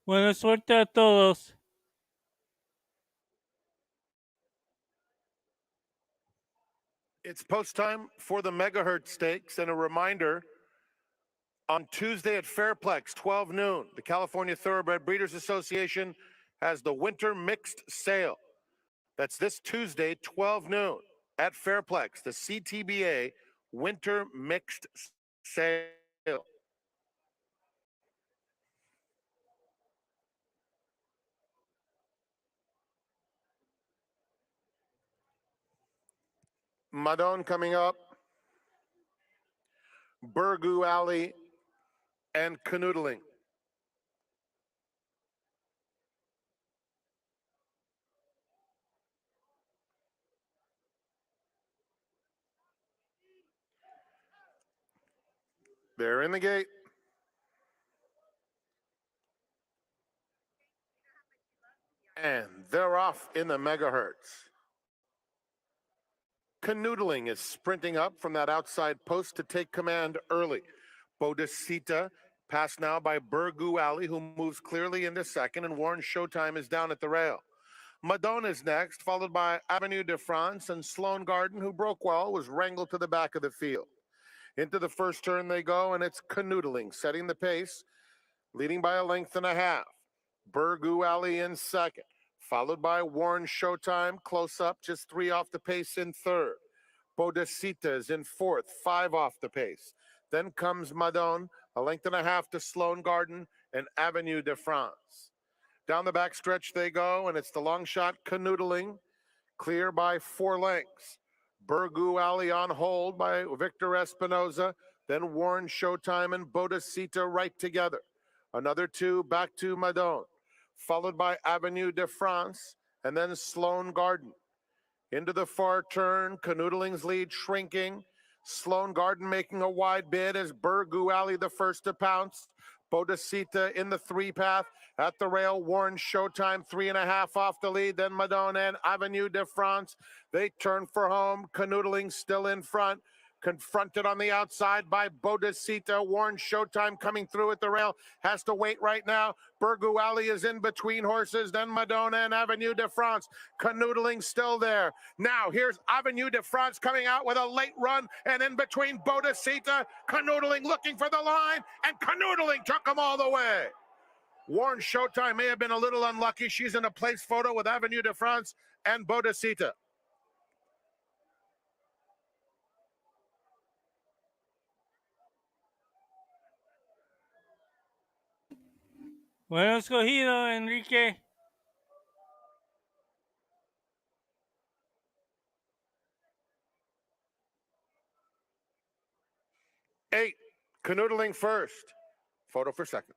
Buena suerte a todos. It's post time for the Megahertz Stakes, and a reminder, on Tuesday at Fairplex, 12 noon, the California Thoroughbred Breeders Association has the Winter Mixed Sale. That's this Tuesday, 12 noon, at Fairplex, the CTBA Winter Mixed Sale. Madon coming up, Burgoo Alley, and Canoodling. They're in the gate. And they're off in the megahertz. Canoodling is sprinting up from that outside post to take command early. Bodacita passed now by Burgoo Alley, who moves clearly into second, and Warren Showtime is down at the rail. Madonna is next, followed by Avenue de France, and Sloan Garden, who broke well, was wrangled to the back of the field. Into the first turn they go, and it's Canoodling setting the pace, leading by a length and a half. Burgoo Alley in second, followed by Warren Showtime, close up, just 3 off the pace in third. Bodacita is in fourth, 5 off the pace. Then comes Madon, a length and a half to Sloan Garden and Avenue de France. Down the back stretch they go, and it's the long shot Canoodling, clear by 4 lengths. Burgoo Alley on hold by Victor Espinoza, then Warren Showtime and Bodacita right together. Another 2 back to Madon, followed by Avenue de France, and then Sloan Garden. Into the far turn, Canoodling's lead shrinking. Sloan Garden making a wide bid as Burgoo Alley the first to pounce. Bodacita in the 3-path at the rail. Warren Showtime 3.5 off the lead. Then Madone and Avenue de France. They turn for home. Canoodling still in front. Confronted on the outside by Bodacita. Warren Showtime coming through at the rail. Has to wait right now. Burgu Ali is in between horses. Then Madonna and Avenue de France. Canoodling still there. Now here's Avenue de France coming out with a late run. And in between Bodacita, Canoodling looking for the line. And Canoodling took them all the way. Warren Showtime may have been a little unlucky. She's in a place photo with Avenue de France and Bodacita. Bueno escogido, Enrique. Eight, Canoodling first. Photo for second.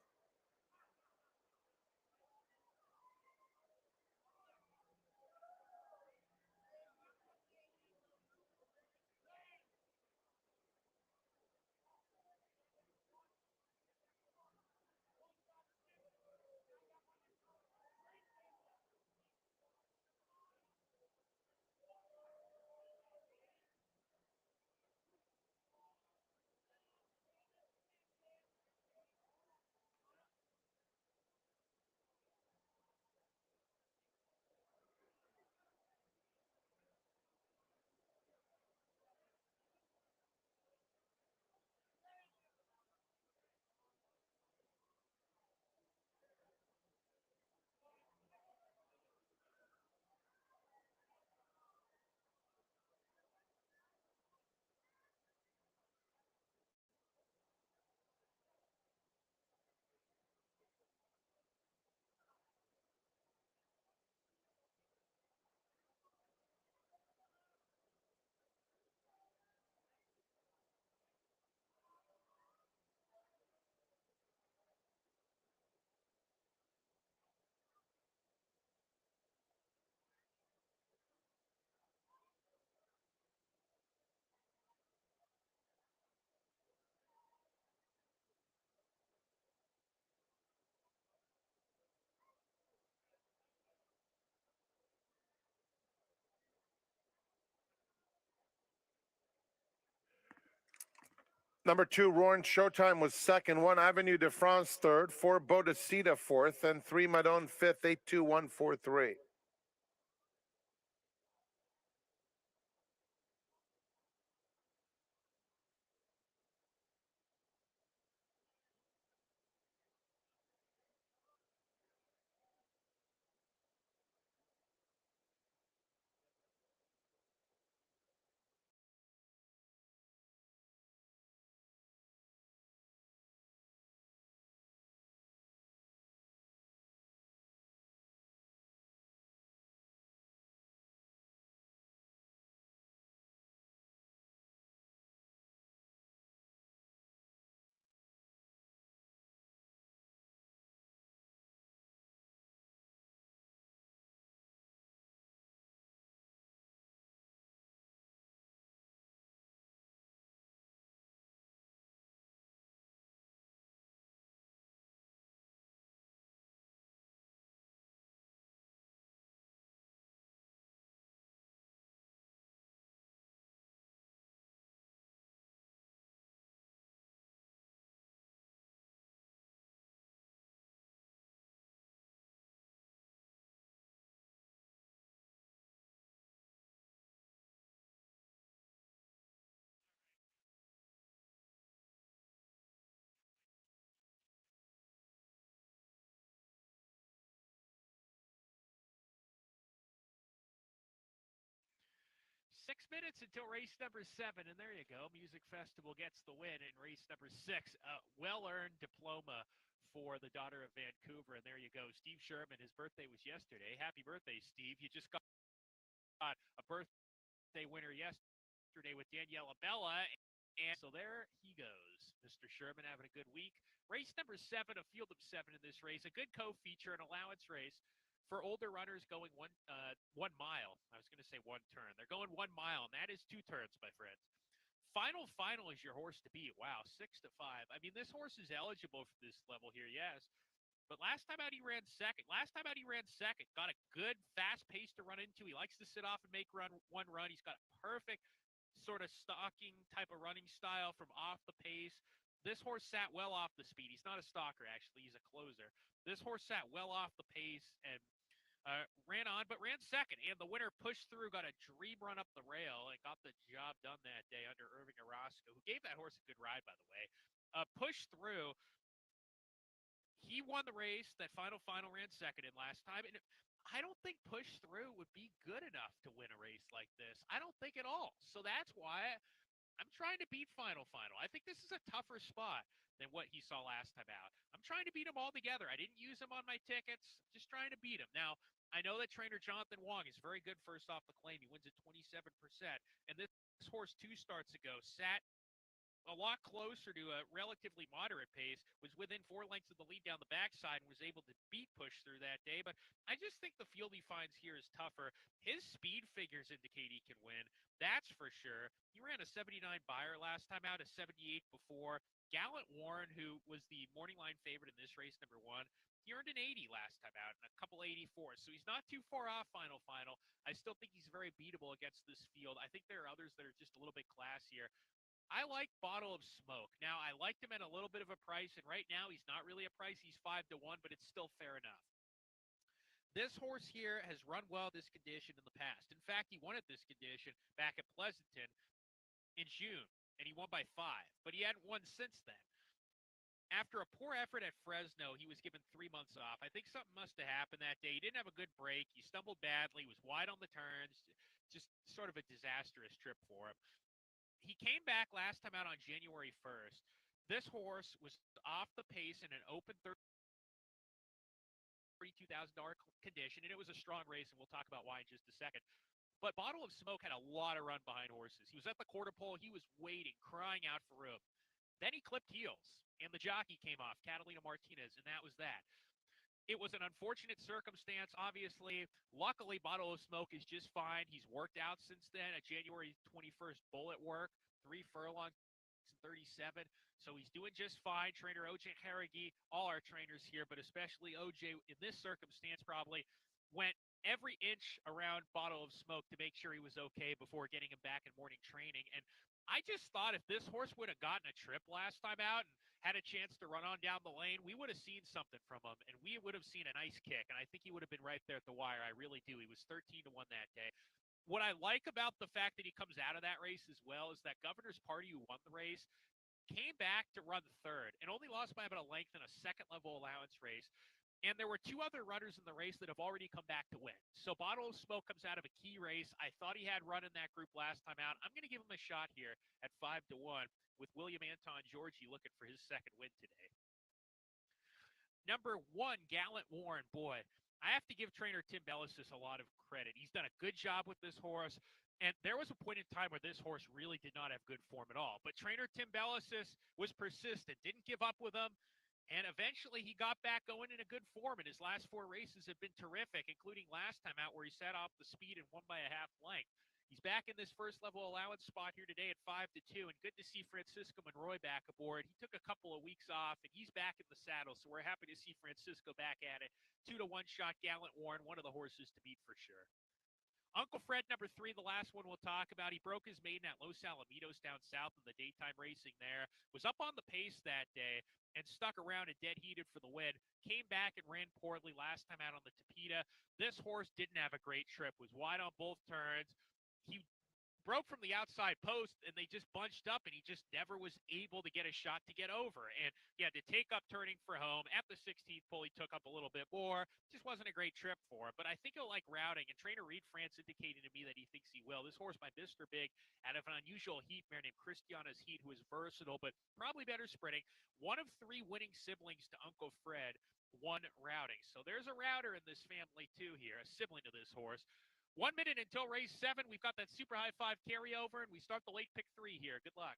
Number 2, Roaring Showtime was second. 1, Avenue de France third. 4, Bodacita fourth. And 3, Madone fifth. 8, 2, 1, 4, 3. Minutes until race number 7, and there you go. Music Festival gets the win in race number 6. Well-earned diploma for the daughter of Vancouver, and there you go. Steve Sherman, his birthday was yesterday. Happy birthday, Steve. You just got a birthday winner yesterday with Daniela Bella, and so there he goes. Mr. Sherman having a good week. Race number 7, a field of 7 in this race. A good co-feature, an allowance race for older runners going 1 mile. I was going to say 1 turn. They're going 1 mile, and that is 2 turns, my friends. Final is your horse to beat. Wow, 6-5. I mean, this horse is eligible for this level here, yes. But last time out, he ran second. Got a good, fast pace to run into. He likes to sit off and make one run. He's got a perfect sort of stalking type of running style from off the pace. This horse sat well off the speed. He's not a stalker, actually. He's a closer. This horse sat well off the pace and ran on, but ran second. And the winner pushed through, got a dream run up the rail, and got the job done that day under Irving Orozco, who gave that horse a good ride, by the way. Pushed through. He won the race. That final ran second in last time. And I don't think push through would be good enough to win a race like this. I don't think at all. So that's why I'm trying to beat final. I think this is a tougher spot than what he saw last time out. I'm trying to beat him all together. I didn't use him on my tickets. Just trying to beat him. Now, I know that trainer Jonathan Wong is very good first off the claim. He wins at 27%. And this horse 2 starts ago sat a lot closer to a relatively moderate pace, was within 4 lengths of the lead down the backside, and was able to beat push through that day. But I just think the field he finds here is tougher. His speed figures indicate he can win. That's for sure. He ran a 79 buyer last time out, a 78 before. Gallant Warren, who was the morning line favorite in this race, number 1, he earned an 80 last time out and a couple 84s. So he's not too far off final. I still think he's very beatable against this field. I think there are others that are just a little bit classier. I like Bottle of Smoke. Now, I liked him at a little bit of a price, and right now he's not really a price. He's 5-1, but it's still fair enough. This horse here has run well this condition in the past. In fact, he won at this condition back at Pleasanton in June, and he won by 5, but he hadn't won since then. After a poor effort at Fresno, he was given 3 months off. I think something must have happened that day. He didn't have a good break. He stumbled badly, was wide on the turns, just sort of a disastrous trip for him. He came back last time out on January 1st. This horse was off the pace in an open $32,000 condition, and it was a strong race, and we'll talk about why in just a second. But Bottle of Smoke had a lot of run behind horses. He was at the quarter pole. He was waiting, crying out for room. Then he clipped heels, and the jockey came off, Catalina Martinez, and that was that. It was an unfortunate circumstance, obviously. Luckily, Bottle of Smoke is just fine. He's worked out since then. A January 21st bullet work, 3 furlongs, 37. So he's doing just fine. Trainer OJ Harrigy, all our trainers here, but especially OJ in this circumstance probably went every inch around Bottle of Smoke to make sure he was okay before getting him back in morning training. And I just thought if this horse would have gotten a trip last time out and had a chance to run on down the lane, we would have seen something from him, and we would have seen a nice kick, and I think he would have been right there at the wire. I really do. He was 13-1 that day. What I like about the fact that he comes out of that race as well is that Governor's Party, who won the race, came back to run third and only lost by about a length in a second-level allowance race. And there were 2 other runners in the race that have already come back to win. So Bottle of Smoke comes out of a key race. I thought he had run in that group last time out. I'm going to give him a shot here at 5-1 with William Anton Georgie looking for his second win today. Number 1, Gallant Warren. Boy, I have to give trainer Tim Bellisis a lot of credit. He's done a good job with this horse. And there was a point in time where this horse really did not have good form at all. But trainer Tim Bellisis was persistent, didn't give up with him. And eventually he got back going in a good form, and his last 4 races have been terrific, including last time out where he sat off the speed and won by a half length. He's back in this first level allowance spot here today at 5-2, and good to see Francisco Monroy back aboard. He took a couple of weeks off, and he's back in the saddle, so we're happy to see Francisco back at it. 2-1 shot, Gallant Warren, one of the horses to beat for sure. Uncle Fred, number 3, the last one we'll talk about. He broke his maiden at Los Alamitos down south in the daytime racing there. Was up on the pace that day and stuck around and dead heated for the win. Came back and ran poorly last time out on the Tapeta. This horse didn't have a great trip. Was wide on both turns. He broke from the outside post, and they just bunched up, and he just never was able to get a shot to get over. And he had to take up turning for home. At the 16th pole, he took up a little bit more. Just wasn't a great trip for him. But I think he'll like routing, and trainer Reed France indicated to me that he thinks he will. This horse by Mr. Big out of an unusual heat mare named Christiana's Heat, who is versatile, but probably better sprinting. One of 3 winning siblings to Uncle Fred, 1 routing. So there's a router in this family, too, here, a sibling to this horse. 1 minute until race 7. We've got that super high 5 carryover, and we start the late pick 3 here. Good luck.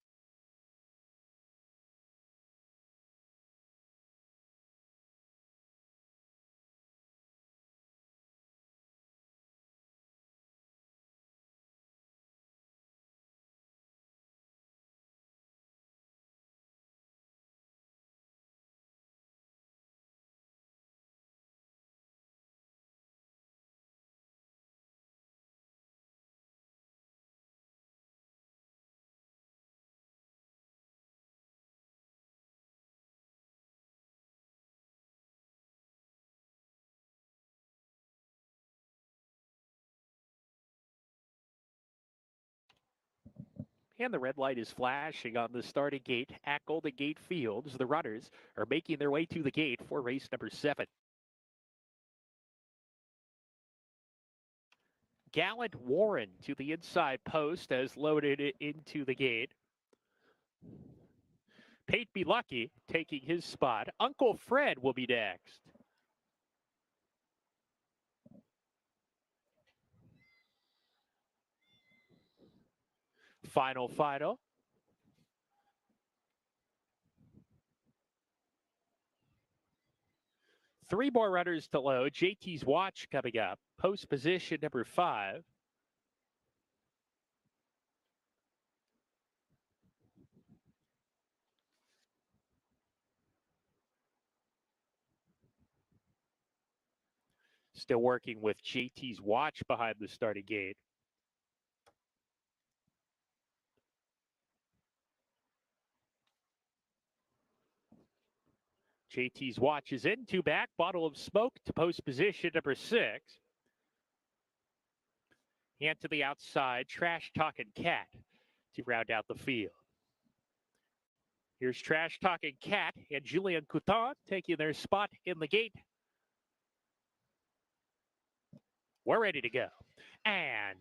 And the red light is flashing on the starting gate at Golden Gate Fields. The runners are making their way to the gate for race number 7. Gallant Warren to the inside post as loaded into the gate. Pate Be Lucky taking his spot. Uncle Fred will be next. Final. 3 more runners to load. JT's Watch coming up. Post position number 5. Still working with JT's Watch behind the starting gate. JT's Watch is in, 2 back. Bottle of Smoke to post position number 6. And to the outside, Trash Talking Cat to round out the field. Here's Trash Talking Cat and Julian Coutin taking their spot in the gate. We're ready to go. And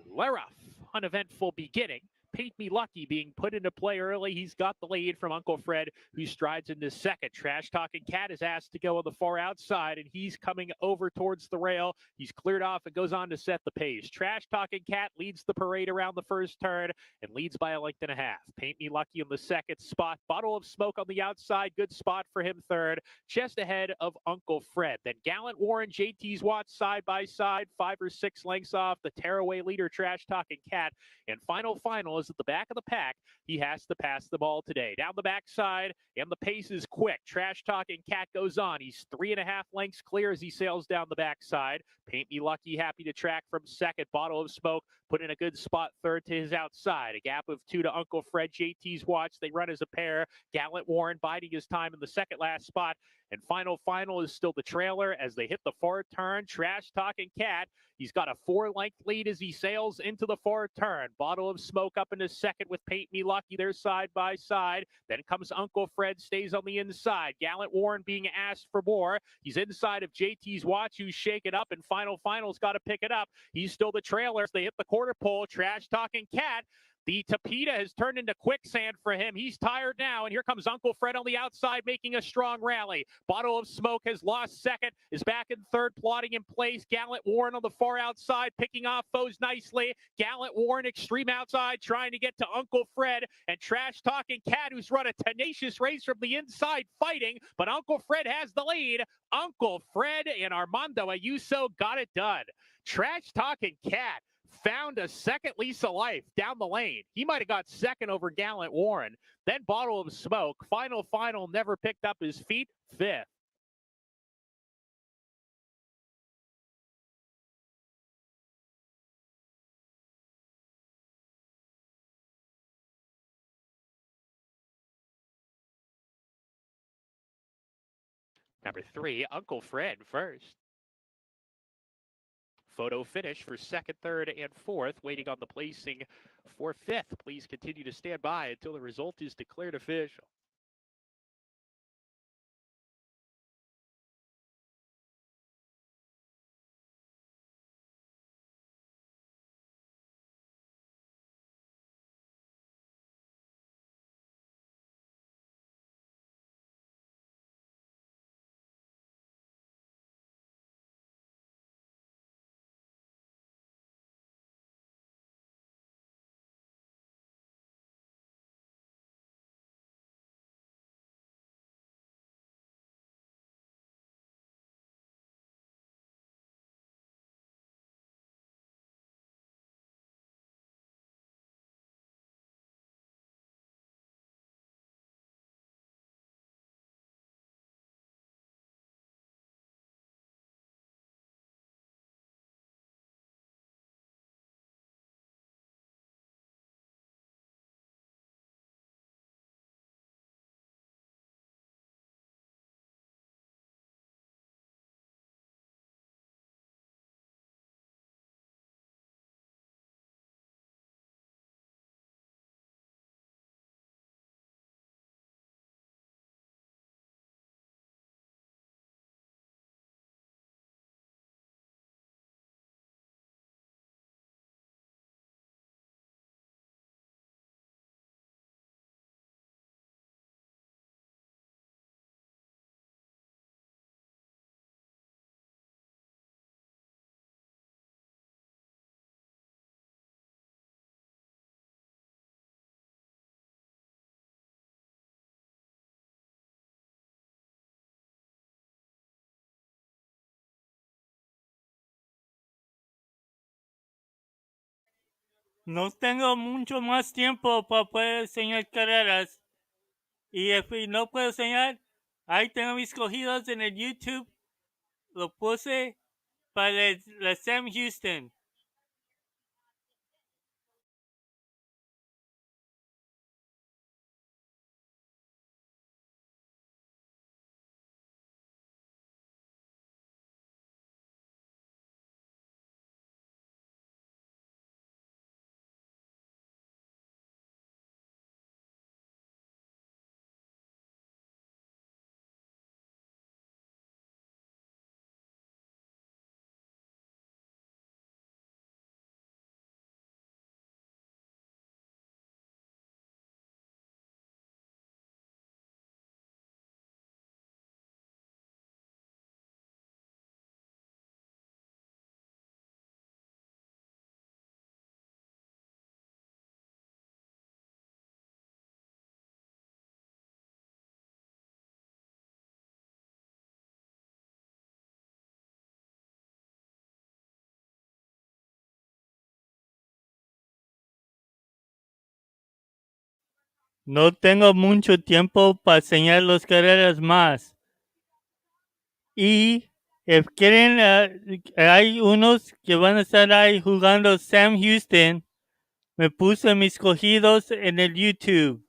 we're off. Uneventful beginning. Paint Me Lucky being put into play early. He's got the lead from Uncle Fred, who strides into second. Trash Talking Cat is asked to go on the far outside, and he's coming over towards the rail. He's cleared off and goes on to set the pace. Trash Talking Cat leads the parade around the first turn and leads by a length and a half. Paint Me Lucky in the second spot. Bottle of Smoke on the outside. Good spot for him third. Just ahead of Uncle Fred. Then Gallant Warren, JT's Watch side by side, 5 or 6 lengths off the tearaway leader, Trash Talking Cat. And final is at the back of the pack. He has to pass the ball today. Down the backside, and the pace is quick. Trash Talking Cat goes on. He's 3.5 lengths clear as he sails down the backside. Paint Me Lucky happy to track from second. Bottle of Smoke put in a good spot third to his outside. A gap of 2 to Uncle Fred, JT's Watch. They run as a pair. Gallant Warren biding his time in the second last spot. And final is still the trailer as they hit the far turn. Trash Talking Cat. He's got a 4-length lead as he sails into the far turn. Bottle of Smoke up into second with Paint Me Lucky. They're side by side. Then comes Uncle Fred, stays on the inside. Gallant Warren being asked for more. He's inside of JT's Watch, who's shaken up, and final's got to pick it up. He's still the trailer as they hit the quarter pole. Trash Talking Cat. The Tapeta has turned into quicksand for him. He's tired now, and here comes Uncle Fred on the outside making a strong rally. Bottle of Smoke has lost second, is back in third, plotting in place. Gallant Warren on the far outside, picking off foes nicely. Gallant Warren extreme outside, trying to get to Uncle Fred, and Trash Talking Cat, who's run a tenacious race from the inside, fighting, but Uncle Fred has the lead. Uncle Fred and Armando Ayuso got it done. Trash Talking Cat found a second lease of life down the lane. He might have got second over Gallant Warren. Then Bottle of Smoke. Final never picked up his feet. Fifth. Number 3, Uncle Fred first. Photo finish for second, third, and fourth. Waiting on the placing for fifth. Please continue to stand by until the result is declared official. No tengo mucho más tiempo para poder enseñar carreras. Y si no puedo enseñar, ahí tengo mis cogidos en el YouTube. Lo puse para la Sam Houston. No tengo mucho tiempo para enseñar las carreras más. Y si quieren, hay unos que van a estar ahí jugando Sam Houston. Me puse mis cogidos en el YouTube.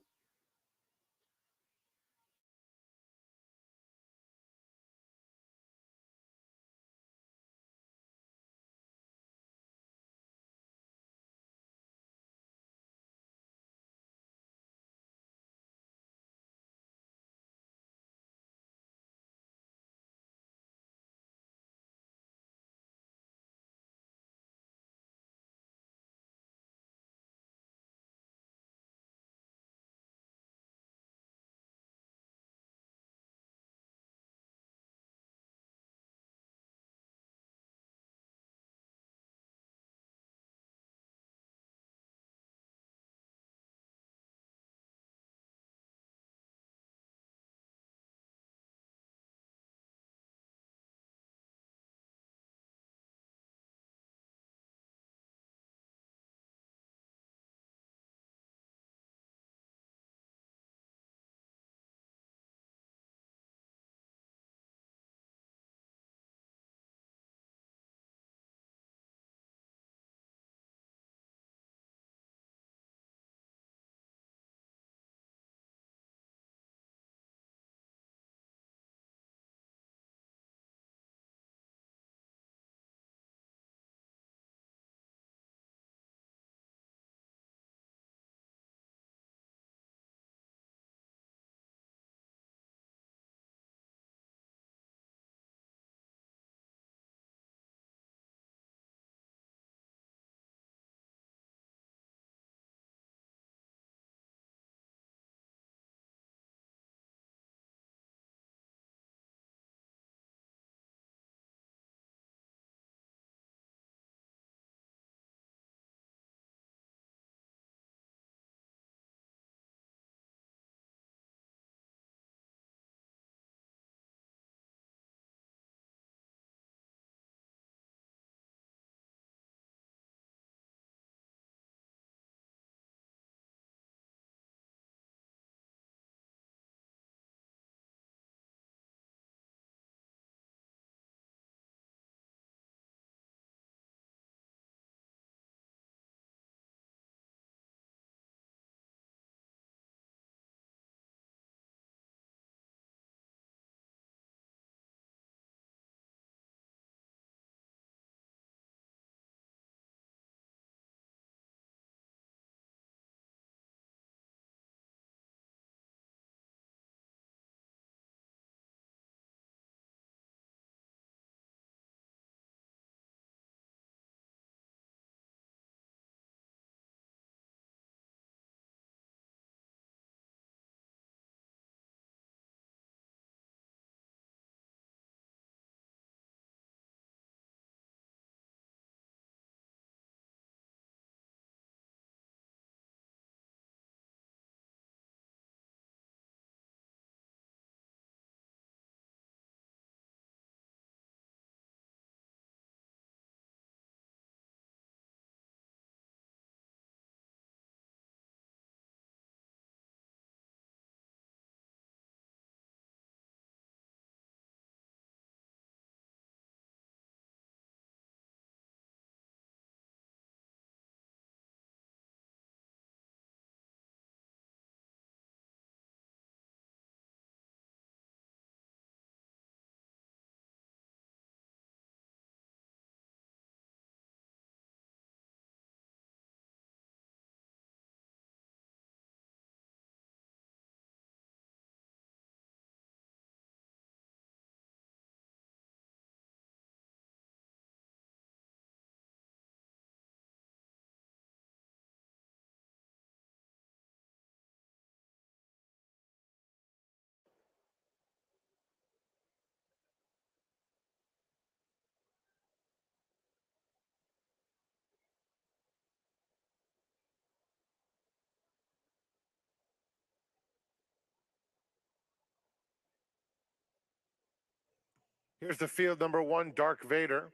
Here's the field number 1, Dark Vader,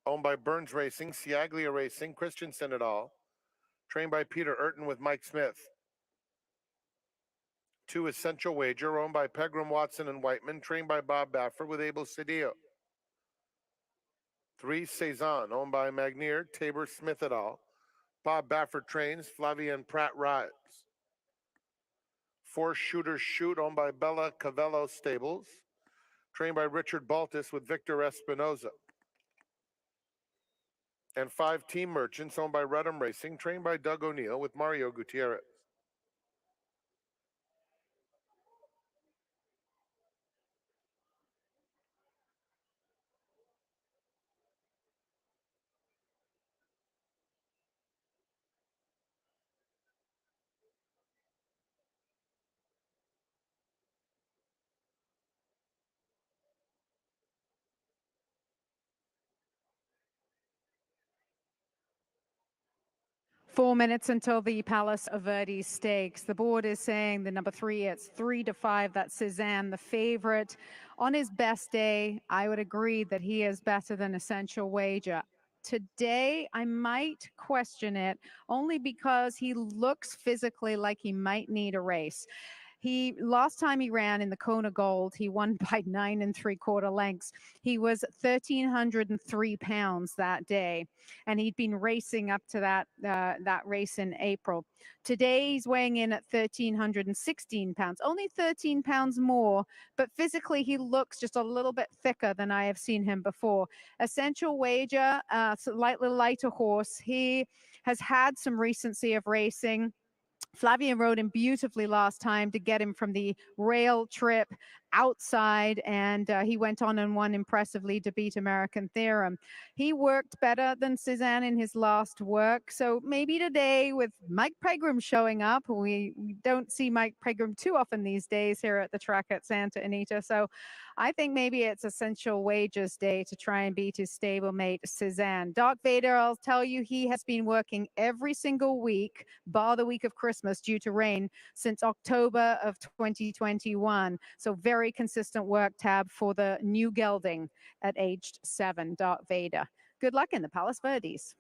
owned by Burns Racing, Siaglia Racing, Christensen et al., trained by Peter Urton with Mike Smith. 2, Essential Wager, owned by Pegram, Watson, and Whiteman, trained by Bob Baffer with Abel Cedillo. 3, Cezanne, owned by Magnier, Tabor, Smith et al. Bob Baffer trains, Flavian Pratt rides. 4, Shooters Shoot, owned by Bella Cavello Stables, trained by Richard Baltus with Victor Espinoza. And 5, Team Merchants, owned by Redham Racing, trained by Doug O'Neill with Mario Gutierrez. Four minutes until the Palace Verde Stakes. The board is saying the number 3, it's 3-5. That's Cezanne, the favorite. On his best day, I would agree that he is better than Essential Wager. Today, I might question it only because he looks physically like he might need a race. Last time he ran in the Kona Gold, he won by 9 3/4 lengths. He was 1,303 pounds that day, and he'd been racing up to that race in April. Today he's weighing in at 1,316 pounds, only 13 pounds more, but physically he looks just a little bit thicker than I have seen him before. Essential Wager, slightly lighter horse. He has had some recency of racing. Flavian rode him beautifully last time to get him from the rail trip outside, and he went on and won impressively to beat American Theorem. He worked better than Cezanne in his last work, so maybe today with Mike Pegram showing up, we don't see Mike Pegram too often these days here at the track at Santa Anita, so I think maybe it's Essential Wagers day to try and beat his stablemate Cezanne. Dark Vader, I'll tell you, he has been working every single week, bar the week of Christmas due to rain, since October of 2021. So very consistent work tab for the new gelding at aged 7, Dark Vader. Good luck in the Palace Verdes.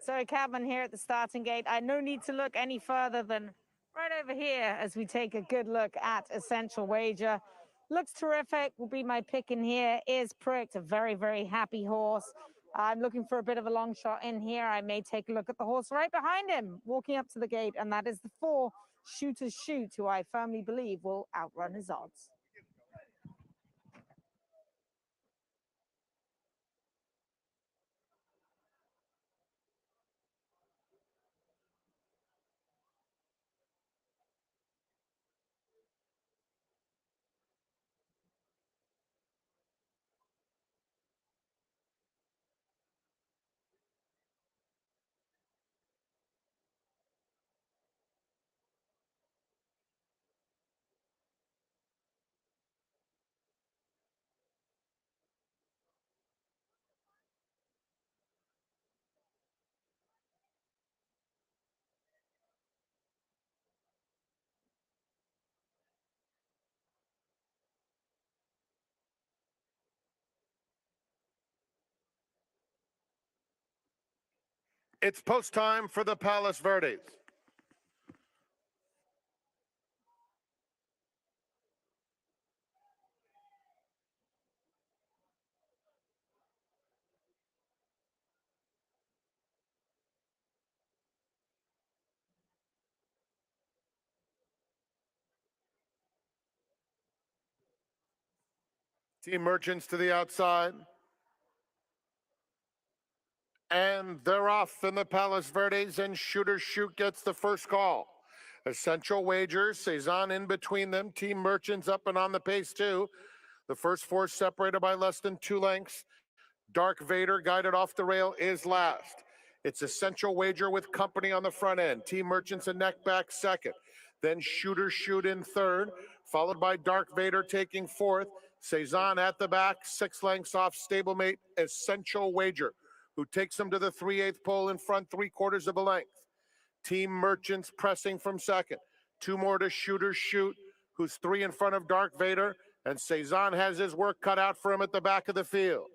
So, Cabman here at the starting gate. I no need to look any further than right over here as we take a good look at Essential Wager. Looks terrific. Will be my pick in here. Is Pricked, a very, very happy horse. I'm looking for a bit of a long shot in here. I may take a look at the horse right behind him, walking up to the gate, and that is the 4, Shooters Shoot, who I firmly believe will outrun his odds. It's post time for the Palace Verdes. Team Merchants to the outside. And they're off in the Palos Verdes, and Shooter Shoot gets the first call. Essential Wagers, Cezanne in between them. Team Merchants up and on the pace too. The first four separated by less than 2 lengths. Dark Vader, guided off the rail, is last. It's Essential Wager with company on the front end. Team Merchants a neck back second. Then Shooter Shoot in third, followed by Dark Vader taking fourth. Cezanne at the back, 6 lengths off stablemate Essential Wager, who takes them to the 3/8 pole in front, 3/4 of a length. Team Merchants pressing from second. 2 more to Shooter Shoot, who's 3 in front of Dark Vader, and Cezanne has his work cut out for him at the back of the field.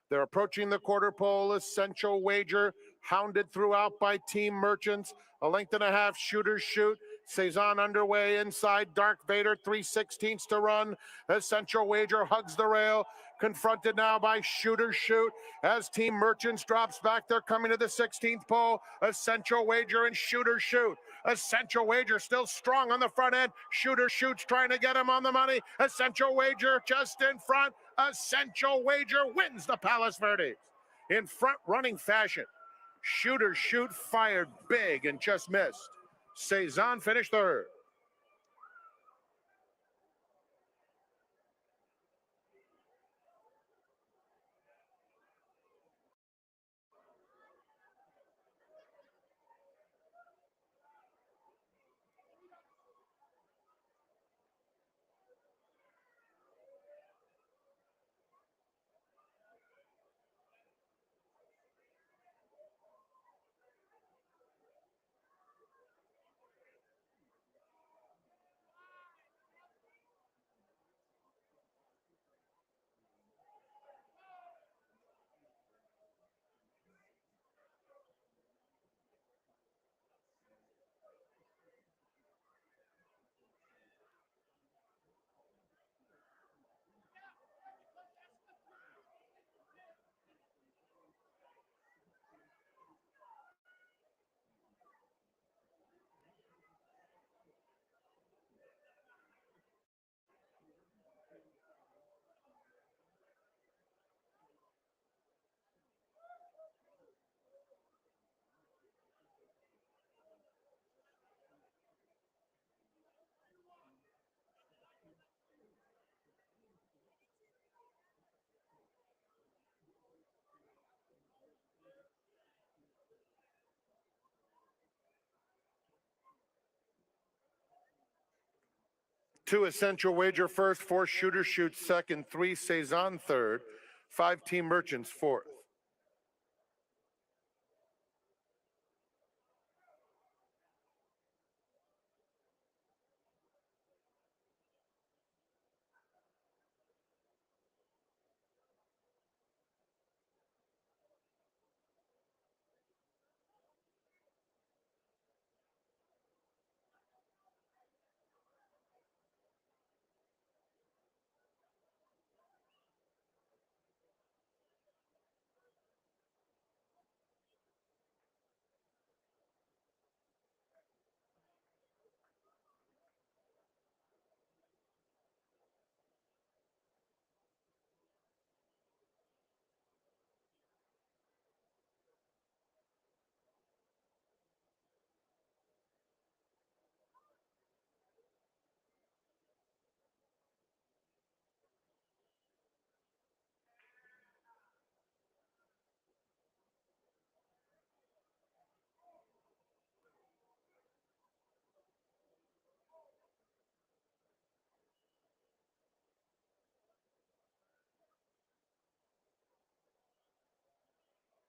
They're approaching the quarter pole. Essential Wager, hounded throughout by Team Merchants. 1.5 Shooter Shoot. Cezanne underway inside. Dark Vader, 3/16 to run. Essential Wager hugs the rail. Confronted now by Shooter Shoot. As Team Merchants drops back, they're coming to the 16th pole. Essential Wager and Shooter Shoot. Essential Wager still strong on the front end. Shooter Shoot's trying to get him on the money. Essential Wager just in front. Essential Wager wins the Palos Verdes in front running fashion. Shooter Shoot fired big and just missed. Cezanne finished third. Two Essential Wager first, 4 Shooter Shoot second, 3 Cezanne third, 5 Team Merchants fourth.